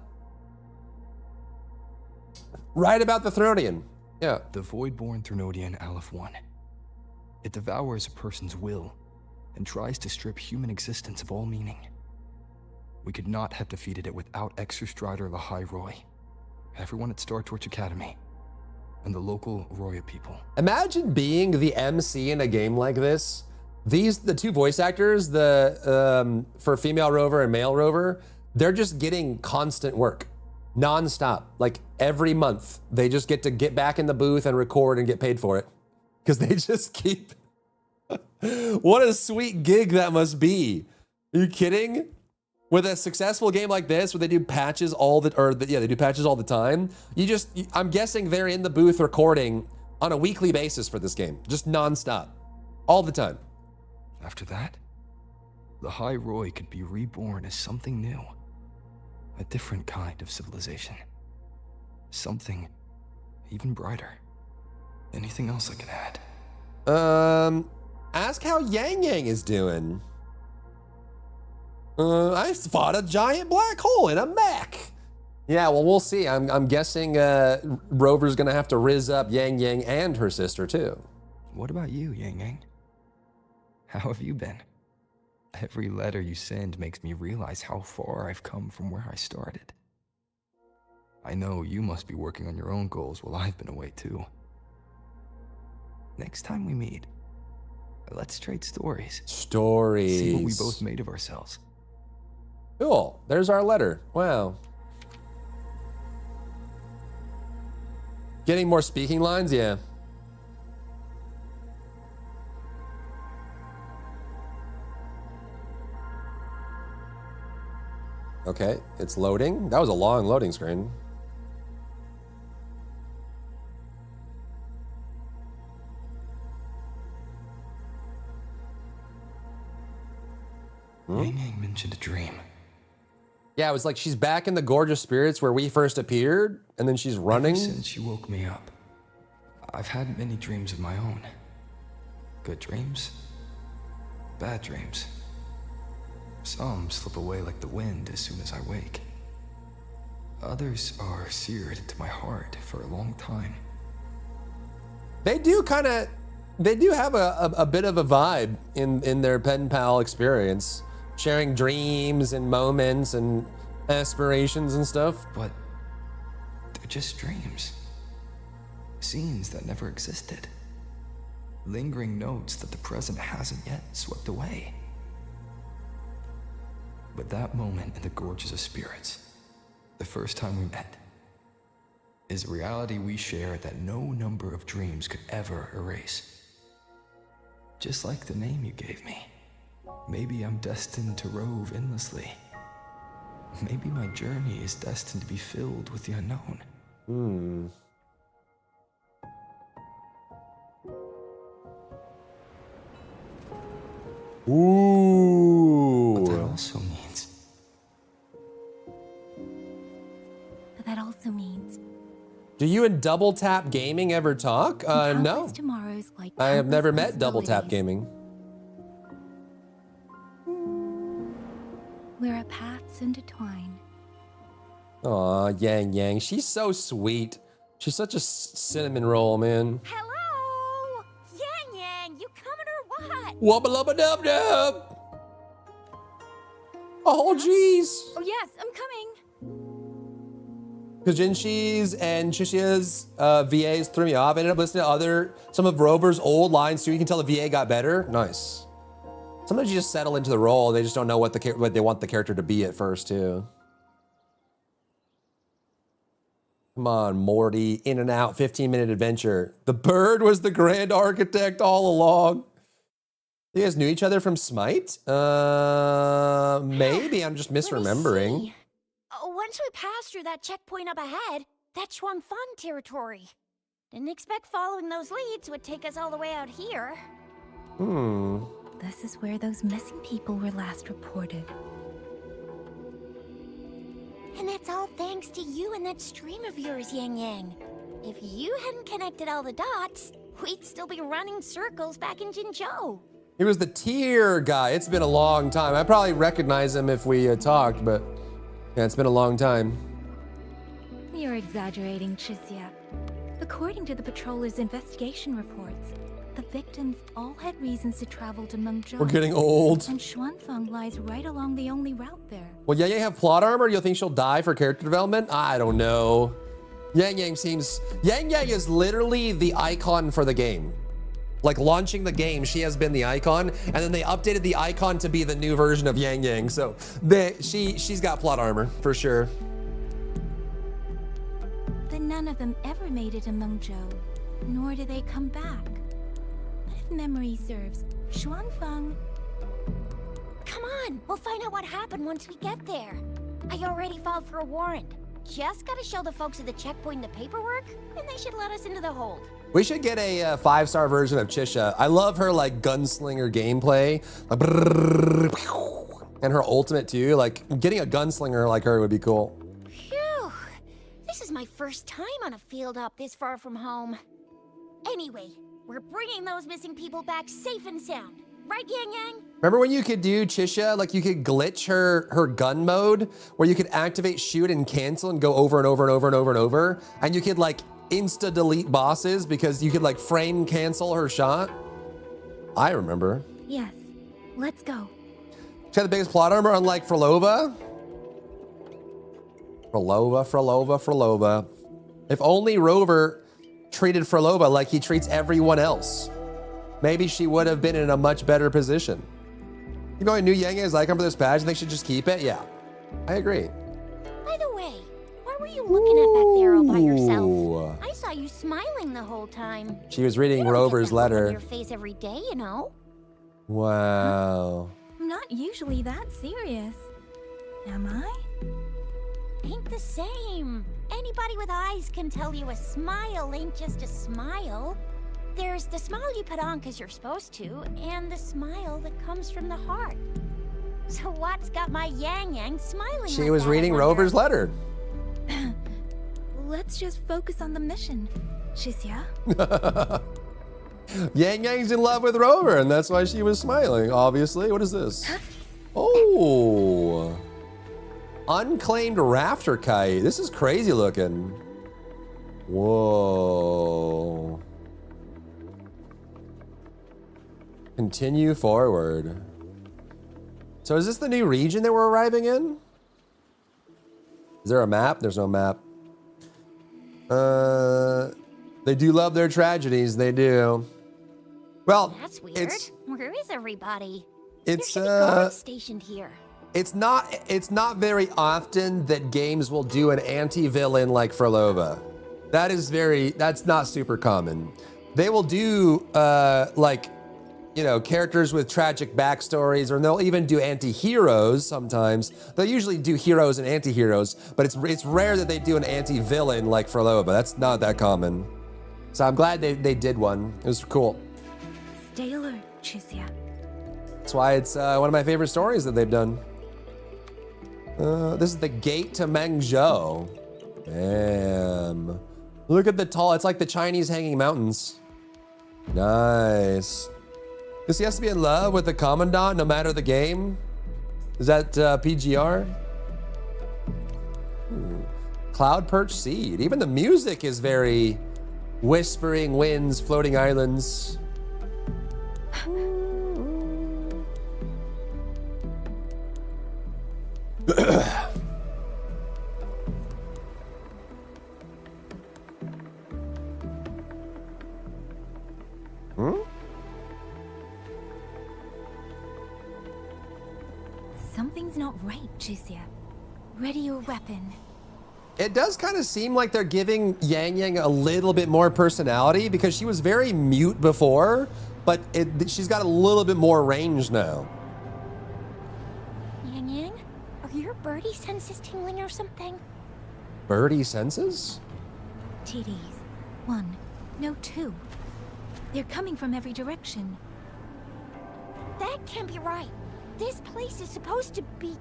about the Thronian. Yeah. The Voidborn Thrunodian Aleph 1. It devours a person's will and tries to strip human existence of all meaning. We could not have defeated it without Exostrider Lahai Roy, everyone at Star Torch Academy, and the local Roya people. Imagine being the MC in a game like this. The two voice actors, for female Rover and male Rover, they're just getting constant work, nonstop. Like every month, they just get to get back in the booth and record and get paid for it, because they just keep. What a sweet gig that must be. Are you kidding? With a successful game like this, where they do patches they do patches all the time. I'm guessing they're in the booth recording on a weekly basis for this game, just nonstop, all the time. After that, Lahai Roy could be reborn as something new, a different kind of civilization, something even brighter. Anything else I can add? Ask how Yangyang is doing. I fought a giant black hole in a mech. Yeah, well, we'll see. I'm guessing Rover's gonna have to rizz up Yangyang and her sister too. What about you, Yangyang? How have you been? Every letter you send makes me realize how far I've come from where I started. I know you must be working on your own goals while I've been away too. Next time we meet, let's trade stories. Stories. See what we both made of ourselves. Cool. There's our letter. Wow. Getting more speaking lines? Yeah. Okay, it's loading. That was a long loading screen. Yangyang mentioned a dream. Yeah, it was like she's back in the gorgeous spirits where we first appeared, and then she's running. Ever since you woke me up, I've had many dreams of my own. Good dreams, bad dreams. Some slip away like the wind as soon as I wake. Others are seared into my heart for a long time. They do have a bit of a vibe in their pen pal experience, sharing dreams and moments and aspirations and stuff. But they're just dreams. Scenes that never existed. Lingering notes that the present hasn't yet swept away. But that moment in the Gorges of Spirits, the first time we met, is a reality we share that no number of dreams could ever erase. Just like the name you gave me. Maybe I'm destined to rove endlessly. Maybe my journey is destined to be filled with the unknown. Ooh. But that also means... That also means... Do you and Double Tap Gaming ever talk? No. Tomorrow's is like I have never countless met Double Tap possibilities. Gaming. Where our paths intertwine. Aw, Yangyang. She's so sweet. She's such a cinnamon roll, man. Hello? Yangyang, you coming or what? Wubba lubba dub dub. Oh, jeez. Oh yes, I'm coming. Because Jinshi's and Chishia's VAs threw me off. I ended up listening to some of Rover's old lines too. You can tell the VA got better. Nice. Sometimes you just settle into the role. They just don't know what they want the character to be at first too. Come on, Morty. In and out, 15-minute adventure. The bird was the grand architect all along. You guys knew each other from Smite? Maybe. I'm just misremembering. Once we passed through that checkpoint up ahead, that's Xuanfeng territory. Didn't expect following those leads would take us all the way out here. This is where those missing people were last reported. And that's all thanks to you and that stream of yours, Yangyang. If you hadn't connected all the dots, we'd still be running circles back in Jinzhou. He was the tier guy. It's been a long time. I'd probably recognize him if we talked, but yeah, it's been a long time. You're exaggerating, Chixia. According to the patroller's investigation reports, the victims all had reasons to travel to Mengzhou. We're getting old. And Xuanfeng lies right along the only route there. Will Yangyang have plot armor? You'll think she'll die for character development? I don't know. Yangyang is literally the icon for the game. Like launching the game, she has been the icon, and then they updated the icon to be the new version of Yangyang. So she's got plot armor for sure. But none of them ever made it to Mengzhou, nor did they come back. But if memory serves, Xuanfeng... Come on, we'll find out what happened once we get there. I already filed for a warrant. Just gotta show the folks at the checkpoint the paperwork, and they should let us into the hold. We should get a 5-star version of Chisha. I love her like gunslinger gameplay. And her ultimate too. Like getting a gunslinger like her would be cool. Phew. This is my first time on a field up this far from home. Anyway, we're bringing those missing people back safe and sound. Right, Yangyang? Remember when you could do Chisha, like you could glitch her gun mode where you could activate shoot and cancel and go over and over and over and over and over? And you could like insta delete bosses because you could like frame cancel her shot. I remember. Yes, let's go. She had the biggest plot armor, unlike Frolova. Frolova. If only Rover treated Frolova like he treats everyone else, maybe she would have been in a much better position. You know, I knew Yangyang is icon for this badge and they should just keep it. Yeah, I agree. By the way, what were you looking at back there all by yourself? I saw you smiling the whole time. She was reading You don't Rover's get that look on letter. your face every day, you know. Wow. I'm not usually that serious. Am I? Ain't the same. Anybody with eyes can tell you a smile ain't just a smile. There's the smile you put on because you're supposed to, and the smile that comes from the heart. So what's got my Yangyang smiling? She like was that, I reading wonder? Rover's letter. Let's just focus on the mission, Chixia. Yangyang's in love with Rover, and that's why she was smiling, obviously. What is this? Oh. Unclaimed rafter kite. This is crazy looking. Whoa. Continue forward. So is this the new region that we're arriving in? Is there a map? There's no map. They do love their tragedies. They do. Well, That's weird. Where is everybody? It's there should be guards stationed here. It's not very often that games will do an anti-villain like Frolova. That's not super common. They will do like, you know, characters with tragic backstories, or they'll even do anti-heroes sometimes. They'll usually do heroes and anti-heroes, but it's rare that they do an anti-villain like Frolova. That's not that common. So I'm glad they did one. It was cool. Stay alert, Chixia. That's why it's one of my favorite stories that they've done. This is the gate to Mengzhou. Damn. Look at the tall, it's like the Chinese hanging mountains. Nice. Because he has to be in love with the Commandant no matter the game? Is that PGR? Cloud Perch Seed. Even the music is very whispering winds, floating islands. Something's not right, Jusia. Ready your weapon. It does kind of seem like they're giving Yangyang a little bit more personality because she was very mute before, but she's got a little bit more range now. Yangyang, are your birdie senses tingling or something? Birdie senses? TDs. 1, no 2. They're coming from every direction. That can't be right. This place is supposed to be...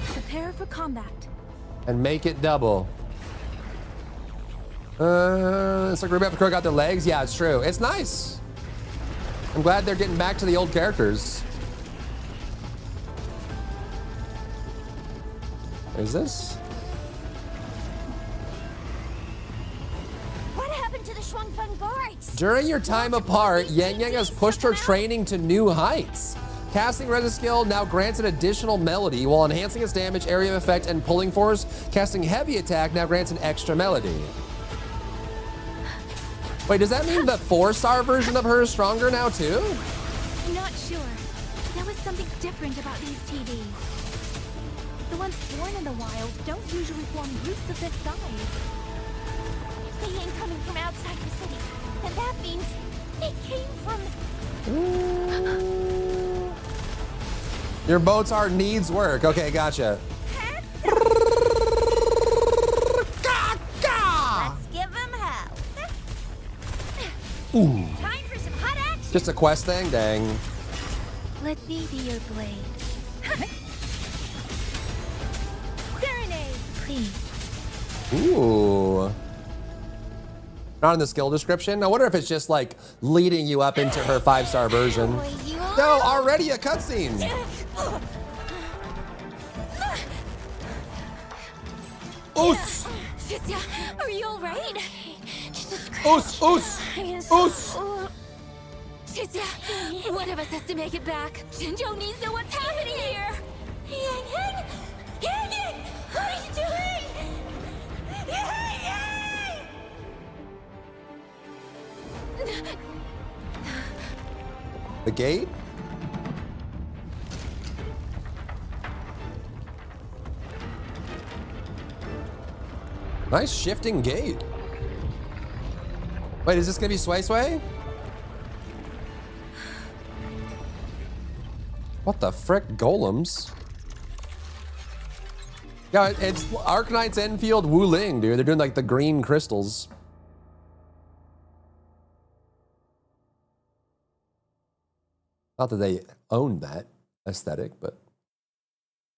Prepare for combat. And make it double. It's like Ruby after Crow got their legs. Yeah, it's true. It's nice. I'm glad they're getting back to the old characters. Is this? What happened to the Shuangfen guards? During your time apart, Yangyang has pushed her training to new heights. Casting Resist skill now grants an additional melody while enhancing its damage, area of effect, and pulling force. Casting heavy attack now grants an extra melody. Wait, does that mean the 4-star version of her is stronger now too? I'm not sure. There was something different about these TVs. The ones born in the wild don't usually form groups of this size. They ain't coming from outside the city, and that means they came from... Your boats are needs work. Okay, gotcha. Let's give them hell. Ooh. Time for some hot action. Just a quest thing? Dang. Let me be your blade. Serenade, please. Ooh. Not in the skill description. I wonder if it's just like leading you up into her 5-star version. No, already a cutscene. Oos! Are you alright? Oos! Oos! Oos! Shizia, one of us has to make it back. Shinjo needs to know what's happening here. Yangyang! Yangyang! What are you doing? Yangyang! The gate? Nice shifting gate. Wait, is this gonna be Sway Sway? What the frick, golems? Yeah, it's Arknight's Enfield Wu Ling, dude. They're doing like the green crystals. Not that they own that aesthetic, but.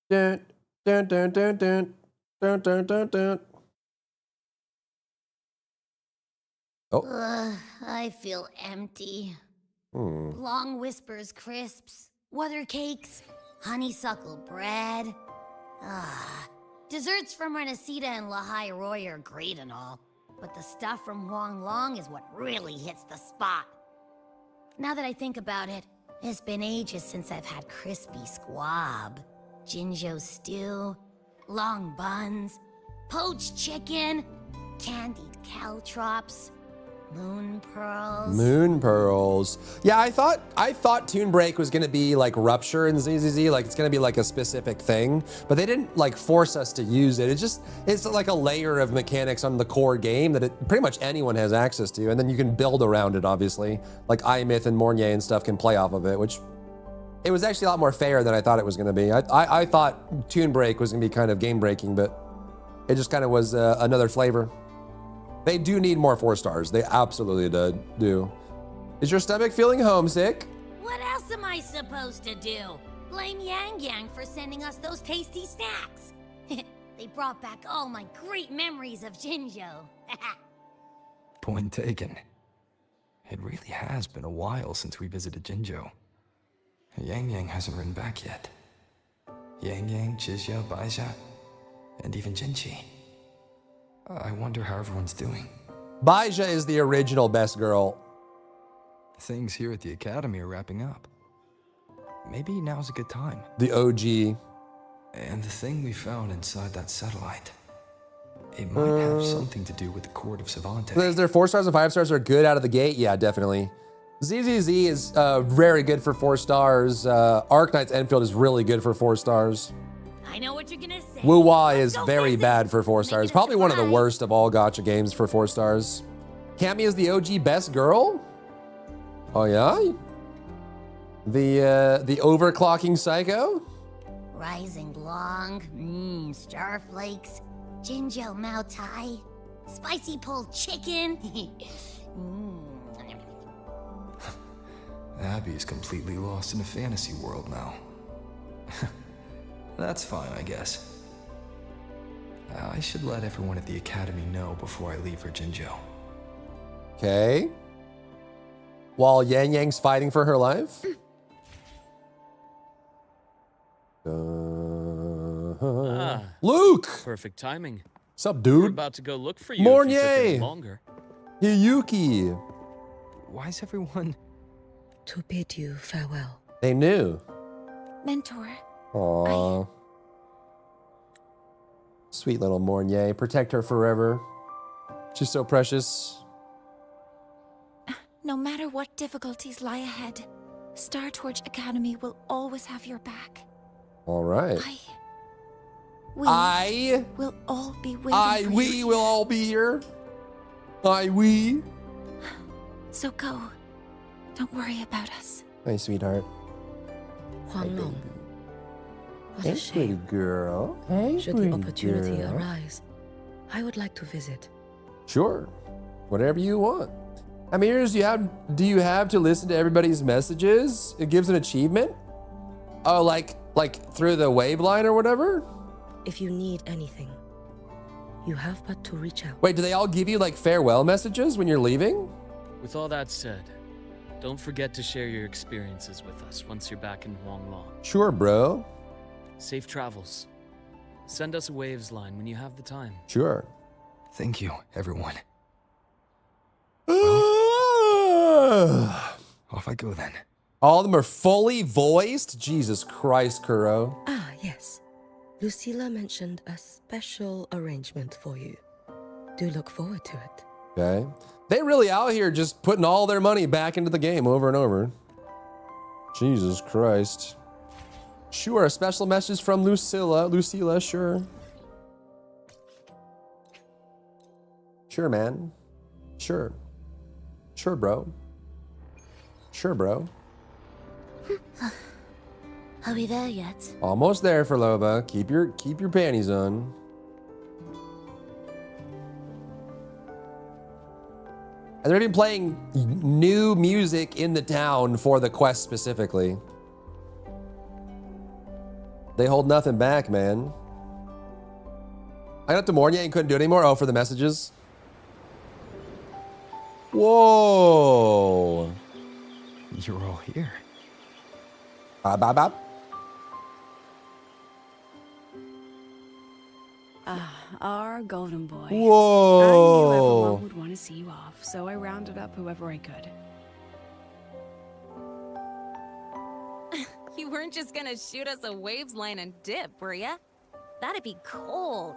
Dun, dun, dun, dun, dun, dun, dun, dun, dun. Oh. I feel empty. Hmm. Long whispers, crisps, weather cakes, honeysuckle bread. Desserts from Renacita and Lahai Roy are great and all, but the stuff from Huang Long is what really hits the spot. Now that I think about it, it's been ages since I've had crispy squab, Jinzhou stew, long buns, poached chicken, candied caltrops, moon pearls. Moon pearls. Yeah, I thought Toon Break was gonna be like Rupture in ZZZ, like it's gonna be like a specific thing, but they didn't like force us to use it. It's like a layer of mechanics on the core game that pretty much anyone has access to, and then you can build around it, obviously. Like iMyth and Mornier and stuff can play off of it, which it was actually a lot more fair than I thought it was gonna be. I thought Toon Break was gonna be kind of game breaking, but it just kind of was another flavor. They do need more 4 stars. They absolutely do. Is your stomach feeling homesick? What else am I supposed to do? Blame Yangyang for sending us those tasty snacks. They brought back all my great memories of Jinzhou. Point taken. It really has been a while since we visited Jinzhou. Yangyang hasn't written back yet. Yangyang, Zhizhou, Baizha, and even Jinchi. I wonder how everyone's doing. Baizha is the original best girl. Things here at the academy are wrapping up. Maybe now's a good time. The OG. And the thing we found inside that satellite, it might have something to do with the Court of Savante. Is there 4 stars and 5 stars are good out of the gate? Yeah, definitely. ZZZ is very good for 4 stars. Arknight's Enfield is really good for 4 stars. I know what you're gonna say. Wu-Wai is very bad for 4 stars. Probably one of the worst of all gacha games for 4 stars. Cammy is the OG best girl? Oh yeah? The overclocking psycho? Rising Long, Starflakes, Jinzhou Mao Tai, spicy pulled chicken. Abby is completely lost in a fantasy world now. That's fine, I guess. I should let everyone at the academy know before I leave for Jinzhou. Okay. While Yangyang's fighting for her life? Luke! Perfect timing. What's up, dude? We're about to go look for you if you took any longer. Hiyuki. Why is everyone... To bid you farewell. They knew. Mentor. Aww. Sweet little Mornier. Protect her forever. She's so precious. No matter what difficulties lie ahead, Star Torch Academy will always have your back. All right. We will all be waiting for we you. will all be here. We. So go. Don't worry about us. Hey, sweetheart. Huanglong. What Hey, a pretty shame. girl. Hey, Should the pretty opportunity girl. arise, I would like to visit. Sure. Whatever you want. Amirs, do you have to listen to everybody's messages? It gives an achievement? Oh, like through the wave line or whatever? If you need anything, you have but to reach out. Wait, do they all give you like farewell messages when you're leaving? With all that said, don't forget to share your experiences with us once you're back in Huanglong. Sure, bro. Safe travels. Send us a waves line when you have the time. Sure. Thank you, everyone. Off I go then. All of them are fully voiced? Jesus Christ, Kuro. Ah, yes. Lucilla mentioned a special arrangement for you. Do look forward to it. Okay. They really out here just putting all their money back into the game over and over. Jesus Christ. Sure, a special message from Lucilla, sure. Sure, man. Sure. Sure, bro. Sure, bro. Are we there yet? Almost there for Loba. Keep your panties on. And they're even playing new music in the town for the quest specifically. They hold nothing back, man. I got to Mornier and couldn't do it anymore. Oh, for the messages. Whoa. You're all here. Bop, bop, bop. Our golden boy. Whoa. I knew everyone would want to see you off, so I rounded up whoever I could. You weren't just gonna shoot us a waves line and dip, were ya? That'd be cold.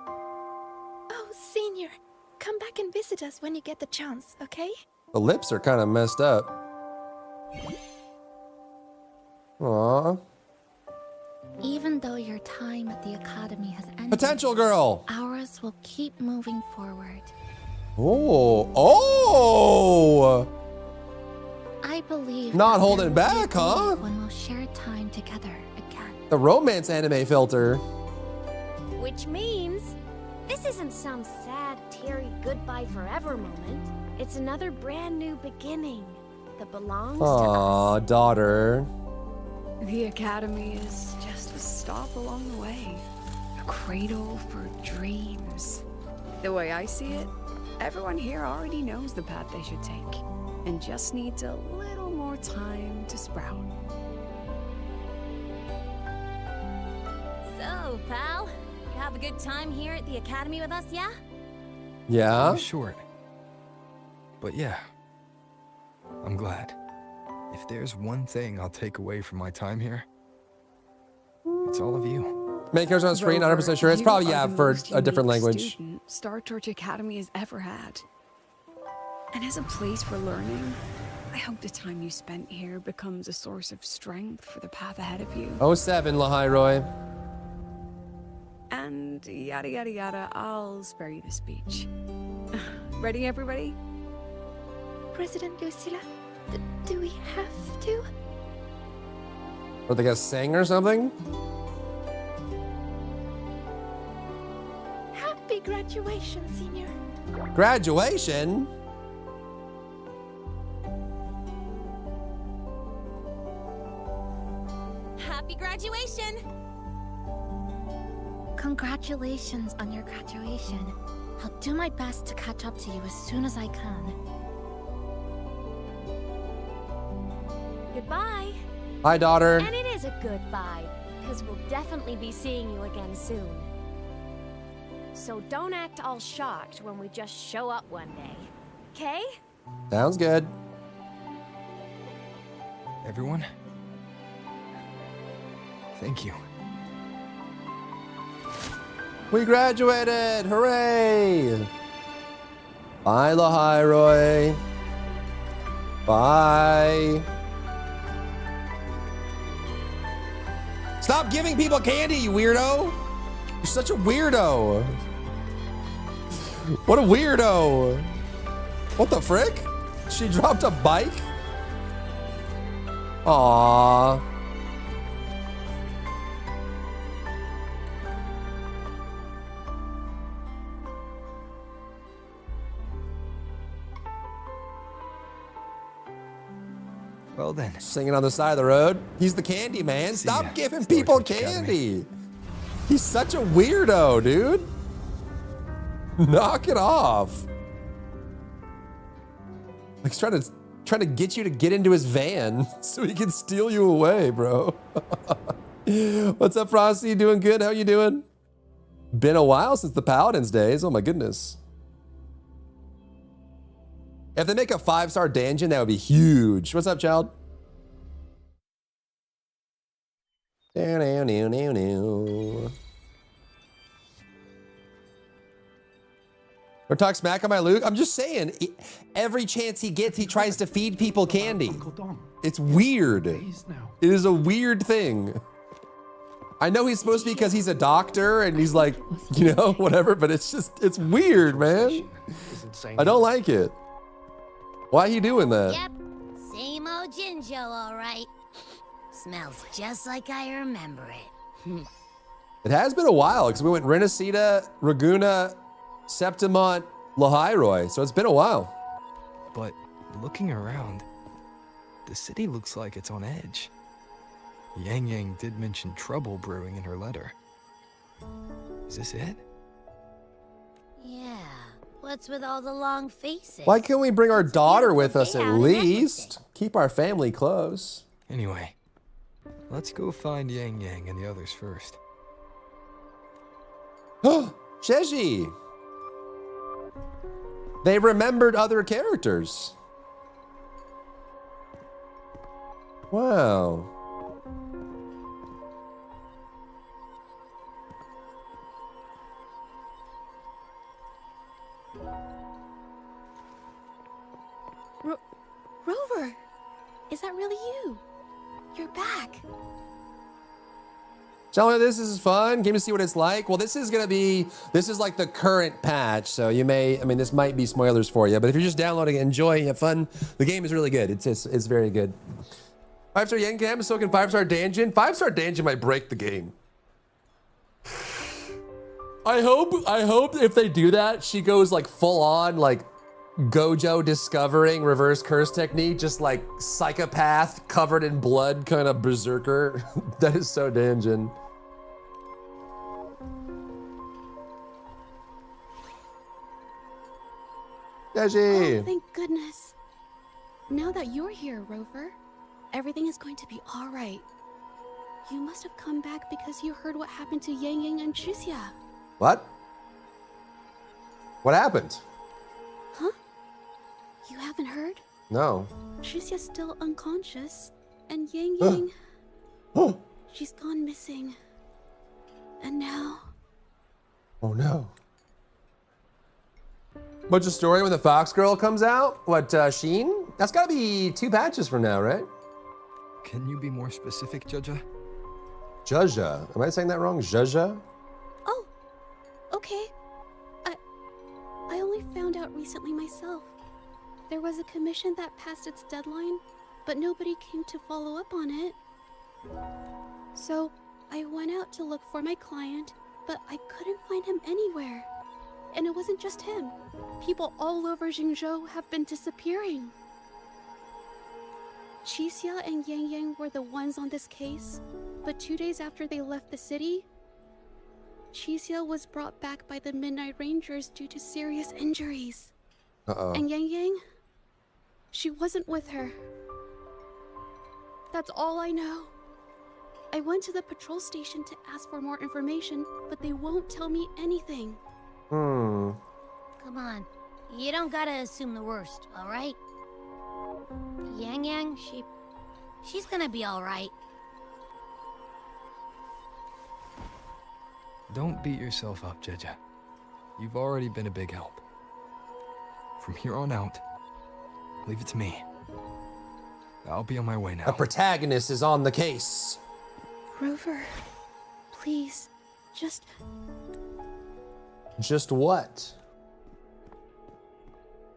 Oh, Senior, come back and visit us when you get the chance, okay? The lips are kind of messed up. Aww. Even though your time at the academy has ended, Potential girl. ours will keep moving forward. Oh. Oh. I believe Not that holding there will be back, a day huh? when we'll share time together again. The romance anime filter. Which means this isn't some sad teary goodbye forever moment. It's another brand new beginning that belongs to Aw, us. daughter. The Academy is just a stop along the way. A cradle for dreams. The way I see it, everyone here already knows the path they should take, and just needs a little more time to sprout. So, pal, you have a good time here at the Academy with us, yeah? Yeah? I'm short. But yeah, I'm glad. If there's one thing I'll take away from my time here, it's all of you. Main characters on screen, 100% sure. It's You probably, are yeah, the for most a different unique language. student Star Torch Academy has ever had. And as a place for learning, I hope the time you spent here becomes a source of strength for the path ahead of you. 07, Lahai. And yada yada yada, I'll spare you the speech. Ready, everybody? President Lucilla, do we have to? Or they got sing or something? Happy graduation, senior. Graduation? Happy graduation! Congratulations on your graduation. I'll do my best to catch up to you as soon as I can. Goodbye. Hi, daughter. And it is a goodbye, because we'll definitely be seeing you again soon. So don't act all shocked when we just show up one day. Okay? Sounds good. Everyone, thank you. We graduated! Hooray! Bye, Lahai. Bye. Stop giving people candy, you weirdo! You're such a weirdo. What a weirdo. What the frick? She dropped a bike? Aww. Well then. Singing on the side of the road. He's the candy man. See ya, Stop giving Star people Torch Academy. candy. He's such a weirdo, dude. Knock it off. Like he's trying to get you to get into his van so he can steal you away, bro. What's up, Frosty? Doing good? How you doing? Been a while since the Paladins days. Oh my goodness. If they make a 5-star dungeon, that would be huge. What's up, child? Or talk smack on my Luke. I'm just saying, every chance he gets, he tries to feed people candy. It's weird. It is a weird thing. I know he's supposed to be because he's a doctor and he's like, you know, whatever, but it's weird, man. I don't like it. Why are you doing that? Yep, same old Jinjo, all right. Smells just like I remember it. It has been a while because we went Renacida, Raguna, Septimont, Lahai, so it's been a while. But looking around, the city looks like it's on edge. Yangyang did mention trouble brewing in her letter. Is this it? Yeah, what's with all the long faces? Why can't we bring our daughter with us at least? Keep our family close. Anyway, let's go find Yangyang and the others first. Sheji! They remembered other characters. Wow. Rover, is that really you? You're back. Tell me this is fun. Came to see what it's like. Well, this is like the current patch. So you may, I mean, this might be spoilers for you, but if you're just downloading it, enjoy, have fun. The game is really good. It's very good. 5-star Yangyang is soaking 5-star dungeon. 5-star dungeon might break the game. I hope if they do that, she goes like full on like Gojo discovering reverse curse technique, just like psychopath covered in blood kind of berserker. That is so Danjin. Deji. Oh, thank goodness. Now that you're here, Rover, everything is going to be all right. You must have come back because you heard what happened to Yangyang and Chixia. What? What happened? Huh? You haven't heard? No. Chixia's still unconscious, and Yangyang, she's gone missing. And now... Oh no. What's the story when the Fox Girl comes out? What, Sheen? That's gotta be 2 patches from now, right? Can you be more specific, Jaja? Jaja. Am I saying that wrong? Jaja? Oh, okay. I only found out recently myself. There was a commission that passed its deadline, but nobody came to follow up on it. So I went out to look for my client, but I couldn't find him anywhere. And it wasn't just him. People all over Jingzhou have been disappearing. Chixia and Yangyang were the ones on this case, but 2 days after they left the city, Chixia was brought back by the Midnight Rangers due to serious injuries. Uh-oh. And Yangyang, she wasn't with her. That's all I know. I went to the patrol station to ask for more information, but they won't tell me anything. Hmm. Come on. You don't gotta assume the worst, alright? Yangyang, she's gonna be alright. Don't beat yourself up, Jaja. You've already been a big help. From here on out, leave it to me. I'll be on my way now. A protagonist is on the case. Rover, please, just... Just what?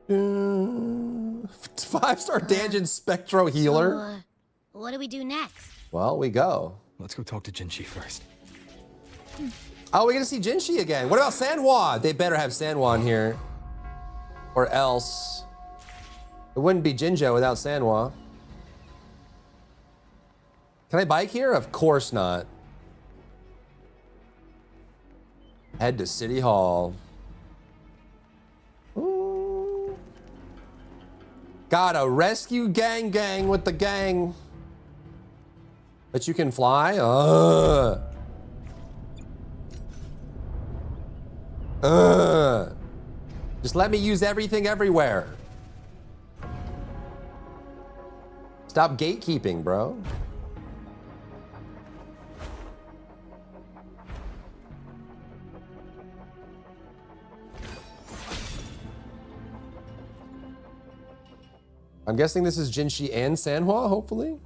5-star Danjin Spectro Healer? So, what do we do next? Well, we go. Let's go talk to Jinshi first. Oh, we're gonna see Jinshi again. What about Sanhua? They better have Sanhua in here. Or else. It wouldn't be Jinzhou without Sanhua. Can I bike here? Of course not. Head to City Hall. Ooh. Gotta rescue Gang with the gang. But you can fly? Just let me use everything everywhere. Stop gatekeeping, bro. I'm guessing this is Jinshi and Sanhua, hopefully.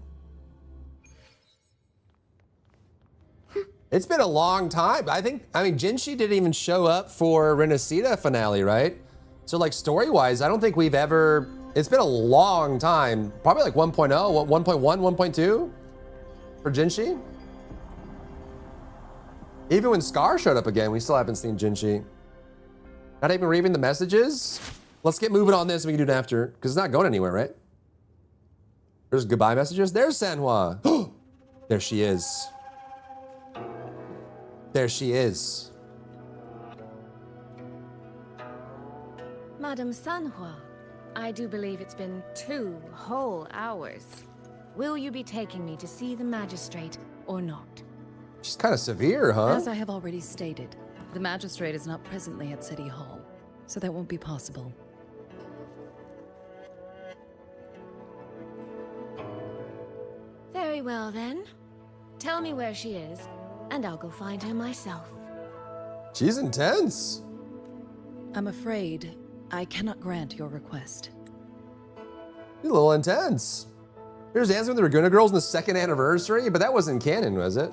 It's been a long time. I mean, Jinshi didn't even show up for Renacida finale, right? So like story-wise, I don't think we've ever, it's been a long time. Probably like 1.0, 1.1, 1.2 for Jinshi. Even when Scar showed up again, we still haven't seen Jinshi. Not even reading the messages? Let's get moving on this and we can do it after, because it's not going anywhere, right? There's goodbye messages. There's Sanhua. There she is. There she is. Madam Sanhua, I do believe it's been 2 whole hours. Will you be taking me to see the magistrate or not? She's kind of severe, huh? As I have already stated, the magistrate is not presently at City Hall, so that won't be possible. Very well then. Tell me where she is, and I'll go find her myself. She's intense. I'm afraid I cannot grant your request. She's a little intense. Here's Dancing with the Raguna Girls in the 2nd anniversary, but that wasn't canon, was it?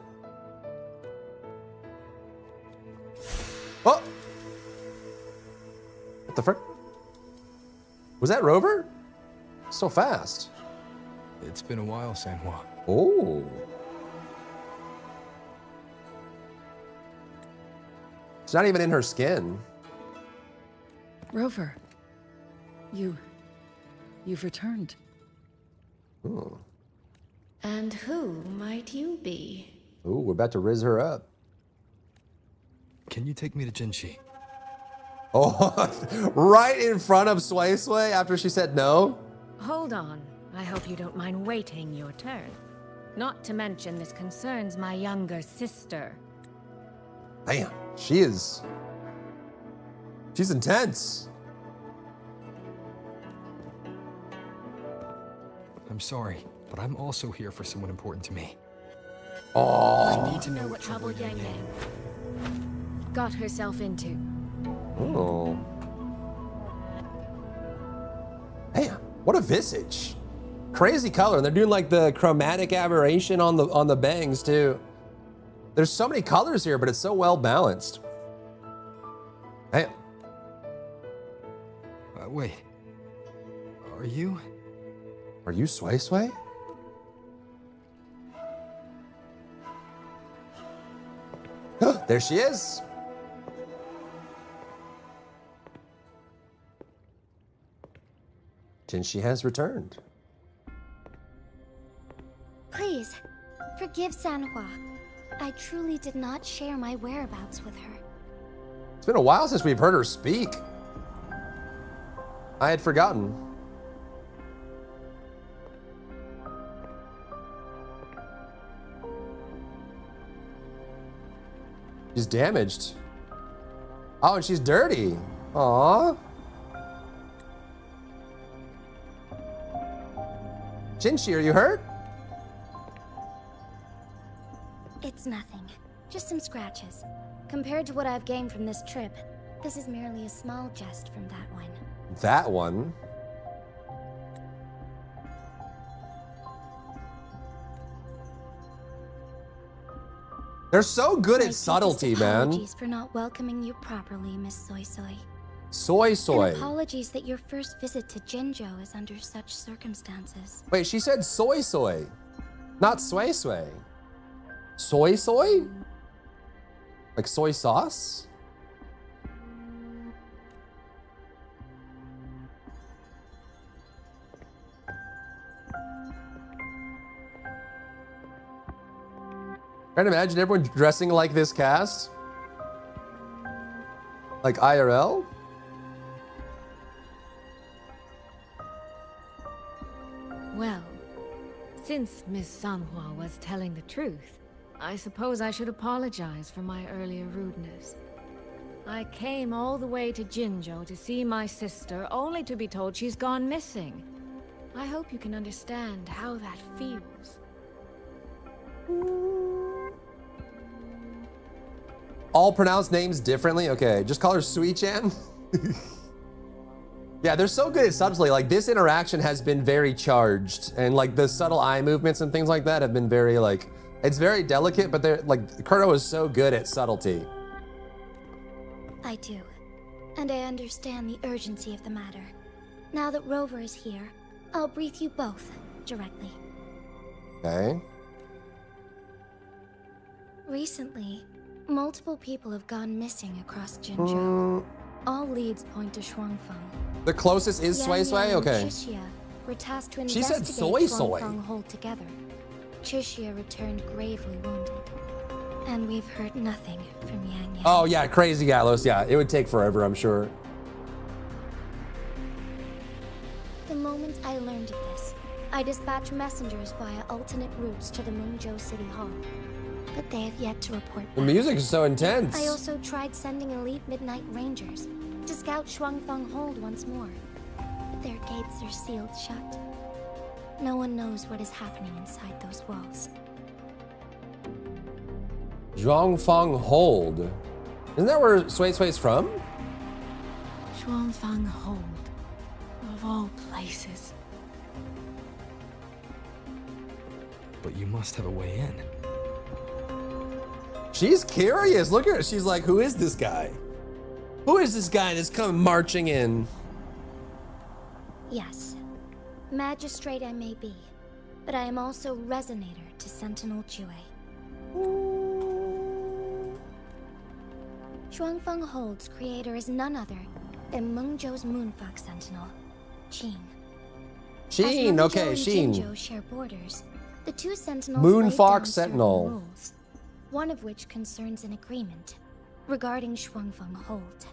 Oh! What the frick? Was that Rover? So fast. It's been a while, Sanhua. Oh. It's not even in her skin. Rover, you've returned. Ooh. And who might you be? Ooh, we're about to riz her up. Can you take me to Jinchi? Oh, right in front of Sway Sway after she said no? Hold on. I hope you don't mind waiting your turn. Not to mention this concerns my younger sister. Damn, she's intense. I'm sorry, but I'm also here for someone important to me. Oh. I need to know what trouble Yangyang got herself into. Oh. Damn, what a visage. Crazy color. And they're doing like the chromatic aberration on the bangs too. There's so many colors here, but it's so well balanced. Damn. Wait. Are you? Are you Sway Sway? There she is. Jinchi has returned. Please, forgive Sanhua. I truly did not share my whereabouts with her. It's been a while since we've heard her speak. I had forgotten. She's damaged. Oh, and she's dirty. Aww. Jinchi, are you hurt? It's nothing. Just some scratches. Compared to what I've gained from this trip, this is merely a small jest from that one. That one? They're so good at subtlety, man. Apologies for not welcoming you properly, Miss Soy Soy. Soy Soy. And apologies that your first visit to Jinzhou is under such circumstances. Wait, she said soy soy, not sway sway. Soy soy? Like soy sauce? Trying to imagine everyone dressing like this cast. Like IRL? Well, since Miss Sanhua was telling the truth, I suppose I should apologize for my earlier rudeness. I came all the way to Jinzhou to see my sister, only to be told she's gone missing. I hope you can understand how that feels. All pronounce names differently? Okay, just call her Sui-chan. Yeah, they're so good at subtlety. Like, this interaction has been very charged, and like the subtle eye movements and things like that have been very like, it's very delicate, but they're like, Kurto is so good at subtlety. I do. And I understand the urgency of the matter. Now that Rover is here, I'll brief you both directly. Okay. Recently, multiple people have gone missing across Jinzhou. All leads point to Shuangfeng. The closest is Sway Sway? Okay. And Chixia were tasked to She investigate said soy soy. Shuangfeng hold together. Chixia returned gravely wounded. And we've heard nothing from Yangyang. Oh yeah, crazy Gallows. Yeah, it would take forever, I'm sure. The moment I learned of this, I dispatched messengers via alternate routes to the Mungzhou City Hall. But they have yet to report The back. music is so intense. I also tried sending elite Midnight Rangers to scout Shuangfeng Hold once more. But their gates are sealed shut. No one knows what is happening inside those walls. Zhuangfang Hold. Isn't that where Sway Sway's from? Shuangfang Hold, of all places. But you must have a way in. She's curious. Look at her. She's like, who is this guy? Who is this guy that's come marching in? Yes, magistrate I may be, but I am also resonator to Sentinel Jue. Shuangfeng Hold's creator is none other than Mengzhou's Moonfox Sentinel, Qin. Sheen, okay, Sheen. Jinzhou share borders. The two sentinels Moonfox laid down Sentinel. certain rules, one of which concerns an agreement regarding Shuangfeng Hold.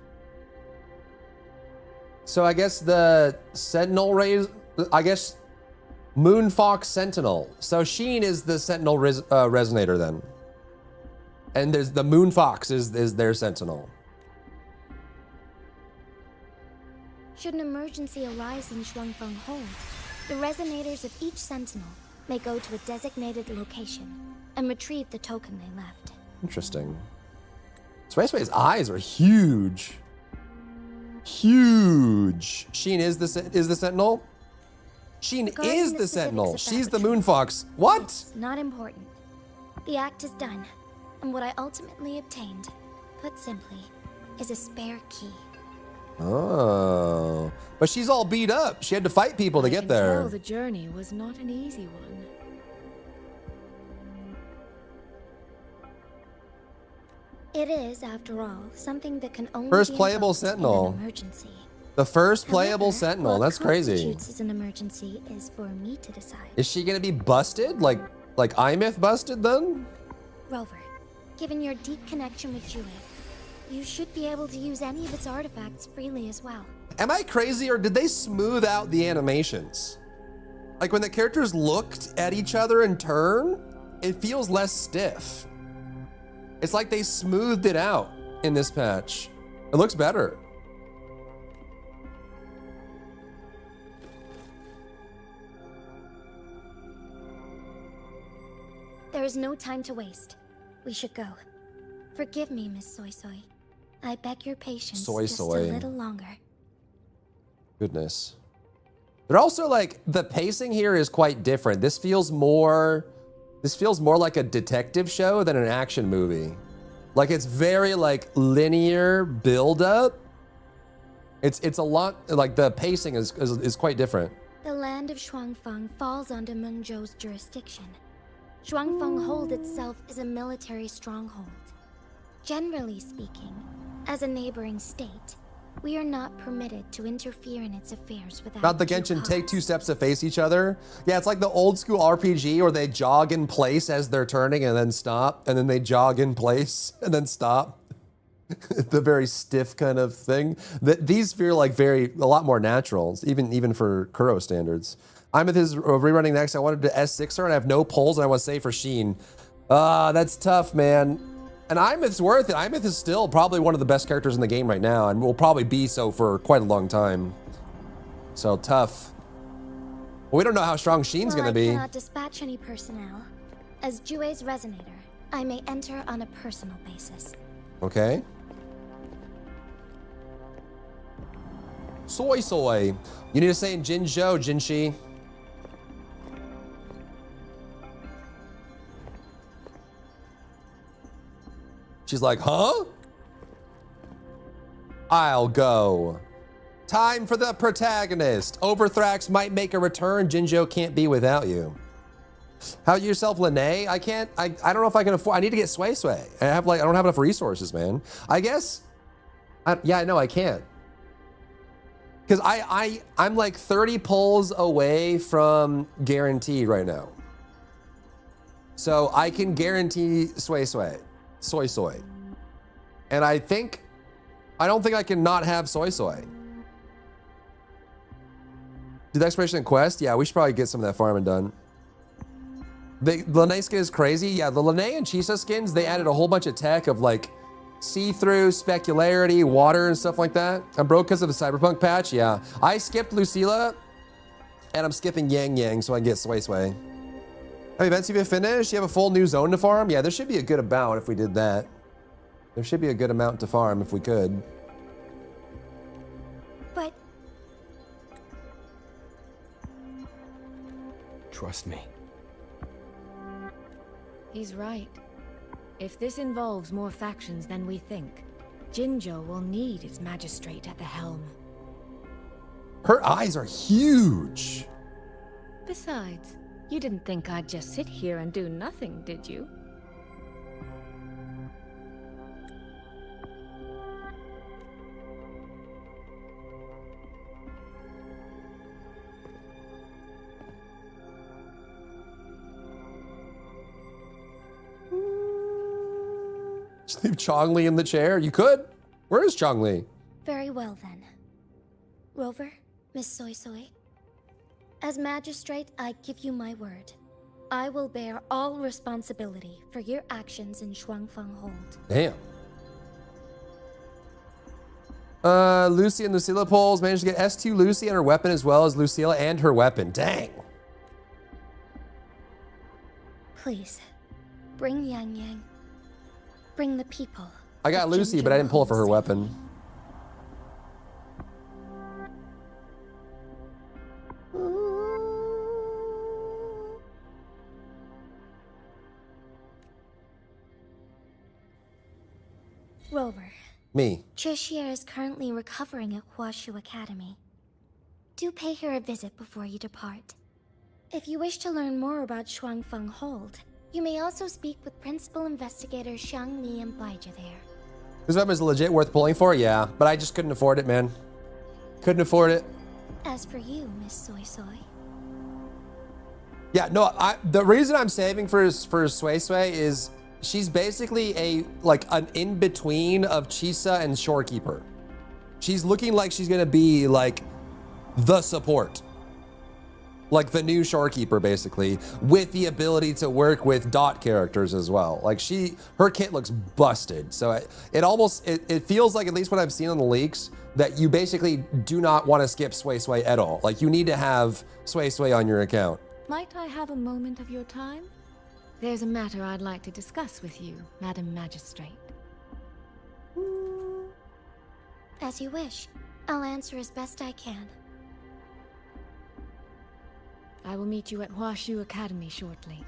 So I guess the Sentinel rays, I guess Moonfox Sentinel. So Sheen is the Sentinel resonator then. And there's the Moonfox is their Sentinel. Should an emergency arise in Shuangfeng Hold, the resonators of each sentinel may go to a designated location and retrieve the token they left. Interesting. Sway's eyes are huge. Huge. Sheen is the Sentinel? Sheen Regarding is the the specifics Sentinel. of that She's the retrieval, Moonfox. What? it's not important. The act is done, and what I ultimately obtained, put simply, is a spare key. Oh. But she's all beat up. She had to fight people to get there. Tell the journey was not an easy one. It is, after all, something that can only First be playable invoked Sentinel. in an emergency. The first playable However, Sentinel. what That's crazy. constitutes as an emergency is for me to decide. Is she gonna be busted? Like iMyth busted then? Rover, given your deep connection with Jue, you should be able to use any of its artifacts freely as well. Am I crazy or did they smooth out the animations? Like when the characters looked at each other and turn, it feels less stiff. It's like they smoothed it out in this patch. It looks better. There is no time to waste. We should go. Forgive me, Miss Soy Soy. I beg your patience Soy just Soy. a little longer. Goodness. They're also like, the pacing here is quite different. This feels more like a detective show than an action movie. Like it's very like linear build up. It's a lot, like the pacing is quite different. The land of Shuangfeng falls under Mengzhou's jurisdiction. Shuangfeng Hold itself is a military stronghold. Generally speaking, as a neighboring state, we are not permitted to interfere in its affairs without Not the due Genshin cause. take 2 steps to face each other. Yeah, it's like the old school RPG where they jog in place as they're turning and then stop, and then they jog in place and then stop. The very stiff kind of thing. These feel like a lot more natural, even for Kuro standards. Imyth is rerunning next. I wanted to S6 her and I have no polls and I want to say for Sheen. That's tough, man. And Imyth's worth it. Imyth is still probably one of the best characters in the game right now and will probably be so for quite a long time. So tough. Well, we don't know how strong Sheen's While gonna be. I cannot dispatch any personnel, as Jue's resonator, I may enter on a personal basis. Okay. Soy Soy. You need to say in Jinzhou, Jinshi. She's like, huh? I'll go. Time for the protagonist. Overthrax might make a return. Jinzhou can't be without you. How yourself, Lene? I don't know if I can afford. I need to get Sway Sway. I don't have enough resources, man. I guess. Yeah, I know I can't. Because I'm like 30 pulls away from guaranteed right now. So I can guarantee Sway Sway. Soy Soy. And I don't think I can not have Soy Soy. Do the exploration and quest? Yeah, we should probably get some of that farming done. The Lene skin is crazy. Yeah, the Lene and Chisa skins, they added a whole bunch of tech of like see-through, specularity, water, and stuff like that. I'm broke because of the Cyberpunk patch. Yeah, I skipped Lucilla, and I'm skipping Yangyang so I can get Sway Sway. How many events have you finished? You have a full new zone to farm? Yeah, there should be a good amount if we did that. There should be a good amount to farm if we could. But Trust me. He's right. If this involves more factions than we think, Jinzhou will need its magistrate at the helm. Her eyes are huge. Besides, you didn't think I'd just sit here and do nothing, did you? Just leave Chongli in the chair. You could. Where is Chongli? Very well then. Rover, Miss Soy Soy. As magistrate, I give you my word. I will bear all responsibility for your actions in Shuangfeng Hold. Damn. Lucy and Lucilla polls managed to get S2 Lucy and her weapon as well as Lucilla and her weapon. Dang. Please, bring Yangyang. Bring the people. I got Lucy, but I didn't pull for her weapon. Rover. Me. Tricia is currently recovering at Huashu Academy. Do pay her a visit before you depart. If you wish to learn more about Shuangfeng Hold, you may also speak with Principal Investigator Xiang Li and Baija there. This weapon is legit worth pulling for? Yeah, but I just couldn't afford it, man. Couldn't afford it. As for you, Miss Soy Soy. Yeah, no, the reason I'm saving for Sui Sui is she's basically an in-between of Chisa and Shorekeeper. She's looking like she's gonna be like the support. Like the new Shorekeeper, basically, with the ability to work with dot characters as well. Like her kit looks busted. So it feels like, at least what I've seen on the leaks, that you basically do not want to skip Sui Sui at all. Like you need to have Sui Sui on your account. Might I have a moment of your time? There's a matter I'd like to discuss with you, Madam Magistrate. As you wish. I'll answer as best I can. I will meet you at Huashu Academy shortly.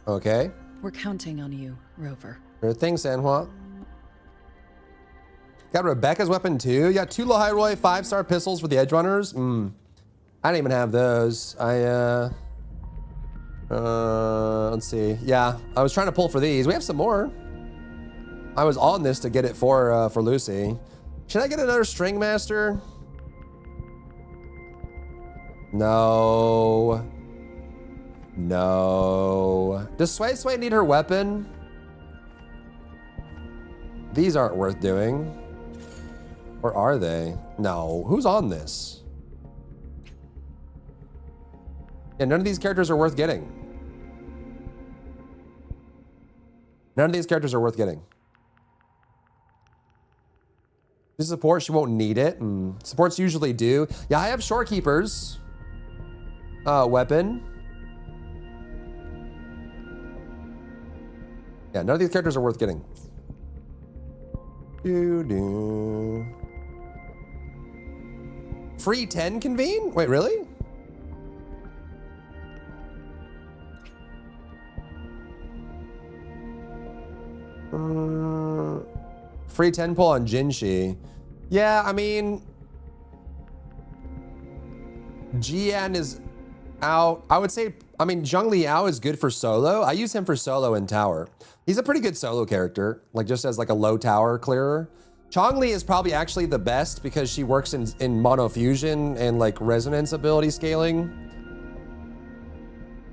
Okay. We're counting on you, Rover. Sure thing, Sanhua. Got Rebecca's weapon too. You got 2 Lahairoi 5-star pistols for the Edge Runners. I didn't even have those. Let's see. Yeah, I was trying to pull for these. We have some more. I was on this to get it for Lucy. Should I get another String Master? No. No. Does Sui Sui need her weapon? These aren't worth doing. Or are they? No. Who's on this? Yeah, none of these characters are worth getting. None of these characters are worth getting. This support, she won't need it. Supports usually do. Yeah, I have Shorekeeper's weapon. Yeah, none of these characters are worth getting. Free 10 convene? Wait, really? Free 10 pull on Jinshi. Yeah, I mean, Jian is out. I would say, I mean, Zheng Liao is good for solo. I use him for solo and tower. He's a pretty good solo character, like just as like a low tower clearer. Chongli is probably actually the best because she works in monofusion and like resonance ability scaling.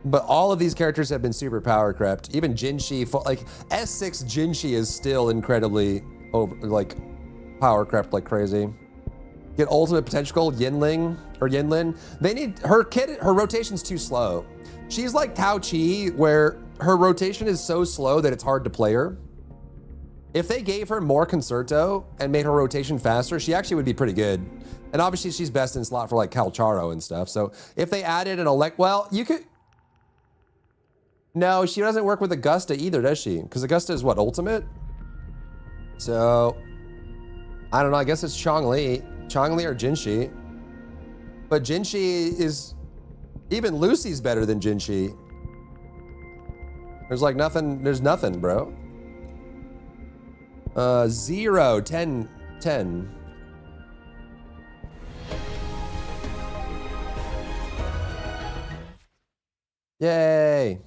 But all of these characters have been super power crept. Even Jinshi, like S6 Jinshi is still incredibly power crept like crazy. Get ultimate potential Yinlin. They need her kit. Her rotation's too slow. She's like Tao Chi, where her rotation is so slow that it's hard to play her. If they gave her more Concerto and made her rotation faster, she actually would be pretty good. And obviously she's best in slot for like Calcharo and stuff. So if they added an well, you could. No, she doesn't work with Augusta either, does she? Because Augusta is what, ultimate? So, I don't know, I guess it's Chongli or Jinshi. But Jinshi is, even Lucy's better than Jinshi. There's like nothing, there's nothing, bro. 0, 10, 10. Yay.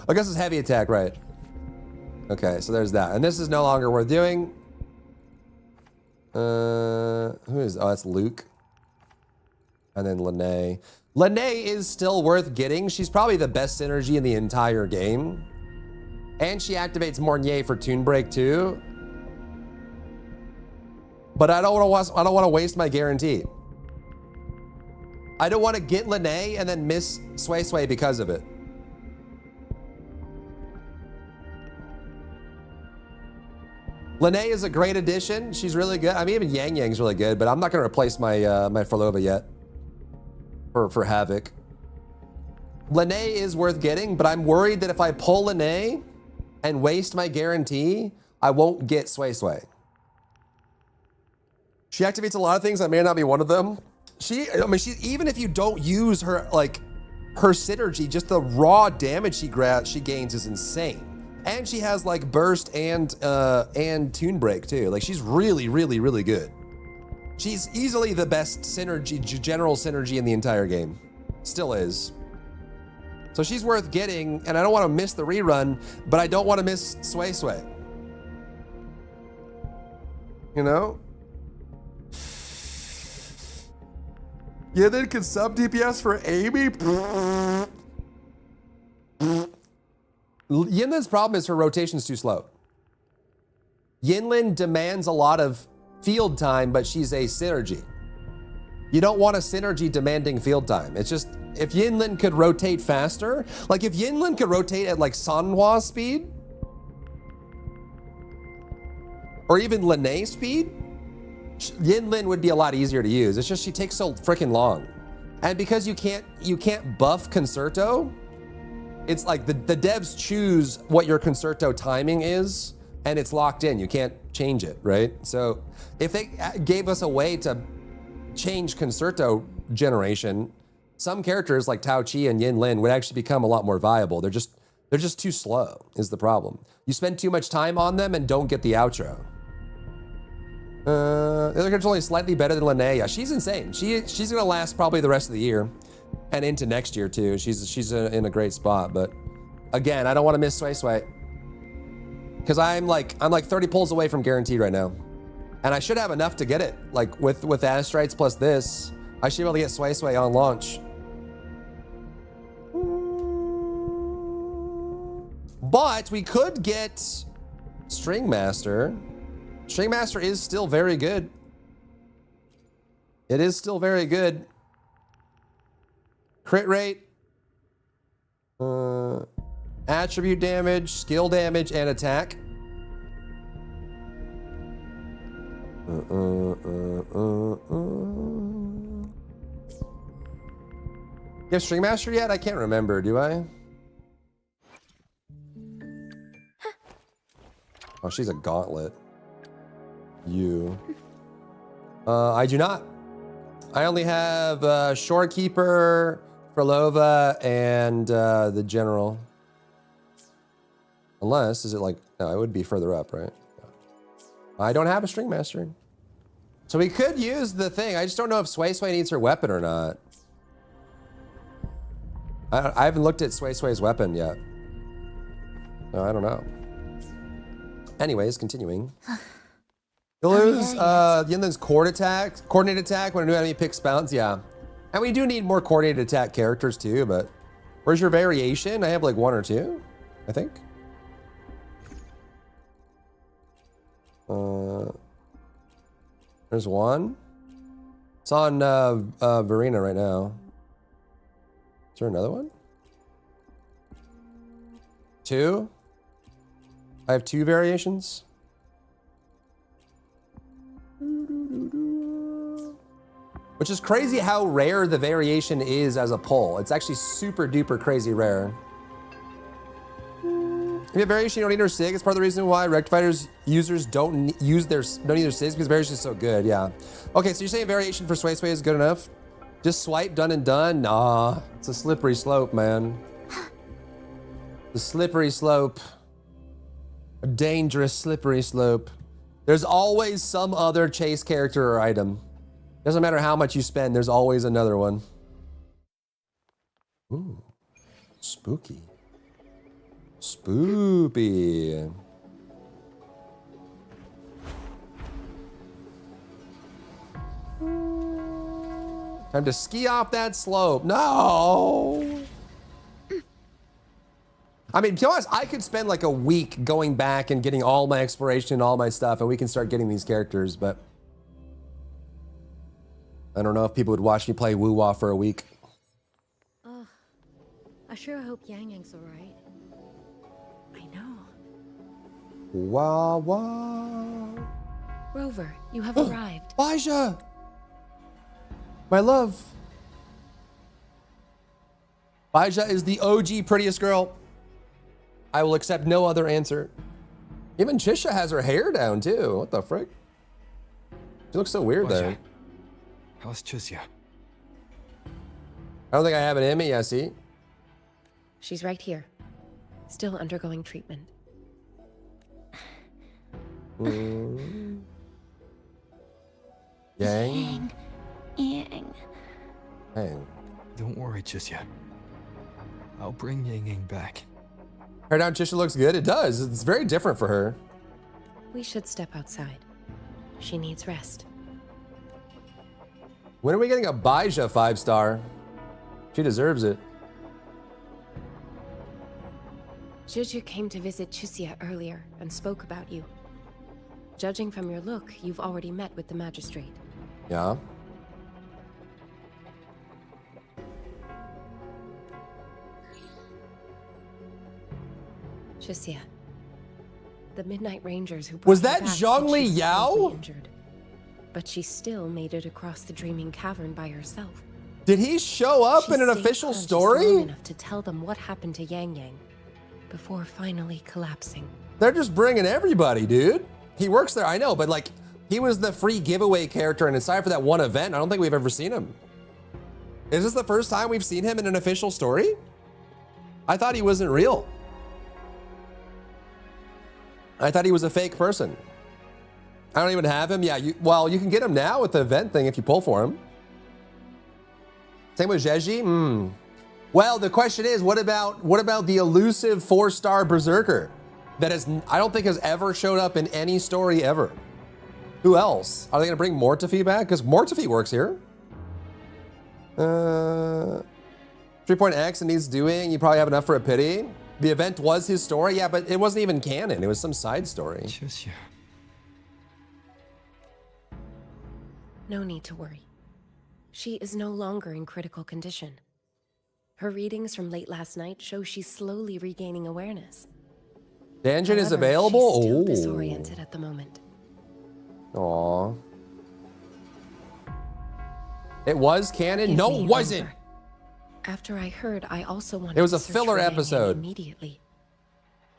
I guess it's heavy attack, right? Okay, so there's that. And this is no longer worth doing. Who is, oh, that's Luke. And then Lene. Lene is still worth getting. She's probably the best synergy in the entire game. And she activates Mornier for Toon Break too. But I don't want to waste my guarantee. I don't want to get Lene and then miss Sway Sway because of it. Lene is a great addition. She's really good. I mean, even Yangyang's really good, but I'm not going to replace my my Forlova yet for Havoc. Lene is worth getting, but I'm worried that if I pull Lene and waste my guarantee, I won't get Sway Sway. She activates a lot of things. I may not be one of them. She even if you don't use her, like, her synergy, just the raw damage she gains is insane. And she has like burst and Toon Break too. Like, she's really, really, really good. She's easily the best synergy, general synergy in the entire game. Still is. So she's worth getting, and I don't want to miss the rerun, but I don't want to miss Sway Sway. You know? Yeah, then can sub DPS for Amy? Yinlin's problem is her rotation's too slow. Yinlin demands a lot of field time, but she's a synergy. You don't want a synergy demanding field time. It's just, if Yinlin could rotate faster, like if Yinlin could rotate at like Sanhua speed, or even Lene speed, Yinlin would be a lot easier to use. It's just she takes so freaking long. And because you can't buff Concerto, it's like the devs choose what your Concerto timing is, and it's locked in. You can't change it, right? So if they gave us a way to change Concerto generation, some characters like Tao Chi and Yinlin would actually become a lot more viable. They're just too slow is the problem. You spend too much time on them and don't get the outro. The other character's only slightly better than Linnea. She's insane. She's gonna last probably the rest of the year and into next year too. She's in a great spot. But again, I don't want to miss Sway Sway because I'm like 30 pulls away from guaranteed right now, and I should have enough to get it. Like with Astrites plus this, I should be able to get Sway Sway on launch. But we could get String Master. String Master is still very good. It is still very good. Crit rate, attribute damage, skill damage, and attack. You have String Master yet? I can't remember, do I? Oh, she's a gauntlet. You. I do not. I only have Shorekeeper, Frolova, and the General. Unless, is it like, no, it would be further up, right? I don't have a String Master. So we could use the thing. I just don't know if Sway Sway needs her weapon or not. I haven't looked at Sway Sway's weapon yet. No, I don't know. Anyways, continuing. You'll lose Yinlin's coordinated attack when a new enemy picks bounce, yeah. And we do need more coordinated attack characters too, but where's your variation? I have like 1 or 2, I think. There's 1. It's on Verena right now. Is there another one? 2? I have 2 variations. Which is crazy how rare the variation is as a pull. It's actually super duper crazy rare. If you have variation, you don't need her SIG. It's part of the reason why Rectifiers users don't need their SIGs, because variation is so good, yeah. Okay, so you're saying variation for Sway Sway is good enough? Just swipe, done and done? Nah, it's a slippery slope, man. The slippery slope. A dangerous slippery slope. There's always some other chase character or item. Doesn't matter how much you spend, there's always another one. Ooh, spooky. Spoopy. Time to ski off that slope. No! I mean, to be honest, I could spend like a week going back and getting all my exploration and all my stuff, and we can start getting these characters, but I don't know if people would watch me play Woo-Wah for a week. Oh, I sure hope Yangyang's alright. I know. Wah wah. Rover, you have arrived. Baija! My love. Baija is the OG prettiest girl. I will accept no other answer. Even Chisha has her hair down too. What the frick? She looks so weird there. How's Chisia? I don't think I have it in me, I see. She's right here. Still undergoing treatment. Yang? Yang. Yang. Don't worry, Chisia. I'll bring Yangyang back. Her down Chisha looks good. It does. It's very different for her. We should step outside. She needs rest. When are we getting a Baija 5-star? She deserves it. Juju came to visit Chisia earlier and spoke about you. Judging from your look, you've already met with the magistrate. Yeah. Chisia. The Midnight Rangers who Was brought her that back Zhang said Li she was Yao? badly injured, but she still made it across the Dreaming Cavern by herself. Did he show up She in an stayed official conscious story? long enough to tell them what happened to Yangyang before finally collapsing. They're just bringing everybody, dude. He works there, I know, but like, he was the free giveaway character, and aside for that one event, I don't think we've ever seen him. Is this the first time we've seen him in an official story? I thought he wasn't real. I thought he was a fake person. I don't even have him. Yeah, well, you can get him now with the event thing if you pull for him. Same with Jeji. Well, the question is, what about the elusive 4-star Berserker that I don't think has ever showed up in any story ever? Who else? Are they gonna bring Mortefi back? Because Mortefi works here. 3-point X, it needs doing. You probably have enough for a pity. The event was his story, yeah, but it wasn't even canon. It was some side story. No need to worry. She is no longer in critical condition. Her readings from late last night show she's slowly regaining awareness. Danjin is However, available? She's still Oh. disoriented at the moment. Aw. It was canon? Give No, me it wasn't. over. After I heard, I also wanted It was to a search filler for Yangyang episode. immediately.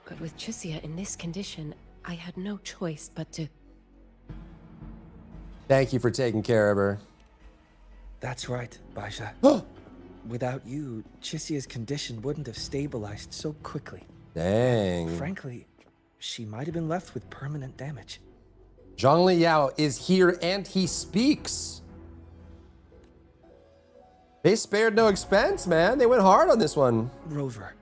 But with Chisia in this condition, I had no choice but to... Thank you for taking care of her. That's right, Baija. Without you, Chisia's condition wouldn't have stabilized so quickly. Dang. Frankly, she might have been left with permanent damage. Zhang Li Yao is here and he speaks. They spared no expense, man. They went hard on this one. Rover,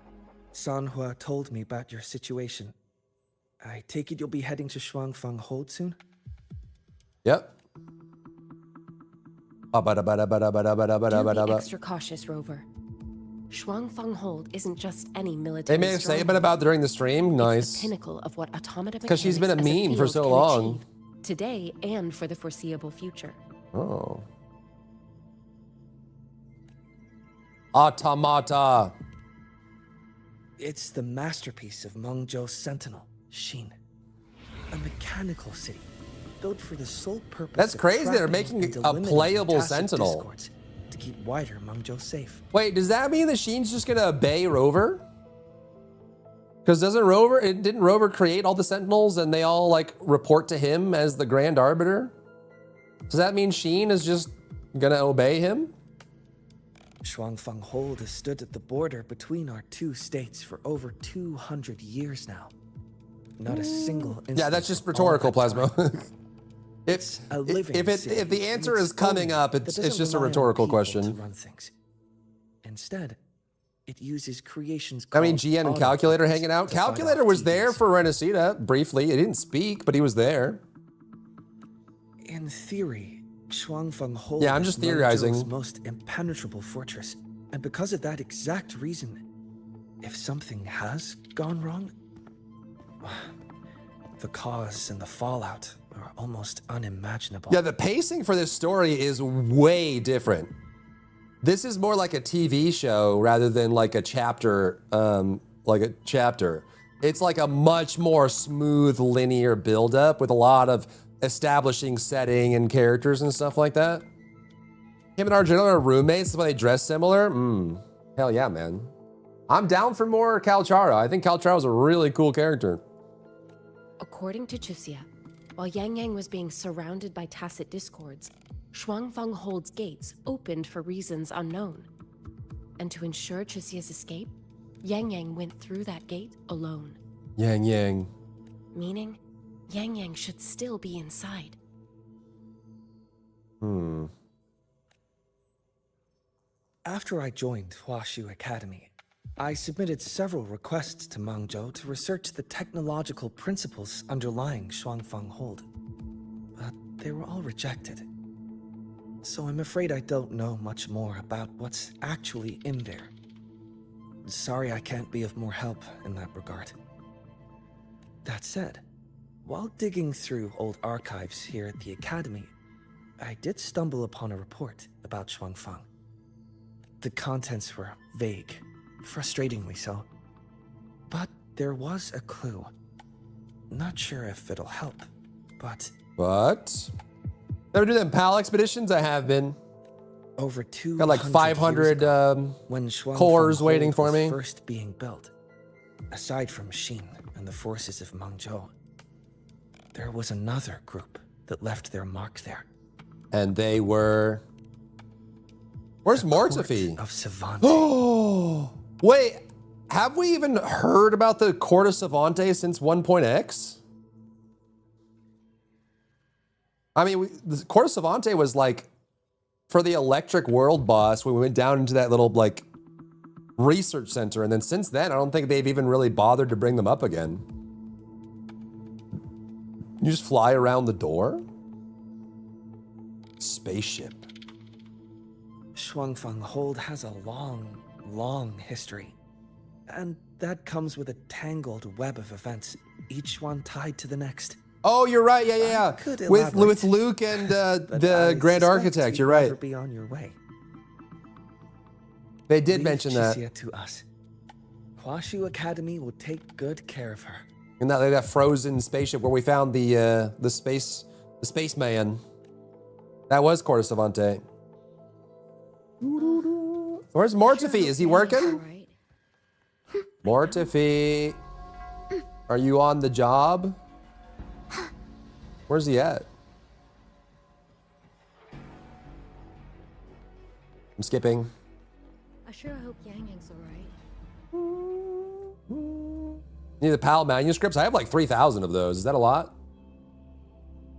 Sanhua told me about your situation. I take it you'll be heading to Shuangfang Hold soon? Yep. Do be extra cautious, Rover. Shuangfang Hold isn't just any military They may have stronghold. said about during the stream. Nice. It's the pinnacle of what automata Because she's been a mechanics as meme for field so can long. achieve today and for the foreseeable future. Oh. Automata. It's the masterpiece of Mengzhou's sentinel, Xin. A mechanical city, built for the sole purpose That's of crazy. They're trapping making and a eliminating playable tacit sentinel. discords to keep wider Mengzhou safe. Wait, does that mean that Sheen's just gonna obey Rover? Because didn't Rover create all the Sentinels and they all like report to him as the Grand Arbiter? Does that mean Sheen is just gonna obey him? Shuangfang Hold has stood at the border between our two states for over 200 years now. Not a single instance. Yeah, that's just of all rhetorical, that time. Plasma. It's a living if the answer is coming up, it's just a rhetorical question. Run things. Instead, it uses creations. I mean, called GN and autobots Calculator hanging out. to fight Calculator off was there TVs. for Renacita briefly. He didn't speak, but he was there. In theory, Shuangfang Hold Yeah, I'm is just theorizing. Mengzhou's most impenetrable fortress, and because of that exact reason, if something has gone wrong, the cause and the fallout are almost unimaginable. Yeah, the pacing for this story is way different. This is more like a TV show rather than like a chapter, It's like a much more smooth, linear buildup with a lot of establishing setting and characters and stuff like that. Him and Argento are roommates, but they dress similar. Hell yeah, man. I'm down for more Calchara. I think Calchara is a really cool character. According to Chuxia, while Yangyang was being surrounded by tacit discords, Shuangfeng Hold's gates opened for reasons unknown. And to ensure Chuxia's escape, Yangyang went through that gate alone. Yangyang. Meaning, Yangyang should still be inside. After I joined Huaxu Academy, I submitted several requests to Mangzhou to research the technological principles underlying Shuangfeng Hold, but they were all rejected. So I'm afraid I don't know much more about what's actually in there. Sorry I can't be of more help in that regard. That said, while digging through old archives here at the Academy, I did stumble upon a report about Shuangfeng. The contents were vague, frustratingly so. But there was a clue. Not sure if it'll help, but... Ever do them PAL expeditions? I have been. Over 200 got like 500 when cores waiting for me. First being built, aside from Xin and the forces of Mangzhou, there was another group that left their mark there. And they were... Where's Mortefi? Of Savante. Oh, wait, have we even heard about the Court of Savante since 1.x? I mean, the Court of Savante was like for the Electric World boss when we went down into that little like research center. And then since then, I don't think they've even really bothered to bring them up again. You just fly around the door? Spaceship. Shuangfeng Hold has a long, long history. And that comes with a tangled web of events, each one tied to the next. Oh, you're right. Yeah. With Luke and the Grand Architect. You're right. Be on your way. They did mention that. To us. Huaxu Academy will take good care of her. And that frozen spaceship where we found the spaceman. That was Court of Savante. Where's Mortefi? Is he working? Mortefi, are you on the job? Where's he at? I'm skipping. I sure hope Yangyang's alright. Need the PAL manuscripts? I have like 3,000 of those. Is that a lot?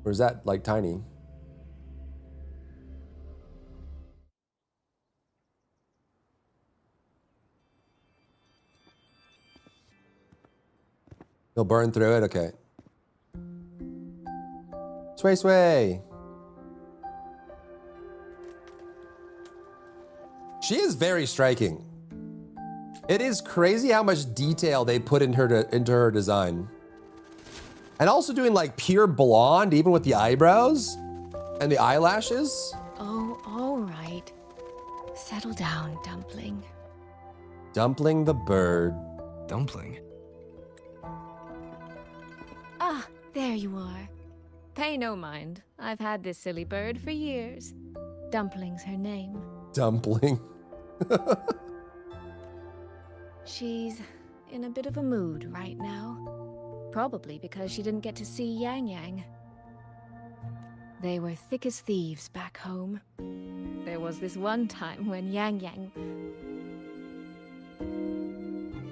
Or is that like tiny? You'll burn through it? Okay. Sway. She is very striking. It is crazy how much detail they put into her design. And also doing like pure blonde, even with the eyebrows and the eyelashes. Oh, all right. Settle down, Dumpling. Dumpling the bird. Dumpling? Ah, there you are. Pay no mind. I've had this silly bird for years. Dumpling's her name. Dumpling. She's in a bit of a mood right now. Probably because she didn't get to see Yangyang. They were thick as thieves back home. There was this one time when Yangyang...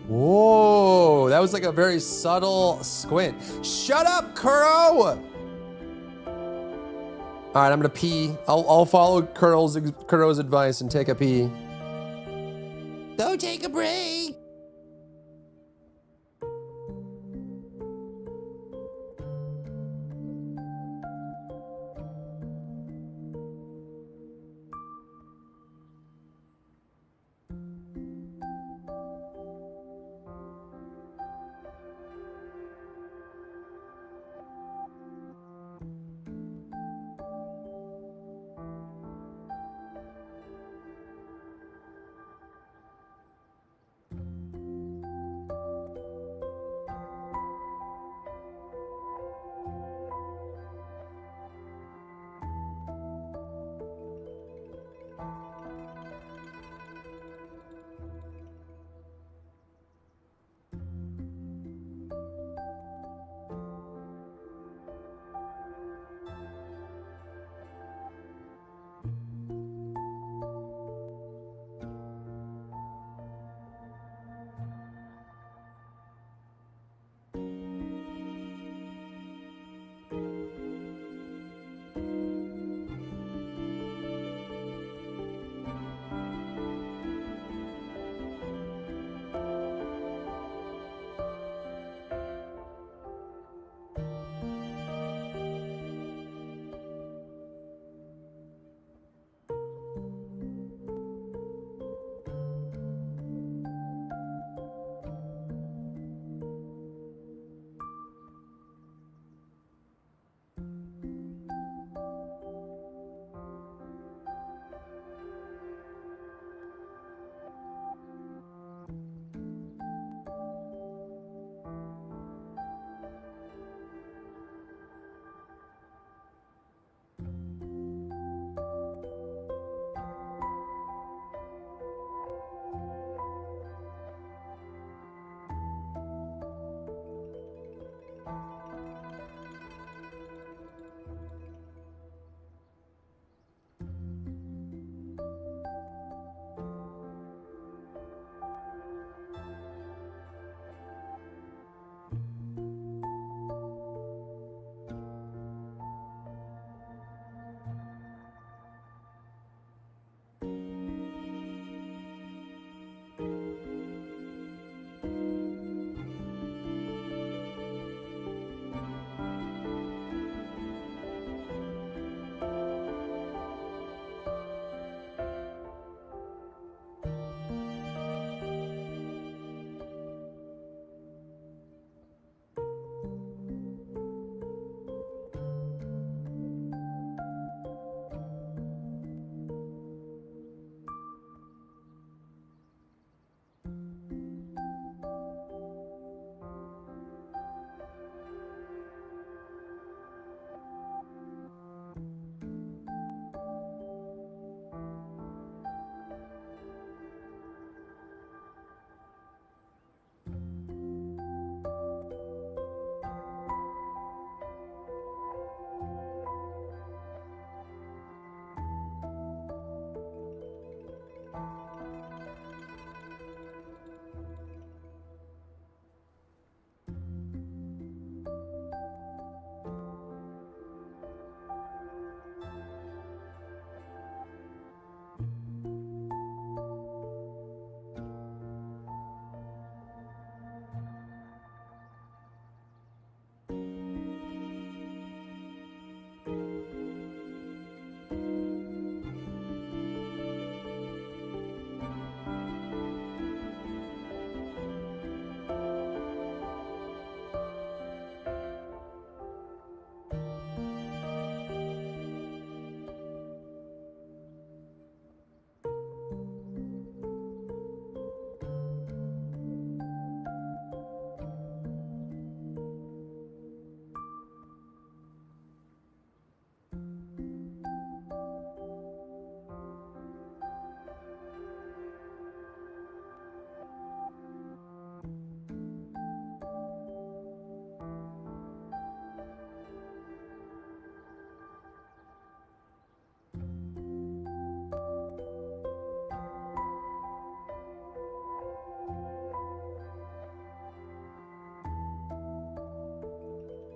Whoa, that was like a very subtle squint. Shut up, Kuro! All right, I'm gonna pee. I'll follow Kuro's advice and take a pee. Go take a break.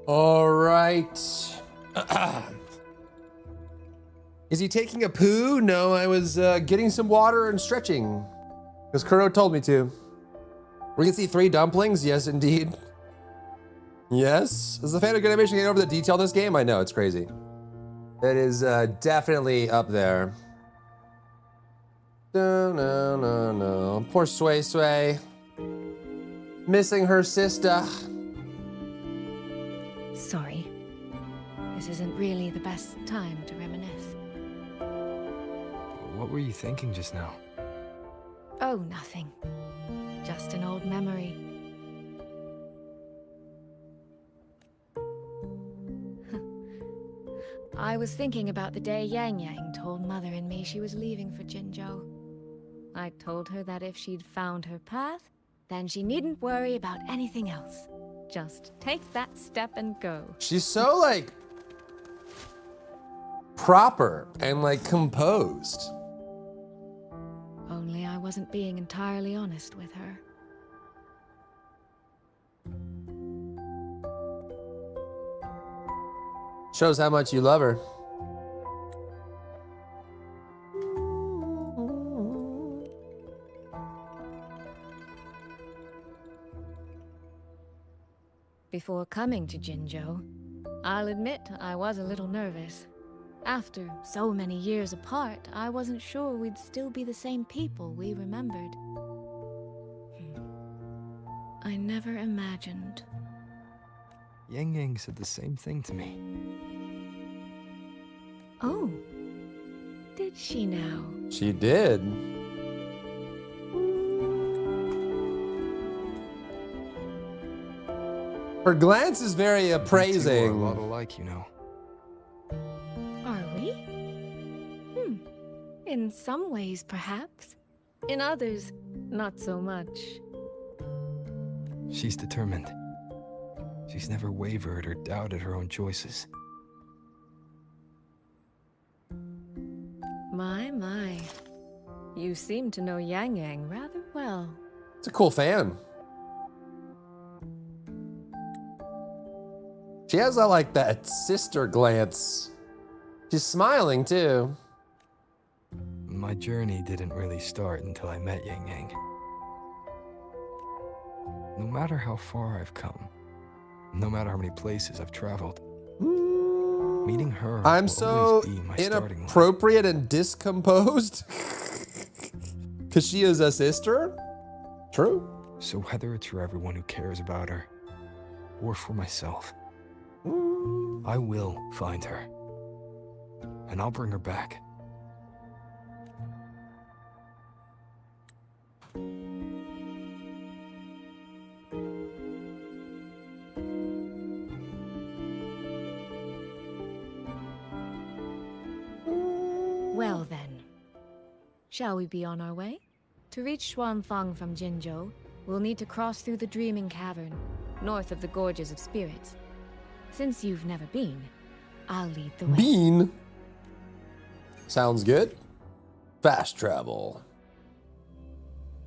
All right. Is he taking a poo? No, I was getting some water and stretching. Because Kuro told me to. We can see 3 dumplings? Yes, indeed. Yes? Is the fan of good animation getting over the detail in this game? I know, it's crazy. It is definitely up there. No. Poor Sway Sway. Missing her sister. Sorry. This isn't really the best time to reminisce. What were you thinking just now? Oh, nothing. Just an old memory. I was thinking about the day Yangyang told Mother and me she was leaving for Jinzhou. I told her that if she'd found her path, then she needn't worry about anything else. Just take that step and go. She's so, like, proper and, like, composed. Only I wasn't being entirely honest with her. Shows how much you love her. Before coming to Jinzhou, I'll admit I was a little nervous. After so many years apart, I wasn't sure we'd still be the same people we remembered. I never imagined. Yangyang said the same thing to me. Oh, did she now? She did. Her glance is very appraising. You two are a lot alike, you know. Are we? In some ways, perhaps. In others, not so much. She's determined. She's never wavered or doubted her own choices. My. You seem to know Yangyang rather well. It's a cool fan. She has that, like, that sister glance. She's smiling, too. My journey didn't really start until I met Yangyang. No matter how far I've come, no matter how many places I've traveled, meeting her I'm will so always be my starting line. inappropriate and discomposed. Because she is a sister? True. So whether it's for everyone who cares about her, or for myself, I will find her. And I'll bring her back. Well then, shall we be on our way? To reach Xuanfang from Jinzhou, we'll need to cross through the Dreaming Cavern, north of the Gorges of Spirits. Since you've never been, I'll lead the way. Bean. Sounds good. Fast travel.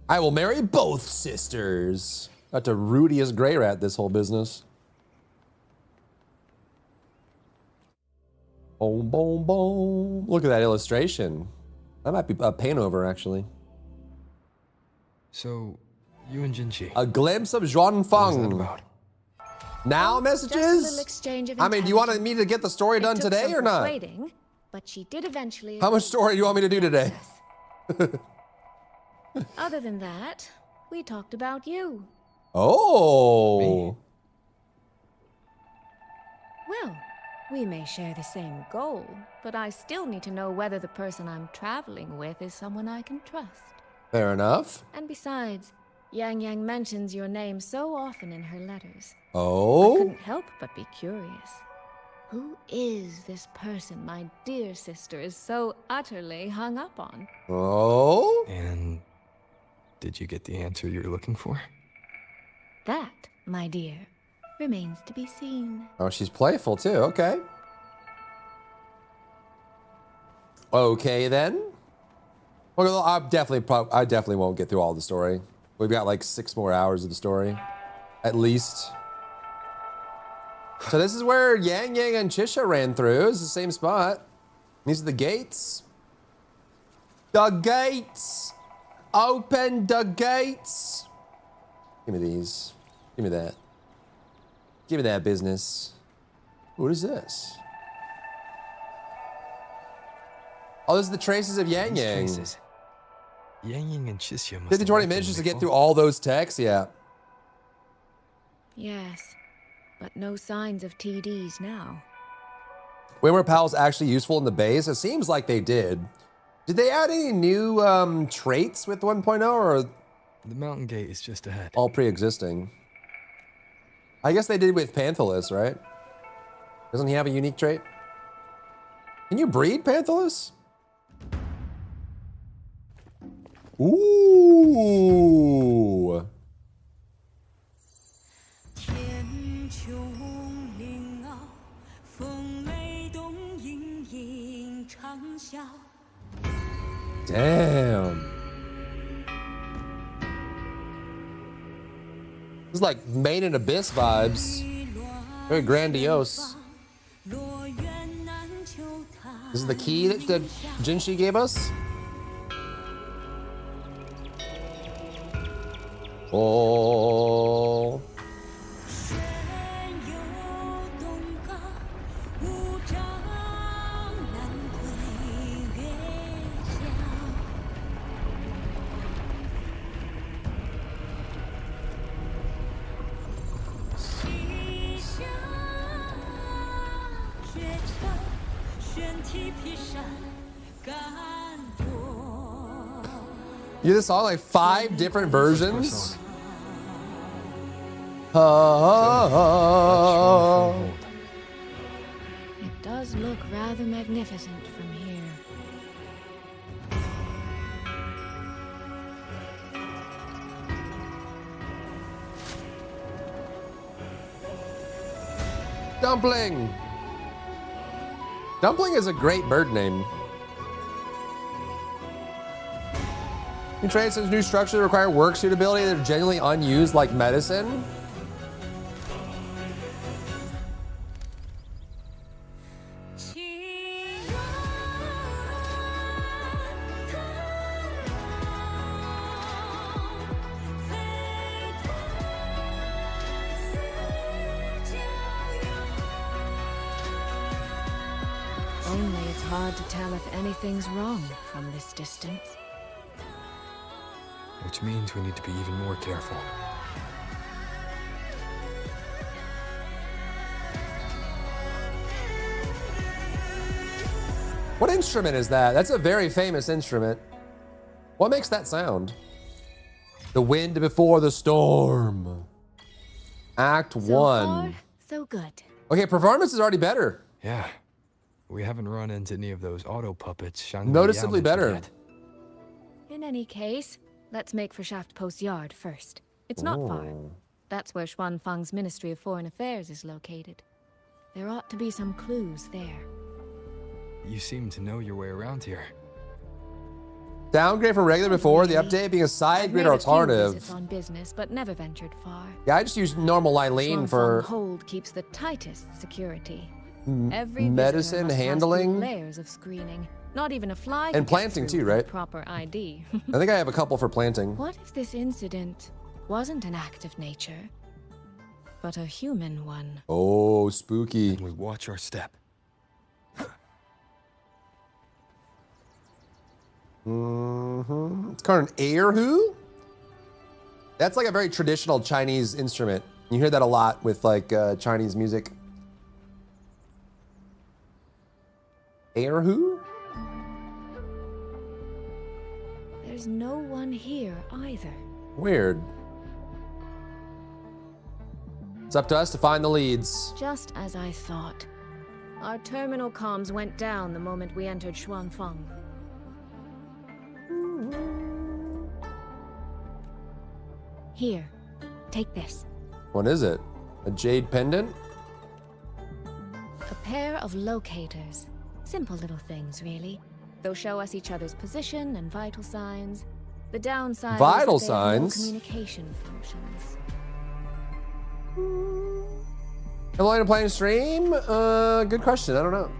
I will marry both sisters. That's a Rudiest Grey Rat, this whole business. Boom, boom, boom. Look at that illustration. That might be a paint over, actually. So, you and Jinchi. A glimpse of Xuanfang. Now messages? Just a little exchange of I mean, do you want me to get the story done today or not? Persuading, but she did eventually. How much story do you want me to do today? Other than that, we talked about you. Oh. Well, we may share the same goal, but I still need to know whether the person I'm traveling with is someone I can trust. Fair enough. And besides, Yangyang mentions your name so often in her letters. Oh? I couldn't help but be curious. Who is this person my dear sister is so utterly hung up on? Oh? And did you get the answer you were looking for? That, my dear, remains to be seen. Oh, she's playful too. Okay. Okay then. Well, I definitely won't get through all the story. We've got like 6 more hours of the story, at least. So this is where Yangyang and Chisha ran through. It's the same spot. These are the gates. The gates! Open the gates! Give me these. Give me that. Give me that business. What is this? Oh, this is the traces of Yangyang. Yangyang and Chixia must 50, 20 minutes just to get through all those texts? Yeah. Yes, but no signs of TDs now. When were pals actually useful in the base? It seems like they did. Did they add any new traits with 1.0 or? The mountain gate is just ahead. All pre-existing. I guess they did with Panthalus, right? Doesn't he have a unique trait? Can you breed Panthalus? Ooh. Damn. It's like Main and Abyss vibes. Very grandiose. This is the key that Jinshi gave us? Oh. You just saw like 5 different versions? It does look rather magnificent from here. Dumpling! Dumpling is a great bird name. New traits and new structures that require work suitability that are genuinely unused, like medicine. Only it's hard to tell if anything's wrong from this distance. Which means we need to be even more careful. What instrument is that? That's a very famous instrument. What makes that sound? The wind before the storm. Act 1. Far, so good. Okay, performance is already better. Yeah. We haven't run into any of those auto puppets. Shang Noticeably better. Yet. In any case, let's make for Shaft Post Yard first. It's not far. That's where Xuanfang's Ministry of Foreign Affairs is located. There ought to be some clues there. You seem to know your way around here. Downgrade from regular before the update being a side grid alternative. Visits on business, but never ventured far. Yeah, I just use normal Eileen for Hold keeps the tightest security. medicine handling layers of screening. Not even a fly. and planting too, right? Proper ID. I think I have a couple for planting. What if this incident wasn't an act of nature, but a human one? Oh, spooky. And we watch our step. It's called an erhu. That's like a very traditional Chinese instrument. You hear that a lot with like Chinese music. Erhu? There's no one here either. Weird. It's up to us to find the leads. Just as I thought. Our terminal comms went down the moment we entered Xuanfang. Here, take this. What is it? A jade pendant? A pair of locators. Simple little things, really. They'll show us each other's position and vital signs. The downside Vital is that they have no signs? communication functions. Am I playing stream? Good question. I don't know.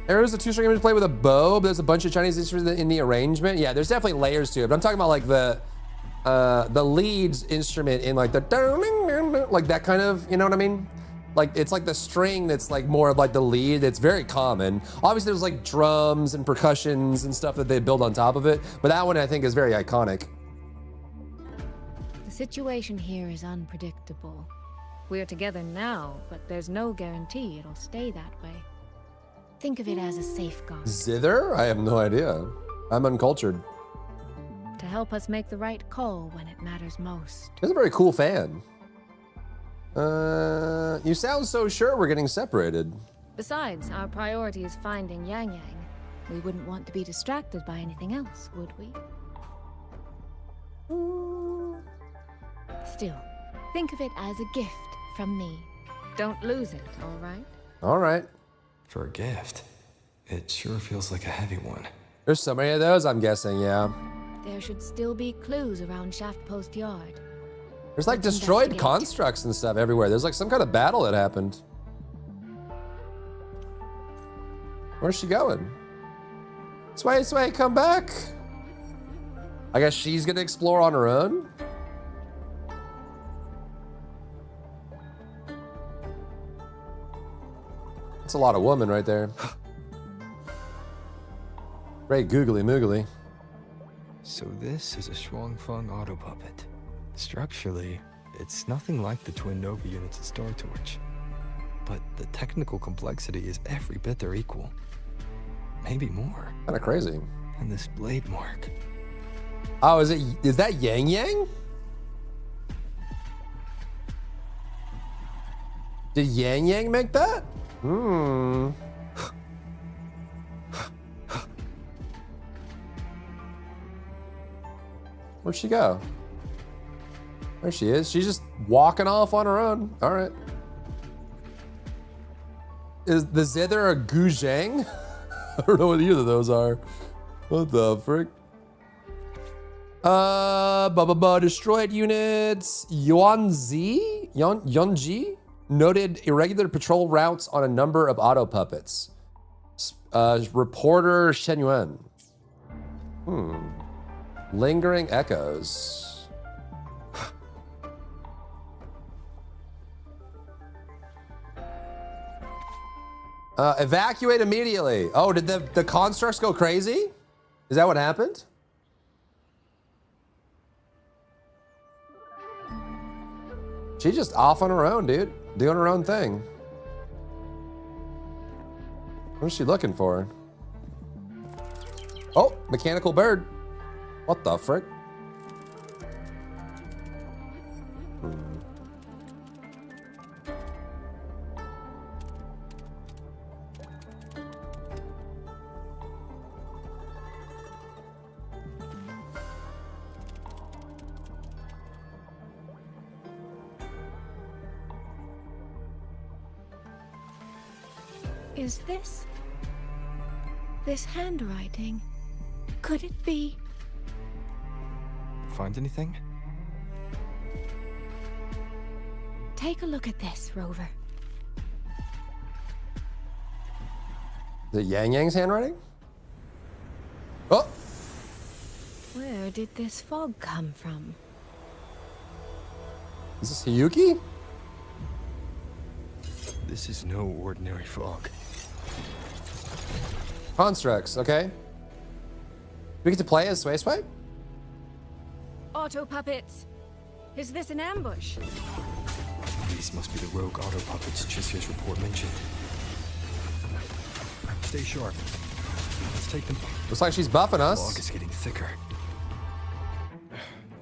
Arrows a two-string image play with a bow, but there's a bunch of Chinese instruments in the arrangement. Yeah, there's definitely layers to it. But I'm talking about like the lead instrument in like the like that kind of, you know what I mean? Like it's like the string that's like more of like the lead. It's very common. Obviously, there's like drums and percussions and stuff that they build on top of it. But that one I think is very iconic. The situation here is unpredictable. We're together now, but there's no guarantee it'll stay that way. Think of it as a safeguard. Zither? I have no idea. I'm uncultured. To help us make the right call when it matters most. He's a very cool fan. You sound so sure we're getting separated. Besides, our priority is finding Yangyang. We wouldn't want to be distracted by anything else, would we? Still, think of it as a gift from me. Don't lose it, all right? All right. For a gift, it sure feels like a heavy one. There's so many of those, I'm guessing, yeah. There should still be clues around Shaft Post Yard. There's like destroyed constructs and stuff everywhere. There's like some kind of battle that happened. Where's she going? Sway, come back. I guess she's gonna explore on her own. That's a lot of woman right there. Very googly moogly. So this is a Shuangfeng auto puppet. Structurally, it's nothing like the twin Nova units at Star Torch. But the technical complexity is every bit their equal. Maybe more. Kinda crazy. And this blade mark. Oh, is that Yangyang? Did Yangyang make that? Hmm. Where'd she go? There she is. She's just walking off on her own. All right. Is the Zither a Guzhang? I don't know what either of those are. What the frick? Destroyed units. Yonji noted irregular patrol routes on a number of auto puppets. Reporter Shen Yuan. Lingering echoes. Evacuate immediately. Oh, did the constructs go crazy? Is that what happened? She's just off on her own, dude. Doing her own thing. What is she looking for? Oh, mechanical bird. What the frick? Is this handwriting? Could it be? Find anything? Take a look at this, Rover. Is it Yangyang's handwriting? Oh! Where did this fog come from? Is this Hiyuki? This is no ordinary fog. Constructs, okay. We get to play as Sway Sway? Auto puppets! Is this an ambush? These must be the rogue auto puppets Chisia's report mentioned. Stay sharp. Let's take them. Looks like she's buffing us. The fog is getting thicker.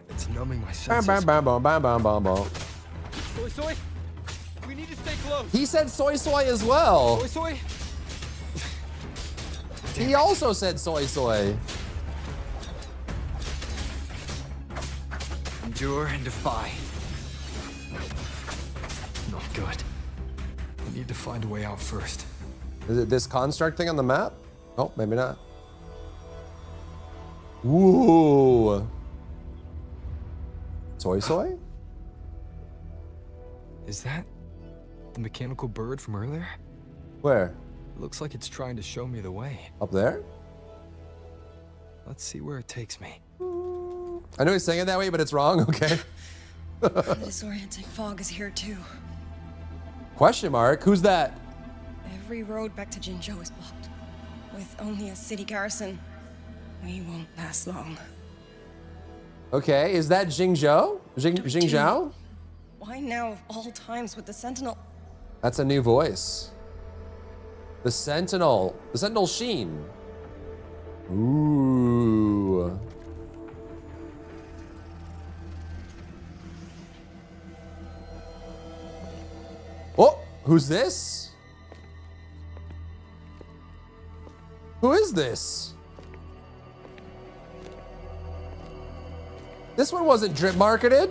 It's numbing my senses. Bam, bam, bam, bam, bam, bam, bam. Soy, we need to stay close. He said soy soy as well. Soy. He also said soy soy. Endure and defy. Not good. We need to find a way out first. Is it this construct thing on the map? Oh, maybe not. Ooh. Soy soy? Is that the mechanical bird from earlier? Where? It looks like it's trying to show me the way. Up there? Let's see where it takes me. I know he's saying it that way, but it's wrong. Okay. The disorienting fog is here too. Question mark? Who's that? Every road back to Jinzhou is blocked. With only a city garrison, we won't last long. Okay, is that Jingzhou? Jingzhou? Why now of all times with the Sentinel? That's a new voice. The Sentinel. The Sentinel Sheen. Ooh. Oh, who's this? Who is this? This one wasn't drip marketed.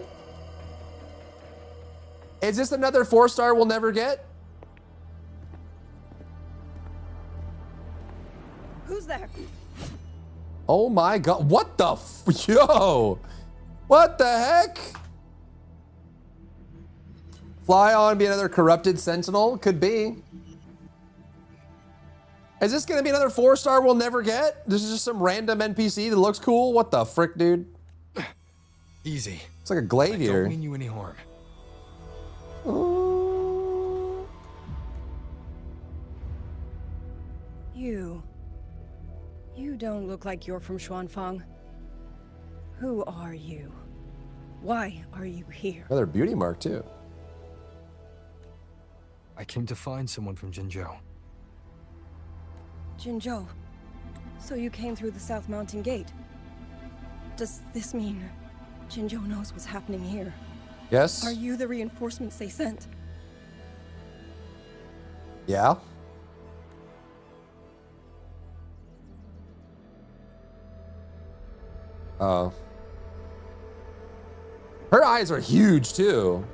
Is this another 4-star we'll never get? Who's there? Oh my god, what the yo? What the heck? Fly on, be another corrupted sentinel? Could be. Is this gonna be another 4-star we'll never get? This is just some random NPC that looks cool? What the frick, dude? Easy. It's like a Glavier. I don't mean you any harm. You don't look like you're from Xuanfang. Who are you? Why are you here? Another beauty mark too. I came to find someone from Jinzhou. Jinzhou. So you came through the South Mountain Gate. Does this mean Jinzhou knows what's happening here? Yes. Are you the reinforcements they sent? Yeah. Oh. Her eyes are huge too.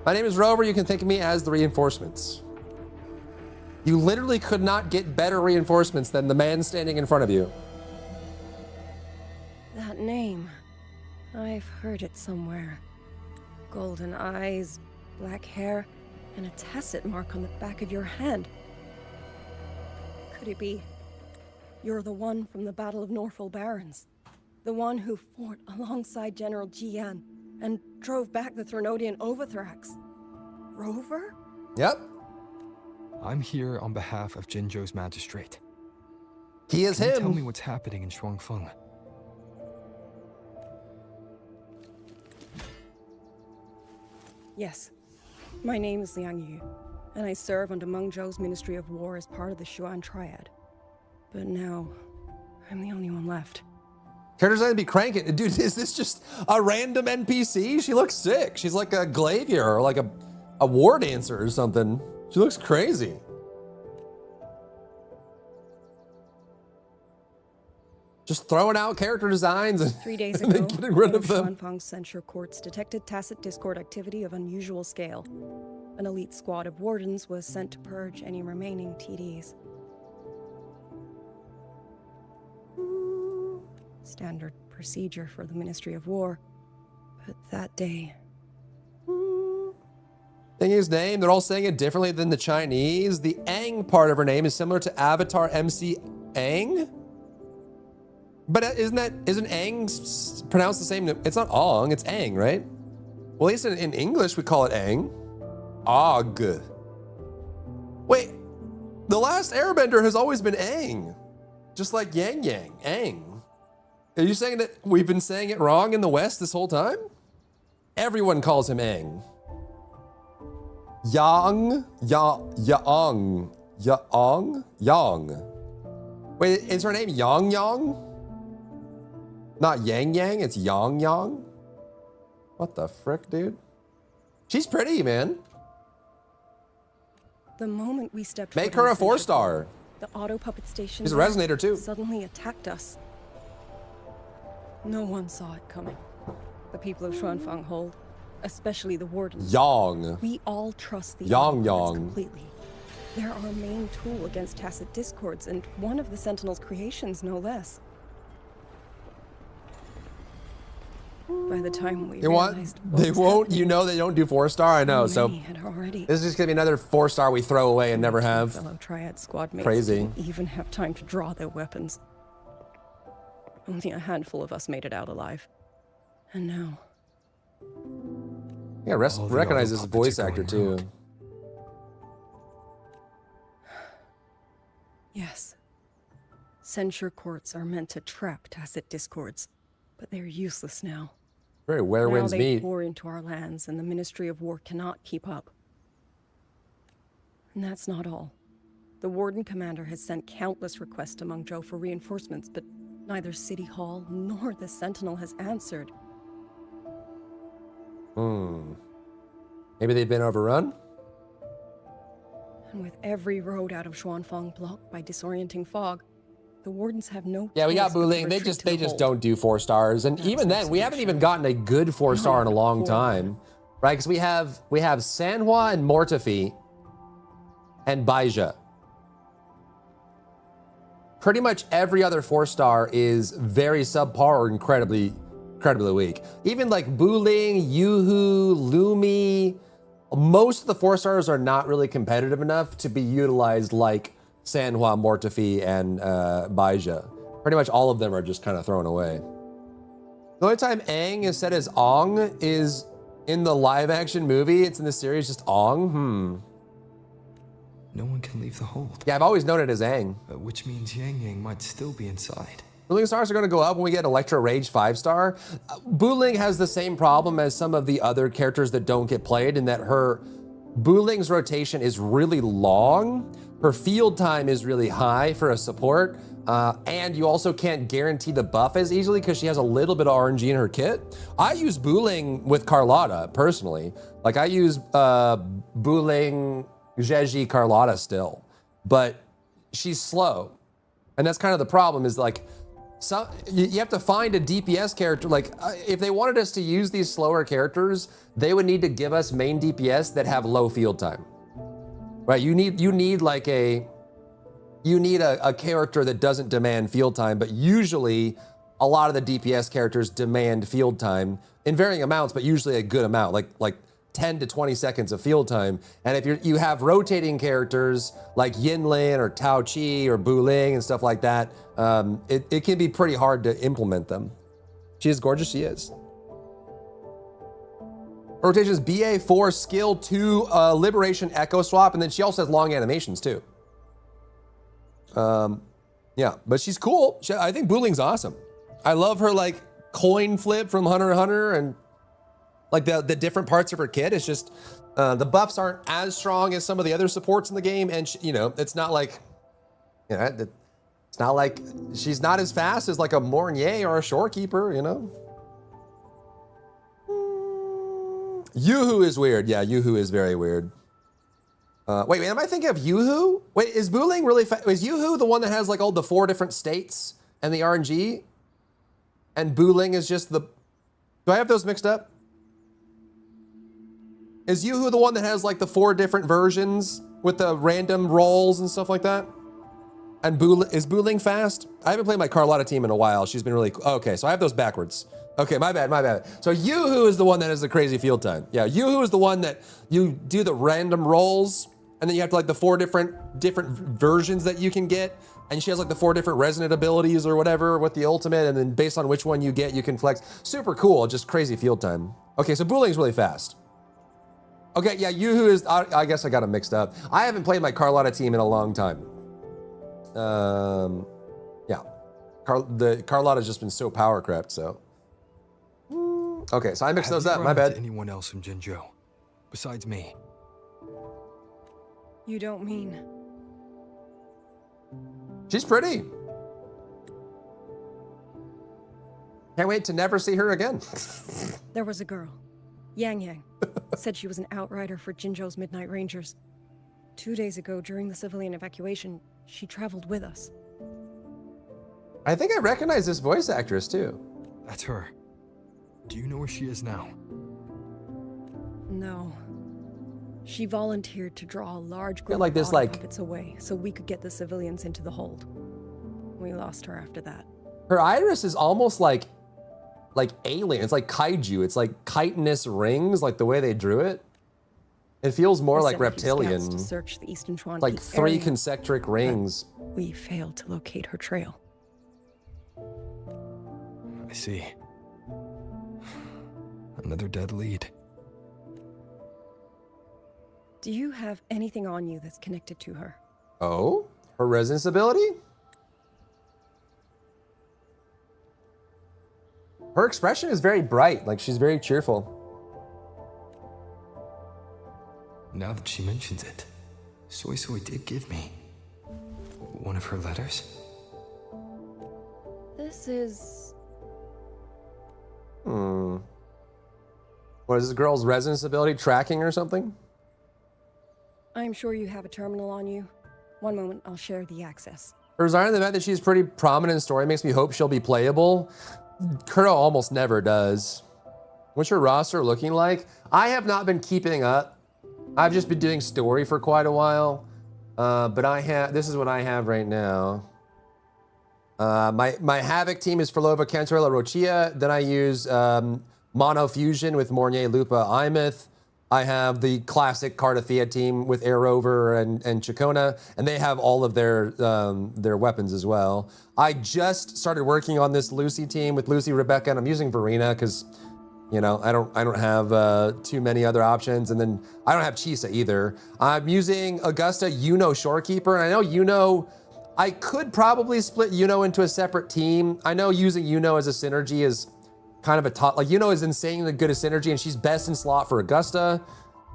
My name is Rover. You can think of me as the reinforcements. You literally could not get better reinforcements than the man standing in front of you. That name. I've heard it somewhere. Golden eyes, black hair, and a tacit mark on the back of your hand. Could it be you're the one from the Battle of Norfolk Barrens? The one who fought alongside General Jian and drove back the Threnodian Overthrax? Rover? Yep. I'm here on behalf of Jinzhou's magistrate. He is Can you him. tell me what's happening in Xuanfeng? Yes. My name is Yangyang, and I serve under Mengzhou's Ministry of War as part of the Xuan Triad. But now, I'm the only one left. Character's gonna be cranking. Dude, is this just a random NPC? She looks sick. She's like a Glavier or like a war dancer or something. She looks crazy. Just throwing out character designs and 3 days and ago, then getting rid of them. Xuanfang's censure courts detected tacit discord activity of unusual scale. An elite squad of wardens was sent to purge any remaining TDs. Standard procedure for the Ministry of War. But that day... Saying his name, they're all saying it differently than the Chinese. The Aang part of her name is similar to Avatar MC Aang. But isn't Aang pronounced the same? It's not Ong, it's Aang, right? Well, at least in English, we call it Aang. Og. Wait, the last Airbender has always been Aang. Just like Yangyang, Aang. Are you saying that we've been saying it wrong in the West this whole time? Everyone calls him Aang. Yang. Wait, is her name Yangyang? Not Yangyang, it's Yangyang? What the frick, dude? She's pretty, man. The moment we stepped Make foot her in a 4-star. the auto puppet station She's a resonator too. suddenly attacked us. No one saw it coming. The people of Xuanfang hold, especially the wardens. Yang. We all trust the Yangyang. auto completely. They're our main tool against tacit discords, and one of the Sentinel's creations, no less. By the time we They won't. They won't. You know they don't do 4-star. I know. So this is just gonna be another 4-star we throw away and never have. Fellow Triad squad mates Crazy. didn't even have time to draw their weapons. Only a handful of us made it out alive. And now... Yeah, recognize this voice actor too. Yes. Censure courts are meant to trap tacit discords, but they're useless now. Very where Now winds they meet. pour into our lands, and the Ministry of War cannot keep up. And that's not all. The Warden Commander has sent countless requests to Mengzhou for reinforcements, but neither City Hall nor the Sentinel has answered. Maybe they've been overrun? And with every road out of Xuanfang blocked by disorienting fog, the Wardens have no Yeah, we got choice but to Buling. They retreat just to the hold. don't do 4-stars, and even then, we haven't even gotten a good 4-star in a long time, right? Because we have Sanhua and Mortefi and Baija. Pretty much every other 4-star is very subpar or incredibly weak. Even like Buling, Yuhu, Lumi, most of the 4-stars are not really competitive enough to be utilized like Sanhua, Mortefi, and Baija. Pretty much all of them are just kind of thrown away. The only time Aang is said as Ong is in the live action movie. It's in the series just Ong. No one can leave the hold. Yeah, I've always known it as Aang. Which means Yangyang might still be inside. Buling stars are going to go up when we get Electro Rage 5-star. Buling has the same problem as some of the other characters that don't get played in that Buling's rotation is really long. Her field time is really high for a support. And you also can't guarantee the buff as easily because she has a little bit of RNG in her kit. I use Buling with Carlotta personally. Like I use Buling, Zheji, Carlotta still, but she's slow. And that's kind of the problem is like, you have to find a DPS character. Like if they wanted us to use these slower characters, they would need to give us main DPS that have low field time, right? You need a character that doesn't demand field time, but usually a lot of the DPS characters demand field time in varying amounts, but usually a good amount, like 10 to 20 seconds of field time. And if you have rotating characters like Yinlin or Tao Chi or Buling and stuff like that, it can be pretty hard to implement them. She is gorgeous, she is. Rotation is BA4, skill 2, Liberation Echo Swap, and then she also has long animations too. Yeah, but she's cool. I think Buling's awesome. I love her like coin flip from Hunter x Hunter and like the different parts of her kit. It's just the buffs aren't as strong as some of the other supports in the game, and it's not like, it's not like she's not as fast as like a Mornier or a Shorekeeper, Yuhu is weird. Yeah, Yuhu is very weird. Wait, am I thinking of Yuhu? Wait, is Buling really is Yuhu the one that has like all the 4 different states and the RNG? And Buling is just do I have those mixed up? Is Yuhu the one that has like the 4 different versions with the random rolls and stuff like that? And is Buling fast? I haven't played my Carlotta team in a while. She's been really cool. Okay, so I have those backwards. Okay, my bad. So Yuhu is the one that has the crazy field time. Yeah, Yuhu is the one that you do the random rolls, and then you have to like the 4 different versions that you can get. And she has like the 4 different resonant abilities or whatever with the ultimate, and then based on which one you get, you can flex. Super cool, just crazy field time. Okay, so Buling's really fast. Okay, yeah, Yuhu is, I guess I got them mixed up. I haven't played my Carlotta team in a long time. Yeah, Carlotta's just been so power crept, so. Okay, so I mixed those up, my bad. Anyone else in Jinzhou, besides me? You don't mean... She's pretty. Can't wait to never see her again. There was a girl, Yangyang, said she was an outrider for Jinzhou's Midnight Rangers. 2 days ago, during the civilian evacuation, she traveled with us. I think I recognize this voice actress too. That's her. Do you know where she is now? No. She volunteered to draw a large group like this, of like puppets away so we could get the civilians into the hold. We lost her after that. Her iris is almost like like alien. It's like kaiju. It's like chitinous rings, like the way they drew it. It feels more I like sent a few scouts reptilian. to search the Eastern Chuan Like Peak 3 area, concentric rings. but we failed to locate her trail. I see. Another dead lead. Do you have anything on you that's connected to her? Oh, her resonance ability? Her expression is very bright, like she's very cheerful. Now that she mentions it, Soy Soy did give me one of her letters. This is... What is this girl's resonance ability tracking or something? I'm sure you have a terminal on you. One moment, I'll share the access. Her desire in the fact that she's pretty prominent in story makes me hope she'll be playable. Kuro almost never does. What's your roster looking like? I have not been keeping up. I've just been doing story for quite a while. But this is what I have right now. My Havoc team is Ferlova, Cantorella, Rochia. Then I use Mono Fusion with Mornier, Lupa, Imeth. I have the classic Cardathea team with Air Rover and Chacona, and they have all of their weapons as well. I just started working on this Lucy team with Lucy, Rebecca, and I'm using Verena because, you know, I don't have too many other options, and then I don't have Chisa either. I'm using Augusta, Yuno, Shorekeeper, and I know Yuno. I could probably split Yuno into a separate team. I know using Yuno as a synergy is kind of a top, like Yuno is insanely good at synergy and she's best in slot for Augusta,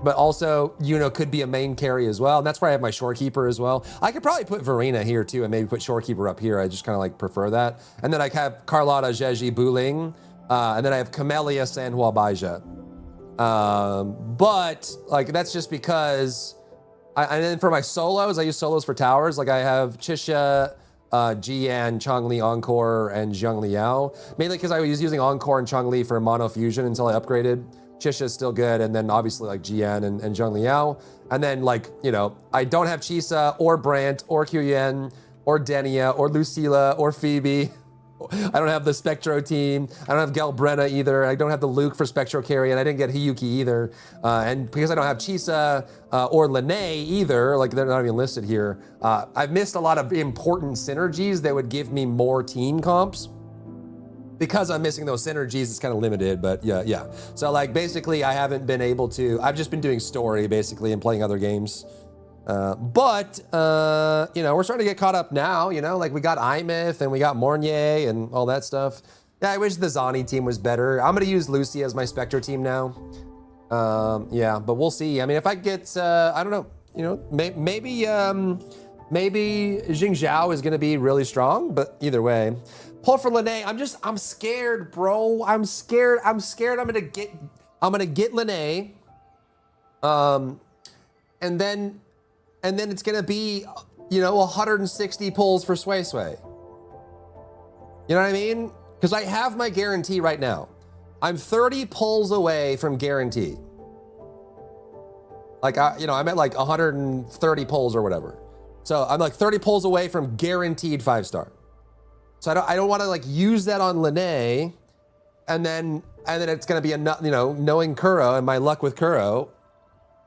but also Yuno could be a main carry as well. And that's where I have my Shorekeeper as well. I could probably put Verena here too and maybe put Shorekeeper up here. I just kind of like prefer that. And then I have Carlotta, Jeji, Buling, and then I have Camellia, Sanhua, Baija. But like, that's just because, and then for my solos, I use solos for towers. Like I have Chisha, Jian, Chongli, Encore, and Zheng Liao. Mainly because I was using Encore and Chongli for Mono Fusion until I upgraded. Chisha is still good, and then obviously like Jian and Zheng Liao. And then like, you know, I don't have Chisa or Brant or Qiuyen or Denia or Lucilla or Phoebe. I don't have the Spectro team. I don't have Galbrenna either. I don't have the Luke for Spectro carry, and I didn't get Hiyuki either. And because I don't have Chisa or Lene either, like they're not even listed here, I've missed a lot of important synergies that would give me more team comps. Because I'm missing those synergies, it's kind of limited, but yeah. So like basically I haven't been able to, I've just been doing story basically and playing other games. But you know, we're starting to get caught up now, you know, like we got Imeth and we got Mornier and all that stuff. Yeah, I wish the Zani team was better. I'm gonna use Lucy as my Spectre team now. Yeah, but we'll see. I mean, if I get, I don't know, you know, maybe Jing Zhao is gonna be really strong, but either way. Pull for Lene, I'm scared, bro. I'm scared I'm gonna get Lene. And then it's gonna be, you know, 160 pulls for Sway Sway. You know what I mean? Because I have my guarantee right now. I'm 30 pulls away from guarantee. Like, I'm at like 130 pulls or whatever. So I'm like 30 pulls away from guaranteed 5-star. So I don't want to like use that on Lene, and then it's gonna be knowing Kuro and my luck with Kuro,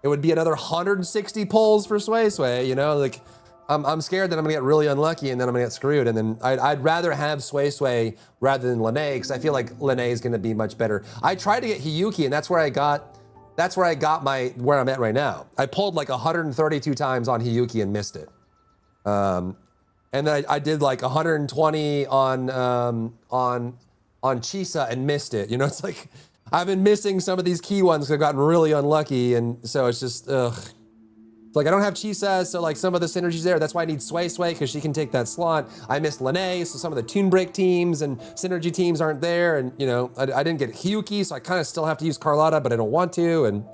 it would be another 160 pulls for Sway Sway, you know, like I'm scared that I'm gonna get really unlucky and then I'm gonna get screwed. And then I'd rather have Sway Sway rather than Lene, because I feel like Lene is gonna be much better. I tried to get Hiyuki, and that's where I got where I'm at right now. I pulled like 132 times on Hiyuki and missed it. And then I did like 120 on Chisa and missed it. You know, it's like I've been missing some of these key ones because I've gotten really unlucky, and so it's just It's like I don't have Chisa, so like some of the synergies there. That's why I need Sway Sway, because she can take that slot. I missed Lene, so some of the Toon Break teams and synergy teams aren't there, and you know I didn't get Hiyuki, so I kind of still have to use Carlotta, but I don't want to, and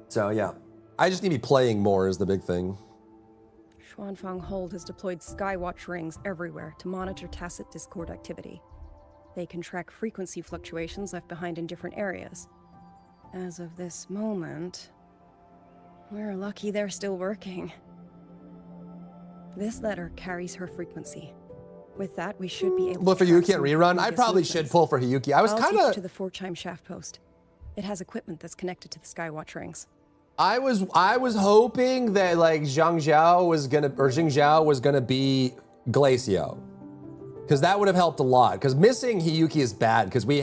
so yeah, I just need to be playing more is the big thing. Xuanfang Hold has deployed Skywatch rings everywhere to monitor Tacit Discord activity. They can track frequency fluctuations left behind in different areas. As of this moment, we're lucky they're still working. This letter carries her frequency. With that, we should be able Well, to for track Hiyuki and some rerun, I previous probably should movements. pull for Hiyuki. I was I'll kind take you of... to the 4-chime shaft post. It has equipment that's connected to the Skywatch rings. I was hoping that like Zhang Zhao was gonna be Glacio, because that would have helped a lot. Because missing Hiyuki is bad, because we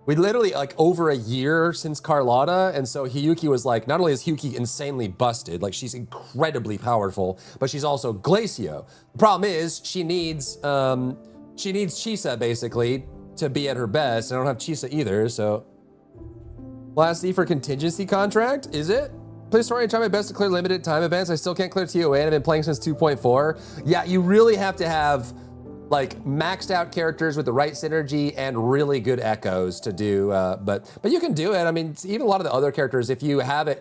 literally like over a year since Carlotta, and so Hiyuki was like, not only is Hiyuki insanely busted, like she's incredibly powerful, but she's also Glacio. The problem is she needs Chisa basically to be at her best. I don't have Chisa either, so. Last D for contingency contract, is it? Play story and try my best to clear limited time events. I still can't clear TOA and I've been playing since 2.4. Yeah, you really have to have like maxed out characters with the right synergy and really good echoes to do, but you can do it. I mean, even a lot of the other characters, if you have a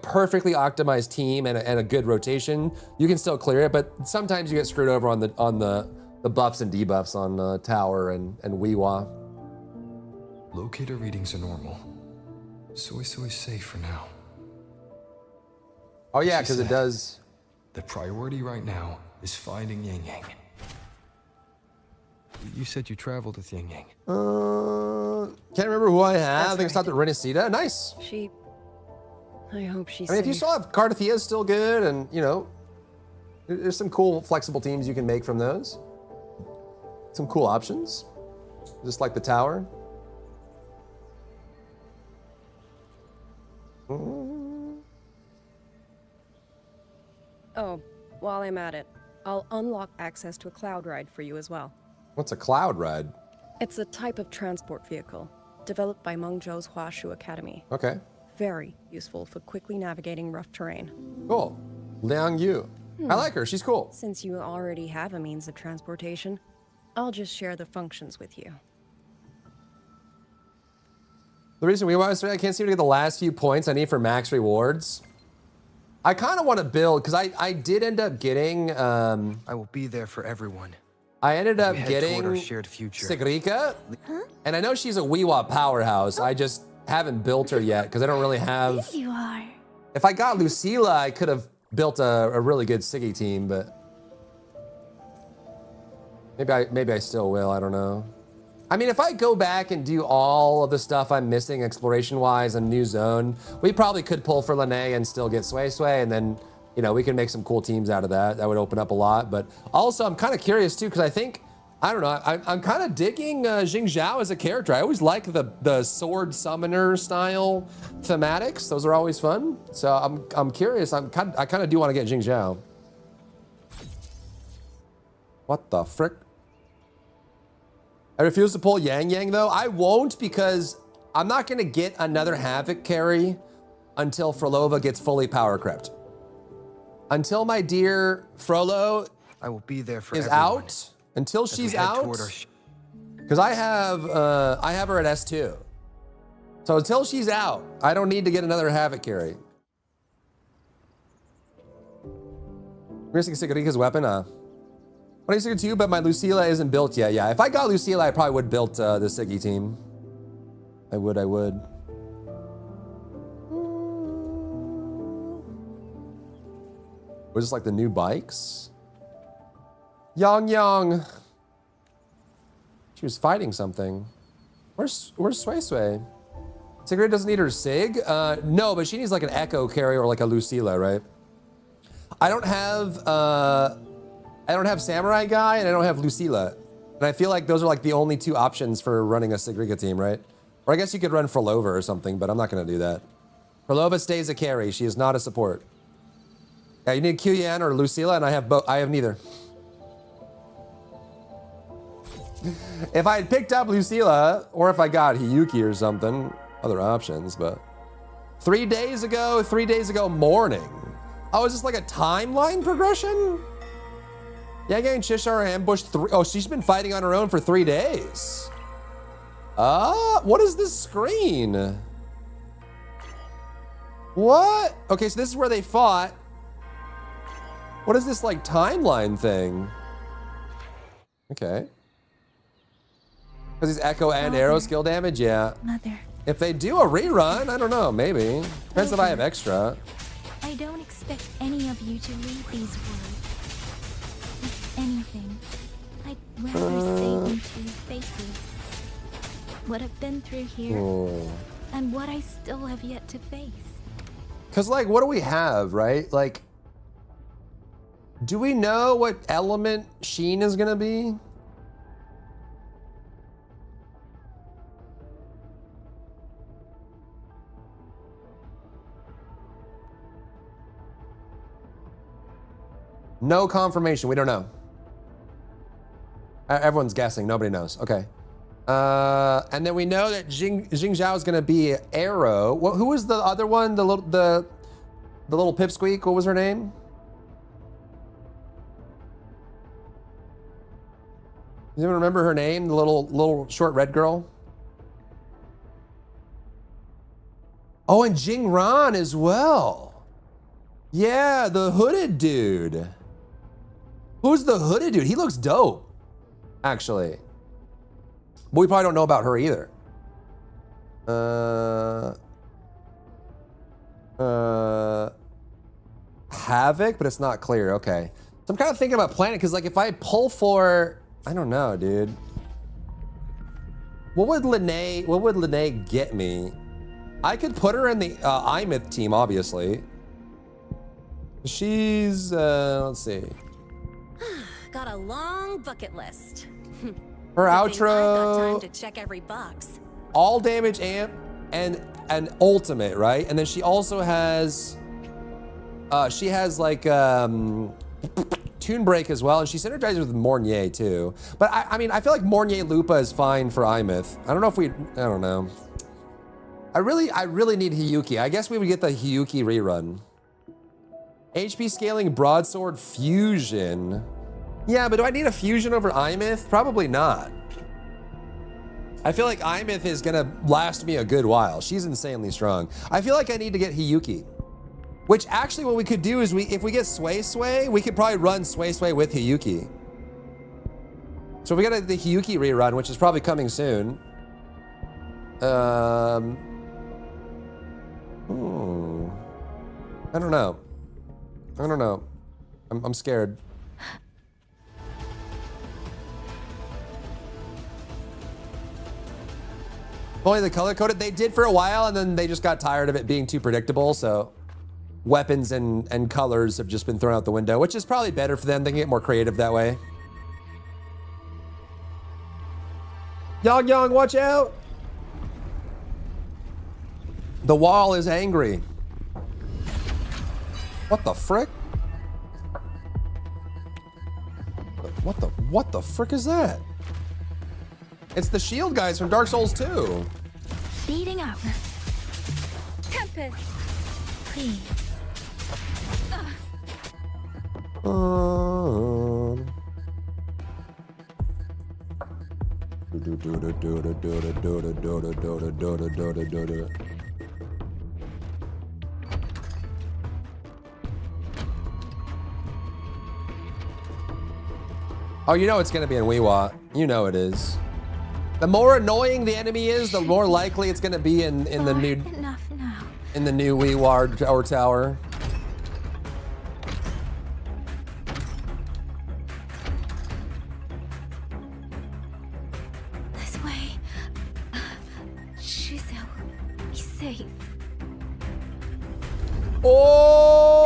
perfectly optimized team and a good rotation, you can still clear it, but sometimes you get screwed over on the buffs and debuffs on Tower and Weewa. Locator readings are normal. Soy's safe for now. Oh yeah, because it does. The priority right now is finding Yangyang. You said you traveled with Yangyang. Can't remember who I have. I think I stopped at Renacida. Nice. I hope she's I mean, if you safe. still have Cardathia, still good, and you know, there's some cool flexible teams you can make from those. Some cool options, just like the Tower. Oh, while I'm at it, I'll unlock access to a cloud ride for you as well. What's a cloud ride? It's a type of transport vehicle developed by Mengzhou's Huashu Academy. Okay. Very useful for quickly navigating rough terrain. Cool. Liang Yu. I like her. She's cool. Since you already have a means of transportation, I'll just share the functions with you. The reason I can't seem to get the last few points I need for max rewards. I kind of want to build, because I did end up getting... I will be there for everyone. I ended up As we head getting toward our shared future. Sigrika, and I know she's a Weewa powerhouse. I just haven't built her yet, because I don't really have... You are. If I got Lucilla, I could have built a really good Siggy team, but... Maybe I still will, I don't know. I mean, if I go back and do all of the stuff I'm missing exploration-wise and new zone, we probably could pull for Lene and still get Sway Sway, and then, you know, we can make some cool teams out of that. That would open up a lot. But also, I'm kind of curious, too, because I think, I don't know, I'm kind of digging Jing Zhao as a character. I always like the sword summoner style thematics. Those are always fun. So I'm curious. I kind of do want to get Jing Zhao. What the frick? I refuse to pull Yangyang though. I won't, because I'm not gonna get another Havoc carry until Frolova gets fully power crept. Until my dear Frollo I will be there for is everyone. out, until As we she's head out, toward our because I have her at S2. So until she's out, I don't need to get another Havoc carry. Missing Sigarika's weapon, What is Siggy 2, but my Lucilla isn't built yet. Yeah, if I got Lucilla, I probably would built the Siggy team. I would. Was this like the new bikes? Yangyang. She was fighting something. Where's Sway Sway? Sigrid doesn't need her Sig? No, but she needs like an Echo carry or like a Lucilla, right? I don't have Samurai Guy and I don't have Lucilla. And I feel like those are like the only two options for running a Sigrika team, right? Or I guess you could run Frolova or something, but I'm not gonna do that. Frolova stays a carry. She is not a support. Yeah, you need Qyan or Lucilla, and I have both. I have neither. If I had picked up Lucilla, or if I got Hiyuki or something, other options, but 3 days ago morning. Oh, is this like a timeline progression? Yangyang and Chisha are ambushed oh, she's been fighting on her own for 3 days. What is this screen? What? Okay, so this is where they fought. What is this like timeline thing? Okay. Because he's Echo and Arrow skill damage? Yeah. Mother. If they do a rerun, I don't know, maybe. Depends if I have extra. I don't expect any of you to read these words. If anything, I'd rather say into faces what I've been through here and what I still have yet to face. Cause like, what do we have, right? Like, do we know what element Sheen is gonna be? No confirmation, we don't know. Everyone's guessing, nobody knows, okay. And then we know that Jing Zhao is gonna be Arrow. Who was the other one? The little pipsqueak, what was her name? Does anyone remember her name? The little short red girl? Oh, and Jing Ran as well. Yeah, the hooded dude. Who's the hooded dude? He looks dope, actually. But we probably don't know about her either. Havoc, but it's not clear. Okay. So I'm kind of thinking about Planet, because like if I pull for, I don't know, dude. What would Lene get me? I could put her in the Imyth team, obviously. She's, let's see. Got a long bucket list. Her Good thing I've got outro, time to check every box. all damage amp and an ultimate, right? And then she also has, she has like Tune Break as well, and she synergizes with Mornier too. But I mean, I feel like Mornier Lupa is fine for Imyth. I don't know if I don't know. I really need Hiyuki. I guess we would get the Hiyuki rerun. HP scaling broadsword fusion. Yeah, but do I need a fusion over Imyth? Probably not. I feel like Imyth is gonna last me a good while. She's insanely strong. I feel like I need to get Hiyuki. Which actually what we could do is if we get Sway, we could probably run Sway with Hiyuki. So if we get the Hiyuki rerun, which is probably coming soon. I don't know. I'm scared. Only the color coded, they did for a while, and then they just got tired of it being too predictable, so weapons and colors have just been thrown out the window, which is probably better for them. They can get more creative that way. Yangyang, watch out! The wall is angry. What the frick? What the frick is that? It's the shield guys from Dark Souls 2. Speeding up. Tempest. Please. Oh, you know it's gonna be in Weewa. You know it is. The more annoying the enemy is, the more likely it's gonna be in the new Enough now. in the new Weewa or tower. This way. Shizu, be safe. Oh!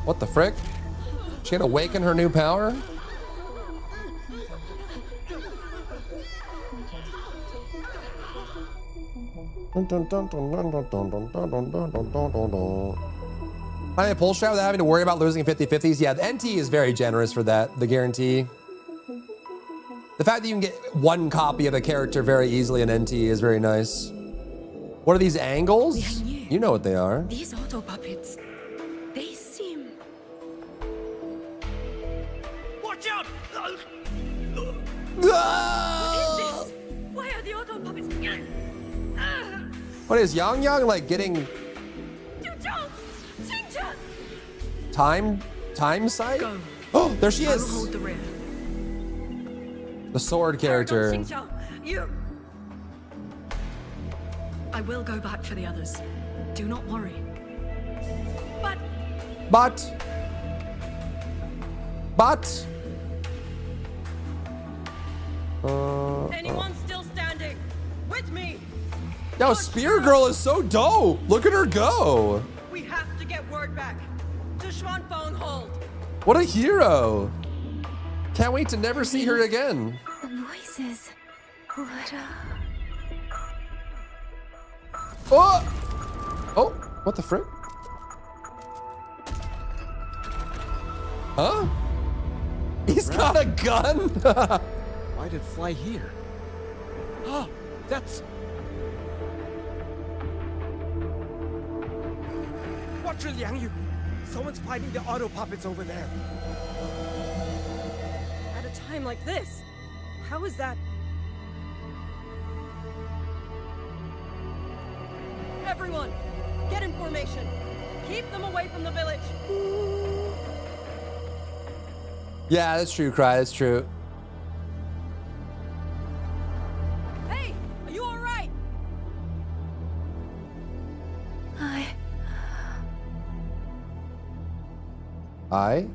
What the frick? She gonna awaken her new power? Finding a pull strat without having to worry about losing 50-50s? Yeah, the NT is very generous for that, the guarantee. The fact that you can get one copy of a character very easily in NT is very nice. What are these angles? You know what they are. These auto puppets, they seem... Watch out! What is this? Why are the auto puppets... What is Yangyang like getting time sight? Oh, there she is. Hold the rear. The sword character. You. I will go back for the others. Do not worry. But. Anyone still standing? With me! Yo, Spear Girl is so dope. Look at her go. We have to get word back to Xuanfeng Hold. What a hero. Can't wait to never see her again. Voices. What Oh, what the frick? Huh? He's got a gun? Why did it fly here? Ah, that's... Watch it, Yangyang. Someone's fighting the auto puppets over there. At a time like this, how is that? Everyone, get in formation. Keep them away from the village. Yeah, that's true, Cry. That's true. Hey, are you all right? I?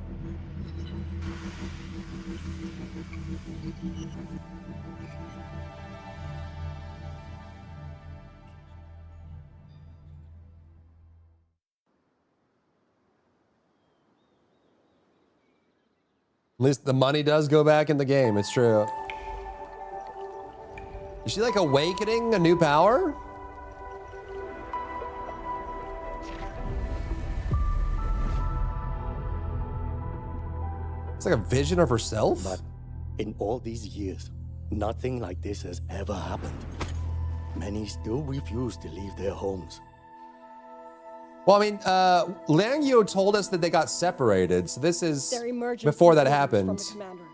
At least the money does go back in the game. It's true. Is she like awakening a new power? It's like a vision of herself? But in all these years, nothing like this has ever happened. Many still refuse to leave their homes. Well, I mean, Liang Yu told us that they got separated, so this is Their emergency before that orders happened. From the commander.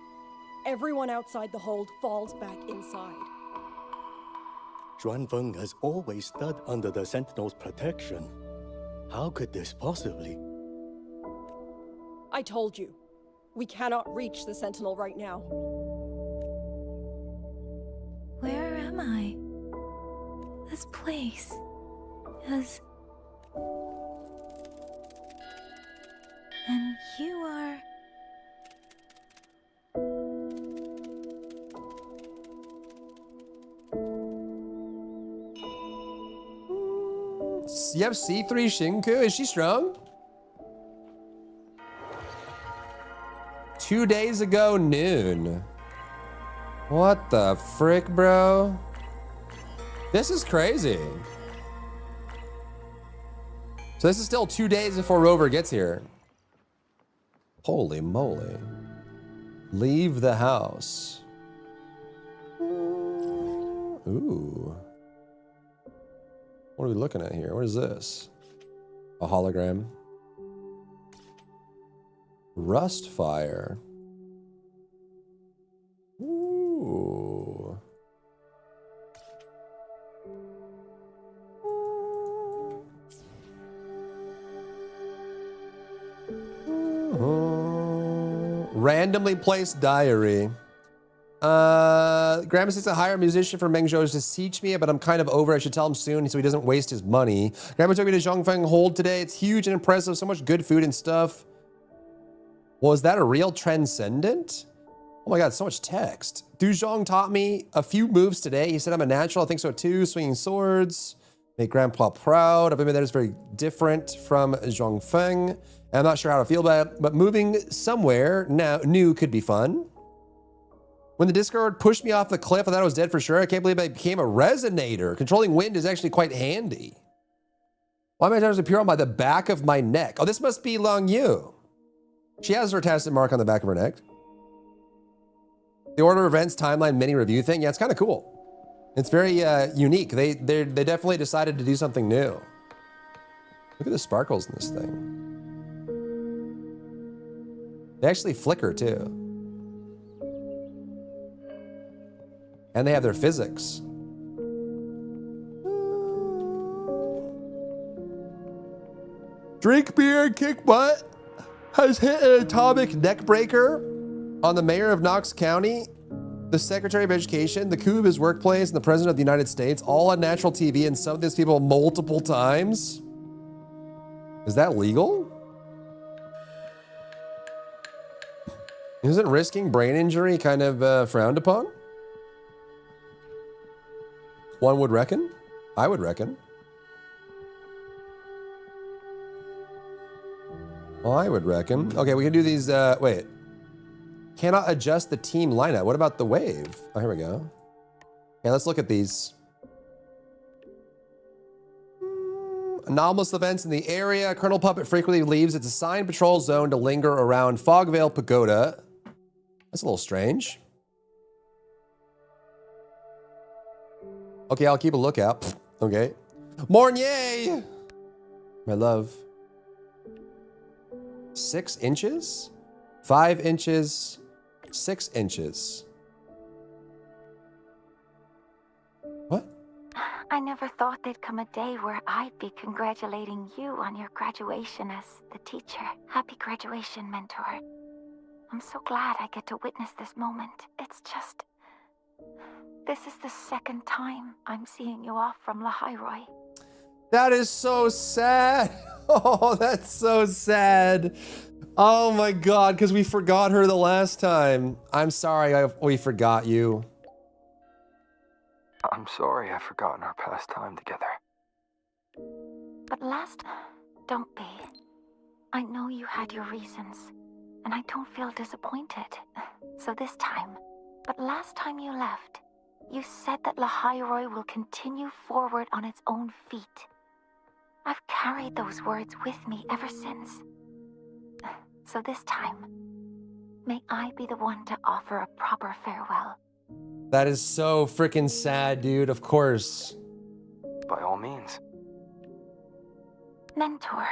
Everyone outside the hold falls back inside. Xuanfeng has always stood under the Sentinel's protection. How could this possibly? I told you, we cannot reach the Sentinel right now. Where am I? This place is... And you are... You have C3 Shinku? Is she strong? 2 days ago, noon. What the frick, bro? This is crazy. So this is still 2 days before Rover gets here. Holy moly. Leave the house. Ooh. What are we looking at here? What is this? A hologram. Rust fire. Ooh. Randomly placed diary. Grandma says to hire a musician for Mengzhou to teach me, but I'm kind of over. I should tell him soon so he doesn't waste his money. Grandma took me to Zhongfeng Hold today. It's huge and impressive. So much good food and stuff. Well, is that a real transcendent? Oh my God, so much text. Du Zhong taught me a few moves today. He said I'm a natural. I think so too. Swinging swords. Make Grandpa proud. I've admitted that is very different from Zhongfeng. And I'm not sure how to feel about it, but moving somewhere now new could be fun. When the Discord pushed me off the cliff, I thought I was dead for sure. I can't believe I became a resonator. Controlling wind is actually quite handy. Why am I trying to appear on by the back of my neck? Oh, this must be Long Yu. She has her tacit mark on the back of her neck. The order of events timeline mini review thing. Yeah, it's kind of cool. It's very unique. They definitely decided to do something new. Look at the sparkles in this thing. They actually flicker too. And they have their physics. Drink beer and kick butt has hit an atomic neck breaker on the mayor of Knox County, the secretary of education, the coup of his workplace, and the president of the United States, all on national TV, and some of these people multiple times. Is that legal? Isn't risking brain injury kind of frowned upon? One would reckon. I would reckon. Well, I would reckon. Okay, we can do these, wait. Cannot adjust the team lineup. What about the wave? Oh, here we go. Yeah, let's look at these. Anomalous events in the area. Colonel Puppet frequently leaves its assigned patrol zone to linger around Fogvale Pagoda. That's a little strange. Okay, I'll keep a lookout. Okay. Mornier! My love. 6 inches? 5 inches? 6 inches. What? I never thought there'd come a day where I'd be congratulating you on your graduation as the teacher. Happy graduation, mentor. I'm so glad I get to witness this moment. It's just... this is the second time I'm seeing you off from Lahairoi. That is so sad. Oh, that's so sad. Oh my God, because we forgot her the last time. I'm sorry we forgot you. I'm sorry I've forgotten our past time together. But don't be. I know you had your reasons, and I don't feel disappointed. So this time. But last time you left, you said that Lahairoi will continue forward on its own feet. I've carried those words with me ever since. So this time, may I be the one to offer a proper farewell. That is so freaking sad, dude. Of course. By all means. Mentor,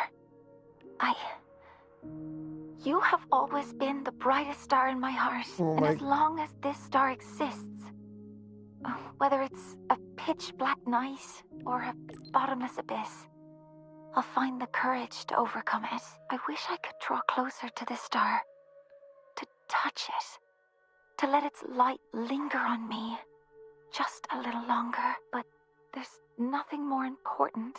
you have always been the brightest star in my heart. And as long as this star exists, whether it's a pitch black night or a bottomless abyss, I'll find the courage to overcome it. I wish I could draw closer to this star, to touch it, to let its light linger on me just a little longer. But there's nothing more important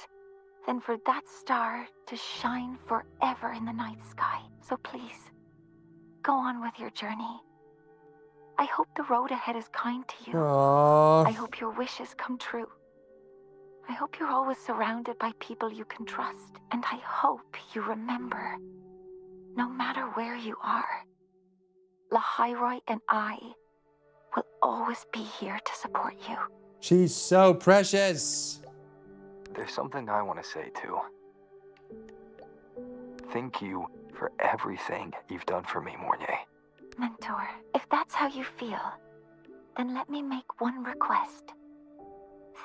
than for that star to shine forever in the night sky. So please, go on with your journey. I hope the road ahead is kind to you. Aww. I hope your wishes come true. I hope you're always surrounded by people you can trust. And I hope you remember, no matter where you are, Lahairoi and I will always be here to support you. She's so precious. There's something I want to say too. Thank you for everything you've done for me, Mornier. Mentor, if that's how you feel, then let me make one request.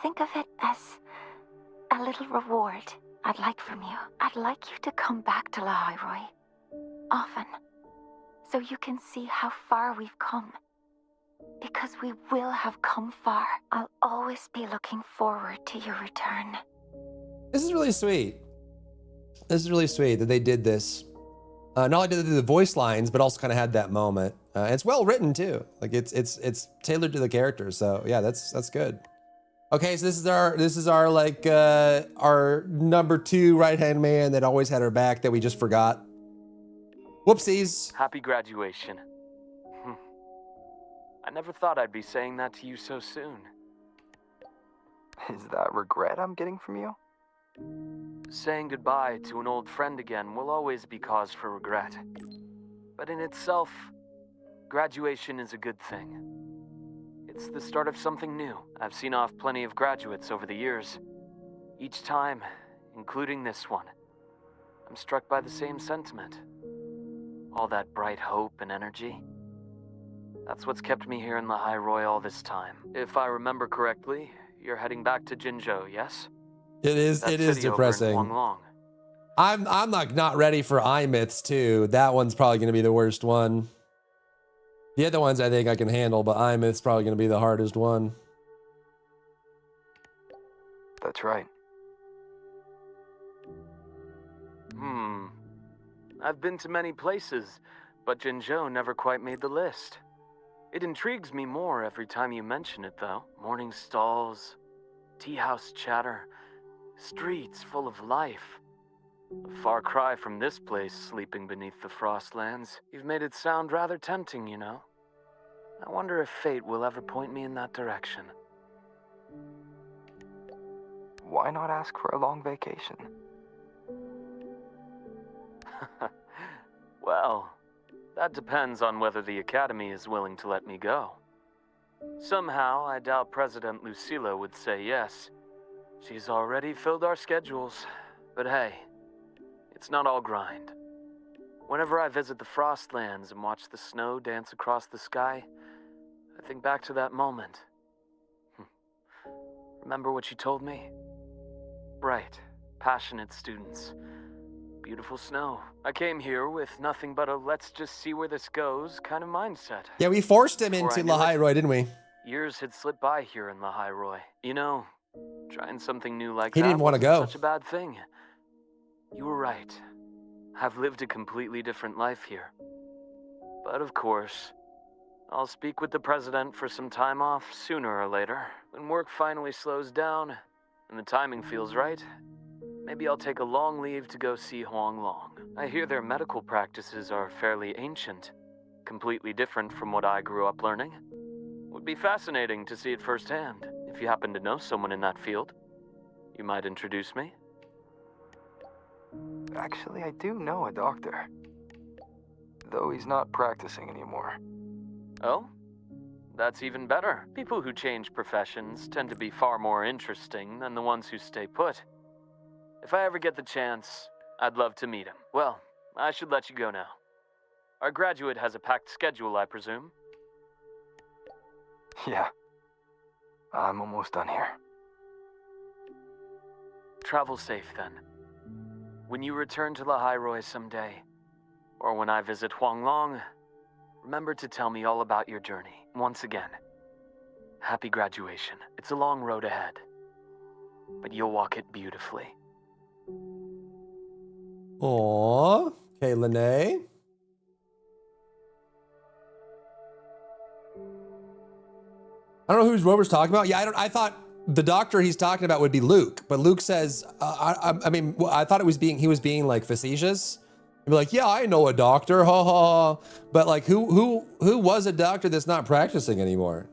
Think of it as a little reward I'd like from you. I'd like you to come back to Lahairoi often, so you can see how far we've come. Because we will have come far. I'll always be looking forward to your return. This is really sweet. This is really sweet that they did this. Not only did they do the voice lines, but also kind of had that moment. It's well written too. Like it's tailored to the character. So yeah, that's good. Okay, so this is our like our number 2 right-hand man that always had our back that we just forgot. Whoopsies. Happy graduation. I never thought I'd be saying that to you so soon. Is that regret I'm getting from you? Saying goodbye to an old friend again will always be cause for regret. But in itself, graduation is a good thing. It's the start of something new. I've seen off plenty of graduates over the years. Each time, including this one, I'm struck by the same sentiment. All that bright hope and energy. That's what's kept me here in Lahairoi all this time. If I remember correctly, you're heading back to Jinzhou, yes? It is depressing. I'm not ready for iMyths too. That one's probably going to be the worst one. The other ones I think I can handle, but iMyth's probably going to be the hardest one. That's right. I've been to many places, but Jinzhou never quite made the list. It intrigues me more every time you mention it, though. Morning stalls, tea house chatter, streets full of life. A far cry from this place sleeping beneath the Frostlands. You've made it sound rather tempting, you know. I wonder if fate will ever point me in that direction. Why not ask for a long vacation? Well, that depends on whether the Academy is willing to let me go. Somehow, I doubt President Lucilla would say yes. She's already filled our schedules. But hey, it's not all grind. Whenever I visit the Frostlands and watch the snow dance across the sky, I think back to that moment. Remember what you told me? Bright, passionate students. Beautiful snow. I came here with nothing but a let's just see where this goes kind of mindset. Yeah, we forced him Before into I knew it, Lahairoi, didn't we? Years had slipped by here in Lahairoi. You know, trying something new like He that didn't even wanna wasn't go. such a bad thing. You were right. I've lived a completely different life here. But of course, I'll speak with the president for some time off sooner or later. When work finally slows down and the timing feels right, maybe I'll take a long leave to go see Huang Long. I hear their medical practices are fairly ancient, completely different from what I grew up learning. Would be fascinating to see it firsthand. If you happen to know someone in that field, you might introduce me. Actually, I do know a doctor. Though he's not practicing anymore. Oh? That's even better. People who change professions tend to be far more interesting than the ones who stay put. If I ever get the chance, I'd love to meet him. Well, I should let you go now. Our graduate has a packed schedule, I presume. Yeah. I'm almost done here. Travel safe, then. When you return to Lahairoi someday, or when I visit Huang Long, remember to tell me all about your journey. Once again, happy graduation. It's a long road ahead, but you'll walk it beautifully. Aww. Okay, Lene. I don't know who Rover's talking about. Yeah, I thought the doctor he's talking about would be Luke, but Luke says, I mean, I thought he was being like facetious. He'd be like, yeah, I know a doctor, ha ha. But like, who was a doctor that's not practicing anymore?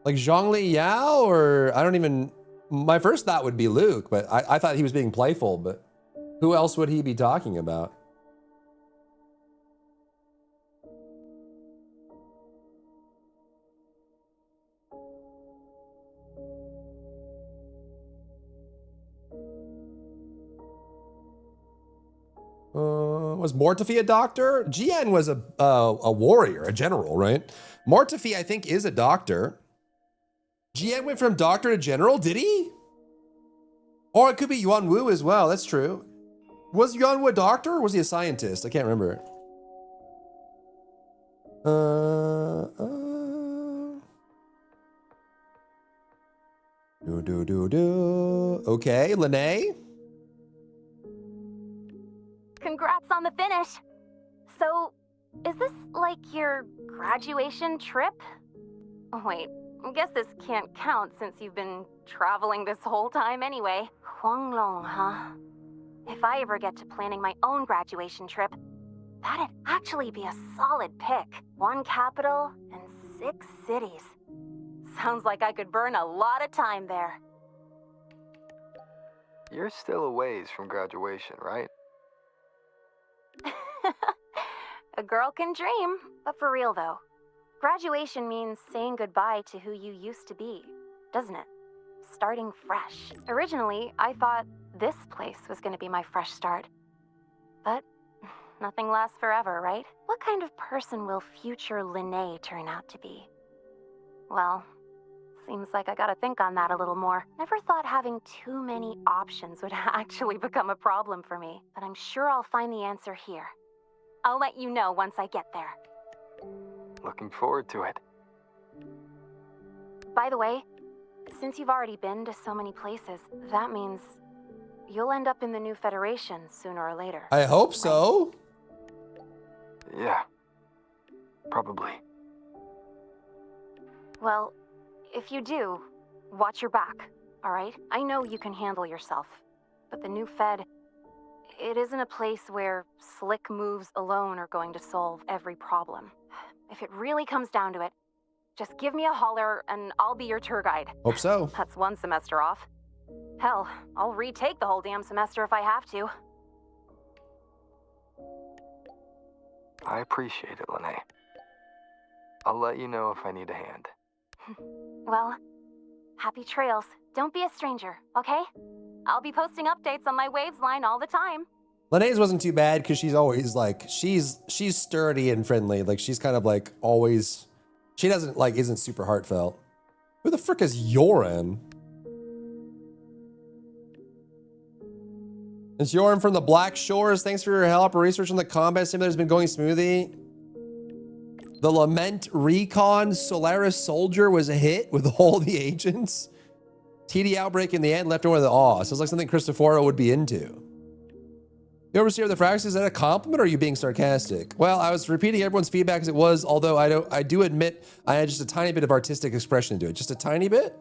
Like Zhongli Yao, or I don't even. My first thought would be Luke, but I thought he was being playful. But who else would he be talking about? Was Mortefi a doctor? Jian was a warrior, a general, right? Mortefi, I think, is a doctor. Jian went from doctor to general, did he? Or it could be Yuan Wu as well, that's true. Was Yuan Wu a doctor or was he a scientist? I can't remember. Okay, Lene? Congrats on the finish. So, is this like your graduation trip? Oh, wait, I guess this can't count since you've been traveling this whole time anyway. Huanglong, huh? If I ever get to planning my own graduation trip, that'd actually be a solid pick. 1 capital and 6 cities. Sounds like I could burn a lot of time there. You're still a ways from graduation, right? A girl can dream, but for real though. Graduation means saying goodbye to who you used to be, doesn't it? Starting fresh. Originally, I thought this place was going to be my fresh start. But nothing lasts forever, right? What kind of person will future Lene turn out to be? Well, seems like I gotta think on that a little more. Never thought having too many options would actually become a problem for me, but I'm sure I'll find the answer here. I'll let you know once I get there. Looking forward to it. By the way, since you've already been to so many places, that means you'll end up in the new Federation sooner or later. I hope so. Yeah. Probably. Well, if you do, watch your back, all right? I know you can handle yourself, but the new Fed, it isn't a place where slick moves alone are going to solve every problem. If it really comes down to it, just give me a holler and I'll be your tour guide. Hope so. That's one semester off. Hell, I'll retake the whole damn semester if I have to. I appreciate it, Lene. I'll let you know if I need a hand. Well, happy trails. Don't be a stranger, okay? I'll be posting updates on my Waves line all the time. Lene's wasn't too bad because she's always like, she's sturdy and friendly. Like she's kind of like always, she doesn't like, isn't super heartfelt. Who the frick is Yoren? It's Yoren from the Black Shores. Thanks for your help. Research on the combat simulator has been going smoothly. The Lament Recon Solaris Soldier was a hit with all the agents. TD outbreak in the end left over with the awe. Sounds like something Cristoforo would be into. The overseer of the Frax, is that a compliment or are you being sarcastic? Well, I was repeating everyone's feedback as it was, although I do admit I had just a tiny bit of artistic expression into it. Just a tiny bit.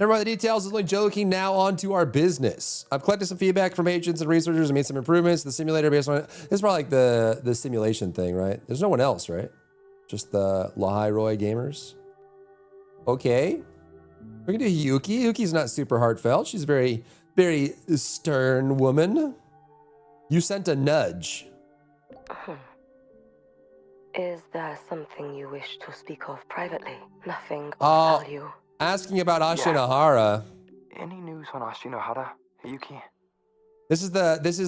Never mind the details, is only joking. Now on to our business. I've collected some feedback from agents and researchers and made some improvements to the simulator based on it. This is probably like the simulation thing, right? There's no one else, right? Just the Lahai Roy gamers. Okay. We're gonna do Yuki. Yuki's not super heartfelt. She's very, very stern woman. You sent a nudge. Is there something you wish to speak of privately? Nothing of value. Asking about Ashinahara. Any news on Ashinahara, Yuki? This is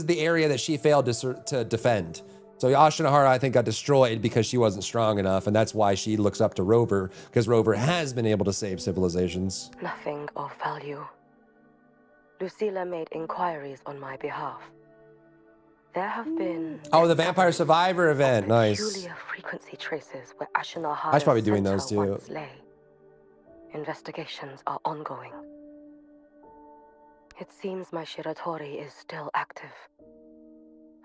the area that she failed to defend. So Ashinahara, I think, got destroyed because she wasn't strong enough, and that's why she looks up to Rover, because Rover has been able to save civilizations. Nothing of value. Lucilla made inquiries on my behalf. There have been... Oh, the Vampire Survivor event. Nice. Peculiar frequency traces where Ashinahara I should probably doing those too. Investigations are ongoing. It seems my Shiratori is still active.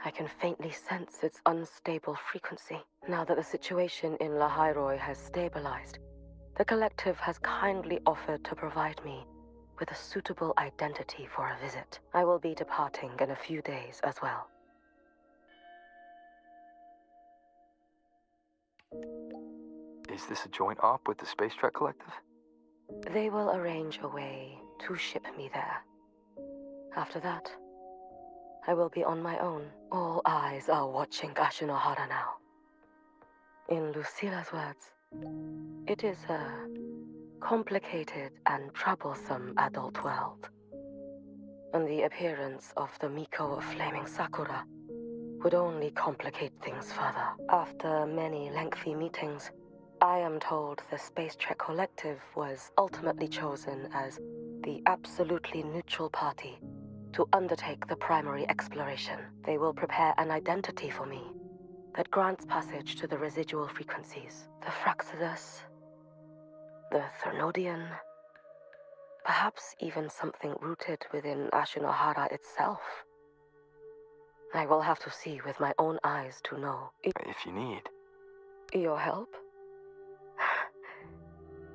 I can faintly sense its unstable frequency. Now that the situation in Lahairoi has stabilized, the collective has kindly offered to provide me with a suitable identity for a visit. I will be departing in a few days as well. Is this a joint op with the Space Trek Collective? They will arrange a way to ship me there. After that, I will be on my own. All eyes are watching Ashinahara now. In Lucilla's words, it is a complicated and troublesome adult world. And the appearance of the Miko of Flaming Sakura would only complicate things further. After many lengthy meetings, I am told the Space Trek Collective was ultimately chosen as the absolutely neutral party to undertake the primary exploration. They will prepare an identity for me that grants passage to the residual frequencies. The Fraxidus, the Thernodian, perhaps even something rooted within Ashinahara itself. I will have to see with my own eyes to know. If you need. Your help?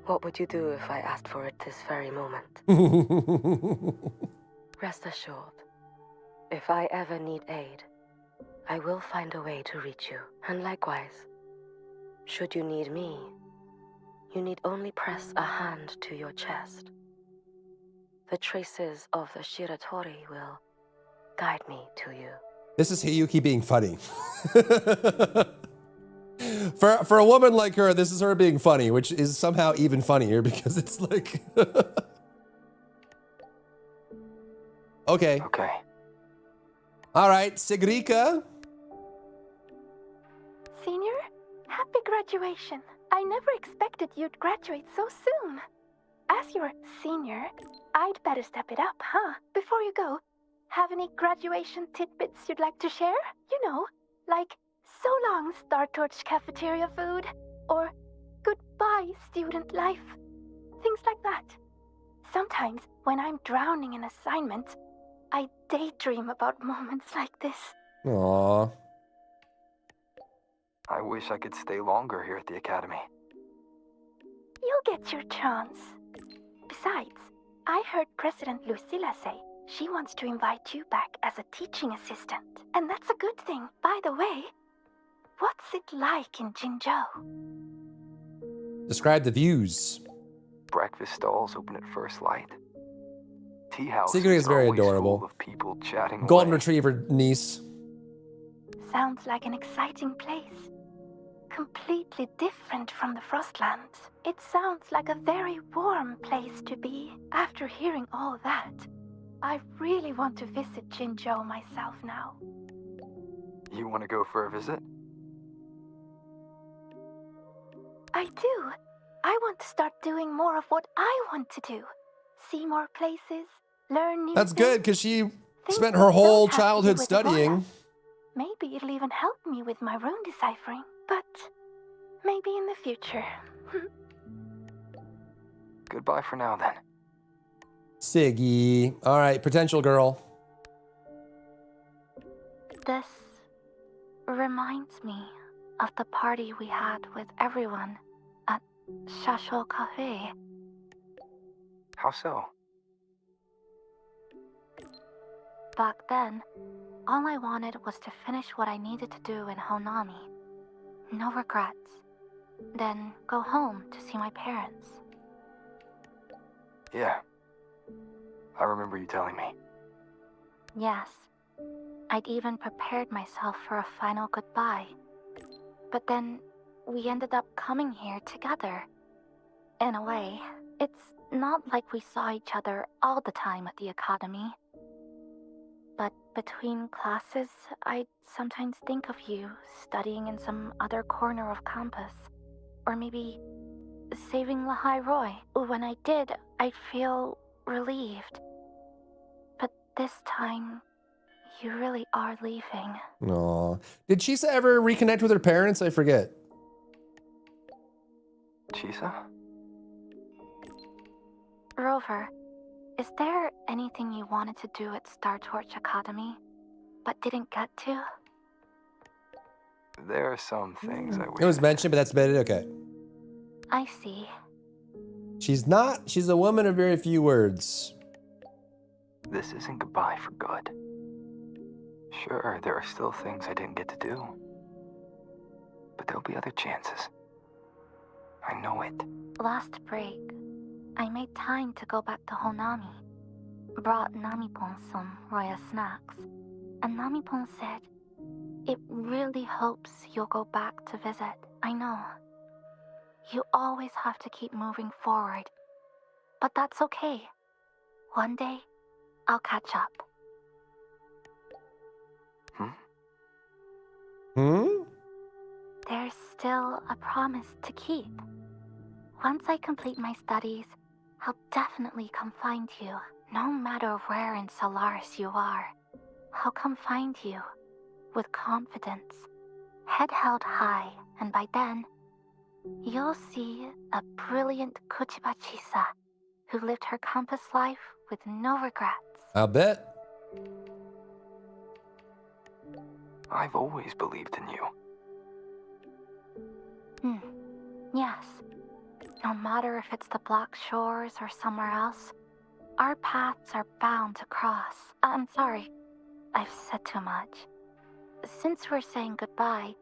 What would you do if I asked for it this very moment? Rest assured, if I ever need aid, I will find a way to reach you. And likewise, should you need me, you need only press a hand to your chest. The traces of the Shiratori will guide me to you. This is Hiyuki being funny. For a woman like her, this is her being funny, which is somehow even funnier because it's like... Okay. Okay. All right, Sigrika. Senior, happy graduation. I never expected you'd graduate so soon. As your senior, I'd better step it up, huh? Before you go, have any graduation tidbits you'd like to share? You know, like so long, Star Torch cafeteria food, or goodbye, student life. Things like that. Sometimes, when I'm drowning in assignments, I daydream about moments like this. Aww. I wish I could stay longer here at the Academy. You'll get your chance. Besides, I heard President Lucilla say She wants to invite you back as a teaching assistant. And that's a good thing. By the way, what's it like in Jinzhou? Describe the views. Breakfast stalls open at first light. Tea houses Secret is very are always adorable. full of people chatting Golden away. Retriever niece. Sounds like an exciting place. Completely different from the Frostlands. It sounds like a very warm place to be. After hearing all that, I really want to visit Jinzhou myself now. You want to go for a visit? I do. I want to start doing more of what I want to do. See more places, learn new That's things. good because she Things spent that her whole don't have to do childhood with studying. Ebola. Maybe it'll even help me with my rune deciphering. But maybe in the future. Goodbye for now, then. Siggy. All right, potential girl. This reminds me of the party we had with everyone at Shashou Cafe. How so? Back then, all I wanted was to finish what I needed to do in Honami. No regrets. Then go home to see my parents. Yeah. I remember you telling me. Yes. I'd even prepared myself for a final goodbye. But then we ended up coming here together. In a way, it's not like we saw each other all the time at the academy. But between classes, I'd sometimes think of you studying in some other corner of campus. Or maybe saving Lahai Roy. When I did, I'd feel relieved. But this time, you really are leaving. Aw. Did Chisa ever reconnect with her parents? I forget. Chisa? Rover, is there anything you wanted to do at Star Torch Academy, but didn't get to? There are some things I wish. It was mentioned, but that's about it. Okay. I see. She's a woman of very few words. This isn't goodbye for good. Sure, there are still things I didn't get to do. But there'll be other chances. I know it. Last break, I made time to go back to Honami. Brought Namipon some Roya snacks. And Namipon said, it really hopes you'll go back to visit. I know. You always have to keep moving forward. But that's okay. One day, I'll catch up. There's still a promise to keep. Once I complete my studies, I'll definitely come find you. No matter where in Solaris you are, I'll come find you. With confidence. Head held high, and by then, you'll see a brilliant Kuchiba Chisa who lived her campus life with no regrets. I'll bet. I've always believed in you. Yes. No matter if it's the Black Shores or somewhere else, our paths are bound to cross. I'm sorry, I've said too much. Since we're saying goodbye,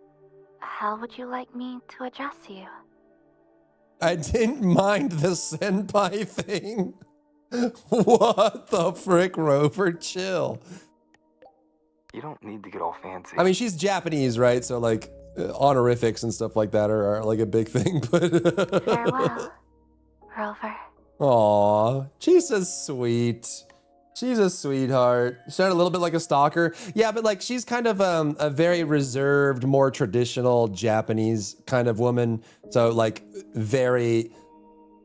how would you like me to address you? I didn't mind the senpai thing. What the frick, Rover? Chill. You don't need to get all fancy. I mean, she's Japanese, right? So like honorifics and stuff like that are like a big thing. But Farewell, Rover. Aw, Chisa's sweet. She's a sweetheart. She sounded a little bit like a stalker. Yeah, but like she's kind of a very reserved, more traditional Japanese kind of woman. So like very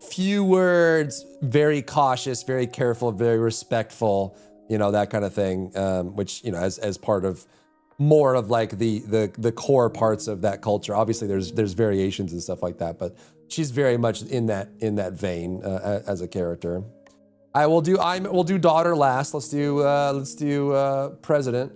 few words, very cautious, very careful, very respectful, you know, that kind of thing. Which, you know, as part of more of like the core parts of that culture. Obviously there's variations and stuff like that, but she's very much in that vein as a character. We'll do daughter last. Let's do president.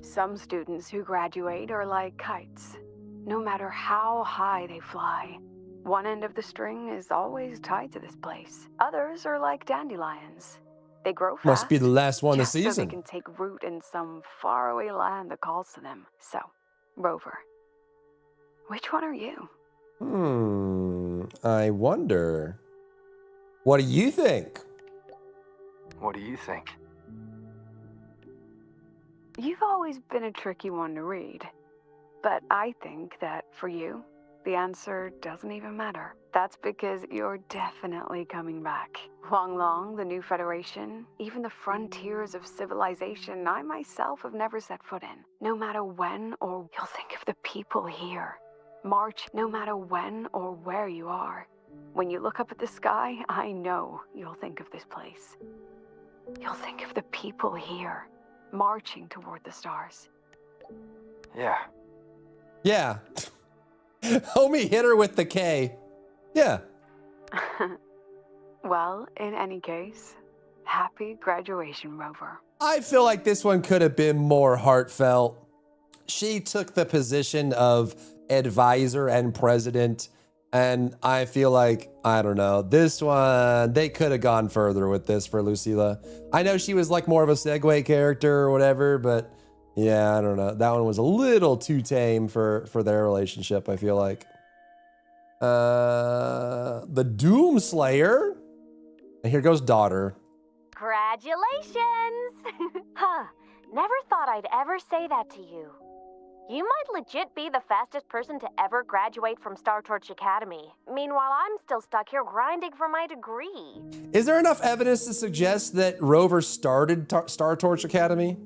Some students who graduate are like kites. no matter how high they fly. One end of the string is always tied to this place. Others are like dandelions. They grow fast. Must be the last one of the just so they season. can take root in some faraway land that calls to them. So, Rover, which one are you? I wonder. What do you think? What do you think? You've always been a tricky one to read. But I think that for you, the answer doesn't even matter. That's because you're definitely coming back. Long, the new Federation, even the frontiers of civilization I myself have never set foot in. No matter when or you'll think of the people here. March, no matter when or where you are. When you look up at the sky, I know you'll think of this place. You'll think of the people here, marching toward the stars. Yeah. Yeah. Homie hit her with the K. Yeah. Well, in any case, happy graduation, Rover. I feel like this one could have been more heartfelt. She took the position of advisor and president, and I feel like, I don't know, this one, they could have gone further with this for Lucilla. I know she was like more of a segue character or whatever, but yeah, I don't know. That one was a little too tame for their relationship, I feel like. The Doomslayer. And here goes daughter. Congratulations! Huh, never thought I'd ever say that to you. You might legit be the fastest person to ever graduate from Star Torch Academy. Meanwhile, I'm still stuck here grinding for my degree. Is there enough evidence to suggest that Rover started Star Torch Academy?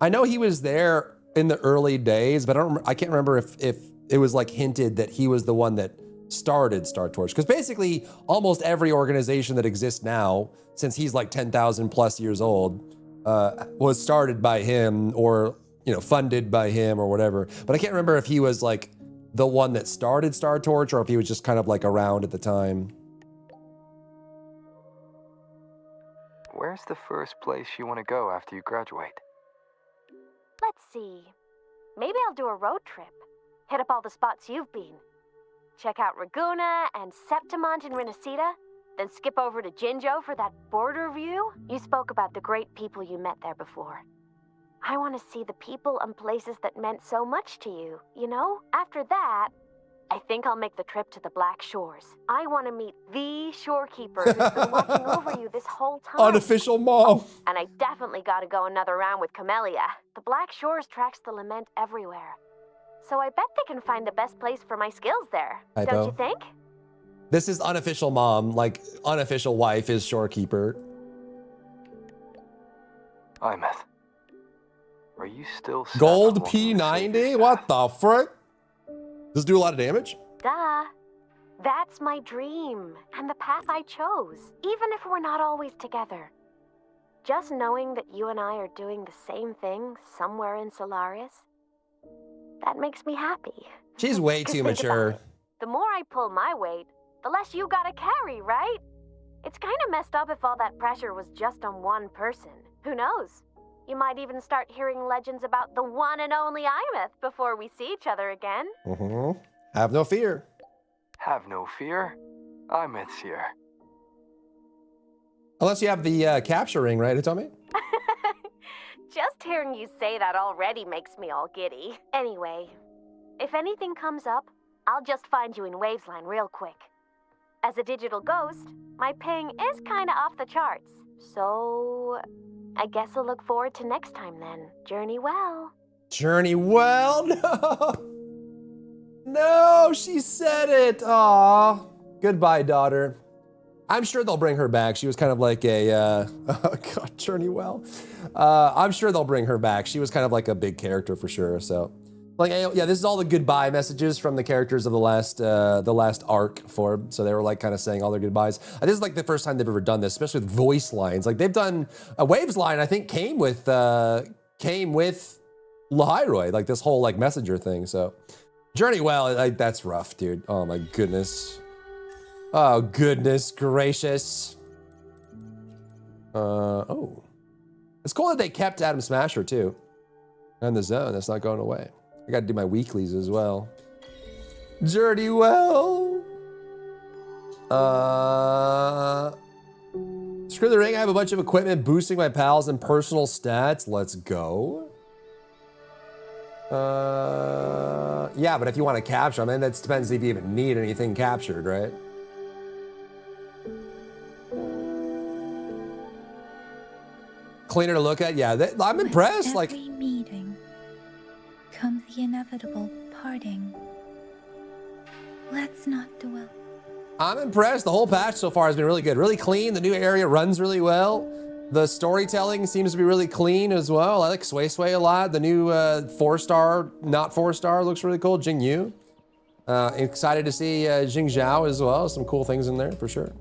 I know he was there in the early days, but I can't remember if it was like hinted that he was the one that started Star Torch. Because basically almost every organization that exists now, since he's like 10,000 plus years old, was started by him or, you know, funded by him or whatever. But I can't remember if he was like the one that started Star Torch or if he was just kind of like around at the time. Where's the first place you want to go after you graduate? Let's see. Maybe I'll do a road trip. Hit up all the spots you've been. Check out Raguna and Septimont and Renacita, then skip over to Jinzhou for that border view. You spoke about the great people you met there before. I want to see the people and places that meant so much to you, you know? After that, I think I'll make the trip to the Black Shores. I want to meet the shorekeeper who's been watching over you this whole time. Unofficial mom. And I definitely got to go another round with Camellia. The Black Shores tracks the lament everywhere. So I bet they can find the best place for my skills there. Don't you think? This is unofficial mom, like unofficial wife is shorekeeper. Imeth, are you still Gold P90? What the frick? Does it do a lot of damage? Duh. That's my dream and the path I chose, even if we're not always together. Just knowing that you and I are doing the same thing somewhere in Solaris, that makes me happy. She's way 'Cause too think about mature. it. The more I pull my weight, the less you gotta carry, right? It's kind of messed up if all that pressure was just on one person. Who knows? You might even start hearing legends about the one and only Imeth before we see each other again. Have no fear. Have no fear. Imeth's here. Unless you have the capture ring, right, Hitomi? Just hearing you say that already makes me all giddy. Anyway, if anything comes up, I'll just find you in Wavesline real quick. As a digital ghost, my ping is kinda off the charts. So, I guess I'll look forward to next time then. Journey well. Journey well? No. No, she said it. Aw. Goodbye, daughter. I'm sure they'll bring her back. She was kind of like a, oh God, journey well. I'm sure they'll bring her back. She was kind of like a big character for sure. So, like, yeah, this is all the goodbye messages from the characters of the last arc for. So they were like kind of saying all their goodbyes. This is like the first time they've ever done this, especially with voice lines. Like they've done a Waves line. I think came with Lahiroy, like this whole like messenger thing. So, journey well. Like, that's rough, dude. Oh my goodness. Oh, goodness gracious. Oh. It's cool that they kept Adam Smasher, too. And the zone, that's not going away. I gotta do my weeklies as well. Dirty well. Screw the ring. I have a bunch of equipment boosting my pals and personal stats. Let's go. Yeah, but if you want to capture, I mean, that depends if you even need anything captured, right? Cleaner to look at, yeah. I'm impressed. Like, every meeting comes the inevitable parting. Let's not dwell. I'm impressed. The whole patch so far has been really good, really clean. The new area runs really well. The storytelling seems to be really clean as well. I like Sway Sway a lot. The new 4-star, not 4-star, looks really cool. Jingyu. Excited to see Jing Zhao as well. Some cool things in there for sure.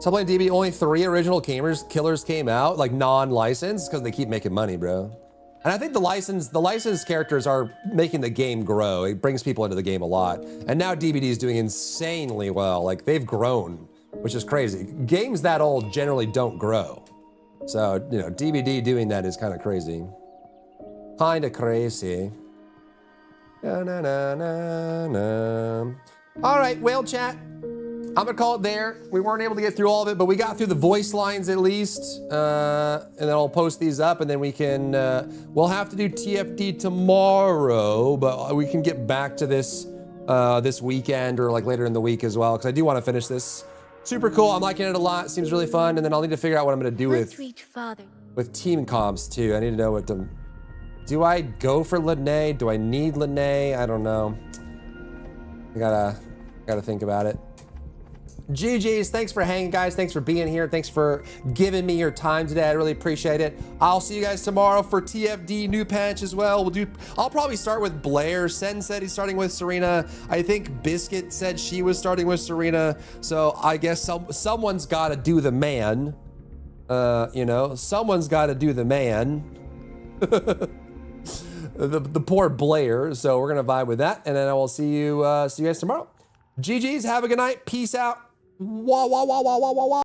So playing DB, only 3 original killers came out, like non-licensed, because they keep making money, bro. And I think the licensed characters are making the game grow. It brings people into the game a lot. And now DBD is doing insanely well. Like, they've grown, which is crazy. Games that old generally don't grow. So, you know, DBD doing that is kind of crazy. Kind of crazy. Na, na, na, na, na. All right, whale chat. I'm gonna call it there. We weren't able to get through all of it, but we got through the voice lines at least. And then I'll post these up and then we can, we'll have to do TFD tomorrow, but we can get back to this this weekend or like later in the week as well, because I do want to finish this. Super cool, I'm liking it a lot, seems really fun, and then I'll need to figure out what I'm gonna do with team comps too. I need to know what to, do I go for Lene? Do I need Lene? I don't know. I gotta think about it. GG's, thanks for hanging, guys. Thanks for being here. Thanks for giving me your time today. I really appreciate it. I'll see you guys tomorrow for TFD new patch as well. I'll probably start with Blair. Sen said he's starting with Serena. I think Biscuit said she was starting with Serena. So I guess someone's got to do the man. You know, someone's got to do the man. the poor Blair. So we're gonna vibe with that, and then I will see you guys tomorrow. GG's, have a good night. Peace out. Wah, wah, wah, wah, wah, wah, wah.